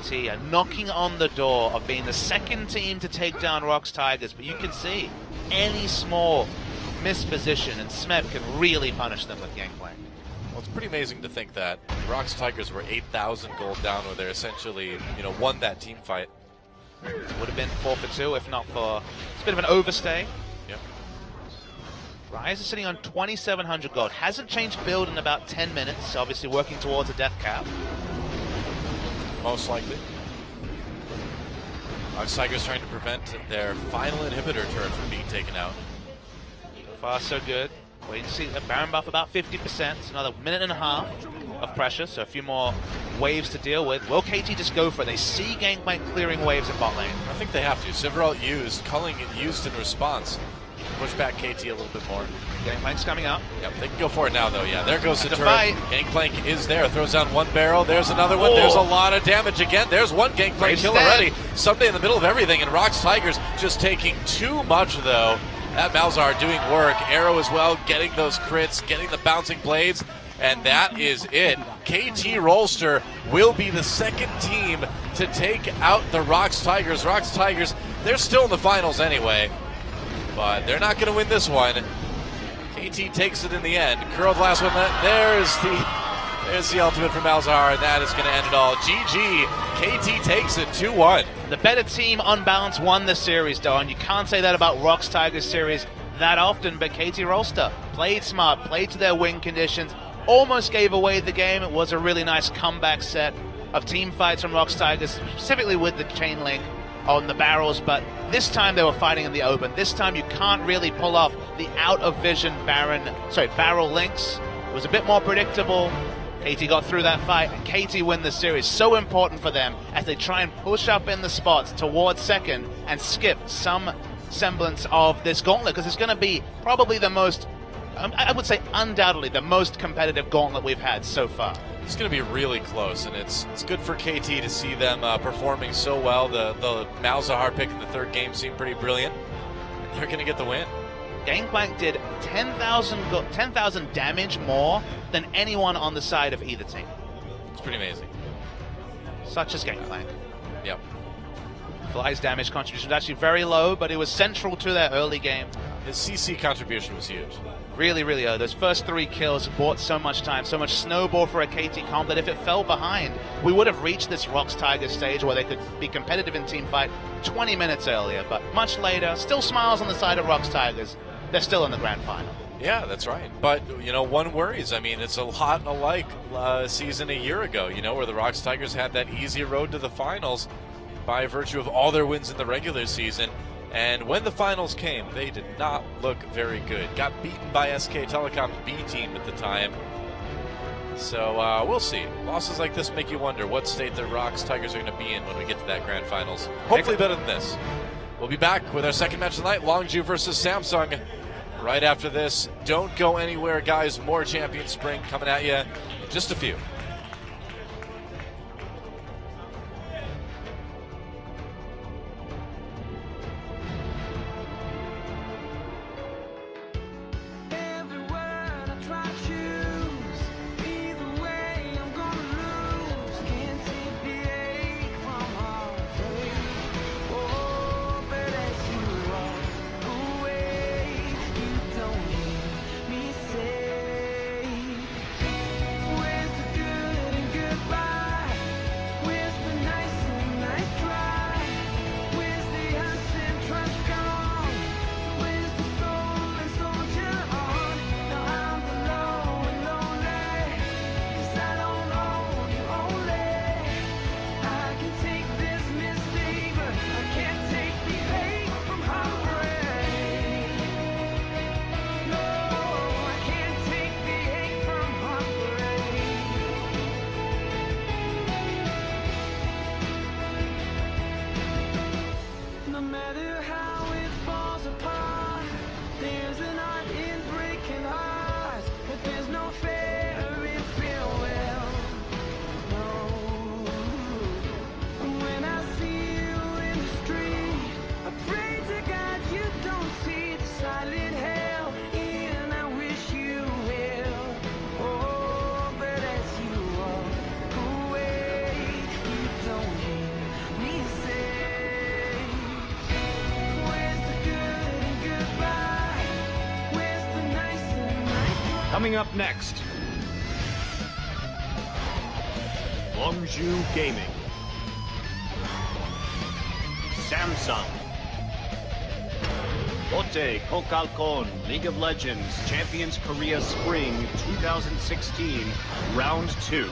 KT are knocking on the door of being the second team to take down Rocks Tigers, but you can see any small misposition and Smeb can really punish them with Gangplank. Well, it's pretty amazing to think that Rocks Tigers were 8,000 gold down where they're essentially, won that team fight. Would have been 4 for 2 if not for... It's a bit of an overstay. Yep. Rise is sitting on 2,700 gold. Hasn't changed build in about 10 minutes, obviously working towards a death cap. Most likely. Rocks Tigers trying to prevent their final inhibitor turret from being taken out. So far, so good. Wait to see a Baron buff about 50%. Another minute and a half of pressure, so a few more waves to deal with. Will KT just go for it? They see Gangplank clearing waves in bot lane. I think they have to. Sivir used, Culling used in response. Push back KT a little bit more. Gangplank's coming up. Yep, they can go for it now, though. Yeah, there goes the turret. Fight. Gangplank is there. Throws down one barrel. There's another one. There's a lot of damage again. There's one Gangplank kill already. Someday in the middle of everything, and Rocks Tigers just taking too much, though. That Malzahar doing work. Arrow as well, getting those crits, getting the bouncing blades, and that is it. KT Rolster will be the second team to take out the Rocks Tigers. Rocks Tigers, they're still in the finals anyway, but they're not going to win this one. KT takes it in the end. Curled last one. There's the ultimate from Malzahar, and that is going to end it all. GG. KT takes it 2-1. The better team on balance won the series, though, and you can't say that about Rocks Tigers series that often, but KT Rolster played smart, played to their win conditions, almost gave away the game. It was a really nice comeback set of team fights from Rocks Tigers, specifically with the chain link on the barrels, but this time they were fighting in the open. This time you can't really pull off the out of vision barrel links. It was a bit more predictable. KT got through that fight, and KT win the series. So important for them as they try and push up in the spots towards second and skip some semblance of this gauntlet, because it's going to be probably the most, I would say undoubtedly, the most competitive gauntlet we've had so far. It's going to be really close, and it's good for KT to see them performing so well. The Malzahar pick in the third game seemed pretty brilliant. They're going to get the win. Gangplank did 10,000 damage more than anyone on the side of either team. It's pretty amazing. Such as Gangplank. Yep. Fly's damage contribution was actually very low, but it was central to their early game. his CC contribution was huge. Really, really, those first 3 kills bought so much time, so much snowball for a KT comp that if it fell behind, we would have reached this Rocks Tigers stage where they could be competitive in team fight 20 minutes earlier. But much later, still smiles on the side of Rocks Tigers. They're still in the grand final. Yeah, that's right. But, one worries. I mean, it's a lot alike season a year ago, where the Rocks Tigers had that easy road to the finals by virtue of all their wins in the regular season. And when the finals came, they did not look very good. Got beaten by SK Telecom's B team at the time. So we'll see. Losses like this make you wonder what state the Rocks Tigers are going to be in when we get to that grand finals. Hopefully better than this. We'll be back with our second match tonight, Longju versus Samsung. Right after this, don't go anywhere, guys. More Champion Spring coming at you in just a few. Coming up next, Longju Gaming, Samsung, Lotte Kokalkon League of Legends Champions Korea Spring 2016, Round 2.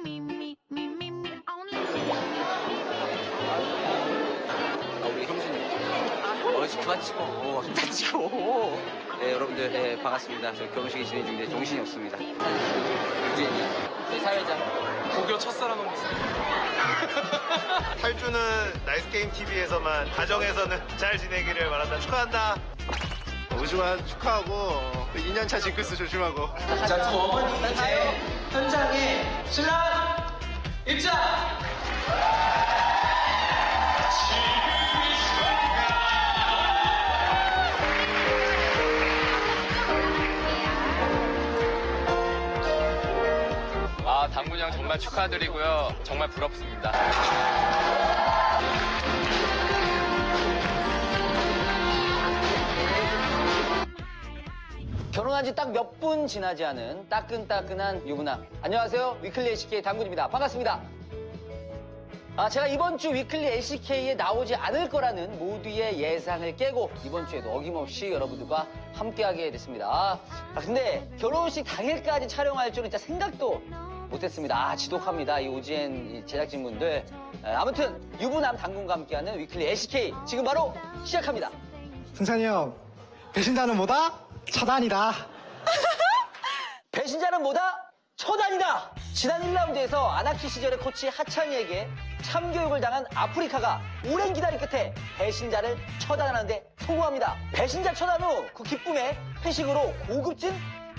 우리 형수님 어르신 그만 치고 그만 치고 네 여러분들 네 반갑습니다. 저 결혼식에 진행 중인데 정신이 없습니다. 유진이 제 사회자 고교 첫사랑은 무슨 탈주는 나이스게임 TV에서만, 가정에서는 잘 지내기를 바란다. 축하한다. 우주환 축하하고 2년차 징크스 조심하고. 자, 두 어머니 이제 현장에 신랑 입장! 아, 당군 형 정말 축하드리고요. 정말 부럽습니다. 결혼한 지 딱 몇 분 지나지 않은 따끈따끈한 유부남. 안녕하세요. 위클리 LCK 당군입니다. 반갑습니다. 제가 이번 주 위클리 LCK에 나오지 않을 거라는 모두의 예상을 깨고 이번 주에도 어김없이 여러분들과 함께하게 됐습니다. 근데 결혼식 당일까지 촬영할 줄은 진짜 생각도 못했습니다. 지독합니다. 이 오지엔 제작진분들. 아무튼 유부남 당군과 함께하는 위클리 LCK 지금 바로 시작합니다. 승찬이 형, 배신자는 뭐다? 처단이다. 배신자는 뭐다? 처단이다! 지난 1라운드에서 아나키 시절의 코치 하창이에게 참교육을 당한 아프리카가 오랜 기다림 끝에 배신자를 처단하는데 성공합니다. 배신자 처단 후 그 기쁨에 회식으로 고급진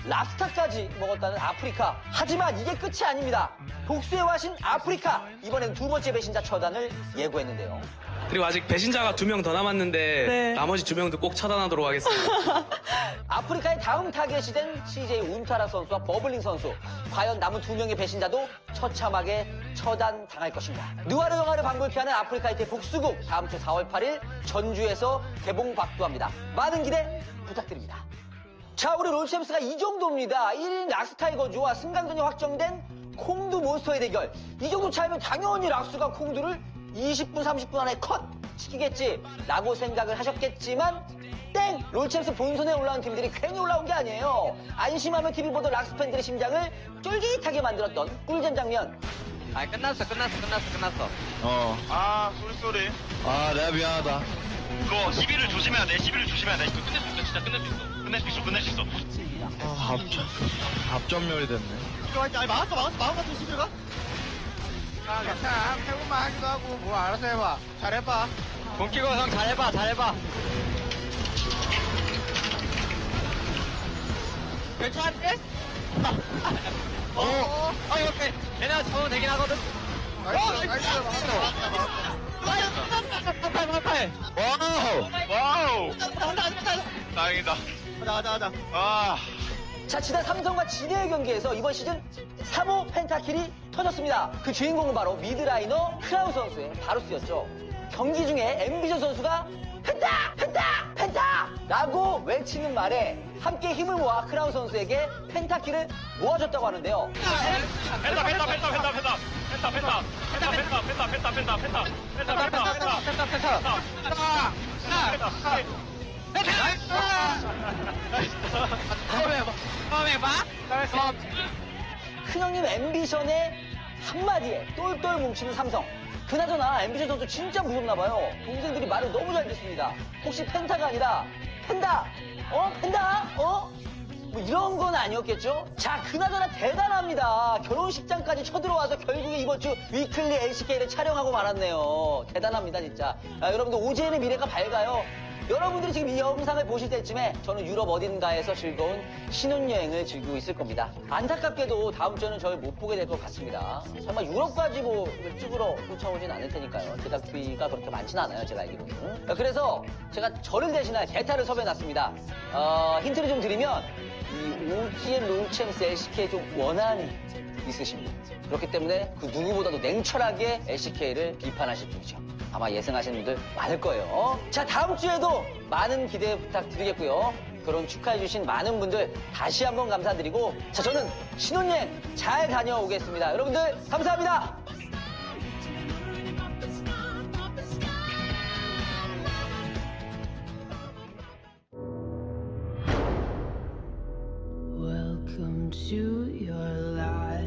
랍스타까지 먹었다는 아프리카. 하지만 이게 끝이 아닙니다. 복수의 화신 아프리카. 이번엔 두 번째 배신자 처단을 예고했는데요. 그리고 아직 배신자가 2명 더 남았는데 나머지 2명도 꼭 처단하도록 하겠습니다. 아프리카의 다음 타겟이 된 CJ 운타라 선수와 버블링 선수. 과연 남은 2명의 배신자도 처참하게 처단당할 것인가. 누아르 영화를 방불케 하는 아프리카의 대복수국. 다음 주 4월 8일 전주에서 개봉박두합니다. 많은 기대 부탁드립니다. 자, 우리 롤챔스가 이 정도입니다. 1인 락스타이거즈와 승강전이 확정된 콩두 몬스터의 대결. 이 정도 차이면 당연히 락스가 콩두를 20분, 30분 안에 컷! 시키겠지 라고 생각을 하셨겠지만 땡! 롤챔스 본선에 올라온 팀들이 괜히 올라온 게 아니에요. 안심하며 TV 보던 락스 팬들의 심장을 쫄깃하게 만들었던 꿀잼 장면. 끝났어. 아, 쏘리. 아, 내가 미안하다. 그거 시비를 조심해야 돼. 시비를 조심해야 돼. 끝낼 수 있어. 진짜 끝낼 수 있어. 끝낼 수 있어. 합전멸이 됐네. 아니, 막았어. 마음 시비가? 아, 괜찮아. 해볼만 하기도 하고, 뭐, 알아서 해봐. 잘해봐. 본키고 형 잘해봐. 괜찮은데? 오케이. 얘네가 잡으면 되긴 하거든. 와우. 다행이다. 가자. 아. 자, 지난 삼성과 진해의 경기에서 이번 시즌 3호 펜타킬이 터졌습니다. 그 주인공은 바로 미드라이너 크라운 선수의 바루스였죠. 경기 중에 엠비전 선수가 펜타! 라고 외치는 말에 함께 힘을 모아 크라운 선수에게 펜타킬을 모아줬다고 하는데요. 큰형님 앰비션의 한마디에 똘똘 뭉치는 삼성. 그나저나 앰비션 선수 진짜 무섭나봐요. 동생들이 말을 너무 잘 듣습니다. 혹시 펜타가 아니라 펜다? 펜다? 뭐 이런 건 아니었겠죠? 자, 그나저나 대단합니다. 결혼식장까지 쳐들어와서 결국에 이번 주 위클리 LCK를 촬영하고 말았네요. 대단합니다, 진짜. 여러분들 오지엔의 미래가 밝아요. 여러분들이 지금 이 영상을 보실 때쯤에 저는 유럽 어딘가에서 즐거운 신혼여행을 즐기고 있을 겁니다. 안타깝게도 다음 주에는 저를 못 보게 될 것 같습니다. 설마 유럽까지 뭐 찍으러 쫓아오진 않을 테니까요. 제작비가 그렇게 많진 않아요, 제가 알기로는. 그래서 제가 저를 대신할 대타를 섭외해놨습니다. 힌트를 좀 드리면 이 오지엔 롤챔스 LCK에 좀 원한이 있으십니다. 그렇기 때문에 그 누구보다도 냉철하게 LCK를 비판하실 분이죠. 아마 예상하시는 분들 많을 거예요. 자, 다음 주에도 많은 기대 부탁드리겠고요. 결혼 축하해주신 많은 분들 다시 한번 감사드리고, 자, 저는 신혼여행 잘 다녀오겠습니다. 여러분들 감사합니다. Welcome to your life.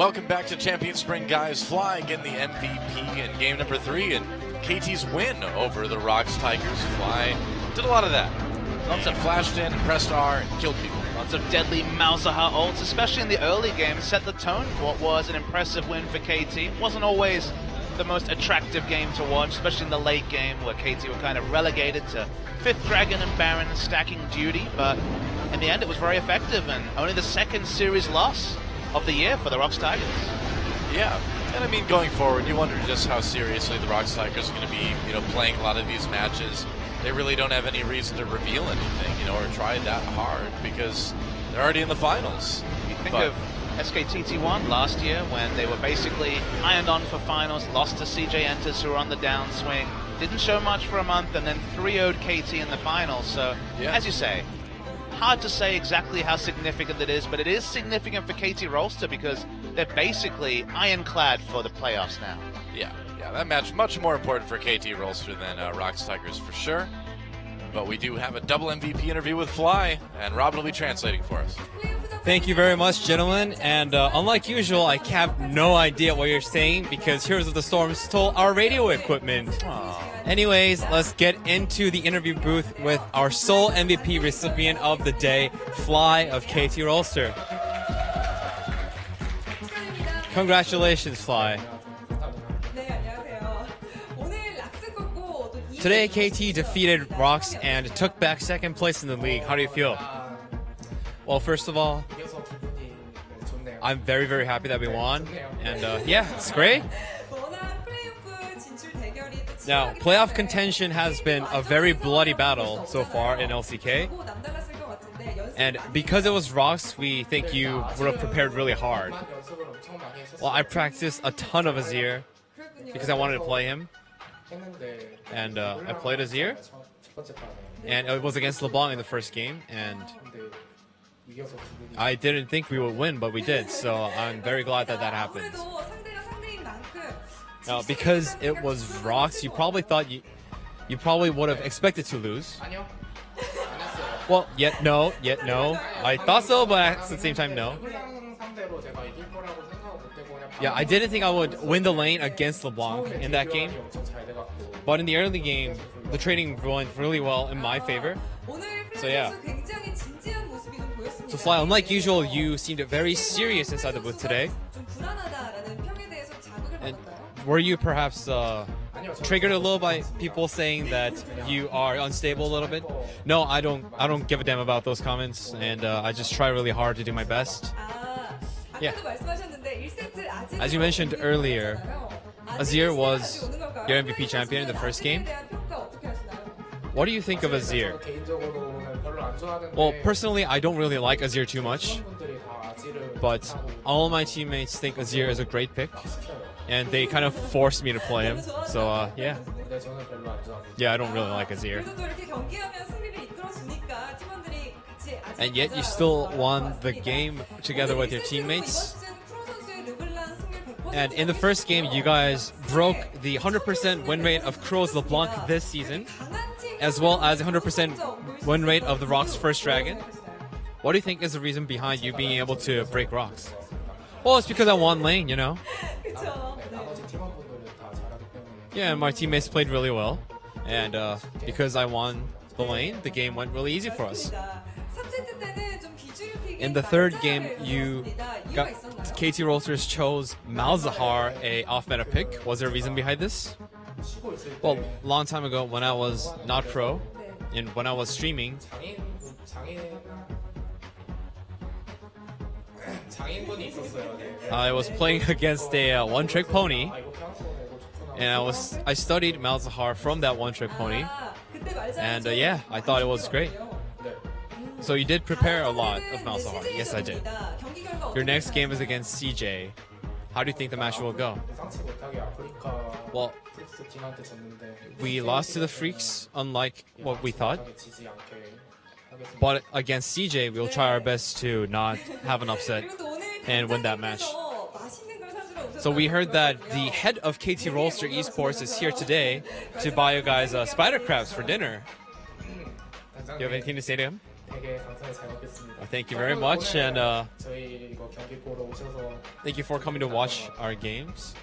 Welcome back to Champion Spring, guys. Fly getting the MVP in game number 3 and KT's win over the Rocks Tigers. Fly did a lot of that. Lots of flashed in, pressed R, and killed people. Lots of deadly Malzahar ults, especially in the early game, set the tone for what was an impressive win for KT. Wasn't always the most attractive game to watch, especially in the late game where KT were kind of relegated to 5th Dragon and Baron stacking duty, but in the end it was very effective and only the second series loss of the year for the Rocks Tigers. Yeah, and I mean going forward, you wonder just how seriously the Rocks Tigers are going to be, playing a lot of these matches. They really don't have any reason to reveal anything, or try that hard because they're already in the finals. You think of SKTT1 last year when they were basically ironed on for finals, lost to CJ Enters who were on the downswing, didn't show much for a month, and then 3-0'd KT in the finals. So, as you say, hard to say exactly how significant it is, but it is significant for KT Rolster because they're basically ironclad for the playoffs now. Yeah, that match much more important for KT Rolster than Rocks Tigers for sure. But we do have a double MVP interview with Fly, and Robin will be translating for us. Thank you very much, gentlemen. And unlike usual, I have no idea what you're saying because Heroes of the Storm stole our radio equipment. Aww. Anyways, let's get into the interview booth with our sole MVP recipient of the day, Fly of KT Rolster. Congratulations, Fly. Today, KT defeated Rocks and took back second place in the league. How do you feel? Well, first of all, I'm very, very happy that we won. And it's great. Now, playoff contention has been a very bloody battle so far in LCK. And because it was Rocks, we think you would have prepared really hard. Well, I practiced a ton of Azir because I wanted to play him. And I played Azir. And it was against LeBlanc in the first game. And I didn't think we would win, but we did. So I'm very glad that happened. Now, because it was Rocks, you probably thought you probably would have expected to lose. Well, yet no. I thought so, but at the same time, no. Yeah, I didn't think I would win the lane against LeBlanc in that game. But in the early game, the trading went really well in my favor. So yeah. So Fly, unlike usual, you seemed very serious inside the booth today. And were you perhaps triggered a little by people saying that you are unstable a little bit? No, I don't give a damn about those comments, and I just try really hard to do my best. Yeah. As you mentioned earlier, Azir was your MVP champion in the first game. What do you think of Azir? Well, personally, I don't really like Azir too much, but all of my teammates think Azir is a great pick, and they kind of forced me to play him. So yeah, I don't really like Azir. And yet you still won the game together with your teammates. And in the first game, you guys broke the 100% win rate of Crow's LeBlanc this season, as well as 100% win rate of the Rocks First Dragon. What do you think is the reason behind you being able to break Rocks? Well, it's because I won lane, Yeah, and my teammates played really well. And because I won the lane, the game went really easy for us. In the third game, KT Rolsters chose Malzahar, a off-meta pick. Was there a reason behind this? Well, a long time ago when I was not pro, and when I was streaming, I was playing against a one-trick pony, and I studied Malzahar from that one-trick pony, and I thought it was great. So you did prepare a lot of Malzahar. Yes, I did. Your next game is against CJ. How do you think the match will go? Well, we lost to the Freaks, unlike what we thought. But against CJ, we'll try our best to not have an upset and win that match. So we heard that the head of KT Rolster Esports is here today to buy you guys spider crabs for dinner. Do you have anything to say to him? Thank you very much, and thank you for coming to watch our games.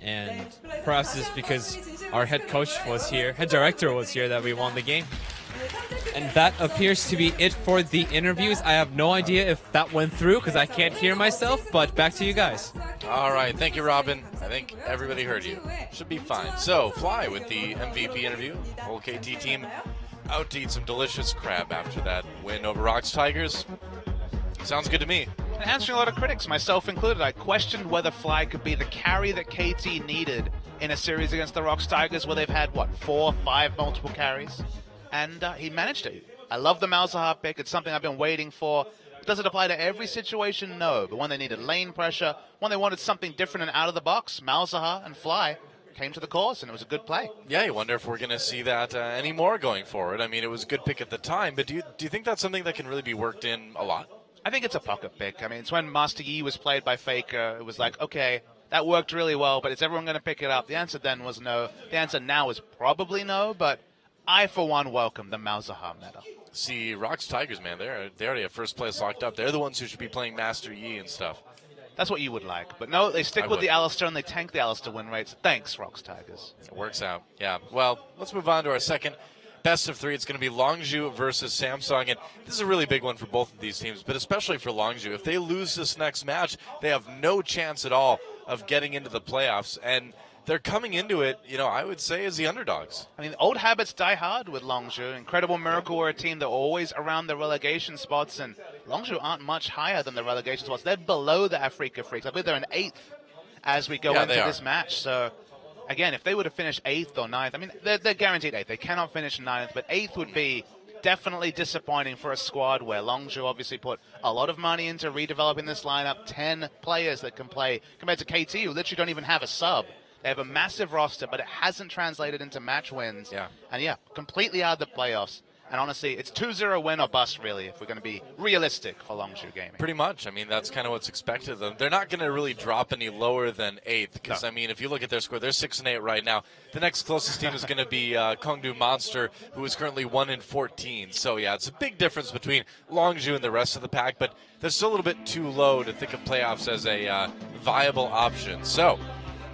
And perhaps it's because our head director was here that we won the game. And that appears to be it for the interviews. I have no idea if that went through because I can't hear myself, but back to you guys. All right, thank you, Robin. I think everybody heard you. Should be fine. So, Fly with the MVP interview. Whole KT team out to eat some delicious crab after that win over Rocks Tigers. Sounds good to me. And answering a lot of critics, myself included, I questioned whether Fly could be the carry that KT needed in a series against the Rocks Tigers where they've had, 4, 5 multiple carries? And he managed it. I love the Malzahar pick. It's something I've been waiting for. Does it apply to every situation? No. But when they needed lane pressure, when they wanted something different and out of the box, Malzahar and Fly came to the cause, and it was a good play. Yeah, you wonder if we're going to see that any more going forward. I mean, it was a good pick at the time, but do you think that's something that can really be worked in a lot? I think it's a pocket pick. I mean, it's when Master Yi was played by Faker. It was like, okay, that worked really well, but is everyone going to pick it up? The answer then was no. The answer now is probably no, but I, for one, welcome the Malzahar meta. See, Rocks Tigers, man, they already have first place locked up. They're the ones who should be playing Master Yi and stuff. That's what you would like. But no, they stick with the Alistar and they tank the Alistar win rates. Thanks, Rocks Tigers. It works out. Yeah. Well, let's move on to our second best of 3. It's going to be Longzhu versus Samsung. And this is a really big one for both of these teams, but especially for Longzhu. If they lose this next match, they have no chance at all of getting into the playoffs. And they're coming into it, I would say, as the underdogs. I mean, old habits die hard with Longzhu. Incredible Miracle were a team that were always around the relegation spots, and Longzhu aren't much higher than the relegation spots. They're below the Afrika Freaks. I believe they're in 8th as we go into this match. So, again, if they would have finished 8th or 9th, I mean, they're guaranteed 8th. They cannot finish 9th, but 8th would be definitely disappointing for a squad where Longzhu obviously put a lot of money into redeveloping this lineup. 10 players that can play, compared to KT, who literally don't even have a sub. They have a massive roster, but it hasn't translated into match wins. Yeah. And completely out of the playoffs. And honestly, it's 2-0 win or bust, really, if we're going to be realistic for Longzhu Gaming. Pretty much. I mean, that's kind of what's expected of them. They're not going to really drop any lower than 8th, because, I mean, if you look at their score, they're 6-8 right now. The next closest team is going to be Kongdu Monster, who is currently 1-14. So, yeah, it's a big difference between Longzhu and the rest of the pack, but they're still a little bit too low to think of playoffs as a viable option. So,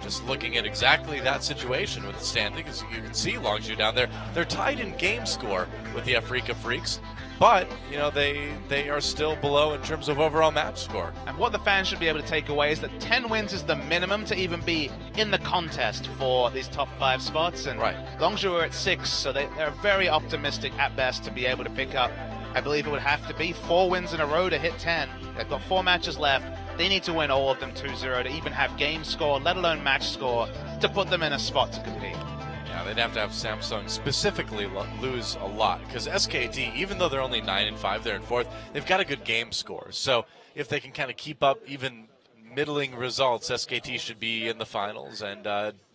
just looking at exactly that situation with the standings, you can see Longzhu down there. They're tied in game score with the Afrika Freaks, but they are still below in terms of overall match score. And what the fans should be able to take away is that 10 wins is the minimum to even be in the contest for these top 5 spots. And Longzhu are at 6, so they're very optimistic at best to be able to pick up, I believe it would have to be 4 wins in a row to hit 10. They've got 4 matches left. They need to win all of them 2-0 to even have game score, let alone match score, to put them in a spot to compete. Yeah, they'd have to have Samsung specifically lose a lot, because SKT, even though they're only 9-5, they're in 4th, they've got a good game score. So if they can kind of keep up even middling results, SKT should be in the finals, and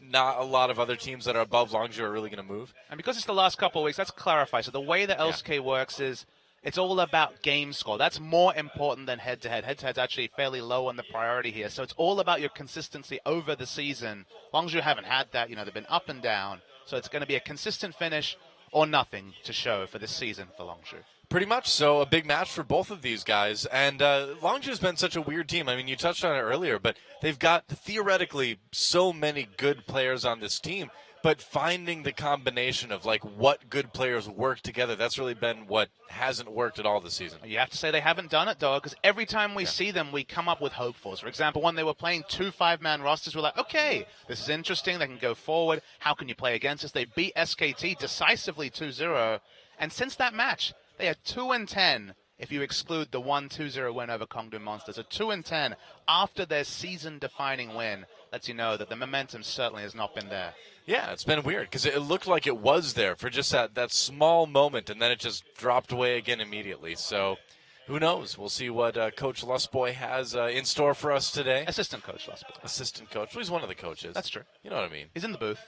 not a lot of other teams that are above Longzhu are really going to move. And because it's the last couple of weeks, let's clarify. So the way that LCK works is, it's all about game score. That's more important than head-to-head. Head-to-head's actually fairly low on the priority here. So it's all about your consistency over the season. Longzhu haven't had that. They've been up and down. So it's going to be a consistent finish or nothing to show for this season for Longzhu. Pretty much. So a big match for both of these guys. And Longzhu's been such a weird team. I mean, you touched on it earlier, but they've got theoretically so many good players on this team. But finding the combination of, what good players work together, that's really been what hasn't worked at all this season. You have to say they haven't done it, though, because every time we see them, we come up with hopefuls. For example, when they were playing 2 5-man rosters, we're like, okay, this is interesting. They can go forward. How can you play against us? They beat SKT decisively 2-0. And since that match, they are 2-10 if you exclude the 1-2-0 win over Kongdu Monsters. So 2-10 after their season-defining win lets you know that the momentum certainly has not been there. Yeah, it's been weird because it looked like it was there for just that small moment, and then it just dropped away again immediately. So who knows? We'll see what Coach Lustboy has in store for us today. Assistant Coach Lustboy. Assistant Coach. Well, he's one of the coaches. That's true. You know what I mean? He's in the booth,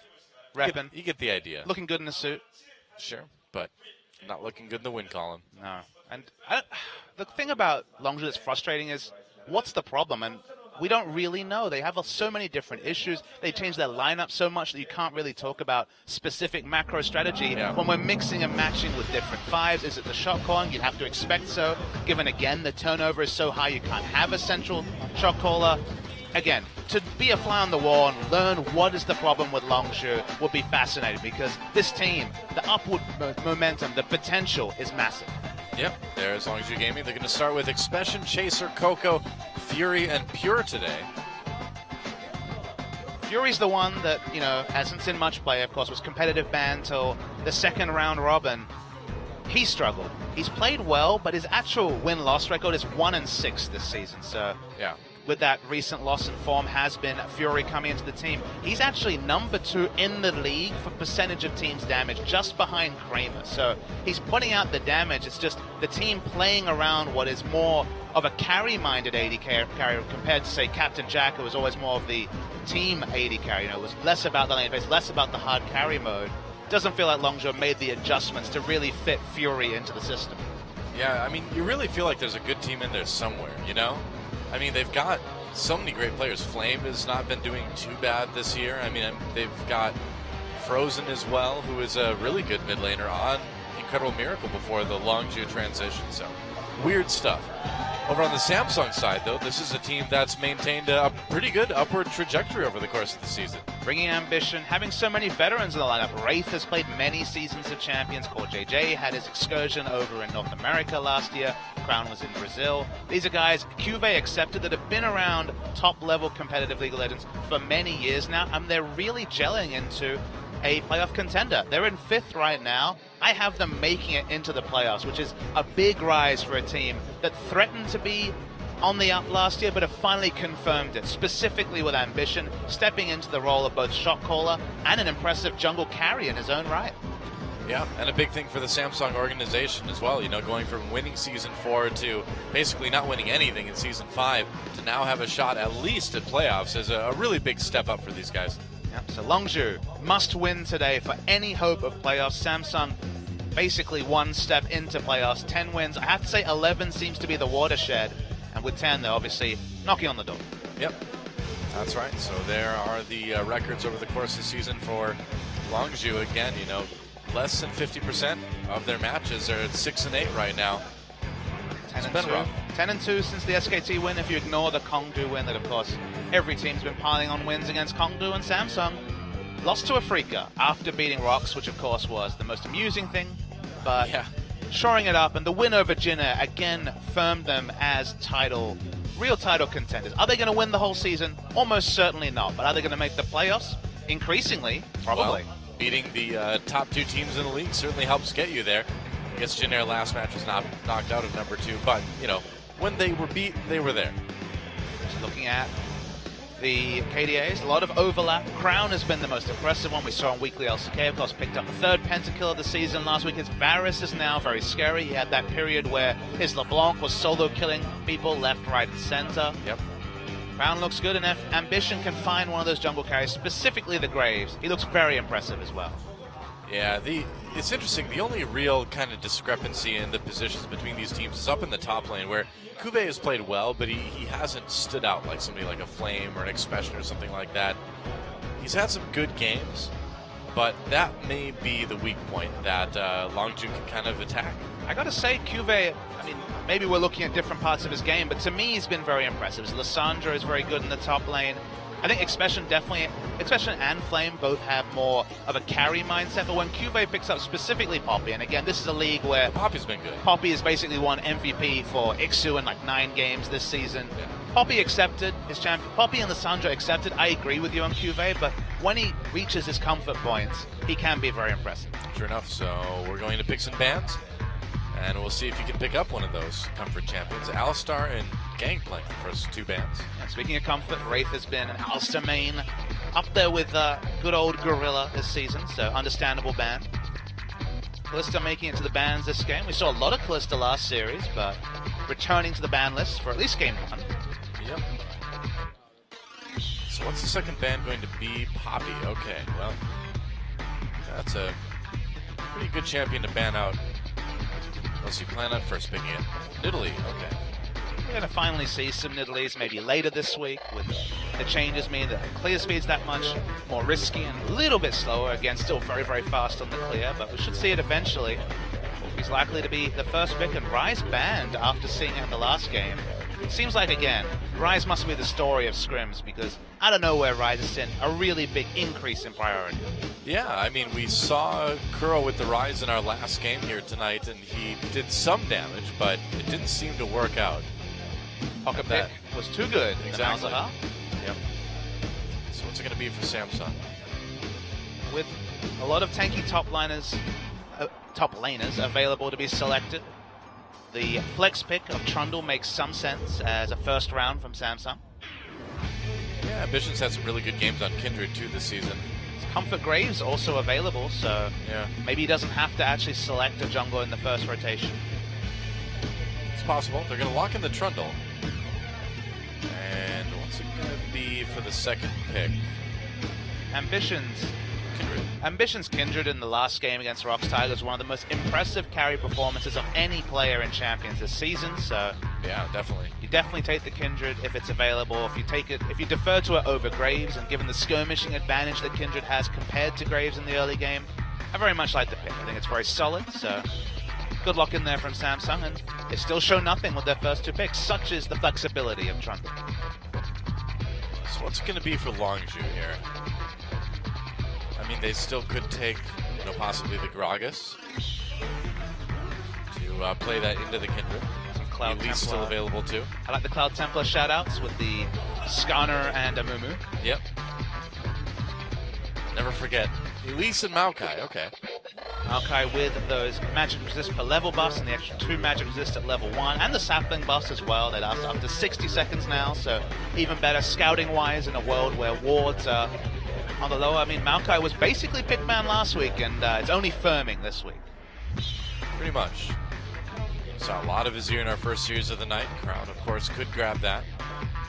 repping. You get the idea. Looking good in a suit. Sure, but not looking good in the win column. No. And the thing about Longzhu that's frustrating is, what's the problem? And we don't really know. They have so many different issues. They change their lineup so much that you can't really talk about specific macro strategy when we're mixing and matching with different fives. Is it the shot calling? You'd have to expect so, given again the turnover is so high you can't have a central shot caller. Again, to be a fly on the wall and learn what is the problem with Longzhu would be fascinating, because this team, the upward momentum, the potential is massive. Yep, there's Longzhu Gaming. They're going to start with Expression, Chaser, Coco, Fury, and Pure today. Fury's the one that, hasn't seen much play, of course, was competitive banned till the second round robin. He struggled. He's played well, but his actual win-loss record is 1-6 this season, so... Yeah. With that recent loss in form has been Fury coming into the team. He's actually number 2 in the league for percentage of teams damage, just behind Kramer. So he's putting out the damage. It's just the team playing around what is more of a carry-minded AD carry compared to, say, Captain Jack, who was always more of the team AD carry. It was less about the lane phase, less about the hard carry mode. Doesn't feel like Longzhu made the adjustments to really fit Fury into the system. Yeah, I mean, you really feel like there's a good team in there somewhere, I mean, they've got so many great players. Flame has not been doing too bad this year. I mean, they've got Frozen as well, who is a really good mid laner on Incredible Miracle before the Longzhu transition. So, weird stuff. Over on the Samsung side, though, this is a team that's maintained a pretty good upward trajectory over the course of the season. Bringing ambition, having so many veterans in the lineup. Wraith has played many seasons of Champions. Core JJ had his excursion over in North America last year. Crown was in Brazil. These are guys Cuvée accepted that have been around top-level competitive League of Legends for many years now, and they're really gelling into a playoff contender. They're in 5th right now. I have them making it into the playoffs, which is a big rise for a team that threatened to be on the up last year, but have finally confirmed it, specifically with ambition, stepping into the role of both shot caller and an impressive jungle carry in his own right. Yeah, and a big thing for the Samsung organization as well, going from winning Season 4 to basically not winning anything in Season 5 to now have a shot at least at playoffs is a really big step up for these guys. Yep, so Longzhu must win today for any hope of playoffs. Samsung basically one step into playoffs, 10 wins. I have to say 11 seems to be the watershed, and with 10 they're obviously knocking on the door. Yep, that's right. So there are the records over the course of the season for Longzhu. Again, less than 50% of their matches are at 6-8 right now. 10-2. 10-2 since the SKT win, if you ignore the Kongdu win that, of course, every team's been piling on wins against Kongdu, and Samsung lost to Afrika after beating Rox, which, of course, was the most amusing thing, but shoring it up, and the win over Jinna again firmed them as real title contenders. Are they going to win the whole season? Almost certainly not, but are they going to make the playoffs? Increasingly, probably. Well, beating the top 2 teams in the league certainly helps get you there. I guess Jin last match was not knocked out of number 2, but, when they were beat, they were there. Just looking at the KDAs, a lot of overlap. Crown has been the most impressive one. We saw on Weekly LCK, of course, picked up the 3rd pentakill of the season last week. His Varus is now very scary. He had that period where his LeBlanc was solo killing people left, right, and center. Yep. Crown looks good, and if Ambition can find one of those jungle carries, specifically the Graves, he looks very impressive as well. Yeah, it's interesting. The only real kind of discrepancy in the positions between these teams is up in the top lane, where Cuvée has played well, but he hasn't stood out like somebody like a Flame or an Expression or something like that. He's had some good games, but that may be the weak point that Longzhu can kind of attack. I gotta say, Cuvée, maybe we're looking at different parts of his game, but to me he's been very impressive. Lissandra is very good in the top lane. I think Expression and Flame both have more of a carry mindset, but when Cuvée picks up specifically Poppy, and again, this is a league where Poppy's been good. Poppy has basically won MVP for Ixu in like 9 games this season. Yeah. Poppy accepted his champion. Poppy and Lissandra accepted. I agree with you on Cuvée, but when he reaches his comfort points, he can be very impressive. Sure enough, so we're going to pick some bans, and we'll see if you can pick up one of those comfort champions. Alistar and Gangplank, the first 2 bans. Yeah, speaking of comfort, Wraith has been an Alistar main, up there with good old Gorilla this season, so understandable ban. Kalista making it to the bans this game. We saw a lot of Kalista last series, but returning to the ban list for at least game 1. Yep. So what's the second ban going to be? Poppy. Okay, well, that's a pretty good champion to ban out. Unless you plan on first picking it. Italy, okay. We're going to finally see some Nidalee maybe later this week, with the changes mean that clear speed's that much more risky and a little bit slower. Again, still very, very fast on the clear, but we should see it eventually. He's likely to be the first pick, and Rise banned after seeing it in the last game. It seems like, again, Rise must be the story of scrims, because out of nowhere, Rise has seen a really big increase in priority. Yeah, I mean, we saw Kuro with the Rise in our last game here tonight, and he did some damage, but it didn't seem to work out. Pocket pick was too good. Exactly. Yep. So what's it going to be for Samsung? With a lot of tanky top laners available to be selected, the flex pick of Trundle makes some sense as a first round from Samsung. Yeah, Ambition's had some really good games on Kindred too this season. Comfort Graves also available, so yeah, maybe he doesn't have to actually select a jungle in the first rotation. It's possible. They're going to lock in the Trundle. And what's it going to be for the second pick? Ambition's Kindred in the last game against Rox Tigers, one of the most impressive carry performances of any player in Champions this season. So yeah, definitely. You definitely take the Kindred if it's available. If you defer to it over Graves, and given the skirmishing advantage that Kindred has compared to Graves in the early game, I very much like the pick. I think it's very solid. So good luck in there from Samsung, and they still show nothing with their first two picks. Such is the flexibility of Trundle. So what's it going to be for Longzhu here? I mean, they still could take, possibly the Gragas to play that into the Kindred. Cloud Elise still available too. I like the Cloud Templar shoutouts with the Skarner and Amumu. Yep. Never forget. Elise and Maokai, okay. Maokai with those magic resist per level buffs and the extra 2 magic resist at level 1, and the sapling buffs as well. They last up to 60 seconds now, so even better scouting-wise in a world where wards are on the low. I mean, Maokai was basically pick man last week, and it's only firming this week. Pretty much. Saw a lot of Azir in our first series of the night. Crown, of course, could grab that.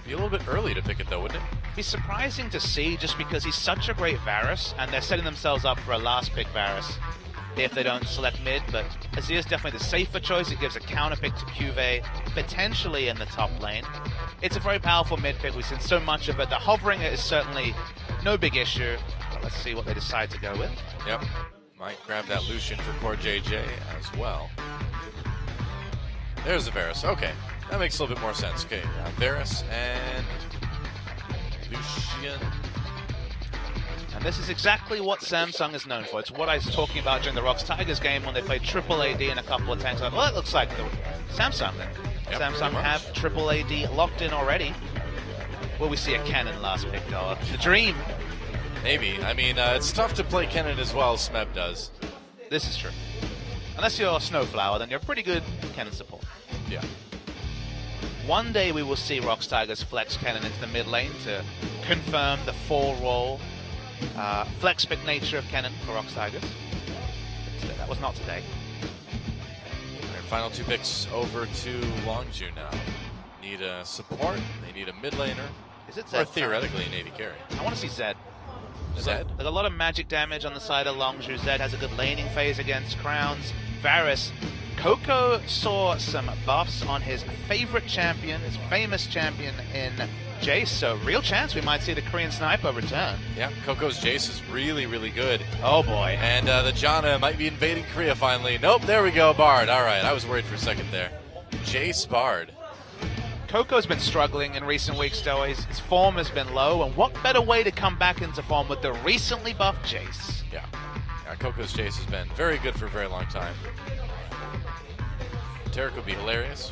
Be a little bit early to pick it, though, wouldn't it? Be surprising to see, just because he's such a great Varus, and they're setting themselves up for a last pick Varus if they don't select mid. But Azir's definitely the safer choice. It gives a counter pick to Cuvée, potentially in the top lane. It's a very powerful mid pick. We've seen so much of it. The hovering is certainly no big issue. But let's see what they decide to go with. Yep. Might grab that Lucian for Core JJ as well. There's the Varus. Okay. That makes a little bit more sense. Okay. Varus and Lucian. And this is exactly what Samsung is known for. It's what I was talking about during the Rox Tigers game when they played triple AD and a couple of tanks. Well, it looks like the Samsung then. Yep, Samsung have triple AD locked in already. Will we see a Kennen last pick, though? The dream. Maybe. I mean, it's tough to play Kennen as well as Smeb does. This is true. Unless you're Snowflower, then you're pretty good Kennen support. Yeah. One day we will see Rox Tigers flex Kennen into the mid lane to confirm the 4-role flex pick nature of Kennen for Rox Tigers. That was not today. Their final 2 picks over to Longzhu now. Need a support, they need a mid laner, is it Zed or theoretically an AD carry. I want to see Zed. Zed? There's a lot of magic damage on the side of Longzhu. Zed has a good laning phase against Crowns. Varus. Coco saw some buffs on his favorite champion, his famous champion in Jace, so real chance we might see the Korean Sniper return. Yeah, Coco's Jace is really, really good. Oh boy. And the Janna might be invading Korea finally. Nope, there we go, Bard. All right, I was worried for a second there. Jace Bard. Coco's been struggling in recent weeks, though. His form has been low, and what better way to come back into form with the recently buffed Jace? Yeah, Coco's Jace has been very good for a very long time. Taric would be hilarious.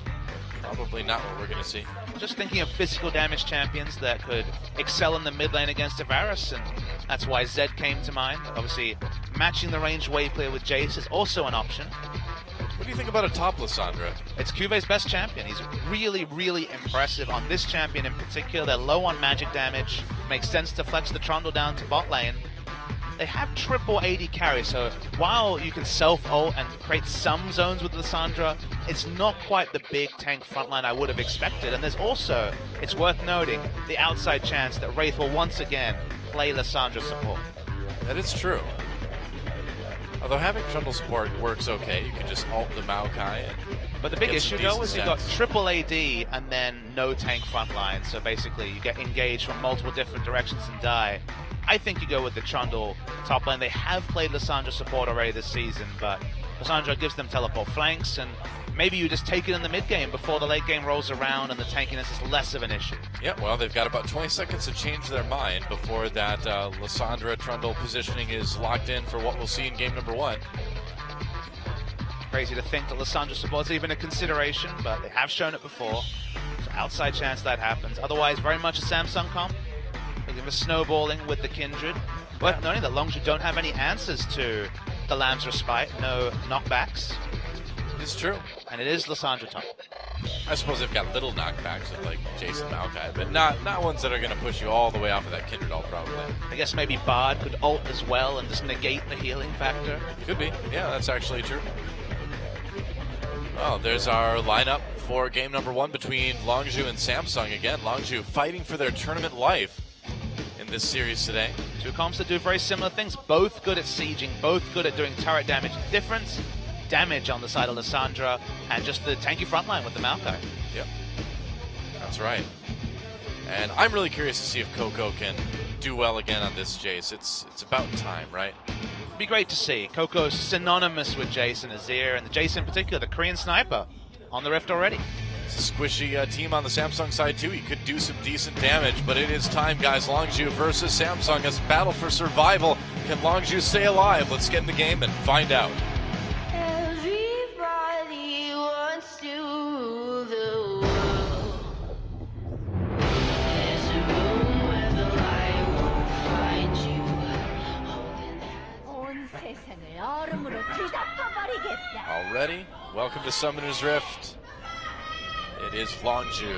Probably not what we're going to see. Just thinking of physical damage champions that could excel in the mid lane against a Varus, and that's why Zed came to mind. Obviously, matching the ranged wave player with Jace is also an option. What do you think about a top Lissandra? It's Cuvé's best champion. He's really, really impressive on this champion in particular. They're low on magic damage. Makes sense to flex the Trundle down to bot lane. They have triple AD carry, so while you can self-ult and create some zones with Lissandra, it's not quite the big tank frontline I would have expected. And there's also, it's worth noting, the outside chance that Wraith will once again play Lissandra support. That is true. Although having Trundle support works okay. You can just ult the Maokai and But the big Get some issue, though, decent is you've got stats. triple AD and then no tank front line. So basically, you get engaged from multiple different directions and die. I think you go with the Trundle top lane. They have played Lissandra support already this season, but Lissandra gives them teleport flanks, and maybe you just take it in the mid game before the late game rolls around and the tankiness is less of an issue. Yeah, well, they've got about 20 seconds to change their mind before that Lissandra Trundle positioning is locked in for what we'll see in game number 1. Crazy to think that Lissandra support's even a consideration, but they have shown it before. So outside chance that happens. Otherwise, very much a Samsung comp. They give a snowballing with the Kindred. But noting that Longzhu don't have any answers to the Lamb's Respite, no knockbacks. It's true. And it is Lissandra top. I suppose they've got little knockbacks with like Jason Maokai, but not ones that are going to push you all the way off of that Kindred ult probably. I guess maybe Bard could ult as well and just negate the healing factor. Could be. Yeah, that's actually true. Well, there's our lineup for game number 1 between Longzhu and Samsung. Again, Longzhu fighting for their tournament life in this series today. Two comps that do very similar things. Both good at sieging, both good at doing turret damage. Difference, damage on the side of Lissandra, and just the tanky frontline with the Maokai. Yep, that's right. And I'm really curious to see if Coco can do well again on this Jace. It's about time, right? It'd be great to see. Coco's synonymous with Jace and Azir, and the Jace in particular, the Korean sniper, on the Rift already. It's a squishy team on the Samsung side too. He could do some decent damage, but it is time, guys. Longzhu versus Samsung. It's battle for survival. Can Longzhu stay alive? Let's get in the game and find out. Everybody wants to rule the world. There's a room where the light won't find you. Holding hands. 온 세상을 얼음으로 뒤덮어버리겠다. Already? Welcome to Summoner's Rift. It is Longzhu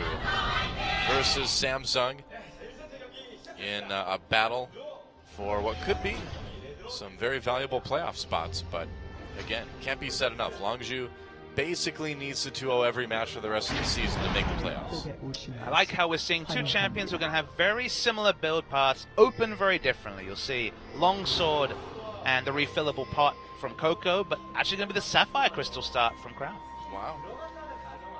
versus Samsung in a battle for what could be some very valuable playoff spots, but again, can't be said enough. Longzhu basically needs to 2-0 every match for the rest of the season to make the playoffs. I like how we're seeing two champions who are going to have very similar build paths, open very differently. You'll see Longsword and the refillable pot from Coco, but actually going to be the Sapphire Crystal start from Crown. Wow.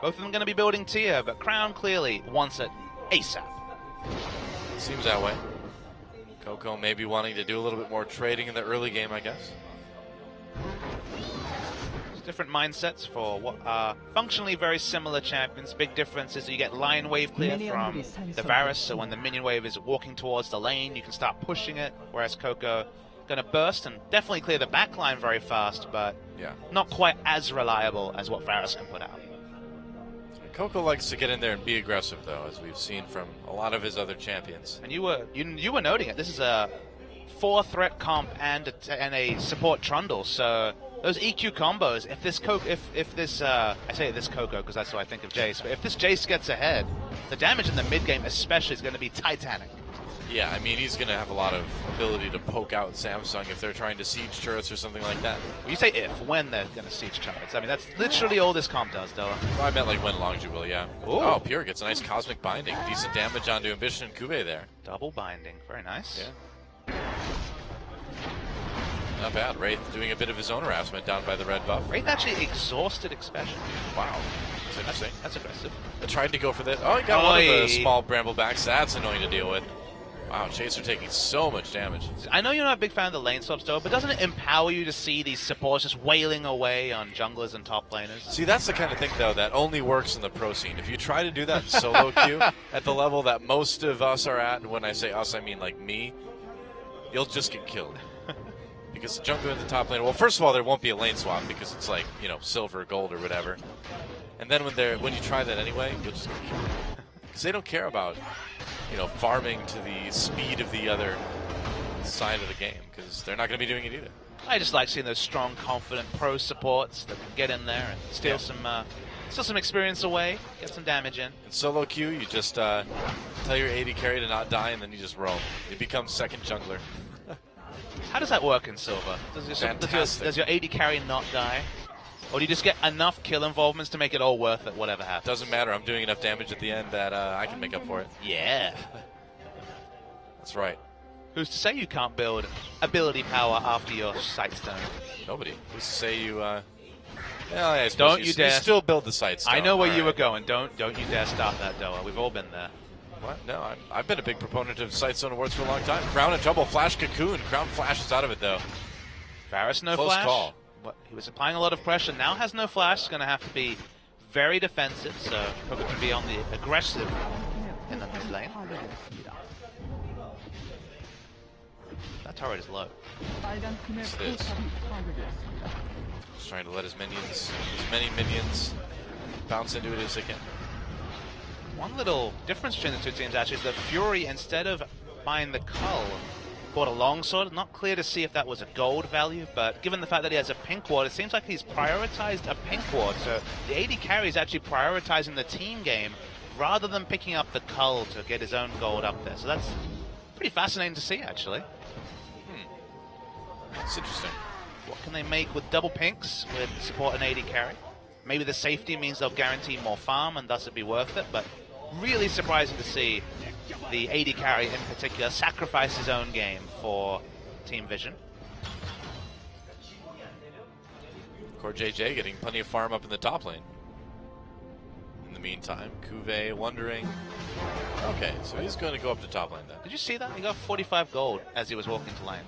Both of them going to be building tier, but Crown clearly wants it ASAP. Seems that way. Coco maybe wanting to do a little bit more trading in the early game, I guess. Different mindsets for what are functionally very similar champions. Big difference is that you get line wave clear from the Varus, so when the minion wave is walking towards the lane, you can start pushing it, whereas Coco going to burst and definitely clear the back line very fast, but not quite as reliable as what Varus can put out. Coco likes to get in there and be aggressive, though, as we've seen from a lot of his other champions. And you were noting it. This is a 4-threat comp and a support Trundle, so those EQ combos. If this I say this Coco because that's what I think of Jace, but if this Jace gets ahead, the damage in the mid game especially is going to be titanic. Yeah, I mean, he's going to have a lot of ability to poke out Samsung if they're trying to siege turrets or something like that. Well, you say when they're going to siege turrets. I mean, that's literally all this comp does, Doa. Well, I meant like when Longzhu will, yeah. Ooh. Oh, Pure gets a nice Cosmic Binding. Decent damage onto Ambition and Kube there. Double binding. Very nice. Yeah. Not bad. Wraith doing a bit of his own harassment down by the red buff. Wraith actually exhausted Expression. Wow. That's interesting. That's aggressive. I tried to go for that. Oh, he got one of the small Bramblebacks. That's annoying to deal with. Wow, Chaser taking so much damage. I know you're not a big fan of the lane swaps, though, but doesn't it empower you to see these supports just wailing away on junglers and top laners? See, that's the kind of thing, though, that only works in the pro scene. If you try to do that in solo queue at the level that most of us are at, and when I say us, I mean like me, you'll just get killed. Because the jungler in the top lane, well, first of all, there won't be a lane swap because it's like, you know, silver, gold, or whatever. And then when you try that anyway, you'll just get killed. Because they don't care about, you know, farming to the speed of the other side of the game, because they're not going to be doing it either. I just like seeing those strong, confident pro supports that can get in there and steal some experience away, get some damage in. In solo queue, you just tell your AD carry to not die, and then you just roam. You become second jungler. How does that work in Silver? Does your AD carry not die? Or do you just get enough kill involvements to make it all worth it, whatever happens? Doesn't matter. I'm doing enough damage at the end that I can make up for it. Yeah. That's right. Who's to say you can't build ability power after your Sightstone? Nobody. Who's to say you Well, I Don't you dare. still build the sites. I know where All you were right. going. Don't you dare start that, Doa. We've all been there. What? No, I've been a big proponent of Sight Zone Awards for a long time. Crown in trouble. Flash Cocoon. Crown flashes out of it, though. Varus no Close flash. call. He was applying a lot of pressure. Now has no flash. He's going to have to be very defensive. So Coco can be on the aggressive in the mid lane. That turret is low. Yes, it is. Just trying to let as many minions bounce into it as they can. One little difference between the two teams actually is that Fury, instead of buying the Cull, bought a longsword. Not clear to see if that was a gold value, but given the fact that he has a pink ward, it seems like he's prioritized a pink ward. So the AD carry is actually prioritizing the team game rather than picking up the Cull to get his own gold up there. So that's pretty fascinating to see, actually. It's interesting. What can they make with double pinks with support and AD carry? Maybe the safety means they'll guarantee more farm and thus it'd be worth it, but really surprising to see the AD carry in particular sacrifice his own game for Team Vision. CoreJJ getting plenty of farm up in the top lane. In the meantime, Cuvée wondering. Okay, so he's going to go up to top lane then. Did you see that? He got 45 gold as he was walking to lane.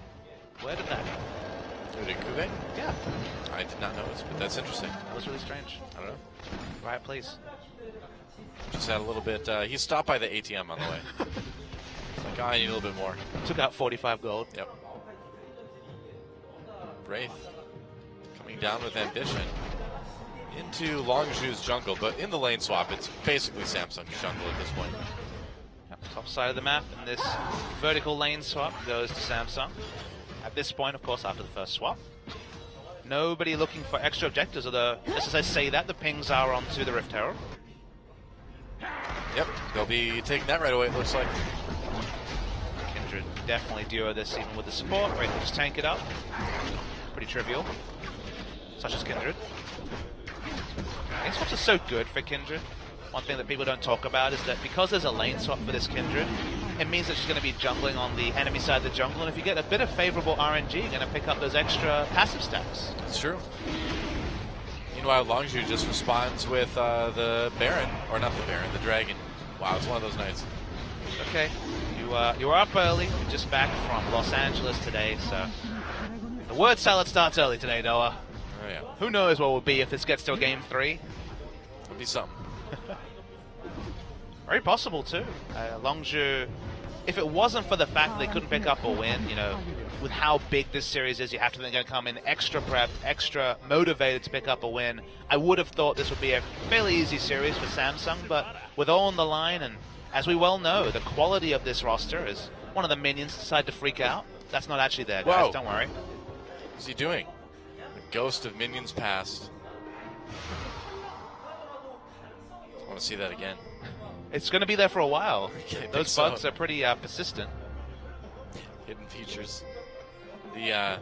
Where did that go? Who did Cuvée? Yeah. I did not notice, but that's interesting. That was really strange. I don't know. Right, please. Just had a little bit. He stopped by the ATM on the way. It's like, I need a little bit more. Took out 45 gold. Yep. Wraith coming down with ambition into Longzhu's jungle, but in the lane swap, it's basically Samsung's jungle at this point. Yep, top side of the map, and this vertical lane swap goes to Samsung. At this point, of course, after the first swap. Nobody looking for extra objectives, although, just as I say that, the pings are onto the Rift Herald. Yep, they'll be taking that right away, it looks like. Kindred definitely duo this even with the support. Wraith will just tank it up. Pretty trivial. Such as Kindred. Lane swaps are so good for Kindred. One thing that people don't talk about is that because there's a lane swap for this Kindred, it means that she's going to be jungling on the enemy side of the jungle, and if you get a bit of favorable RNG, you're going to pick up those extra passive stacks. That's true. Meanwhile, Longzhu just responds with the Baron, or not the Baron, the Dragon. Wow, it's one of those nights. Okay, you were up early, you're just back from Los Angeles today, so the word salad starts early today, Noah. Oh yeah. Who knows what will be if this gets to a game 3? It'll be something. Very possible too. Longzhu, if it wasn't for the fact that they couldn't pick up a win, you know, with how big this series is, you have to think they're going to come in extra prepped, extra motivated to pick up a win. I would have thought this would be a fairly easy series for Samsung, but with all on the line, and as we well know, the quality of this roster is one of the minions decide to freak out. That's not actually there, guys. Whoa. Don't worry. What's he doing? The ghost of minions past. I want to see that again. It's going to be there for a while. I Those think bugs so. are pretty persistent. Hidden features. The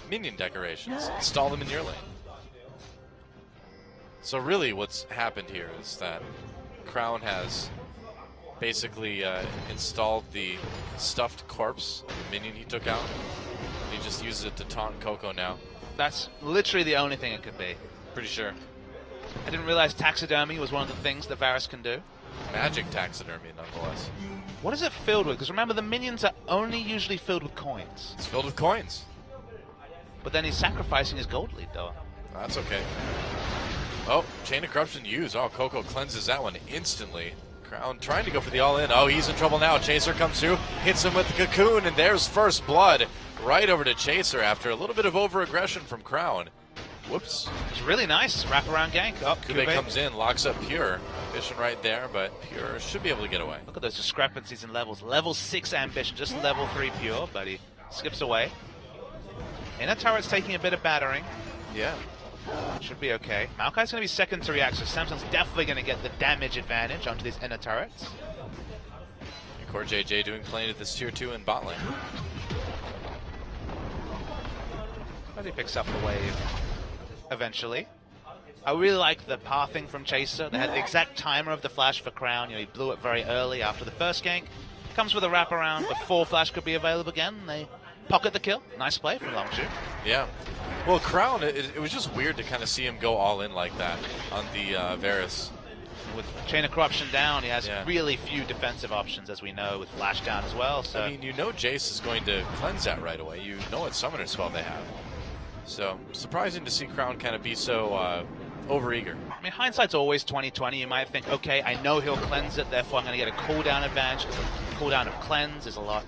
minion decorations. Install them in your lane. So really what's happened here is that Crown has basically installed the stuffed corpse, the minion he took out. He just uses it to taunt Coco now. That's literally the only thing it could be. Pretty sure. I didn't realize taxidermy was one of the things that Varus can do. Magic taxidermy, nonetheless. What is it filled with? Because remember, the minions are only usually filled with coins. It's filled with coins. But then he's sacrificing his gold lead, though. That's okay. Oh, Chain of Corruption used. Oh, Coco cleanses that one instantly. Crown trying to go for the all-in. Oh, he's in trouble now. Chaser comes through, hits him with the cocoon, and there's first blood right over to Chaser after a little bit of over-aggression from Crown. Whoops. It's really nice. Wraparound gank. Oh, Cuvée comes in, locks up Pure. Vision right there, but Pure should be able to get away. Look at those discrepancies in levels. Level 6 Ambition, just level 3 Pure, but he skips away. Inner turret's taking a bit of battering. Yeah. Should be okay. Maokai's going to be second to react, so Samsung's definitely going to get the damage advantage onto these inner turrets. And CoreJJ doing playing at this tier 2 in bot lane. But he picks up the wave eventually. I really like the pathing from Chaser. They had the exact timer of the flash for Crown. You know, he blew it very early after the first gank. Comes with a wraparound before flash could be available again. They pocket the kill. Nice play from Longzhu. Yeah. Well, Crown, it was just weird to kind of see him go all in like that on the Varus. With Chain of Corruption down, he has really few defensive options, as we know, with Flash down as well. So I mean, you know Jace is going to cleanse that right away. You know what summoner spell they have. So, surprising to see Crown kind of be so overeager. I mean, hindsight's always 20/20. You might think, okay, I know he'll cleanse it, therefore I'm going to get a cooldown advantage. The cooldown of cleanse is a lot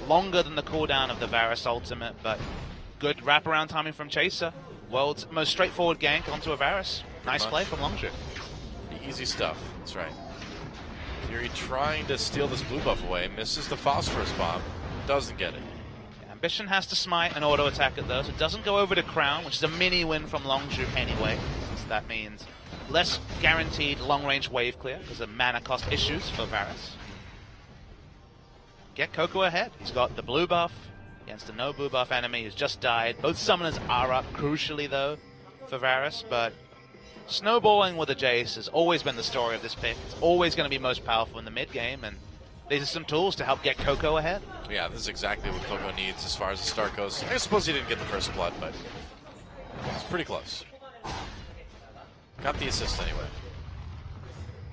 longer than the cooldown of the Varus ultimate, but good wraparound timing from Chaser. World's most straightforward gank onto a Varus. Nice play from Longzhu. Easy stuff. That's right. Fury trying to steal this blue buff away. Misses the Phosphorus Bomb. Doesn't get it. Ambition has to smite and auto attack it though, so it doesn't go over to Crown, which is a mini win from Longzhu anyway, since that means less guaranteed long range wave clear because of mana cost issues for Varus. Get Coco ahead. He's got the blue buff against a no blue buff enemy who's just died. Both summoners are up crucially though for Varus, but snowballing with a Jace has always been the story of this pick. It's always going to be most powerful in the mid game, and these are some tools to help get Coco ahead. Yeah, this is exactly what Coco needs as far as the start goes. I suppose he didn't get the first blood, but it's pretty close. Got the assist anyway.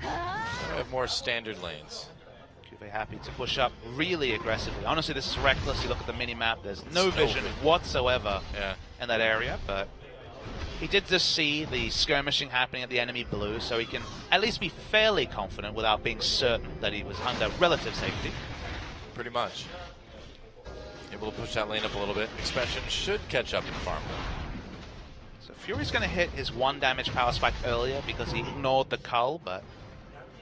We have more standard lanes. Cuvée happy to push up really aggressively. Honestly, this is reckless. You look at the mini-map, there's no vision whatsoever in that area, but he did just see the skirmishing happening at the enemy blue, so he can at least be fairly confident without being certain that he was under relative safety. Pretty much. Able to push that lane up a little bit. Expression should catch up in farm. So Fury's going to hit his 1 damage power spike earlier because he ignored the cull, but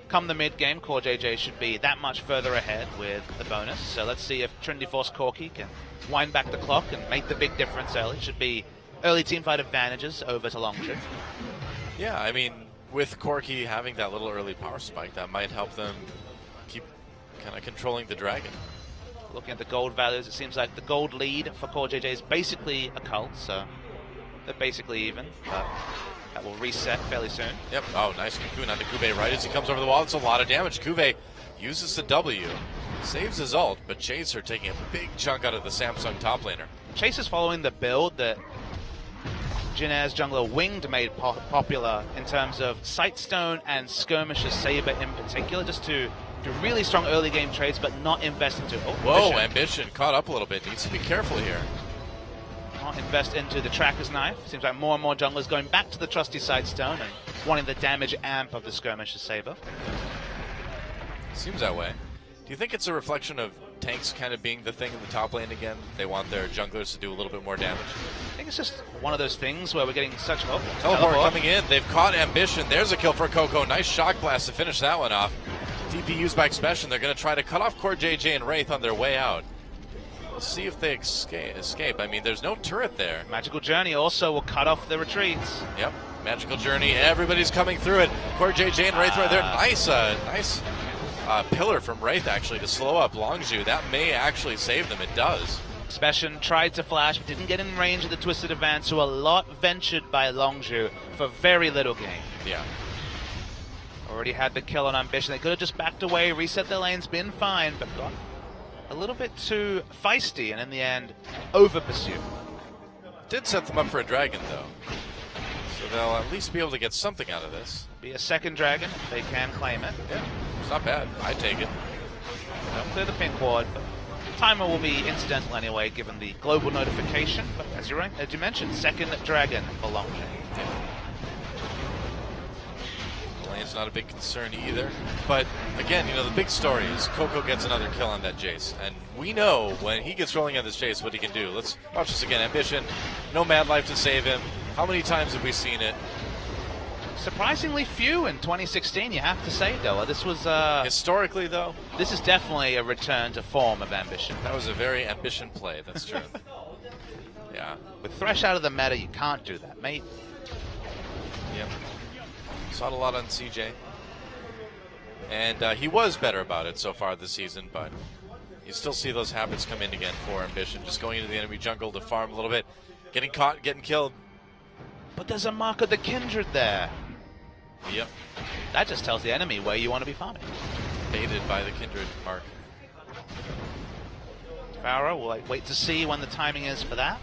come the mid game, Core JJ should be that much further ahead with the bonus. So let's see if Trinity Force Corki can wind back the clock and make the big difference early. Should be early teamfight advantages over to Longzhu. Yeah, I mean, with Corki having that little early power spike, that might help them keep kind of controlling the dragon. Looking at the gold values, it seems like the gold lead for Core JJ is basically a cult, so they're basically even, but that will reset fairly soon. Yep, oh, nice cocoon onto Cuvée right as he comes over the wall. It's a lot of damage. Cuvée uses the W, saves his ult, but Chaser taking a big chunk out of the Samsung top laner. Chaser's following the build that Jin-Air's jungler Winged made popular in terms of Sightstone and Skirmisher Saber in particular, just to do really strong early game trades but not invest into... Oh, whoa, Ambition caught up a little bit. Needs to be careful here. Not invest into the Tracker's Knife. Seems like more and more junglers going back to the trusty Sightstone and wanting the damage amp of the Skirmisher Saber. Seems that way. Do you think it's a reflection of tanks kind of being the thing in the top lane again? They want their junglers to do a little bit more damage? I think it's just one of those things where we're getting such... Oh, teleport coming in. They've caught Ambition. There's a kill for Coco. Nice shock blast to finish that one off. DP used by Expression. They're going to try to cut off Core JJ and Wraith on their way out. We'll see if they escape. I mean, there's no turret there. Magical Journey also will cut off the retreats. Yep, Magical Journey. Everybody's coming through it. Core JJ and Wraith right there. Nice pillar from Wraith, actually, to slow up Longzhu. That may actually save them. It does. Expression tried to flash, but didn't get in range of the Twisted Advance, so a lot ventured by Longzhu for very little gain. Yeah. Already had the kill on Ambition. They could have just backed away, reset their lanes, been fine, but got a little bit too feisty, and in the end, over-pursued. Did set them up for a dragon, though. So they'll at least be able to get something out of this. Be a second dragon if they can claim it. Yeah, it's not bad. I take it. Don't clear the pink ward, but timer will be incidental anyway, given the global notification. But as you mentioned, second dragon for Longzhu. Yeah. Lane's not a big concern either. But again, you know, the big story is Coco gets another kill on that Jace. And we know when he gets rolling on this Jace what he can do. Let's watch this again. Ambition, no Mad Life to save him. How many times have we seen it? Surprisingly few in 2016, you have to say, though. This was... historically, though? This is definitely a return to form of Ambition. That was a very Ambition play, that's true. Yeah. With Thresh out of the meta, you can't do that, mate. Yep. Saw it a lot on CJ. And he was better about it so far this season, but you still see those habits come in again for Ambition. Just going into the enemy jungle to farm a little bit. Getting caught, getting killed. But there's a mark of the Kindred there. Yep. That just tells the enemy where you want to be farming. Baited by the Kindred mark. Pharah will wait to see when the timing is for that.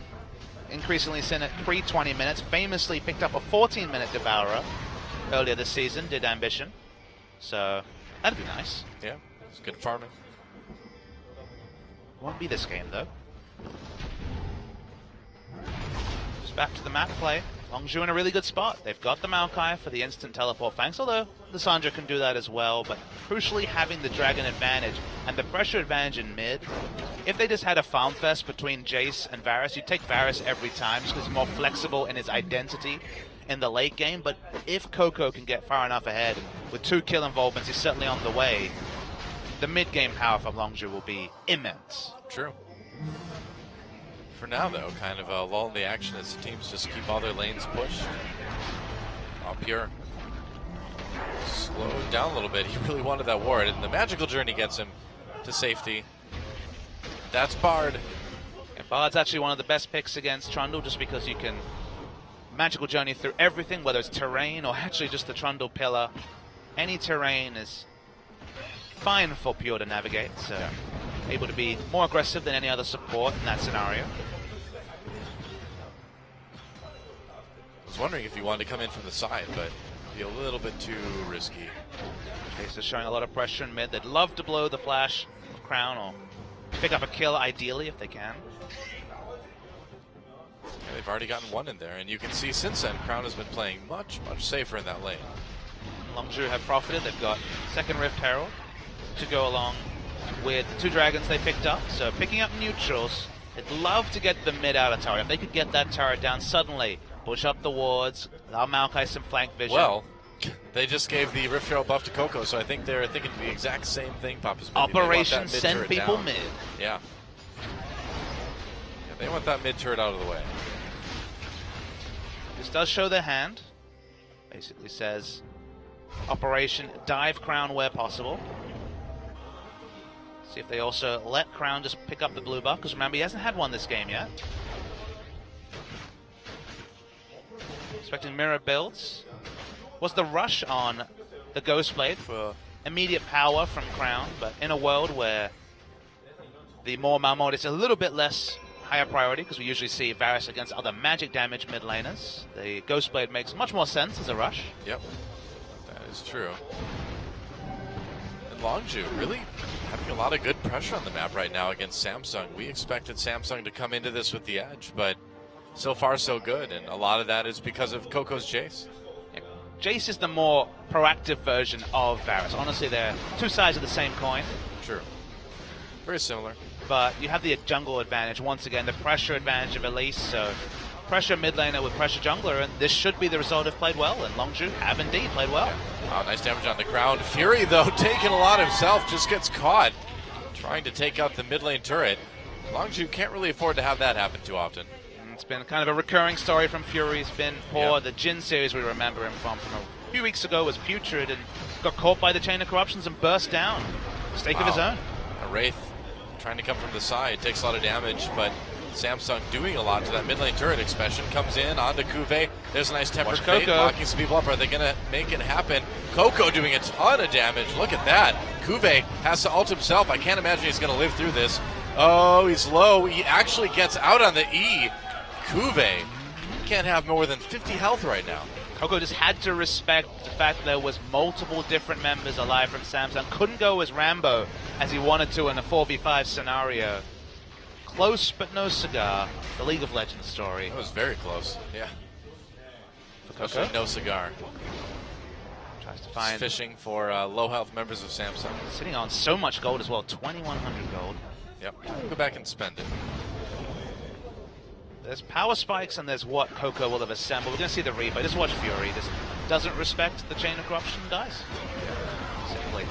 increasingly seen at pre-20 minutes. Famously picked up a 14-minute Devourer earlier this season, did Ambition. So that'd be nice. Yeah, it's good farming. Won't be this game, though. Just back to the map play. Longzhu in a really good spot. They've got the Maokai for the instant teleport Fangs, although the Sandra can do that as well. But crucially, having the Dragon advantage and the pressure advantage in mid. If they just had a farm fest between Jace and Varus, you'd take Varus every time just because he's more flexible in his identity in the late game. But if Coco can get far enough ahead, with 2 kill involvements, he's certainly on the way. The mid-game power from Longzhu will be immense. True. For now, though, kind of a lull in the action as the teams just keep all their lanes pushed. Oh, Pure slowed down a little bit. He really wanted that ward, and the Magical Journey gets him to safety. That's Bard. And Bard's actually one of the best picks against Trundle, just because you can Magical Journey through everything, whether it's terrain or actually just the Trundle pillar. Any terrain is fine for Pure to navigate, so able to be more aggressive than any other support in that scenario. I was wondering if he wanted to come in from the side, but be a little bit too risky. Case is showing a lot of pressure in mid. They'd love to blow the flash of Crown or pick up a kill, ideally, if they can. Yeah, they've already gotten one in there, and you can see since then, Crown has been playing much, much safer in that lane. Longzhu have profited. They've got second Rift Herald to go along with the 2 dragons they picked up. So picking up neutrals. They'd love to get the mid outer tower. If they could get that turret down suddenly, push up the wards, allow Maokai some flank vision. Well, they just gave the Rift Herald buff to Coco, so I think they're thinking the exact same thing, Papa's Booty. Operation send people down. mid. Yeah. They want that mid turret out of the way. This does show their hand. Basically says Operation dive Crown where possible. See if they also let Crown just pick up the blue buff, because remember, he hasn't had one this game yet. Expecting mirror builds. Was the rush on the Ghostblade for immediate power from Crown, but in a world where the more Malmort is a little bit less higher priority, because we usually see Varus against other magic damage mid laners, the Ghostblade makes much more sense as a rush. Yep, that is true. And Longzhu really having a lot of good pressure on the map right now against Samsung. We expected Samsung to come into this with the edge, but so far so good, and a lot of that is because of Coco's Jace. Yeah. Jace is the more proactive version of Varus. Honestly, they're 2 sides of the same coin. True. Very similar. But you have the jungle advantage, once again, the pressure advantage of Elise, so pressure mid laner with pressure jungler, and this should be the result if played well, and Longzhu have indeed played well. Wow, nice damage on the ground. Fury, though, taking a lot himself, just gets caught trying to take out the mid lane turret. Longzhu can't really afford to have that happen too often. It's been kind of a recurring story from Fury. He's been poor. Yep. The Jin series we remember him from a few weeks ago was putrid and got caught by the chain of corruptions and burst down. Mistake of his own. A Wraith trying to come from the side, takes a lot of damage, but Samsung doing a lot to that mid lane turret. Expression comes in onto Cuvée. There's a nice tempered fate, blocking some people up. Are they going to make it happen? Coco doing a ton of damage. Look at that. Cuvée has to ult himself. I can't imagine he's going to live through this. Oh, he's low. He actually gets out on the E. Cuvée can't have more than 50 health right now. Coco just had to respect the fact that there was multiple different members alive from Samsung. Couldn't go as Rambo as he wanted to in a 4v5 scenario. Close but no cigar. The League of Legends story. That was very close. Yeah. For Coco. No cigar. Tries to find fishing for low health members of Samsung. Sitting on so much gold as well. 2,100 gold. Yep. Go back and spend it. There's power spikes and there's what Coco will have assembled. We're going to see the replay. Just watch Fury. Just doesn't respect the chain of corruption, dies. Simply.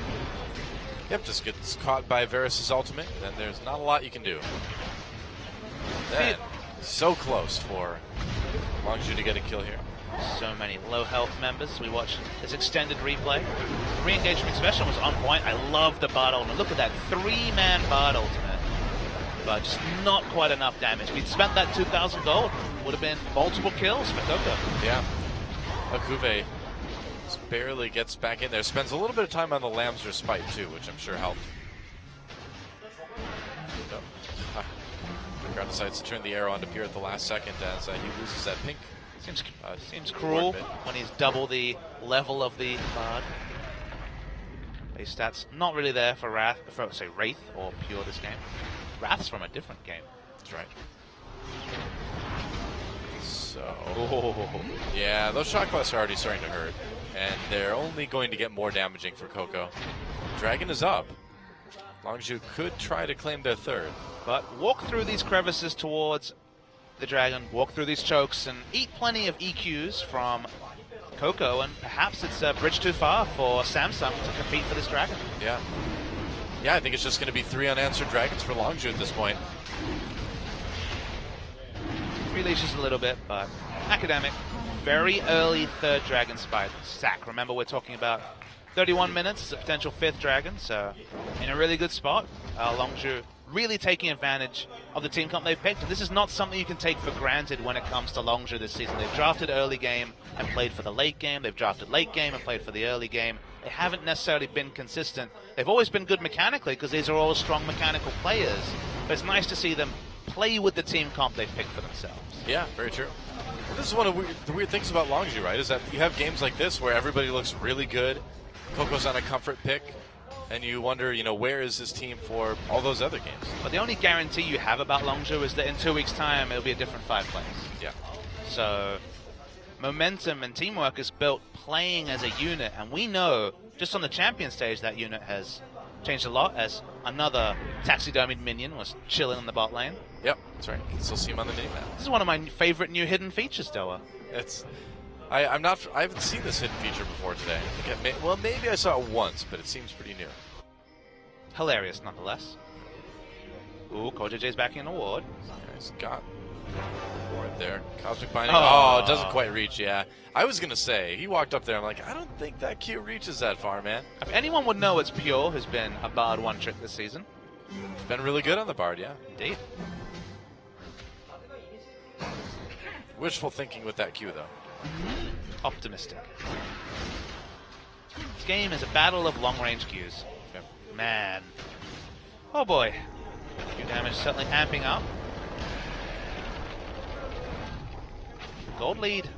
Yep, just gets caught by Varus' ultimate, then there's not a lot you can do. Then, so close for Longzhu to get a kill here. So many low health members. We watched this extended replay. The re-engagement special was on point. I love the Bard ultimate. Look at that 3-man Bard ultimate. But just not quite enough damage. If he'd spent that 2,000 gold, would have been multiple kills for Coco. Yeah. Cuvée barely gets back in there. Spends a little bit of time on the Lambster spite too, which I'm sure helped. Guard decides to turn the arrow onto Pierre at the last second as he loses that pink. Seems cruel when he's double the level of the card. His stats not really there for Wraith or Pure this game. Wrath's from a different game. That's right. So, yeah, those shot classes are already starting to hurt, and they're only going to get more damaging for Coco. Dragon is up. Longzhu could try to claim their third. But walk through these crevices towards the Dragon, walk through these chokes, and eat plenty of EQs from Coco, and perhaps it's a bridge too far for Samsung to compete for this Dragon. Yeah. Yeah, I think it's just going to be 3 unanswered Dragons for Longzhu at this point. Releases a little bit, but Academic, very early third Dragon sack. Remember, we're talking about 31 minutes, a potential 5th Dragon, so in a really good spot. Longzhu really taking advantage of the team comp they've picked. And this is not something you can take for granted when it comes to Longzhu this season. They've drafted early game and played for the late game. They've drafted late game and played for the early game. They haven't necessarily been consistent. They've always been good mechanically because these are all strong mechanical players. But it's nice to see them play with the team comp they've picked for themselves. Yeah, very true. This is one of the weird things about Longzhu, right? Is that you have games like this where everybody looks really good. Coco's on a comfort pick. And you wonder, where is this team for all those other games? But the only guarantee you have about Longzhu is that in 2 weeks' time, it'll be a different 5 players. Yeah. So, momentum and teamwork is built playing as a unit. And we know, just on the champion stage, that unit has changed a lot as another taxidermied minion was chilling in the bot lane. Yep, that's right. You can still see him on the minimap. This is one of my favorite new hidden features, Doa. I haven't seen this hidden feature before today. I think maybe I saw it once, but it seems pretty new. Hilarious, nonetheless. Ooh, CoreJJ's backing an award. He's got award there. Cosmic Binding. Oh, it doesn't quite reach, yeah. I was going to say, he walked up there, I'm like, I don't think that Q reaches that far, man. If anyone would know, it's Pure, who's been a Bard one-trick this season. He's been really good on the Bard, yeah. Indeed. Wishful thinking with that Q, though. Optimistic. This game is a battle of long-range Qs. Okay. Man. Oh boy. Q damage certainly amping up. Gold lead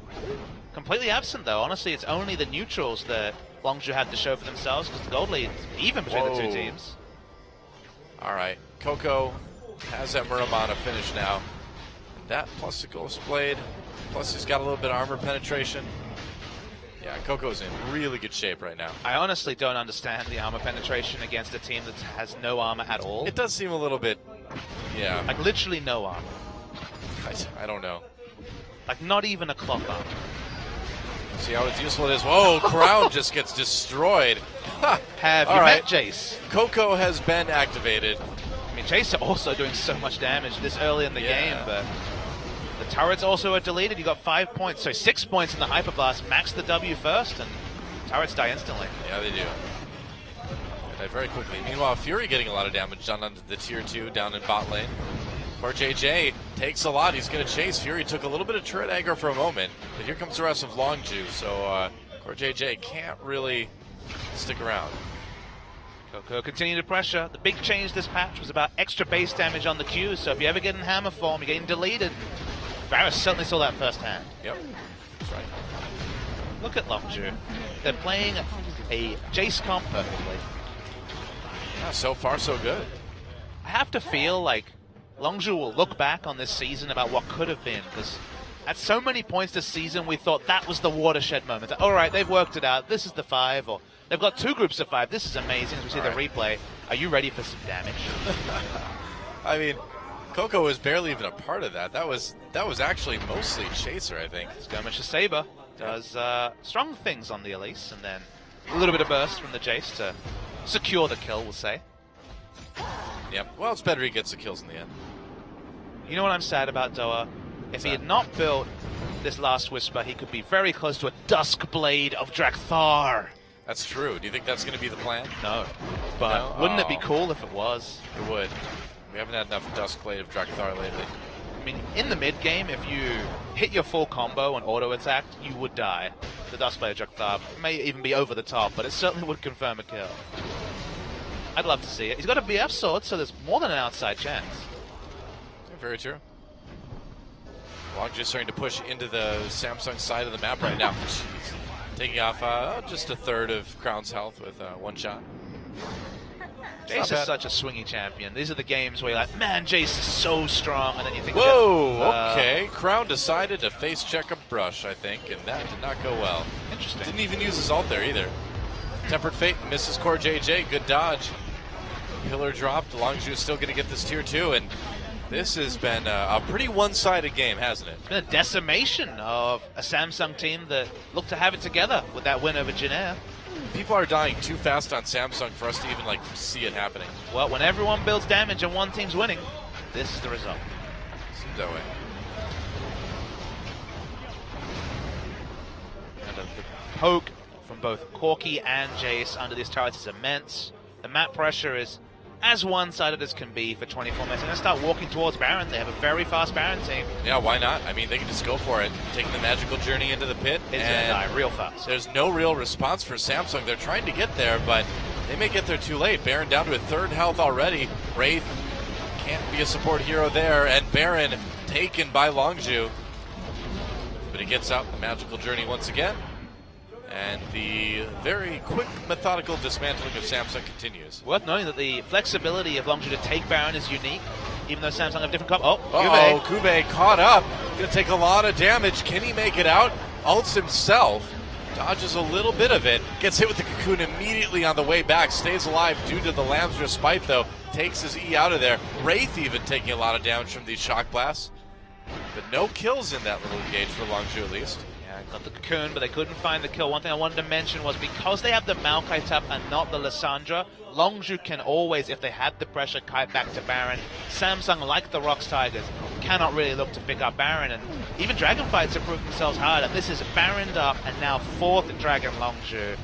completely absent, though. Honestly, it's only the neutrals that Longzhu had to show for themselves, because the gold lead is even between the two teams. All right. Coco has that Muramana finish now. That plus the Ghost Blade, plus he's got a little bit of armor penetration. Yeah, Coco's in really good shape right now. I honestly don't understand the armor penetration against a team that has no armor at all. It does seem a little bit, yeah. Like literally no armor. I don't know. Like not even a cloth armor. See how useful it is. Whoa, Crown just gets destroyed. Have you met Jace? Coco has been activated. I mean, Jace are also doing so much damage this early in the game, but the turrets also are deleted. You got 5 points, so 6 points in the Hyper Blast. Max the W first, and turrets die instantly. Yeah, they do. They die very quickly. Meanwhile, Fury getting a lot of damage done onto the tier 2 down in bot lane. CoreJJ takes a lot. He's going to chase. Fury took a little bit of turret aggro for a moment, but here comes the rest of Longzhu, so CoreJJ can't really stick around. Coco continue to pressure. The big change this patch was about extra base damage on the Q, so if you ever get in hammer form, you're getting deleted. Varus certainly saw that firsthand. Yep, that's right. Look at Longzhu. They're playing a Jace comp perfectly. Yeah, so far so good. I have to feel like Longzhu will look back on this season about what could have been, because at so many points this season we thought that was the watershed moment. All right, they've worked it out. This is the 5, or they've got 2 groups of 5. This is amazing. As we see the replay. Are you ready for some damage? I mean, Coco was barely even a part of that. That was actually mostly Chaser, I think. Skirmish of Saber does strong things on the Elise, and then a little bit of burst from the Jace to secure the kill, we'll say. Yep. Well, it's better he gets the kills in the end. You know what I'm sad about, Doa? If he had not built this last Whisper, he could be very close to a Dusk Blade of Drakthar. That's true. Do you think that's going to be the plan? No. But wouldn't it be cool if it was? It would. We haven't had enough Dusk Blade of Drakthar lately. I mean, in the mid game, if you hit your full combo and auto attack, you would die. The Dusk Blade of Drakthar may even be over the top, but it certainly would confirm a kill. I'd love to see it. He's got a BF sword, so there's more than an outside chance. very true. Longju starting to push into the Samsung side of the map right now. Jeez. Taking off just a third of Crown's health with one shot. Jace is such a swingy champion. These are the games where you're like, man, Jace is so strong, and then you think, whoa, okay. Crown decided to face check a brush, I think, and that did not go well. Interesting. Didn't even use his ult there either. Tempered Fate misses Core JJ. Good dodge. Pillar dropped. Longju is still going to get this tier 2, and this has been a pretty one-sided game, hasn't it? It's been a decimation of a Samsung team that looked to have it together with that win over Jin Air. People are dying too fast on Samsung for us to even like see it happening. Well, when everyone builds damage and one team's winning, this is the result. Seems that way. And the poke from both Corki and Jace under these turrets is immense. The map pressure is as one-sided as can be for 24 minutes. They're going to start walking towards Baron. They have a very fast Baron team. Yeah, why not? I mean, they can just go for it. Taking the magical journey into the pit. It's going to die real fast. There's no real response for Samsung. They're trying to get there, but they may get there too late. Baron down to a third health already. Wraith can't be a support hero there, and Baron taken by Longju. But he gets out the magical journey once again. And the very quick, methodical dismantling of Samsung continues. Worth noting that the flexibility of Longju to take Baron is unique, even though Samsung have different Kube caught up. Going to take a lot of damage. Can he make it out? Ults himself. Dodges a little bit of it. Gets hit with the cocoon immediately on the way back. Stays alive due to the Lamb's respite, though. Takes his E out of there. Wraith even taking a lot of damage from these shock blasts. But no kills in that little engage for Longju, at least. Got the cocoon, but they couldn't find the kill. One thing I wanted to mention was because they have the Maokai tap and not the Lissandra, Longju can always, if they had the pressure, kite back to Baron. Samsung, like the Rocks Tigers, cannot really look to pick up Baron, and even Dragonfights have proved themselves hard, and this is Baroned up, and now 4th Dragon Longju.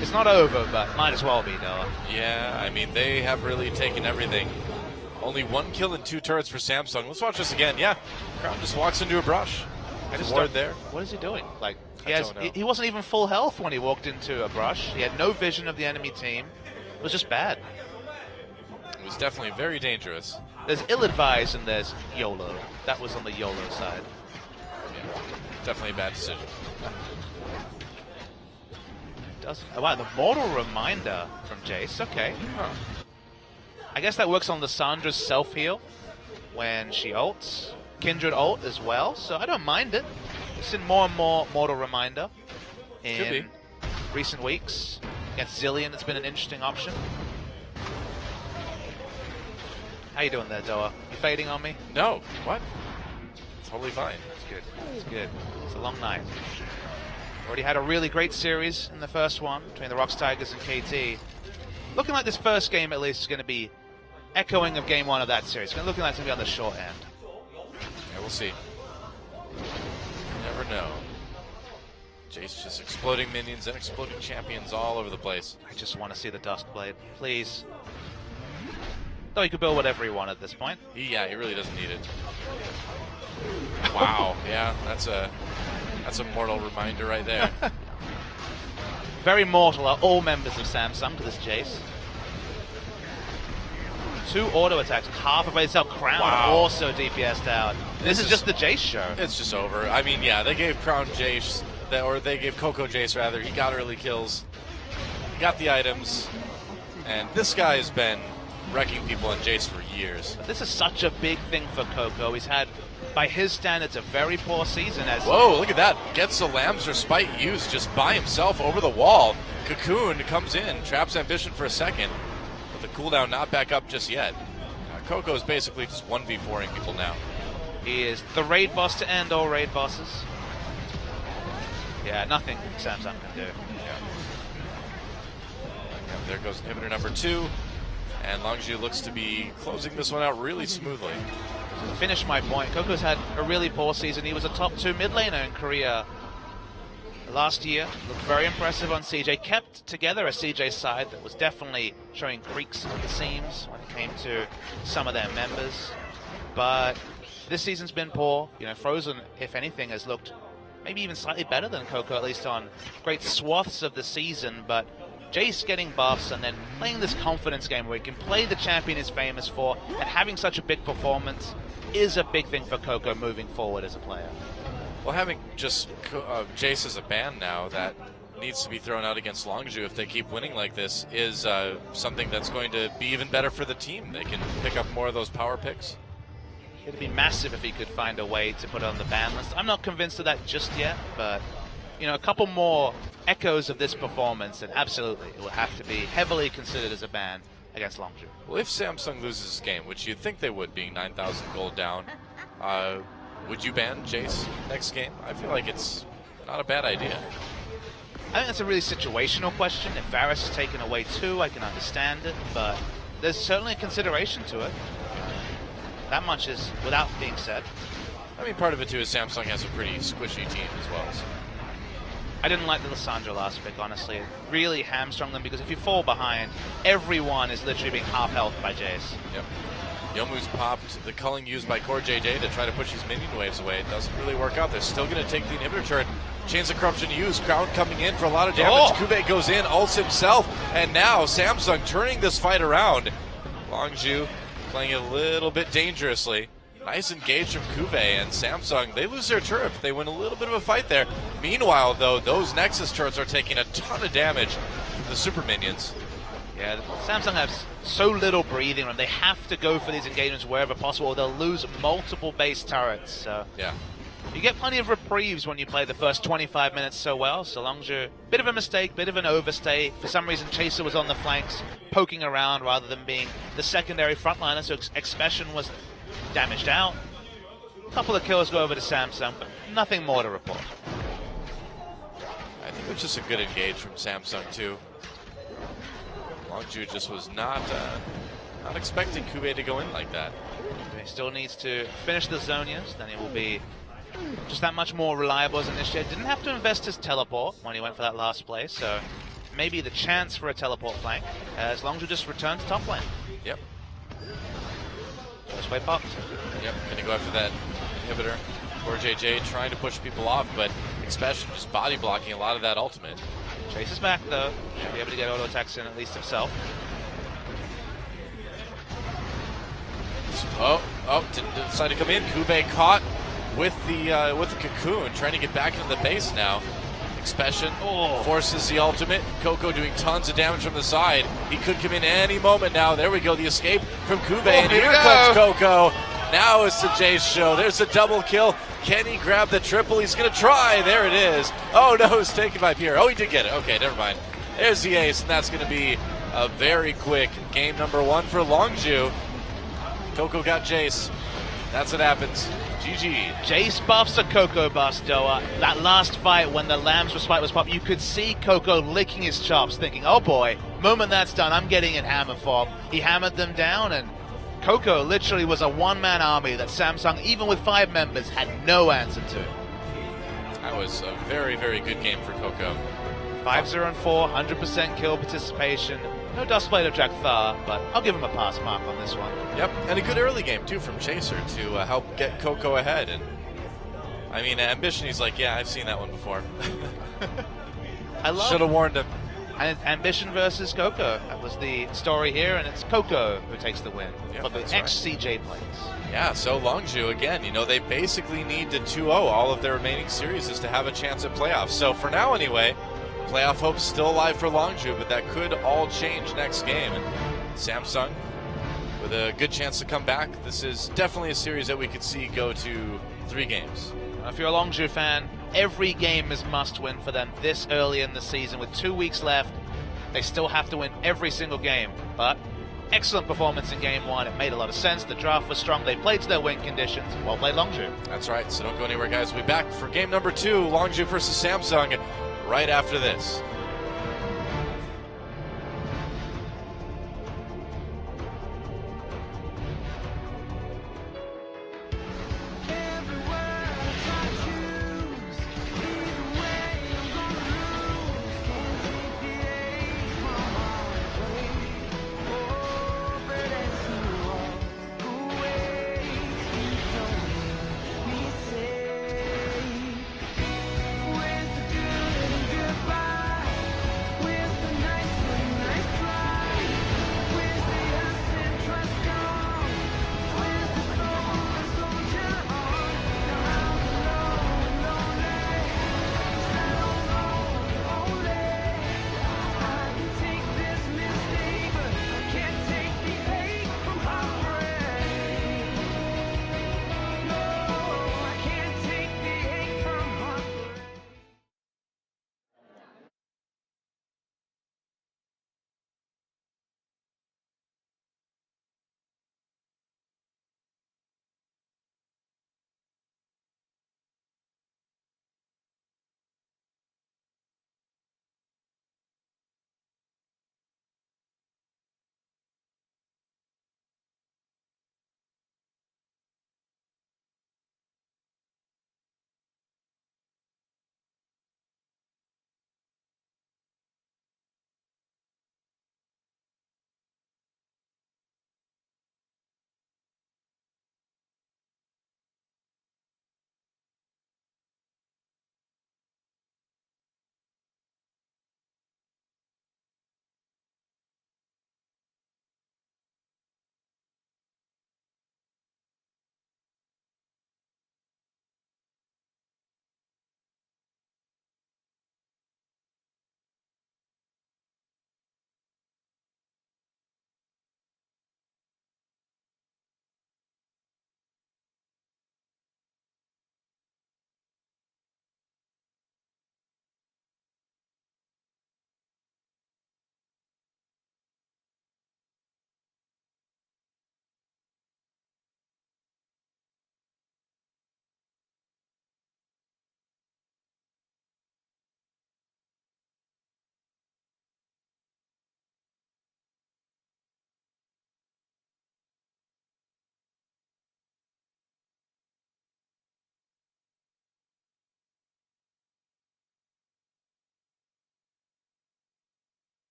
It's not over, but might as well be, Noah. Yeah, I mean, they have really taken everything. Only 1 kill and 2 turrets for Samsung. Let's watch this again. Yeah, Crown just walks into a brush. I just ward there. What is he doing? Like he wasn't even full health when he walked into a brush. He had no vision of the enemy team. It was just bad. It was definitely very dangerous. There's ill-advised and there's YOLO. That was on the YOLO side. Yeah, definitely a bad decision. Oh, wow, the Mortal Reminder from Jace. Okay. Huh. I guess that works on Lissandra's self-heal when she ults. Kindred ult as well, so I don't mind it. We've seen more and more Mortal Reminder in recent weeks. Against Zilean, it's been an interesting option. How you doing there, Doa? You fading on me? No. What? Totally fine. It's good. It's good. It's a long night. Already had a really great series in the first one between the Rocks Tigers and KT. Looking like this first game, at least, is going to be echoing of game 1 of that series. It's looking like it's going to be on the short end. Yeah, we'll see. You never know. Jace just exploding minions and exploding champions all over the place. I just want to see the Duskblade, please. Though he could build whatever he wanted at this point. Yeah, he really doesn't need it. Wow, yeah, that's a mortal reminder right there. Very mortal are all members of Samsung to this Jace. 2 auto attacks, half of itself. Crown also DPS'd out. This is just the Jace show. It's just over. I mean, yeah, they gave Crown Jace, or they gave Coco Jace rather. He got early kills. He got the items. And this guy has been wrecking people on Jace for years. This is such a big thing for Coco. He's had, by his standards, a very poor season. Whoa, look at that. Gets the Lamb's Respite used just by himself over the wall. Cocoon comes in, traps Ambition for a second. But the cooldown not back up just yet. Coco is basically just 1v4ing people now. He is the raid boss to end all raid bosses. Yeah, nothing Samsung can do. Yeah. There goes inhibitor number 2. And Longju looks to be closing this one out really smoothly. To finish my point, Coco's had a really poor season. He was a top 2 mid laner in Korea last year. Looked very impressive on CJ. Kept together a CJ side that was definitely showing creaks at the seams when it came to some of their members. But this season's been poor. You know, Frozen, if anything, has looked maybe even slightly better than Coco, at least on great swaths of the season. But Jace getting buffs and then playing this confidence game where he can play the champion he's famous for, and having such a big performance is a big thing for Coco moving forward as a player. Well, having just Jace as a ban now that needs to be thrown out against Longzhu if they keep winning like this is something that's going to be even better for the team. They can pick up more of those power picks. It'd be massive if he could find a way to put it on the ban list. I'm not convinced of that just yet, but a couple more echoes of this performance, and absolutely it will have to be heavily considered as a ban against Longzhu. Well, if Samsung loses this game, which you'd think they would, being 9,000 gold down, would you ban Jace next game? I feel like it's not a bad idea. I think that's a really situational question. If Varus is taken away too, I can understand it, but there's certainly a consideration to it. That much is without being said. I mean, part of it too is Samsung has a pretty squishy team as well. So. I didn't like the Lissandra last pick, honestly. It really hamstrung them because if you fall behind, everyone is literally being half health by Jace. Yep. Yomu's popped the culling used by Core JJ to try to push his minion waves away. It doesn't really work out. They're still going to take the inhibitor turret. Chains of Corruption used. Crown coming in for a lot of damage. Kube goes in, ults himself, and now Samsung turning this fight around. Longzhu playing it a little bit dangerously. Nice engage from Kube, and Samsung, they lose their turret. They win a little bit of a fight there. Meanwhile, though, those Nexus turrets are taking a ton of damage from the super minions. Yeah, Samsung has so little breathing room. They have to go for these engagements wherever possible, or they'll lose multiple base turrets. So yeah, you get plenty of reprieves when you play the first 25 minutes so well. So Longzhu, bit of a mistake, bit of an overstay. For some reason, Chaser was on the flanks, poking around rather than being the secondary frontliner, so Expression was damaged out. A couple of kills go over to Samsung, but nothing more to report. I think it was just a good engage from Samsung too. Longzhu just was not expecting Kube to go in like that. He still needs to finish the Zonias, then he will be just that much more reliable as an initiator. Didn't have to invest his teleport when he went for that last play, so maybe the chance for a teleport flank as Longzhu just returns top lane. Yep. First way popped. Yep, gonna go after that inhibitor. Core JJ trying to push people off, but Expression just body blocking a lot of that ultimate. Chase is back though. Should be able to get auto attacks in at least himself. Decided to come in. Kube caught with the cocoon, trying to get back into the base now. Expression forces the ultimate. Coco doing tons of damage from the side. He could come in any moment now. There we go, the escape from Kube, and here comes Coco. Now it's the Jace show. There's a double kill. Can he grab the triple? He's going to try. There it is. Oh no, it's taken by Pierre. Oh, he did get it. Okay, never mind. There's the ace, and that's going to be a very quick game number one for Longzhu. Coco got Jace. That's what happens. GG. Jace buffs a Coco buffs, Doa. That last fight when the Lamb's Respite was popped, you could see Coco licking his chops, thinking, oh boy, moment that's done, I'm getting in hammer form. He hammered them down, and Coco literally was a one-man army that Samsung, even with 5 members, had no answer to. That was a very, very good game for Coco. 5-0-4, 100% kill participation. No Dustblade of Jack-Thar, but I'll give him a pass mark on this one. Yep, and a good early game, too, from Chaser to help get Coco ahead. And I mean, Ambition, he's like, yeah, I've seen that one before. I love. Should have warned him. And Ambition versus Coco. That was the story here, and it's Coco who takes the win for the ex-CJ players. Yeah, so Longzhu, again, they basically need to 2-0 all of their remaining series to have a chance at playoffs. So for now, anyway, playoff hope's still alive for Longzhu, but that could all change next game. And Samsung, with a good chance to come back, this is definitely a series that we could see go to 3 games. If you're a Longzhu fan, every game is must-win for them this early in the season. With 2 weeks left, they still have to win every single game. But excellent performance in Game 1. It made a lot of sense. The draft was strong. They played to their win conditions. Well played, Longzhu. That's right, so don't go anywhere, guys. We'll be back for game number 2, Longzhu versus Samsung, right after this.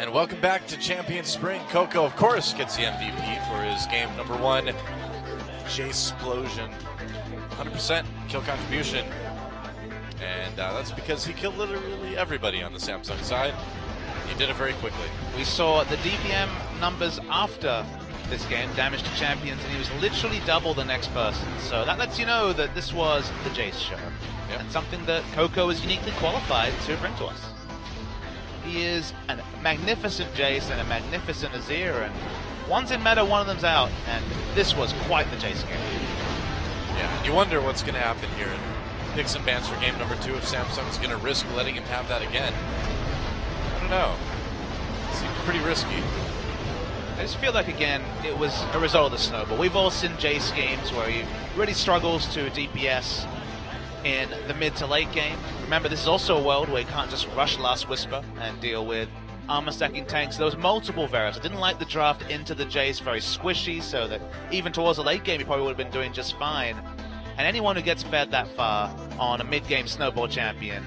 And welcome back to Champion Spring. Coco, of course, gets the MVP for his game number 1. Jace-splosion. 100% kill contribution. And that's because he killed literally everybody on the Samsung side. He did it very quickly. We saw the DPM numbers after this game, damage to champions, and he was literally double the next person. So that lets you know that this was the Jace show. Yep. And something that Coco is uniquely qualified to bring to us. He is a magnificent Jace and a magnificent Azir, and one's in meta, one of them's out, and this was quite the Jace game. Yeah, and you wonder what's going to happen here in picks and bans for game number 2 if Samsung's going to risk letting him have that again. I don't know. It seems pretty risky. I just feel like, again, it was a result of the snowball. We've all seen Jace games where he really struggles to DPS in the mid to late game. Remember, this is also a world where you can't just rush Last Whisper and deal with armor stacking tanks. There was multiple variants. I didn't like the draft into the Jace, very squishy, so that even towards the late game, he probably would have been doing just fine. And anyone who gets fed that far on a mid-game snowball champion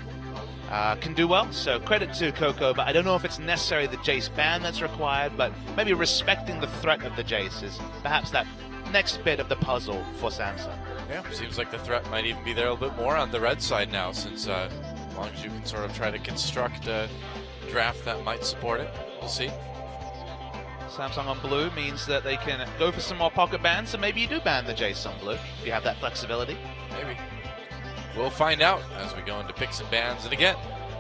can do well, so credit to Coco, but I don't know if it's necessarily the Jace ban that's required, but maybe respecting the threat of the Jace is perhaps that next bit of the puzzle for Samsung. Yeah, seems like the threat might even be there a little bit more on the red side now, since as long as you can sort of try to construct a draft that might support it. We'll see. Samsung on blue means that they can go for some more pocket bans, so maybe you do ban the Jace on blue if you have that flexibility. Maybe. We'll find out as we go into picks and bans. And again,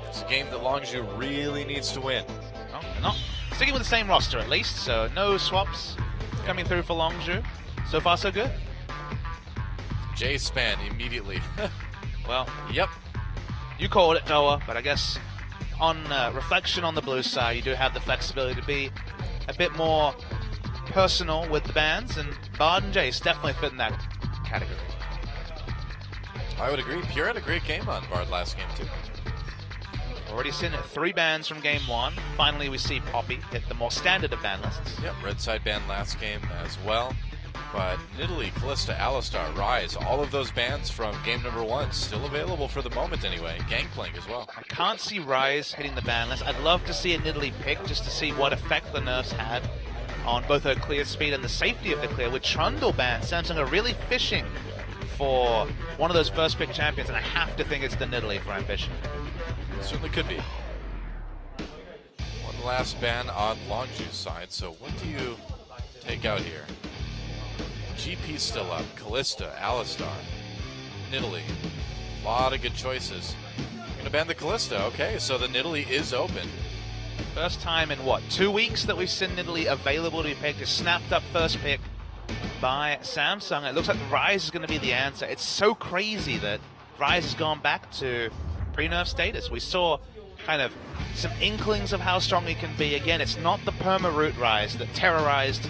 it's a game that Longzhu really needs to win. No. Sticking with the same roster at least, so no swaps coming through for Longzhu. So far, so good. Jace ban immediately. Well, yep. You called it, Noah, but I guess on reflection on the blue side, you do have the flexibility to be a bit more personal with the bans, and Bard and Jace definitely fit in that category. I would agree. Pure had a great game on Bard last game, too. Already seen 3 bans from game 1. Finally, we see Poppy hit the more standard of ban lists. Yep, red side ban last game as well. But Nidalee, Kalista, Alistar, Ryze, all of those bans from game number 1 still available for the moment anyway. Gangplank as well. I can't see Ryze hitting the ban list. I'd love to see a Nidalee pick just to see what effect the nerfs had on both her clear speed and the safety of the clear. With Trundle ban, Samsung are really fishing for one of those first pick champions, and I have to think it's the Nidalee for Ambition. It certainly could be. One last ban on Longzhu's side, so what do you take out here? GP's still up, Kalista, Alistar, Nidalee. A lot of good choices. You're gonna ban the Kalista, okay, so the Nidalee is open. First time in what, 2 weeks that we've seen Nidalee available to be picked. A snapped up first pick by Samsung. It looks like Ryze is going to be the answer. It's so crazy that Ryze has gone back to pre-nerf status. We saw kind of some inklings of how strong he can be. Again, it's not the perma-root Ryze that terrorized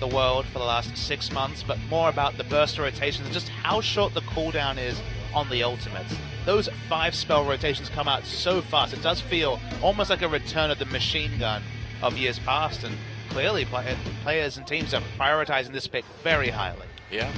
the world for the last 6 months, but more about the burst rotations and just how short the cooldown is on the ultimates. Those 5 spell rotations come out so fast. It does feel almost like a return of the machine gun of years past, and clearly players and teams are prioritizing this pick very highly. Yeah.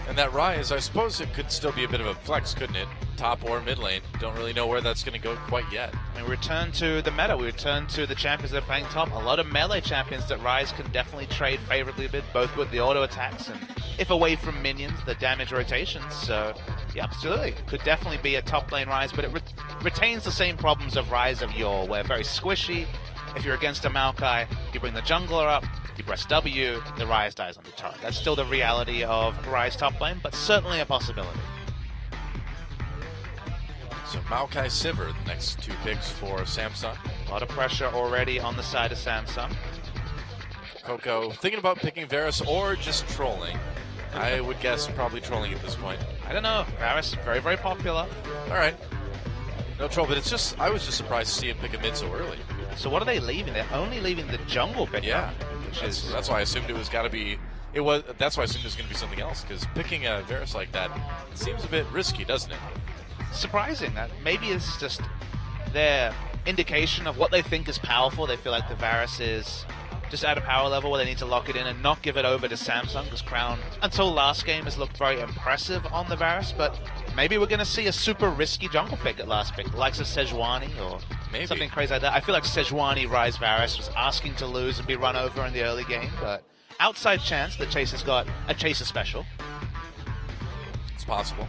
And that Ryze, I suppose it could still be a bit of a flex, couldn't it? Top or mid lane. Don't really know where that's going to go quite yet. And we return to the meta. We return to the champions that are playing top. A lot of melee champions that Ryze can definitely trade favorably a bit, both with the auto attacks and, if away from minions, the damage rotations. So, yeah, absolutely. Could definitely be a top lane Ryze, but it retains the same problems of Ryze of yore, where very squishy. If you're against a Maokai, you bring the jungler up, you press W, the Ryze dies on the turret. That's still the reality of Ryze top lane, but certainly a possibility. So Maokai Sivir, the next 2 picks for Samsung. A lot of pressure already on the side of Samsung. Coco thinking about picking Varus or just trolling. I would guess probably trolling at this point. I don't know. Varus, very, very popular. All right. No troll, but it's just, I was just surprised to see him pick a mid so early. So what are they leaving? They're only leaving the jungle pick. Yeah. That's why I assumed it was got to be. That's why I assumed it was going to be something else, because picking a Varus like that seems a bit risky, doesn't it? Surprising that maybe this is just their indication of what they think is powerful. They feel like the Varus is just at a power level where they need to lock it in and not give it over to Samsung, because Crown, until last game, has looked very impressive on the Varus, but maybe we're going to see a super risky jungle pick at last pick, the likes of Sejuani or something crazy like that. I feel like Sejuani Rise Varus was asking to lose and be run over in the early game, but outside chance that Chaser's got a Chaser special. It's possible.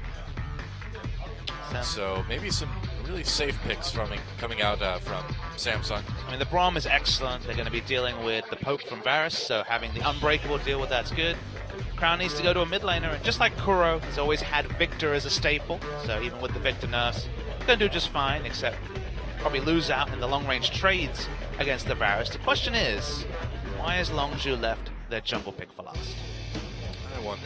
So maybe some really safe picks coming out from Samsung. I mean, the Braum is excellent. They're going to be dealing with the Poke from Varus, so having the Unbreakable deal with that's good. Crown needs to go to a mid laner, and just like Kuro, he's always had Victor as a staple, so even with the Victor nerfs, going to do just fine, except probably lose out in the long-range trades against the Varus. The question is, why has Longzhu left their jungle pick for last? I wonder.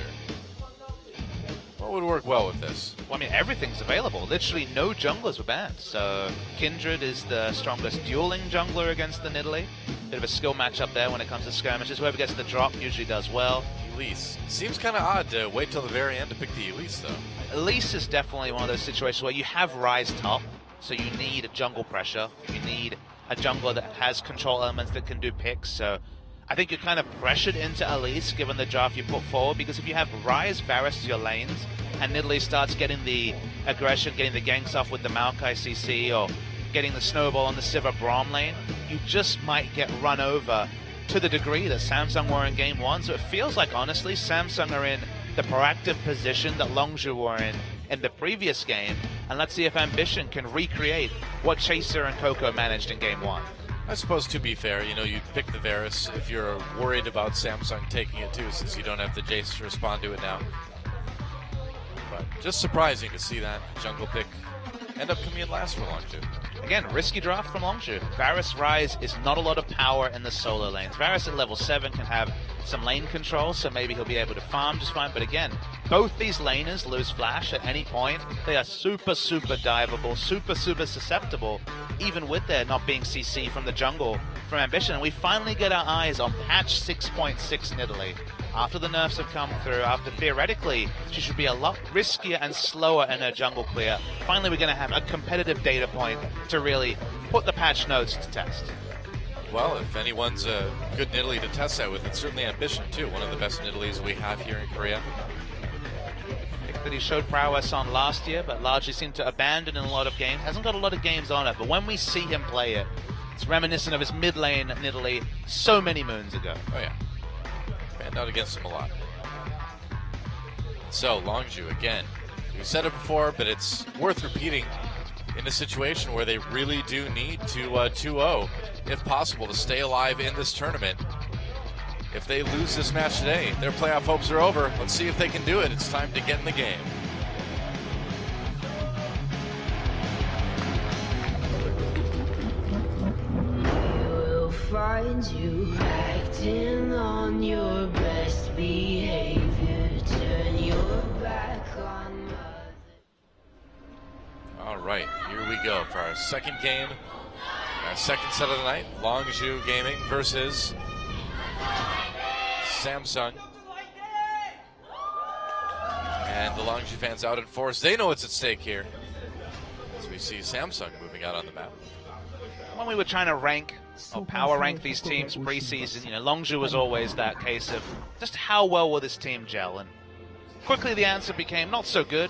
What would work well with this? Well, I mean, everything's available. Literally no junglers were banned. So Kindred is the strongest dueling jungler against the Nidalee. Bit of a skill matchup there when it comes to skirmishes. Whoever gets the drop usually does well. Elise. Seems kind of odd to wait till the very end to pick the Elise, though. Elise is definitely one of those situations where you have Rise top, so you need a jungle pressure. You need a jungler that has control elements that can do picks. So I think you're kind of pressured into Elise given the draft you put forward, because if you have Rise, Varus as your lanes, and Nidalee starts getting the aggression, getting the ganks off with the Maokai CC, or getting the snowball on the Sivir Braum lane, you just might get run over to the degree that Samsung were in game one. So it feels like, honestly, Samsung are in the proactive position that Longzhu were in the previous game, and let's see if Ambition can recreate what Chaser and Coco managed in game one. I suppose, to be fair, you know, you'd pick the Varus if you're worried about Samsung taking it too, since you don't have the Jace to respond to it now. But just surprising to see that jungle pick end up coming in last for Longzhu. Again, risky draft from Longzhu. Varus Rise is not a lot of power in the solo lanes. Varus at level 7 can have some lane control, so maybe he'll be able to farm just fine. But again, both these laners lose flash at any point. They are super, super diveable, super, super susceptible, even with their not being CC from the jungle from Ambition. And we finally get our eyes on patch 6.6 Nidalee. After the nerfs have come through, after theoretically she should be a lot riskier and slower in her jungle clear, finally we're going to have a competitive data point to really put the patch notes to test. Well, if anyone's a good Nidalee to test that with, it's certainly Ambition too, one of the best Nidalees we have here in Korea. That he showed prowess on last year, but largely seemed to abandon in a lot of games. Hasn't got a lot of games on it, but when we see him play it, it's reminiscent of his mid lane Nidalee so many moons ago. Oh yeah. Banned out against him a lot. So, Longzhu, again, we've said it before, but it's worth repeating in a situation where they really do need to 2-0, if possible, to stay alive in this tournament. If they lose this match today, their playoff hopes are over. Let's see if they can do it. It's time to get in the game. We'll find you acting on your best behavior. Turn your back on mother. All right, here we go for our second game, our second set of the night. Longzhu Gaming versus Samsung. And the Longzhu fans out in force. They know what's at stake here, as we see Samsung moving out on the map. When we were trying to rank or power rank these teams preseason, you know, Longzhu was always that case of just how well will this team gel, and quickly the answer became not so good.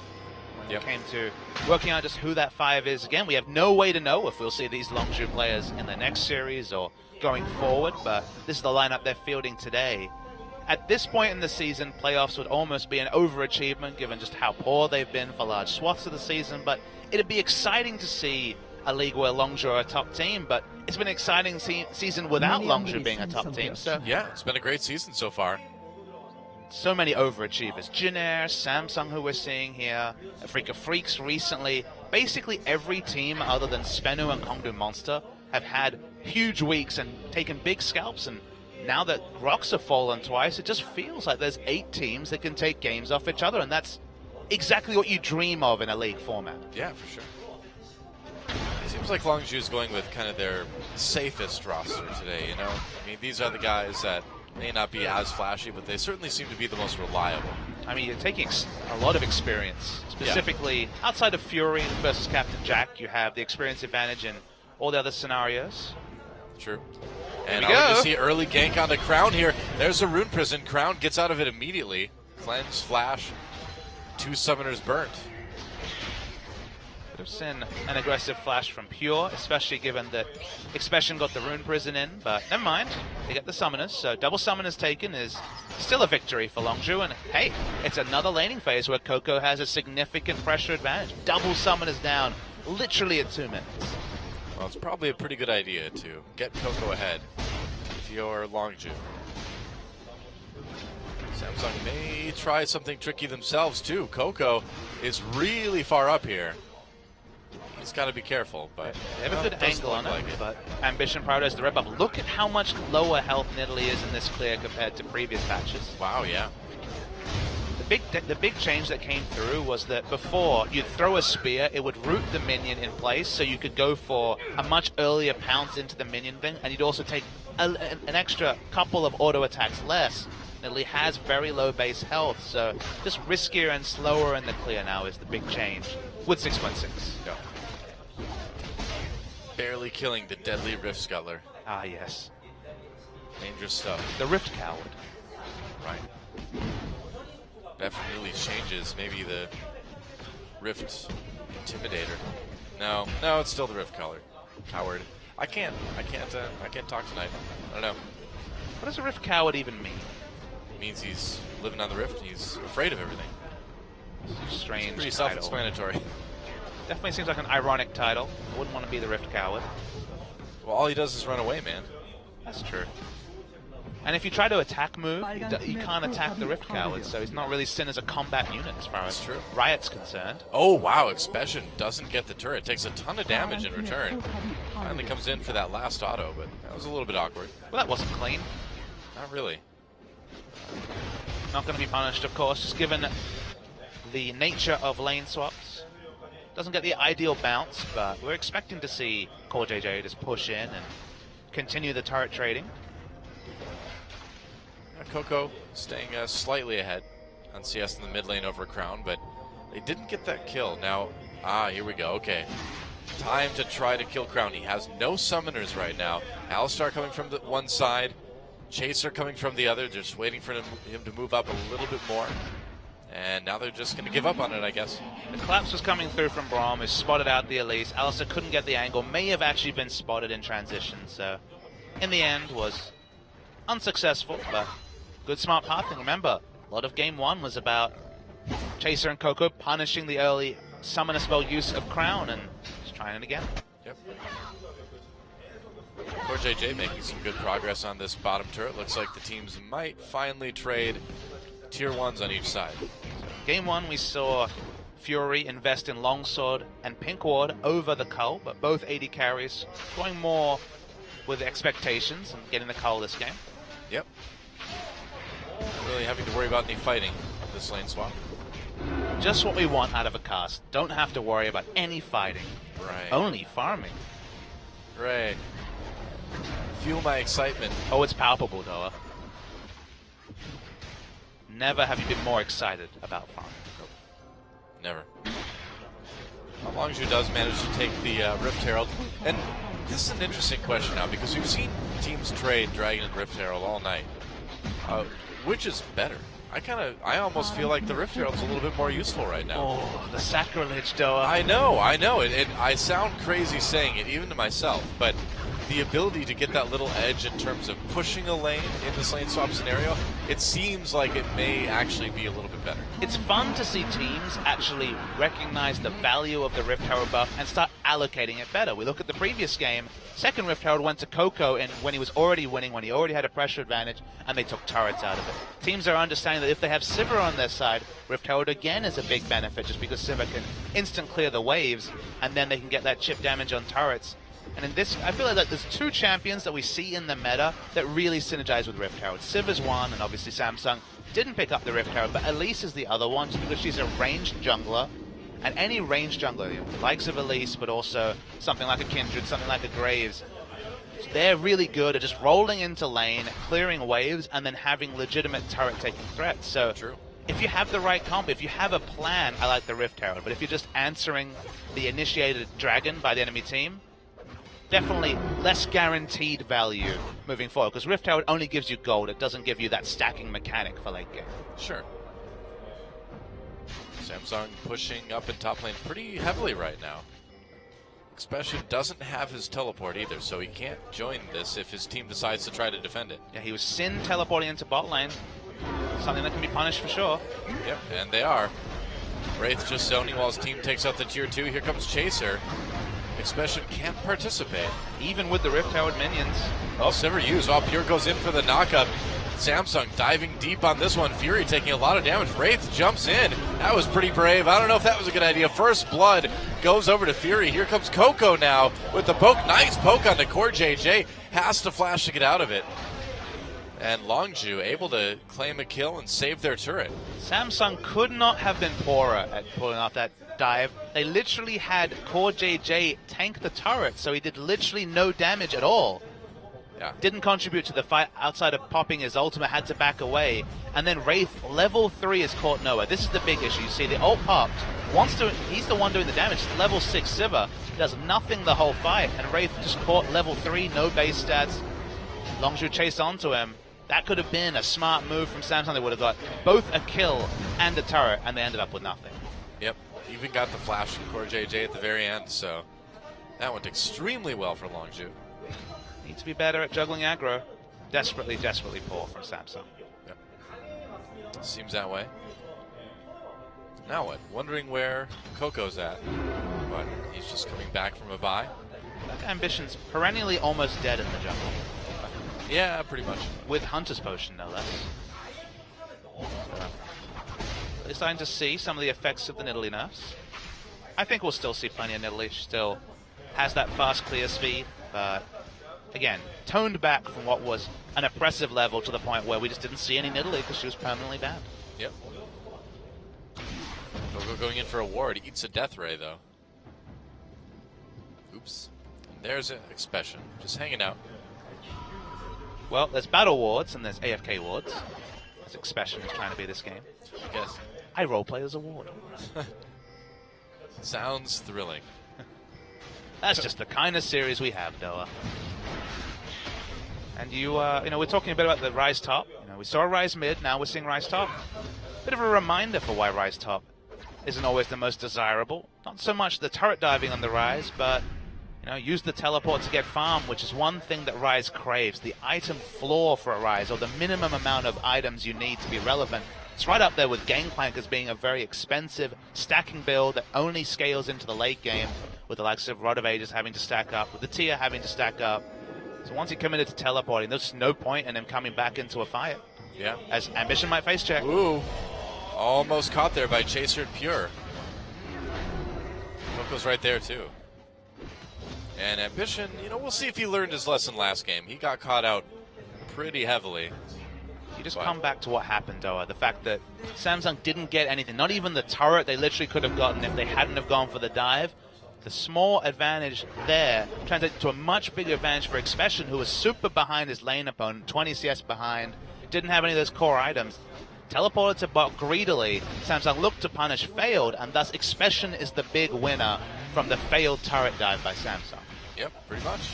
When it came to working out just who that 5 is. Again, we have no way to know if we'll see these Longzhu players in the next series or going forward, but this is the lineup they're fielding today. At this point in the season, playoffs would almost be an overachievement given just how poor they've been for large swaths of the season, but it'd be exciting to see a league where Longzhu are a top team, but it's been an exciting season without Longzhu being a top team. So yeah, it's been a great season so far. So many overachievers. Jinair, Samsung, who we're seeing here, Afrika Freaks recently. Basically every team other than Spenu and Kongdu Monster have had huge weeks and taken big scalps, and now that Rocks have fallen twice, it just feels like there's 8 teams that can take games off each other, and that's exactly what you dream of in a league format. Yeah, for sure. It seems like Longzhu is going with kind of their safest roster today, you know? I mean, these are the guys that may not be as flashy, but they certainly seem to be the most reliable. I mean, you're taking a lot of experience. Specifically, outside of Fury versus Captain Jack, you have the experience advantage in all the other scenarios. True. And we see early gank on the Crown here. There's a Rune Prison. Crown gets out of it immediately. Cleanse, flash, 2 summoners burnt. Could have seen an aggressive flash from Pure, especially given that Expression got the Rune Prison in, but never mind. They get the Summoners, so double Summoners taken is still a victory for Longzhu, and hey, it's another laning phase where Coco has a significant pressure advantage. Double Summoners down, literally at 2 minutes. Well, it's probably a pretty good idea to get Coco ahead if you're Longzhu. Samsung may try something tricky themselves too. Coco is really far up here. He's got to be careful, but they have a good angle on it, but Ambition prioritizes the red buff. Look at how much lower health Nidalee is in this clear compared to previous patches. Wow, yeah. The big change that came through was that before you'd throw a spear, it would root the minion in place, so you could go for a much earlier pounce into the minion thing, and you'd also take an extra couple of auto attacks less. Nidalee has very low base health, so just riskier and slower in the clear now is the big change with 6.6. Yeah. Barely killing the deadly Rift Scuttler. Ah, yes. Dangerous stuff. The Rift Coward. Right. Definitely changes maybe the Rift Intimidator. No, it's still the Rift Coward. I can't talk tonight. I don't know. What does a Rift Coward even mean? It means he's living on the Rift and he's afraid of everything. Strange. It's pretty self-explanatory. Definitely seems like an ironic title. I wouldn't want to be the Rift Coward. Well, all he does is run away, man. That's true. And if you try to attack move, you can't attack the Rift Coward, so he's not really seen as a combat unit as far as Riot's concerned. Oh, wow, Expression doesn't get the turret. Takes a ton of damage in return. Finally comes in for that last auto, but that was a little bit awkward. Well, that wasn't clean. Not really. Not going to be punished, of course, just given the nature of lane swaps. Doesn't get the ideal bounce, but we're expecting to see Core JJ just push in and continue the turret trading. Coco staying slightly ahead on CS in the mid lane over Crown, but they didn't get that kill. Now, here we go. Okay. Time to try to kill Crown. He has no summoners right now. Alistar coming from the one side, Chaser coming from the other. Just waiting for him to move up a little bit more. And now they're just going to give up on it, I guess. The collapse was coming through from Braum, who spotted out the Elise. Alistar couldn't get the angle, may have actually been spotted in transition, so in the end was unsuccessful, but good smart pathing. Remember, a lot of game one was about Chaser and Coco punishing the early summoner spell use of Crown and just trying it again. Yep. Core JJ making some good progress on this bottom turret. Looks like the teams might finally trade tier 1s on each side. Game one, we saw Fury invest in Longsword and Pink Ward over the Cull, but both AD carries going more with expectations and getting the Cull this game. Yep. Not really having to worry about any fighting this lane swap. Just what we want out of a cast. Don't have to worry about any fighting. Right. Only farming. Right. Fuel my excitement. Oh, it's palpable, Doa. Never have you been more excited about farming. Never. Longzhu does manage to take the Rift Herald. And this is an interesting question now, because we've seen teams trade Dragon and Rift Herald all night. Which is better? I almost feel like the Rift Herald's a little bit more useful right now. Oh, the sacrilege, Doa. I know. I sound crazy saying it, even to myself, but the ability to get that little edge in terms of pushing a lane in this lane swap scenario, it seems like it may actually be a little bit better. It's fun to see teams actually recognize the value of the Rift Herald buff and start allocating it better. We look at the previous game, second Rift Herald went to Coco and when he was already winning, when he already had a pressure advantage, and they took turrets out of it. Teams are understanding that if they have Sivir on their side, Rift Herald again is a big benefit just because Sivir can instant clear the waves and then they can get that chip damage on turrets. And in this, I feel like there's two champions that we see in the meta that really synergize with Rift Herald. Sivir's one, and obviously Samsung didn't pick up the Rift Herald, but Elise is the other one just because she's a ranged jungler. And any ranged jungler, the likes of Elise, but also something like a Kindred, something like a Graves, they're really good at just rolling into lane, clearing waves, and then having legitimate turret-taking threats. So True. If you have the right comp, if you have a plan, I like the Rift Herald. But if you're just answering the initiated dragon by the enemy team, definitely less guaranteed value moving forward, because Rift Herald only gives you gold. It doesn't give you that stacking mechanic for late game. Sure. Samsung pushing up in top lane pretty heavily right now. Expression doesn't have his teleport either, so he can't join this if his team decides to try to defend it. Yeah, he was Sin teleporting into bot lane. Something that can be punished for sure. Yep, and they are. Wraith just zoning while his team takes out the tier 2. Here comes Chaser. Expression can't participate. Even with the Rift Herald minions. Oh, Sever used. Oh, Pure goes in for the knockup. Samsung diving deep on this one. Fury taking a lot of damage. Wraith jumps in. That was pretty brave. I don't know if that was a good idea. First blood goes over to Fury. Here comes Coco now with the poke. Nice poke on the core. JJ has to flash to get out of it. And Longju able to claim a kill and save their turret. Samsung could not have been poorer at pulling off that dive. They literally had Core JJ tank the turret, so he did literally no damage at all. Yeah. Didn't contribute to the fight outside of popping his ultimate, had to back away. And then Wraith, level 3 is caught nowhere. This is the big issue. You see, the ult popped. He's the one doing the damage. Level 6 Sivir does nothing the whole fight. And Wraith just caught level 3, no base stats. Longju chased onto him. That could have been a smart move from Samsung. They would have got both a kill and a turret, and they ended up with nothing. Yep, even got the flash from Core JJ at the very end, so that went extremely well for Longju. Need to be better at juggling aggro. Desperately, desperately poor from Samsung. Yep. Seems that way. Now what? Wondering where Coco's at. But he's just coming back from a bye. That Ambition's perennially almost dead in the jungle. Yeah, pretty much. With Hunter's Potion, no less. We're starting to see some of the effects of the Nidalee nerfs. I think we'll still see plenty of Nidalee. She still has that fast clear speed, but again, toned back from what was an oppressive level to the point where we just didn't see any Nidalee because she was permanently banned. Yep. Coco going in for a ward. Eats a death ray, though. Oops. And there's an Expression. Just hanging out. Well, there's battle wards and there's AFK wards. As Expression is trying to be this game. Yes. I roleplay as a ward. Sounds thrilling. That's just the kind of series we have, Doa. And we're talking a bit about the Rise top. We saw Rise mid, now we're seeing Rise top. Bit of a reminder for why Rise top isn't always the most desirable. Not so much the turret diving on the Rise, but use the teleport to get farm, which is one thing that Rise craves. The item floor for a Rise, or the minimum amount of items you need to be relevant. It's right up there with Gangplank as being a very expensive stacking build that only scales into the late game, with the likes of Rod of Ages having to stack up, with the Tia having to stack up. So once he committed to teleporting, there's no point in him coming back into a fight. Yeah. As Ambition might face check. Ooh. Almost caught there by Chaser and Pure. Coco's right there, too. And Ambition, we'll see if he learned his lesson last game. He got caught out pretty heavily. You just come back to what happened, Doa. The fact that Samsung didn't get anything, not even the turret they literally could have gotten if they hadn't have gone for the dive. The small advantage there translated to a much bigger advantage for Expression, who was super behind his lane opponent, 20 CS behind, didn't have any of those core items. Teleported to bot greedily. Samsung looked to punish, failed, and thus Expression is the big winner from the failed turret dive by Samsung. Yep, pretty much.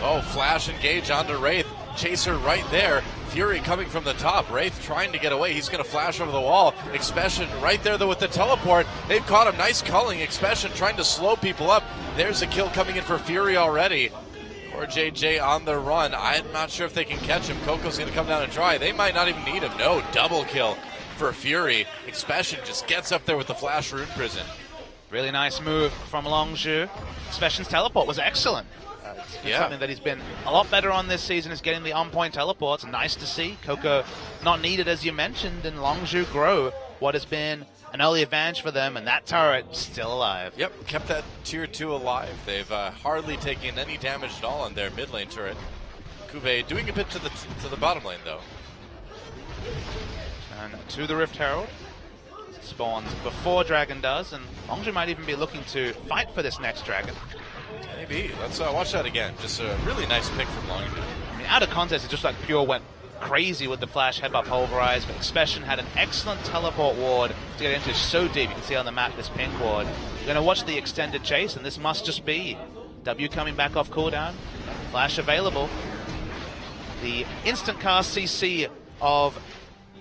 Oh, flash engage onto Wraith. Chaser right there. Fury coming from the top. Wraith trying to get away. He's going to flash over the wall. Expression right there, though, with the teleport. They've caught him. Nice culling. Expression trying to slow people up. There's a kill coming in for Fury already. Or JJ on the run. I'm not sure if they can catch him. Coco's going to come down and try. They might not even need him. No, double kill for Fury. Expression just gets up there with the flash Rune Prison. Really nice move from Longju. Expression's teleport was excellent. It's something that he's been a lot better on this season, is getting the on-point teleports. Nice to see. Coco not needed, as you mentioned, and Longju grow what has been an early advantage for them, and that turret still alive. Yep, kept that tier 2 alive. They've hardly taken any damage at all on their mid lane turret. Kube doing a bit to the bottom lane, though. And to the Rift Herald. Spawns before Dragon does, and Longju might even be looking to fight for this next Dragon. Maybe. Let's watch that again. Just a really nice pick from Longju. I mean, out of context, it's just like Pure went crazy with the flash headbutt pulverize, but Expression had an excellent teleport ward to get into so deep. You can see on the map this pink ward. You're going to watch the extended chase, and this must just be W coming back off cooldown. Flash available. The instant cast CC of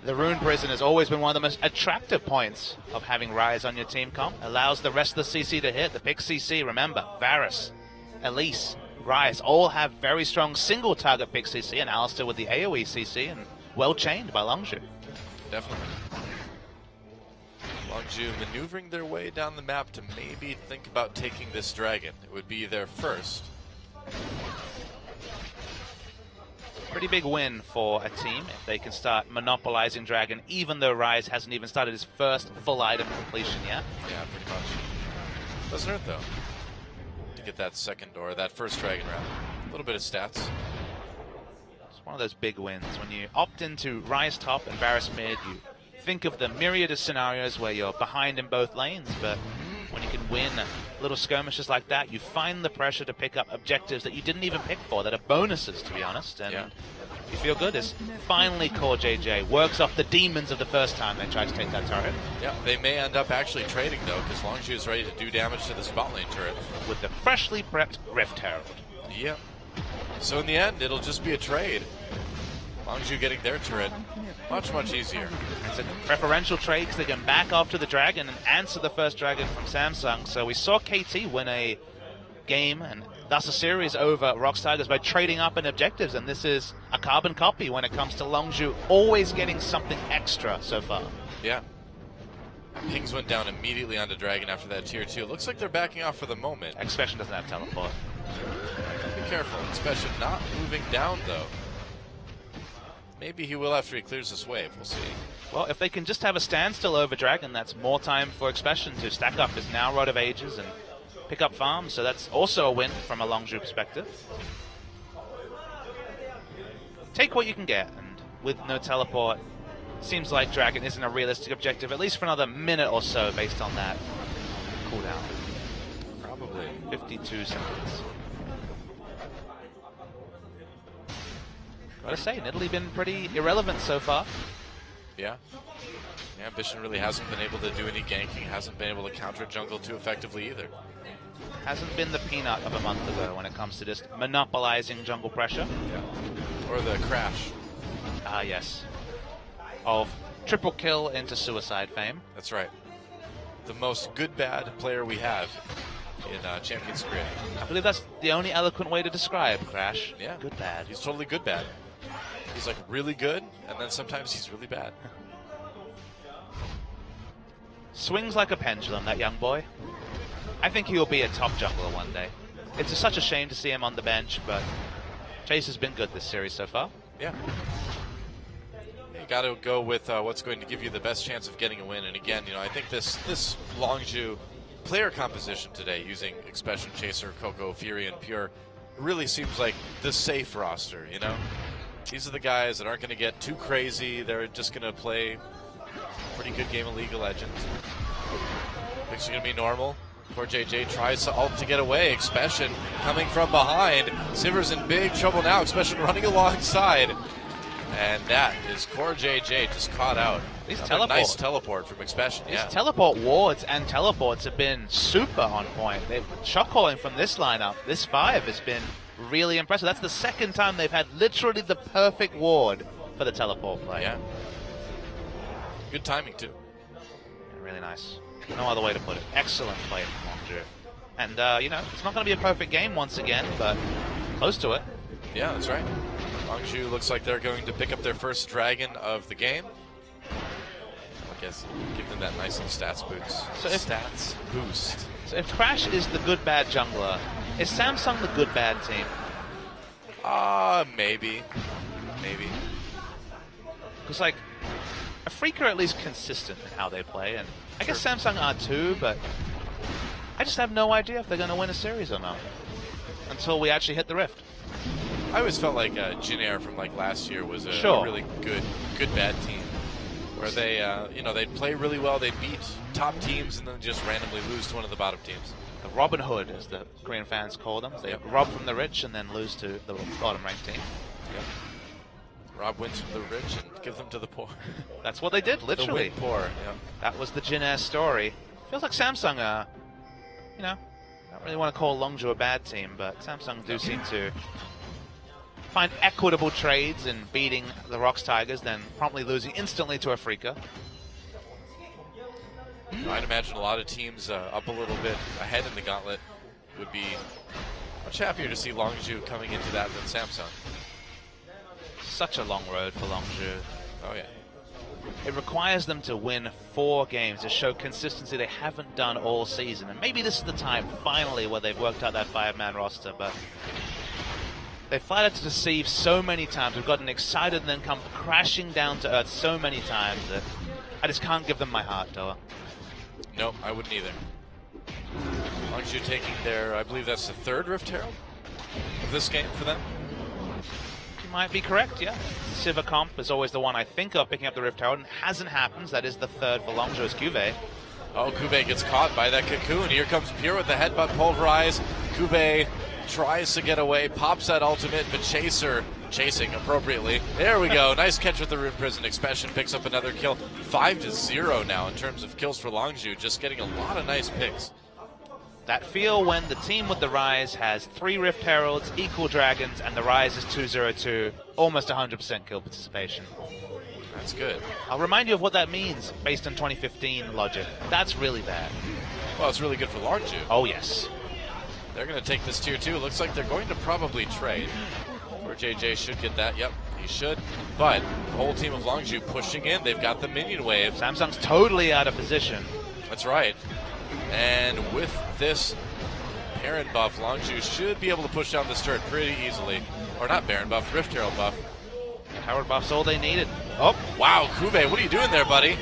The Rune Prison has always been one of the most attractive points of having Rise on your team comp. Allows the rest of the CC to hit. The pick CC, remember, Varus, Elise, Rise all have very strong single target pick CC, and Alistair with the AoE CC, and well chained by Longzhu. Definitely. Longzhu maneuvering their way down the map to maybe think about taking this dragon. It would be their first. Pretty big win for a team if they can start monopolizing Dragon, even though Rise hasn't even started his first full item completion yet. Yeah, pretty much. Doesn't hurt though to get that second or that first Dragon round. A little bit of stats. It's one of those big wins. When you opt into Rise top and Varus mid, you think of the myriad of scenarios where you're behind in both lanes, but when you can win little skirmishes like that, you find the pressure to pick up objectives that you didn't even pick for, that are bonuses, to be honest, and you feel good. As finally Core JJ works off the demons of the first time they tried to take that turret. Yeah, they may end up actually trading though, because Longzhu is ready to do damage to the spot lane turret. With the freshly prepped Rift Herald. Yep. So in the end, it'll just be a trade. Longzhu getting their turret much, much easier. It's a preferential trade because they can back off to the dragon and answer the first dragon from Samsung. So we saw KT win a game and thus a series over Rox Tigers by trading up in objectives, and this is a carbon copy when it comes to Longzhu always getting something extra so far. Yeah. Pings went down immediately onto Dragon after that tier 2. Looks like they're backing off for the moment. Expression doesn't have teleport. Be careful. Expression not moving down though. Maybe he will after he clears this wave. We'll see. Well, if they can just have a standstill over Dragon, that's more time for Expression to stack up his now Rod of Ages and pick up farms. So that's also a win from a Longzhu perspective. Take what you can get, and with no teleport, seems like Dragon isn't a realistic objective, at least for another minute or so based on that cooldown. Probably. 52 seconds. Gotta say, Nidalee been pretty irrelevant so far. Yeah. Ambition really hasn't been able to do any ganking, hasn't been able to counter jungle too effectively either. Hasn't been the Peanut of a month ago when it comes to just monopolizing jungle pressure. Yeah. Or the Crash. Ah, yes. Of triple kill into suicide fame. That's right. The most good-bad player we have in Champions Korea. I believe that's the only eloquent way to describe Crash. Yeah. Good-bad. He's totally good-bad. He's like really good, and then sometimes he's really bad. Swings like a pendulum, that young boy. I think he will be a top jungler one day. It's such a shame to see him on the bench, but Chase has been good this series so far. Yeah. You got to go with what's going to give you the best chance of getting a win. And again, you know, I think this Longzhu player composition today, using Expression, Chaser, Coco, Fury, and Pure, really seems like the safe roster, you know? These are the guys that aren't going to get too crazy. They're just going to play a pretty good game of League of Legends. Things are going to be normal. Poor JJ tries to ult to get away. Expression coming from behind. Sivir's in big trouble now. Expression running alongside. And that is Core JJ just caught out. Nice teleport from Expression. These teleport wards and teleports have been super on point. They've shot calling from this lineup. This 5 has been really impressive. That's the second time they've had literally the perfect ward for the teleport play. Yeah. Good timing too. Yeah, really nice. No other way to put it. Excellent play from Longzhu. And, you know, it's not going to be a perfect game once again, but close to it. Yeah, that's right. Longzhu looks like they're going to pick up their first dragon of the game. I guess give them that nice little stats boost. So if Crash is the good-bad jungler, is Samsung the good-bad team? Maybe. Maybe. Because, like, Afreeca are at least consistent in how they play, and I guess Samsung are too, but I just have no idea if they're going to win a series or not until we actually hit the Rift. I always felt like Jin from like last year was a really good bad team, where they you know, they'd play really well, they'd beat top teams, and then just randomly lose to one of the bottom teams. The Robin Hood, as the Korean fans call them. They rob from the rich and then lose to the bottom-ranked team. Yep. Rob wins from the rich and give them to the poor. That's what they did, literally. The poor. Yeah. That was the Jin story. Feels like Samsung, you know, I don't really want to call Longzhu a bad team, but Samsung do seem to find equitable trades in beating the ROX Tigers than promptly losing instantly to Afrika. I'd imagine a lot of teams up a little bit ahead in the gauntlet would be much happier to see Longzhu coming into that than Samsung. Such a long road for Longzhu. Oh yeah. It requires them to win 4 games to show consistency they haven't done all season. And maybe this is the time, finally, where they've worked out that 5-man roster. But they've flat out to deceive so many times. We've gotten excited and then come crashing down to earth so many times that I just can't give them my heart, Doa. Nope, I wouldn't either. Longzhu taking their, I believe that's the 3rd Rift Herald of this game for them. You might be correct, yeah. Sivacomp is always the one I think of picking up the Rift Herald, and hasn't happened. That is the 3rd for Longzhu as Cuvée. Oh, Cuvée gets caught by that cocoon. Here comes Pure with the headbutt pulverize. Cuvée tries to get away, pops that ultimate, but Chaser chasing appropriately. There we go. Nice catch with the Rune Prison. Expression picks up another kill. 5-0 now in terms of kills for Longzhu. Just getting a lot of nice picks. That feel when the team with the Rise has 3 Rift Heralds, equal Dragons, and the Rise is 2-0-2. Almost 100% kill participation. That's good. I'll remind you of what that means based on 2015 logic. That's really bad. Well, it's really good for Longzhu. Oh, yes. They're going to take this tier 2. Looks like they're going to probably trade. Or JJ should get that. Yep, he should. But the whole team of Longzhu pushing in. They've got the minion wave. Samsung's totally out of position. That's right. And with this Baron buff, Longzhu should be able to push down this turret pretty easily. Or not Baron buff, Rift Herald buff. Herald buff's all they needed. Oh, wow, Cuvée, what are you doing there, buddy?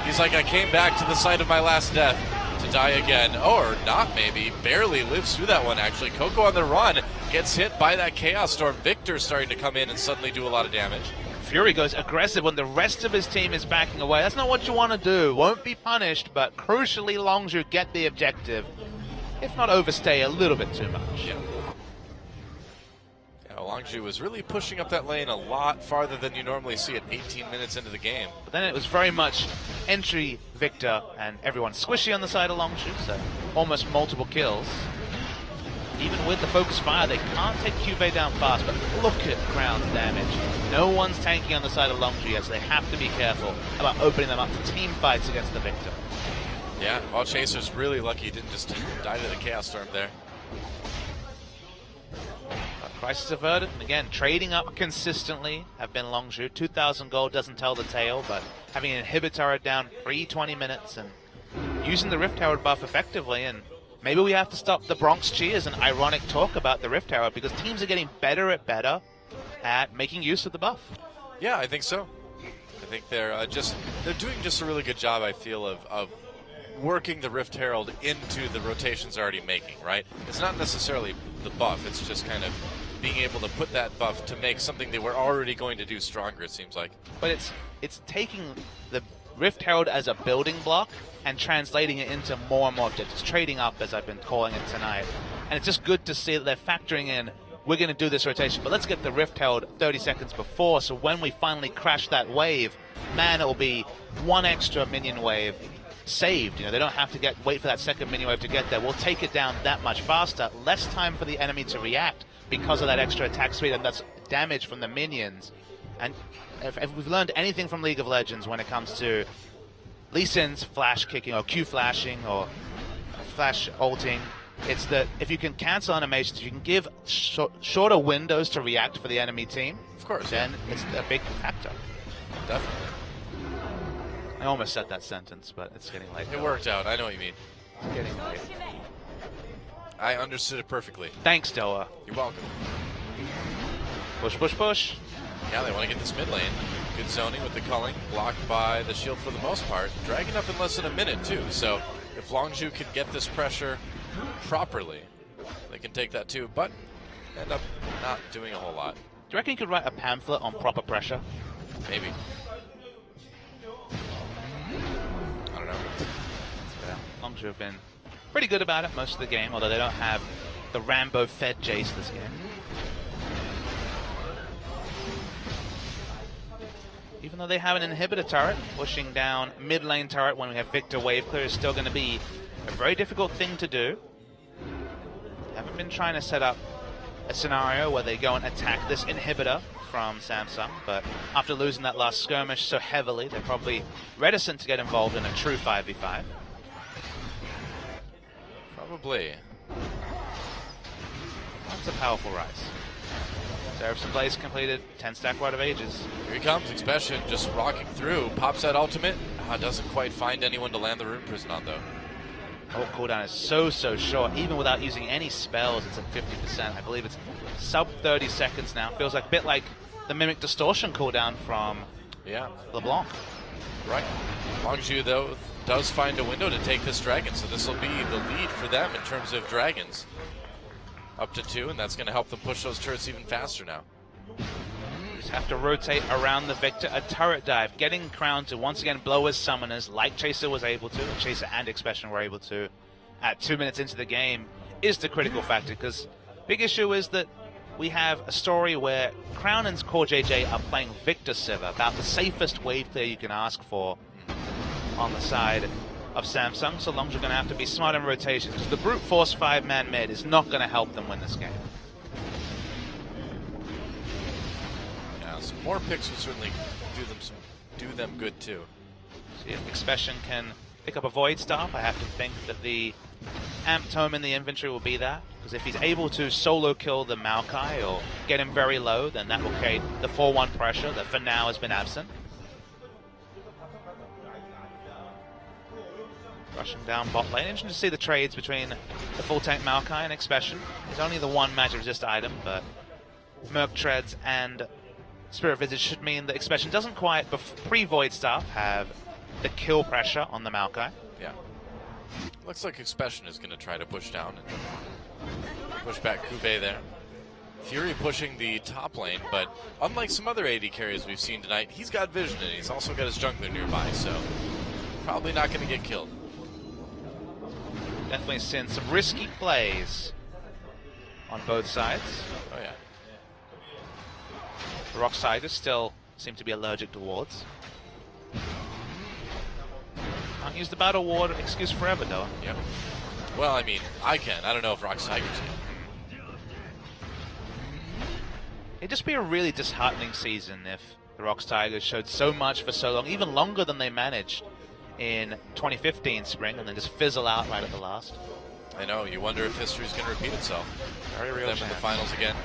He's like, I came back to the site of my last death to die again. Or not, maybe. Barely lives through that one, actually. Coco on the run gets hit by that Chaos Storm. Victor's starting to come in and suddenly do a lot of damage. Fury goes aggressive when the rest of his team is backing away. That's not what you want to do. Won't be punished, but crucially, Longzhu get the objective. If not overstay a little bit too much. Yeah. Longzhu was really pushing up that lane a lot farther than you normally see at 18 minutes into the game. But then it was very much entry Victor and everyone squishy on the side of Longzhu, so almost multiple kills. Even with the focus fire, they can't take Cuvée down fast, but look at Crown's damage. No one's tanking on the side of Longzhu yet, so they have to be careful about opening them up to team fights against the Victor. Yeah, well, Chaser's really lucky he didn't just die to the Chaos Storm there. Crisis averted. Again, trading up consistently have been Longzhu. 2,000 gold doesn't tell the tale, but having an inhibitor down pre-20 minutes and using the Rift Herald buff effectively, and maybe we have to stop the Bronx cheers and ironic talk about the Rift Herald because teams are getting better at making use of the buff. Yeah, I think so. I think they're doing just a really good job, I feel, of working the Rift Herald into the rotations they're already making, right? It's not necessarily the buff, it's just kind of being able to put that buff to make something they were already going to do stronger, it seems like. But it's taking the Rift Herald as a building block and translating it into more and more objectives. Trading up, as I've been calling it tonight. And it's just good to see that they're factoring in, we're going to do this rotation, but let's get the Rift Herald 30 seconds before, so when we finally crash that wave, man, it will be one extra minion wave saved. You know, they don't have to wait for that second minion wave to get there. We'll take it down that much faster. Less time for the enemy to react because of that extra attack speed, and that's damage from the minions. And if we've learned anything from League of Legends when it comes to Lee Sin's flash kicking or Q flashing or flash ulting, it's that if you can cancel animations, if you can give shorter windows to react for the enemy team, of course, then it's a big factor. Definitely. I almost said that sentence, but it's getting late. It worked out. I know what you mean. It's getting late. I understood it perfectly. Thanks, Doa. You're welcome. Push, push, push. Yeah, they want to get this mid lane. Good zoning with the culling. Blocked by the shield for the most part. Dragging up in less than a minute, too. So if Longzhu can get this pressure properly, they can take that, too. But end up not doing a whole lot. Do you reckon you could write a pamphlet on proper pressure? Maybe. I don't know. Yeah, Longzhu have been pretty good about it most of the game, although they don't have the Rambo-fed Jace this game. Even though they have an inhibitor turret, pushing down mid lane turret when we have Victor wave clear is still going to be a very difficult thing to do. Haven't been trying to set up a scenario where they go and attack this inhibitor from Samsung, but after losing that last skirmish so heavily, they're probably reticent to get involved in a true 5v5. Probably. That's a powerful rise. Seraph's Blaze completed, 10 stack Rite of Ages. Here he comes, Expression just rocking through, pops that ultimate, doesn't quite find anyone to land the Rune Prison on though. Ult cooldown is so short, even without using any spells, it's at 50%. I believe it's sub 30 seconds now. Feels like a bit like the Mimic Distortion cooldown from LeBlanc. Right. Longzhu, though, does find a window to take this dragon, so this will be the lead for them in terms of dragons. Up to 2, and that's going to help them push those turrets even faster now. Just have to rotate around the Victor. A turret dive, getting Crown to once again blow his summoners like Chaser was able to, and Chaser and Expression were able to at 2 minutes into the game, is the critical factor, because big issue is that we have a story where Crown and Core JJ are playing Victor Sivir, about the safest wave player you can ask for on the side of Samsung, so long as you're going to have to be smart in rotations, because the brute force 5-man mid is not going to help them win this game. Yeah, some more picks will certainly do them good too. See if Expression can pick up a Void Staff. I have to think that the Amp Tome in the inventory will be that, because if he's able to solo kill the Maokai or get him very low, then that will create the 4-1 pressure that for now has been absent. Rushing down bot lane. Interesting to see the trades between the full tank Maokai and Expression. It's only the one magic resist item, but Merc Treads and Spirit Visage should mean that Expression doesn't quite, pre-Void Staff, have the kill pressure on the Maokai. Yeah. Looks like Expression is going to try to push down and push back Kube there. Fury pushing the top lane, but unlike some other AD carriers we've seen tonight, he's got vision and he's also got his jungler nearby, so probably not going to get killed. Definitely seen some risky plays on both sides. Oh yeah. The Rocksiders still seem to be allergic to wards. Can't use the battle ward excuse forever, though. Yep. Well, I mean, I can. I don't know if Rocksiders can. It'd just be a really disheartening season if the Rox Tigers showed so much for so long, even longer than they managed in 2015 spring, and then just fizzle out right at the last. I know. You wonder if history's going to repeat itself. Very real them in the finals again.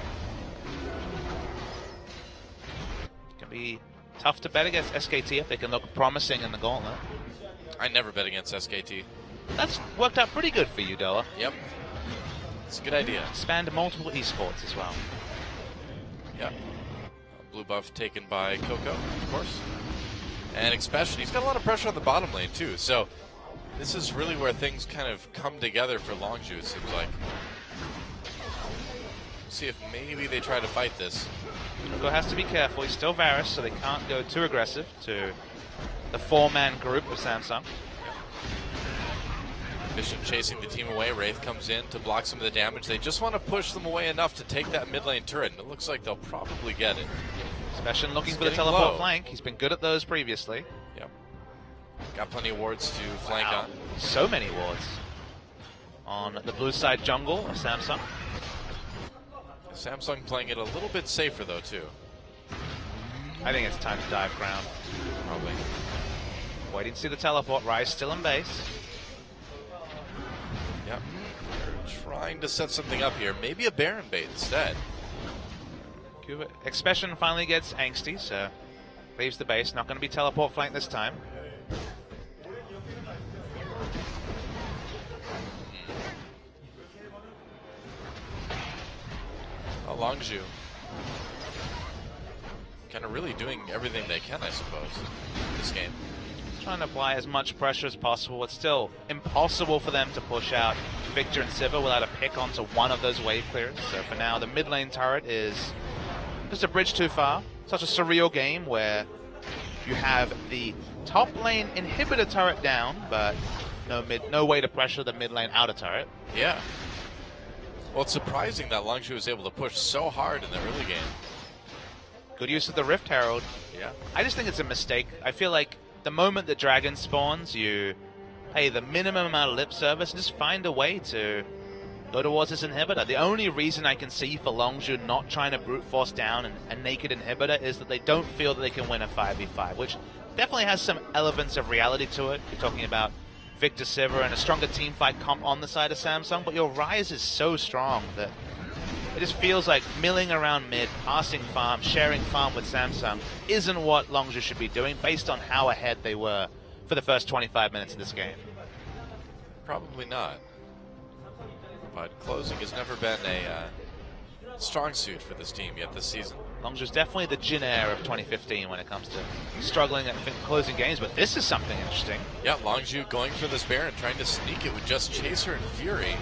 It can be tough to bet against SKT if they can look promising in the gauntlet. I never bet against SKT. That's worked out pretty good for you, Doa. Yep. It's a good idea. Expand multiple esports as well. Yep. Blue buff taken by Coco, of course. And Expression, he's got a lot of pressure on the bottom lane too, so this is really where things kind of come together for Longzhu, it seems like. See if maybe they try to fight this. Coco has to be careful, he's still Varus, so they can't go too aggressive to the 4-man group of Samsung. Bishop chasing the team away, Wraith comes in to block some of the damage. They just want to push them away enough to take that mid lane turret, and it looks like they'll probably get it. Expression looking for the teleport flank. He's been good at those previously. Yep. Got plenty of wards to flank on. So many wards on the blue side jungle of Samsung. Samsung playing it a little bit safer though too. I think it's time to dive Crown. Probably. Waiting to see the teleport. Rise still in base. Yep. They're trying to set something up here. Maybe a Baron bait instead. Expression finally gets angsty, so leaves the base. Not going to be teleport flank this time. Longzhu kind of really doing everything they can, I suppose, in this game. Trying to apply as much pressure as possible. It's still impossible for them to push out Victor and Sivir without a pick onto one of those wave clears. So for now, the mid lane turret is just a bridge too far. Such a surreal game where you have the top lane inhibitor turret down, but no way to pressure the mid lane outer turret. Yeah. Well, it's surprising that Longzhu was able to push so hard in the early game. Good use of the Rift Herald. Yeah. I just think it's a mistake. I feel like the moment the dragon spawns, you pay the minimum amount of lip service and just find a way to go towards this inhibitor. The only reason I can see for Longzhu not trying to brute force down a naked inhibitor is that they don't feel that they can win a 5v5, which definitely has some elements of reality to it. You're talking about Victor Sivir and a stronger team fight comp on the side of Samsung, but your Ryze is so strong that it just feels like milling around mid, passing farm, sharing farm with Samsung isn't what Longzhu should be doing based on how ahead they were for the first 25 minutes of this game. Probably not. But closing has never been a strong suit for this team yet this season. Longzhu's definitely the Jin Air of 2015 when it comes to struggling at closing games, but this is something interesting. Yeah, Longzhu going for this Baron, trying to sneak it with just Chaser and Fury.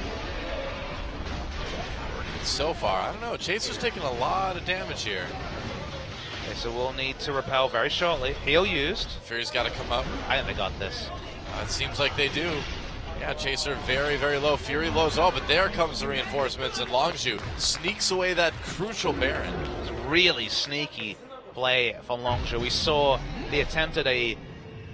So far, I don't know, Chaser's taking a lot of damage here. Okay, so we'll need to repel very shortly. Heal used. Fury's got to come up. I think they got this. It seems like they do. Yeah, Chaser very, very low. Fury low as well, but there comes the reinforcements, and Longzhu sneaks away that crucial Baron. It's really sneaky play from Longzhu. We saw the attempt at a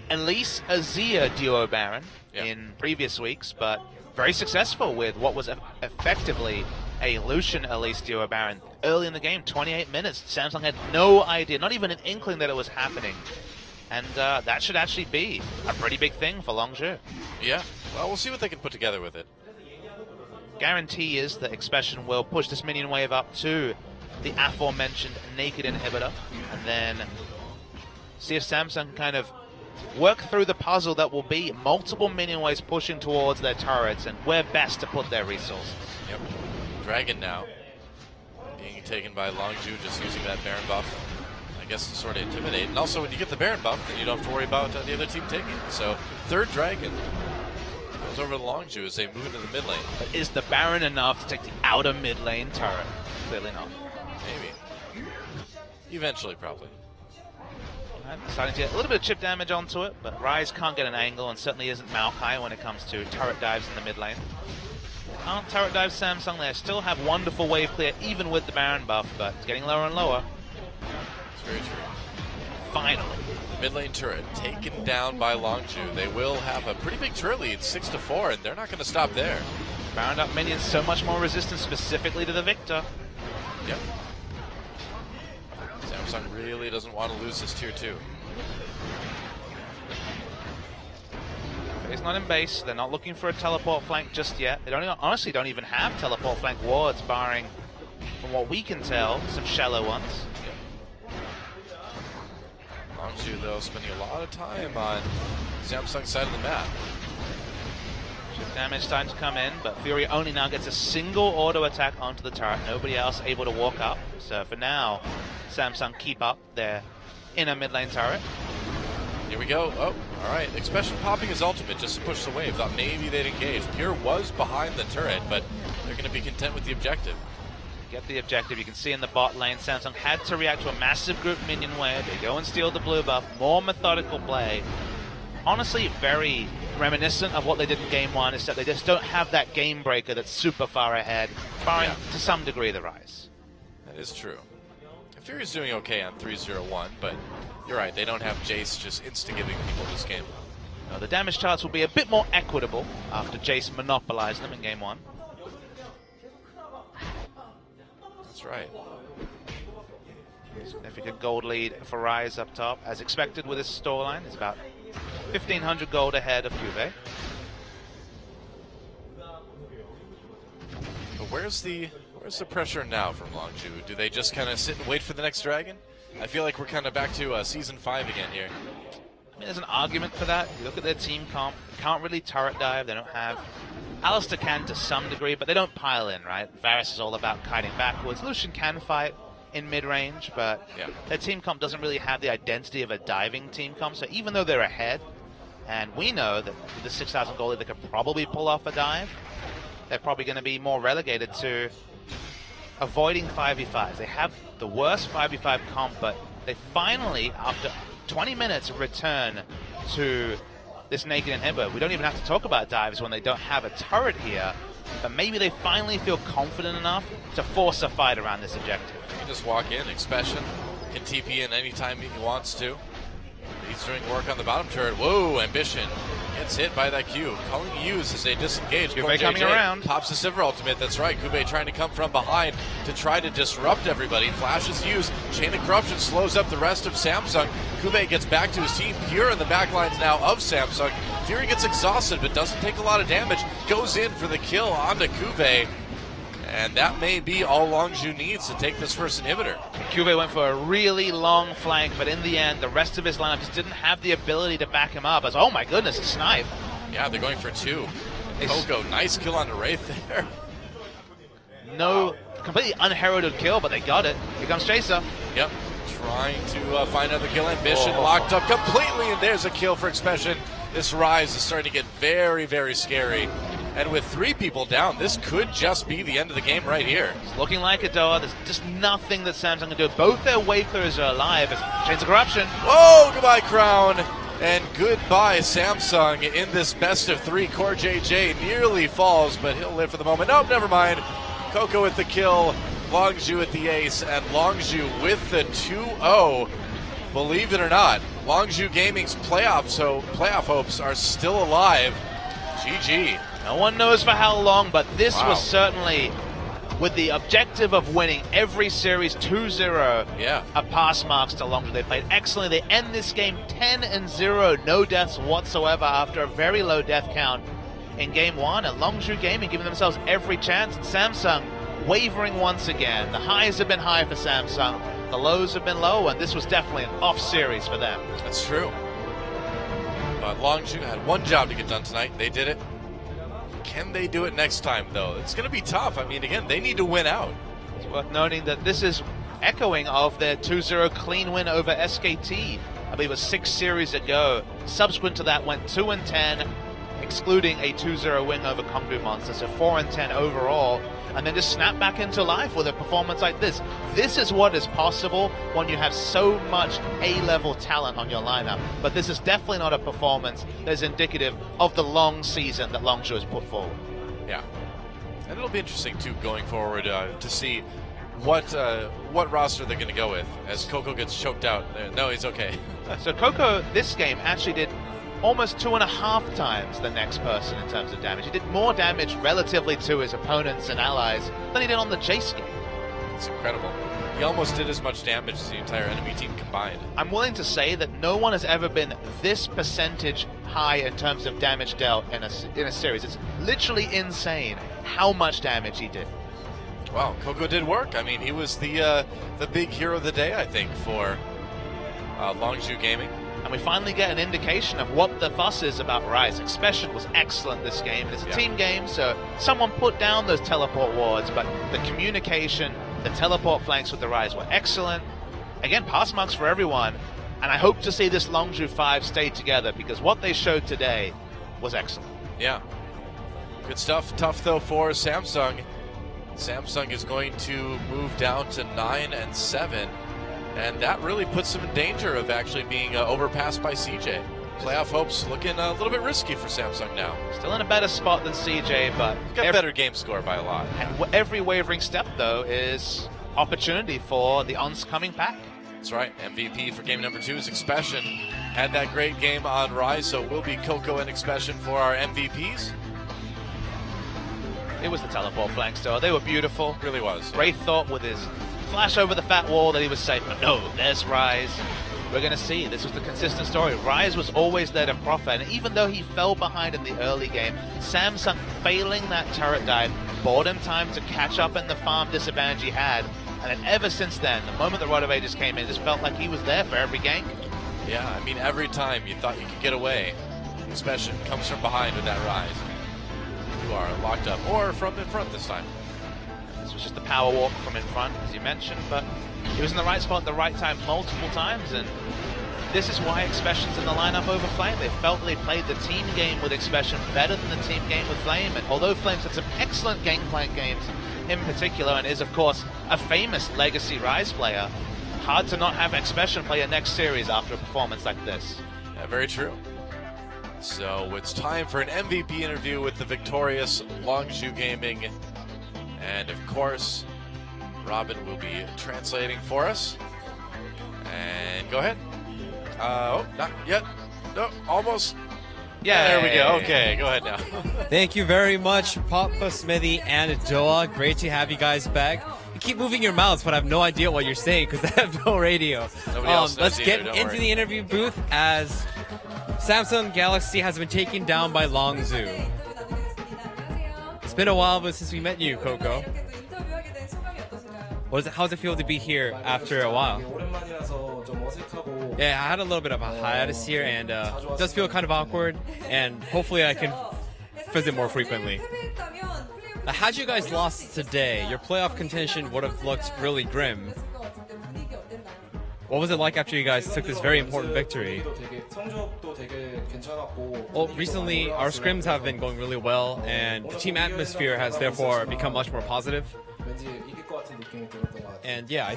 Elise Azir duo Baron in previous weeks, but very successful with what was effectively a Lucian Elise duo Baron. Early in the game, 28 minutes, Samsung had no idea, not even an inkling that it was happening. And that should actually be a pretty big thing for Longzhu. Yeah, well, we'll see what they can put together with it. Guarantee is that Expression will push this minion wave up to the aforementioned naked inhibitor, and then see if Samsung can kind of work through the puzzle that will be multiple minion waves pushing towards their turrets and where best to put their resources. Yep. Dragon now being taken by Longzhu, just using that Baron buff. I guess to sort of intimidate. And also, when you get the Baron buff, then you don't have to worry about the other team taking it. So, third Dragon goes over to Longzhu as they move into the mid lane. But is the Baron enough to take the outer mid lane turret? Clearly not. Maybe. Eventually, probably. Starting to get a little bit of chip damage onto it, but Ryze can't get an angle and certainly isn't Maokai when it comes to turret dives in the mid lane. Can't turret dive Samsung there. Still have wonderful wave clear even with the Baron buff, but it's getting lower and lower. It's very true. Finally. Mid lane turret taken down by Longzhu. They will have a pretty big turret lead, 6-4, and they're not going to stop there. Baron up minions so much more resistant specifically to the Victor. Yep. Samsung really doesn't want to lose this tier 2. He's not in base. They're not looking for a teleport flank just yet. They honestly don't even have teleport flank wards, barring, from what we can tell, some shallow ones. Longzhu, though, spending a lot of time on Samsung's side of the map. Chip damage starting to come in, but Fury only now gets a single auto attack onto the turret. Nobody else able to walk up. So for now, Samsung keep up their inner mid lane turret. Here we go. Oh, all right. Expression popping his ultimate just to push the wave. Thought maybe they'd engage. Pure was behind the turret, but they're going to be content with the objective. Get the objective. You can see in the bot lane, Samsung had to react to a massive group minion wave. They go and steal the blue buff. More methodical play. Honestly, very reminiscent of what they did in game 1, except they just don't have that game breaker that's super far ahead, barring to some degree the Ryze. That is true. Fury's doing okay on 3-0-1, but you're right, they don't have Jace just insta-giving people this game. No, the damage charts will be a bit more equitable after Jace monopolized them in game 1. That's right. Significant gold lead for Ryze up top. As expected with this storyline, it's about 1,500 gold ahead of Juve. But where's the pressure now from Longzhu? Do they just kind of sit and wait for the next dragon? I feel like we're kind of back to Season 5 again here. I mean, there's an argument for that. You look at their team comp, they can't really turret dive. They don't have... Alistar can to some degree, but they don't pile in, right? Varus is all about kiting backwards. Lucian can fight in mid-range, but their team comp doesn't really have the identity of a diving team comp. So even though they're ahead, and we know that with the 6,000 gold, they could probably pull off a dive, they're probably going to be more relegated to avoiding 5v5s. They have the worst 5v5 comp, but they finally, after 20 minutes, return to this naked inhibitor. We don't even have to talk about dives when they don't have a turret here, but maybe they finally feel confident enough to force a fight around this objective. He can just walk in. Expression can TP in anytime he wants to. He's doing work on the bottom turret. Whoa, Ambition Gets hit by that Q. Calling use as they disengage. Kube coming around. Pops the Sivir ultimate. That's right. Kube trying to come from behind to try to disrupt everybody. Flashes use. Chain of Corruption slows up the rest of Samsung. Kube gets back to his team. Pure in the back lines now of Samsung. Fury gets exhausted but doesn't take a lot of damage. Goes in for the kill onto Kube. And that may be all Longzhu needs to take this first inhibitor. Kube went for a really long flank, but in the end, the rest of his lineup just didn't have the ability to back him up. As oh my goodness, a snipe. Yeah, they're going for 2. Coco, nice kill on the Wraith there. No, completely unheralded kill, but they got it. Here comes Chaser. Yep, trying to find another kill. Ambition locked up completely, and there's a kill for Expression. This Rise is starting to get very, very scary. And with 3 people down, this could just be the end of the game right here. It's looking like it, Doa. There's just nothing that Samsung can do. Both their wave clearers are alive. It's Chains of Corruption. Oh, goodbye, Crown. And goodbye, Samsung, in this best of 3. Core JJ nearly falls, but he'll live for the moment. Nope, never mind. Coco with the kill, Longzhu at the ace, and Longzhu with the 2-0. Believe it or not, Longzhu Gaming's playoff hopes are still alive. GG. No one knows for how long, but this was certainly with the objective of winning every series 2-0. Yeah. A pass marks to Longzhu. They played excellently. They end this game 10-0, no deaths whatsoever after a very low death count in game 1. And Longzhu Gaming giving themselves every chance. And Samsung wavering once again. The highs have been high for Samsung. The lows have been low, and this was definitely an off series for them. That's true. But Longzhu had one job to get done tonight. They did it. Can they do it next time, though? It's going to be tough. I mean, again, they need to win out. It's worth noting that this is echoing of their 2-0 clean win over SKT. I believe it was 6 series ago. Subsequent to that went 2-10, excluding a 2-0 win over Kongbu Monster, so 4-10 overall. And then just snap back into life with a performance like this. This is what is possible when you have so much A-level talent on your lineup. But this is definitely not a performance that is indicative of the long season that Longzhu has put forward. Yeah. And it'll be interesting, too, going forward to see what roster they're going to go with as Coco gets choked out. No, he's okay. So Coco, this game, actually did almost 2.5 times the next person in terms of damage. He did more damage relatively to his opponents and allies than he did on the Chase game. It's incredible. He almost did as much damage as the entire enemy team combined. I'm willing to say that no one has ever been this percentage high in terms of damage dealt in a series. It's literally insane how much damage he did. Wow, Coco did work. I mean, he was the big hero of the day, I think, for Longzhu Gaming. And we finally get an indication of what the fuss is about Rise. Expression was excellent this game. It's a team game, so someone put down those teleport wards, but the communication, the teleport flanks with the Rise were excellent. Again, pass marks for everyone. And I hope to see this Longzhu 5 stay together, because what they showed today was excellent. Yeah. Good stuff. Tough, though, for Samsung. Samsung is going to move down to 9-7. And that really puts them in danger of actually being overpassed by CJ. Playoff hopes looking a little bit risky for Samsung now. Still in a better spot than CJ, but got better game score by a lot. And every wavering step, though, is opportunity for the oncoming pack. That's right. MVP for game number 2 is Expression. Had that great game on Rise, so it will be Coco and Expression for our MVPs. It was the teleport flanks, though. They were beautiful. It really was. Wraith thought with his flash over the fat wall that he was safe, but no, there's Rise. We're going to see. This was the consistent story. Rise was always there to profit, and even though he fell behind in the early game, Samsung failing that turret dive bought him time to catch up in the farm disadvantage he had, and then ever since then, the moment the Rod of Ages came in, it just felt like he was there for every gank. Yeah, I mean, every time you thought you could get away, Expression comes from behind with that Rise. You are locked up, or from in front this time. This was just the power walk from in front, as you mentioned, but he was in the right spot at the right time multiple times, and this is why Expression's in the lineup over Flame. They felt they played the team game with Expression better than the team game with Flame, and although Flame's had some excellent Gangplank games in particular, and is of course a famous legacy Rise player, hard to not have Expression play a next series after a performance like this. Yeah, very true. So it's time for an MVP interview with the victorious Longzhu Gaming. And of course, Robin will be translating for us. And go ahead. Oh, not yet. No, almost. Yeah, there we go. Okay, go ahead now. Thank you very much, Papa Smithy and Doa. Great to have you guys back. You keep moving your mouths, but I have no idea what you're saying because I have no radio. Nobody else knows Let's either, get don't into worry. the interview booth as Samsung Galaxy has been taken down by Longzhu. It's been a while since we met you, Coco. How does it feel to be here after a while? Yeah, I had a little bit of a hiatus here, and it does feel kind of awkward, and hopefully I can visit more frequently. Now, had you guys lost today, your playoff contention would have looked really grim. What was it like after you guys took this very important victory? Well, recently our scrims have been going really well, and the team atmosphere has therefore become much more positive. And yeah,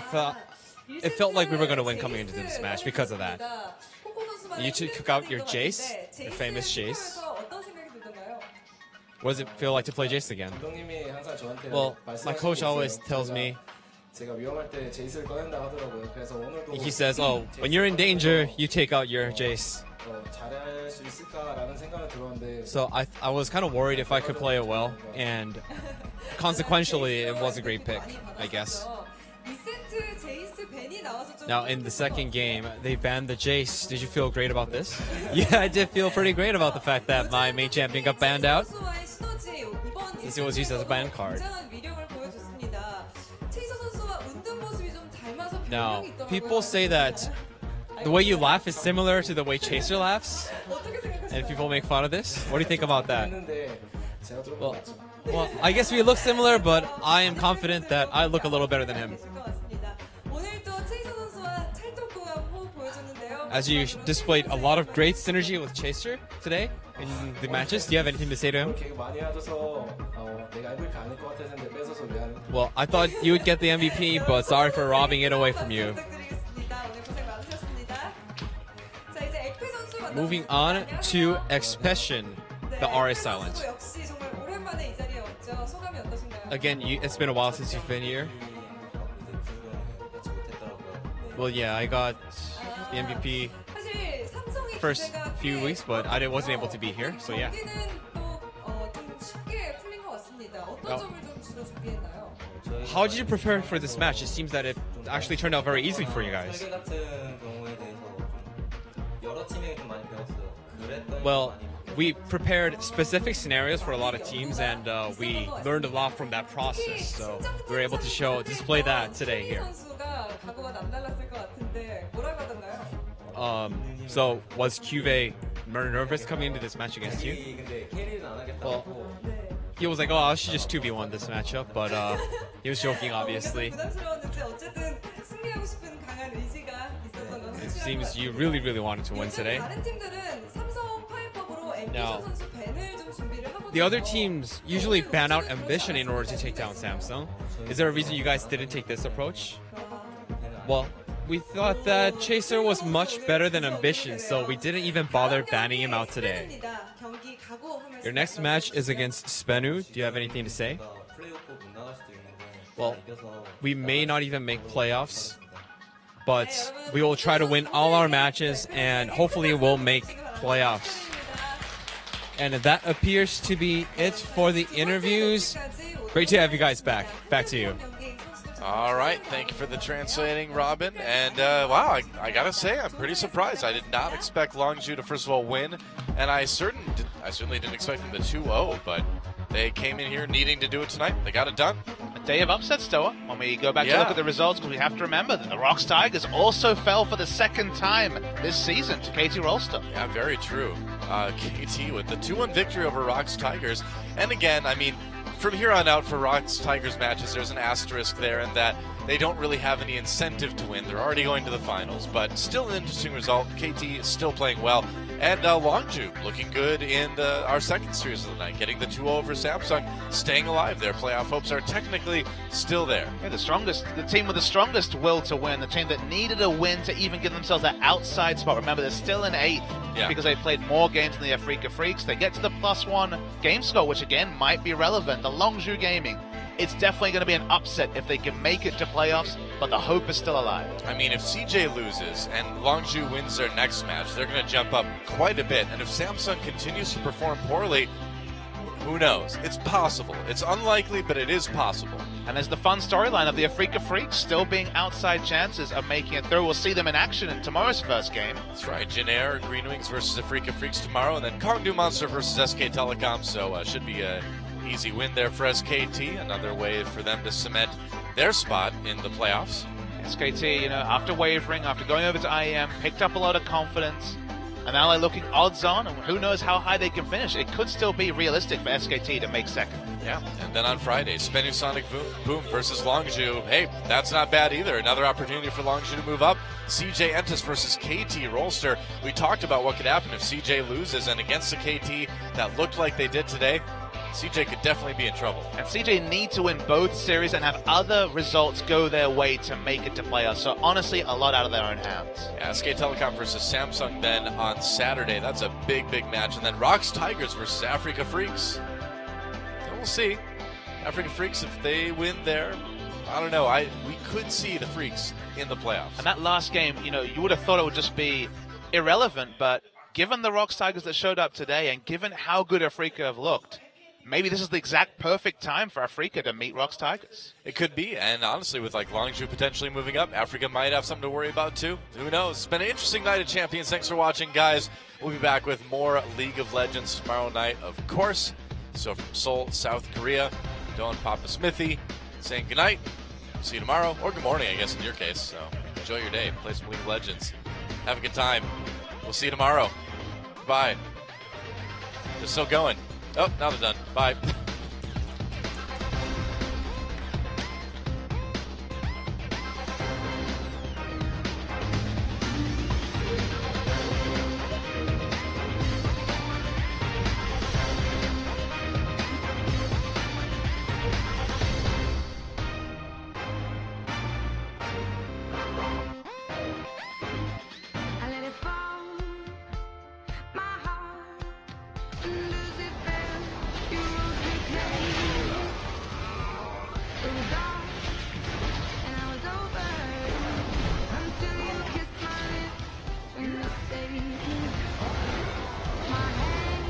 it felt like we were going to win coming into this match because of that. You took out your Jace, your famous Jace. What does it feel like to play Jace again? Well, my coach always tells me, he says, oh, when you're in danger, you take out your Jace. So I was kind of worried if I could play it well, and consequentially, it was a great pick, I guess. Now, in the second game, they banned the Jace. Did you feel great about this? Yeah, I did feel pretty great about the fact that my main champion got banned out, since it was used as a ban card. Now, people say that the way you laugh is similar to the way Chaser laughs, and people make fun of this. What do you think about that? Well, I guess we look similar, but I am confident that I look a little better than him. As you displayed a lot of great synergy with Chaser today in the matches, do you have anything to say to him? Well, I thought you would get the MVP, but sorry for robbing it away from you. Moving on to Expression, the R is silent. Again, it's been a while since you've been here. Well, yeah, I got the MVP first few weeks, but I wasn't able to be here, so yeah. How did you prepare for this match? It seems that it actually turned out very easily for you guys. Well, we prepared specific scenarios for a lot of teams, and we learned a lot from that process. So we were able to display that today here. So was Cuvée nervous coming into this match against you? Well, he was like, oh, I should just 2v1 this matchup, but he was joking, obviously. It seems you really, really wanted to win today. Now, the other teams usually ban out Ambition in order to take down Samsung. Is there a reason you guys didn't take this approach? Well, we thought that Chaser was much better than Ambition, so we didn't even bother banning him out today. Your next match is against Spenu. Do you have anything to say? Well, we may not even make playoffs, but we will try to win all our matches, and hopefully we'll make playoffs. And that appears to be it for the interviews. Great to have you guys back. Back to you. All right, thank you for the translating, Robin. And wow, I gotta say, I'm pretty surprised. I did not expect Longzhu to first of all win, and I certainly didn't expect them to 2-0. But they came in here needing to do it tonight. They got it done. A day of upsets, Stoa. When we go back to look at the results, because we have to remember that the ROX Tigers also fell for the second time this season to KT Rolster. Yeah, very true. KT with the 2-1 victory over ROX Tigers. And again, I mean, from here on out for ROX Tigers matches, there's an asterisk there in that they don't really have any incentive to win. They're already going to the finals, but still an interesting result. KT is still playing well. And Longzhu looking good in our second series of the night, getting the 2-0 over Samsung, staying alive. Their playoff hopes are technically still there. Yeah, the team with the strongest will to win, the team that needed a win to even give themselves that outside spot. Remember, they're still in 8th because they played more games than the Afrika Freaks. They get to the +1 game score, which again might be relevant. The Longzhu Gaming it's definitely going to be an upset if they can make it to playoffs, but the hope is still alive. I mean, if CJ loses and Longju wins their next match, they're going to jump up quite a bit. And if Samsung continues to perform poorly, who knows? It's possible. It's unlikely, but it is possible. And there's the fun storyline of the Afrika Freaks still being outside chances of making it through. We'll see them in action in tomorrow's first game. That's right. Jin Air, Green Wings versus Afrika Freaks tomorrow, and then Kongdu Monster versus SK Telecom. So should be a easy win there for SKT. Another way for them to cement their spot in the playoffs. SKT, you know, after wavering, after going over to IEM, picked up a lot of confidence. And now they're looking odds on, and who knows how high they can finish. It could still be realistic for SKT to make second. Yeah, and then on Friday, Spenusonic Boom versus Longju. Hey, that's not bad either. Another opportunity for Longju to move up. CJ Entus versus KT Rolster. We talked about what could happen if CJ loses, and against the KT that looked like they did today, CJ could definitely be in trouble. And CJ need to win both series and have other results go their way to make it to playoffs. So honestly, a lot out of their own hands. Yeah, SK Telecom versus Samsung then on Saturday. That's a big, big match. And then ROX Tigers versus Afrika Freaks. And we'll see. Afrika Freaks, if they win there, I don't know. We could see the Freaks in the playoffs. And that last game, you know, you would have thought it would just be irrelevant, but given the ROX Tigers that showed up today and given how good Afrika have looked, maybe this is the exact perfect time for Afrika to meet ROX Tigers. It could be, and honestly, with like Longju potentially moving up, Afrika might have something to worry about too. Who knows? It's been an interesting night of Champions. Thanks for watching, guys. We'll be back with more League of Legends tomorrow night, of course. So from Seoul, South Korea, Don Papa Smithy saying goodnight. See you tomorrow, or good morning, I guess, in your case. So enjoy your day. Play some League of Legends. Have a good time. We'll see you tomorrow. Bye. They're still going. Oh, now they're done. Bye. I let it fall, my heart, and lose it fell. You rose the clay. It was dark, and I was over until you kissed my lips and you saved my hand.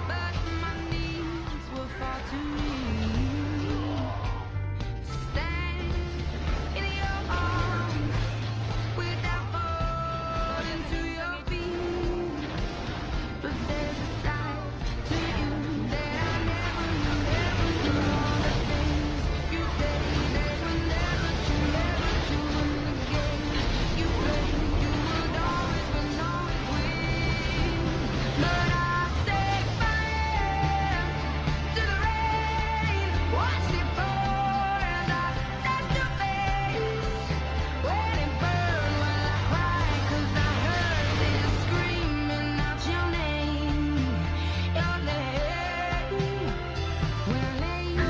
But my knees were far too weak to stand in your arms without falling to your feet. But there's a side to you that I never knew. All the things you say that were never true again. You claim you would always win. But I set fire to the rain. Watch it pour as I touch your face. When it burned while I cried, 'cause I heard them screaming out your name. Your name. When I lay you.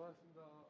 고맙습니다.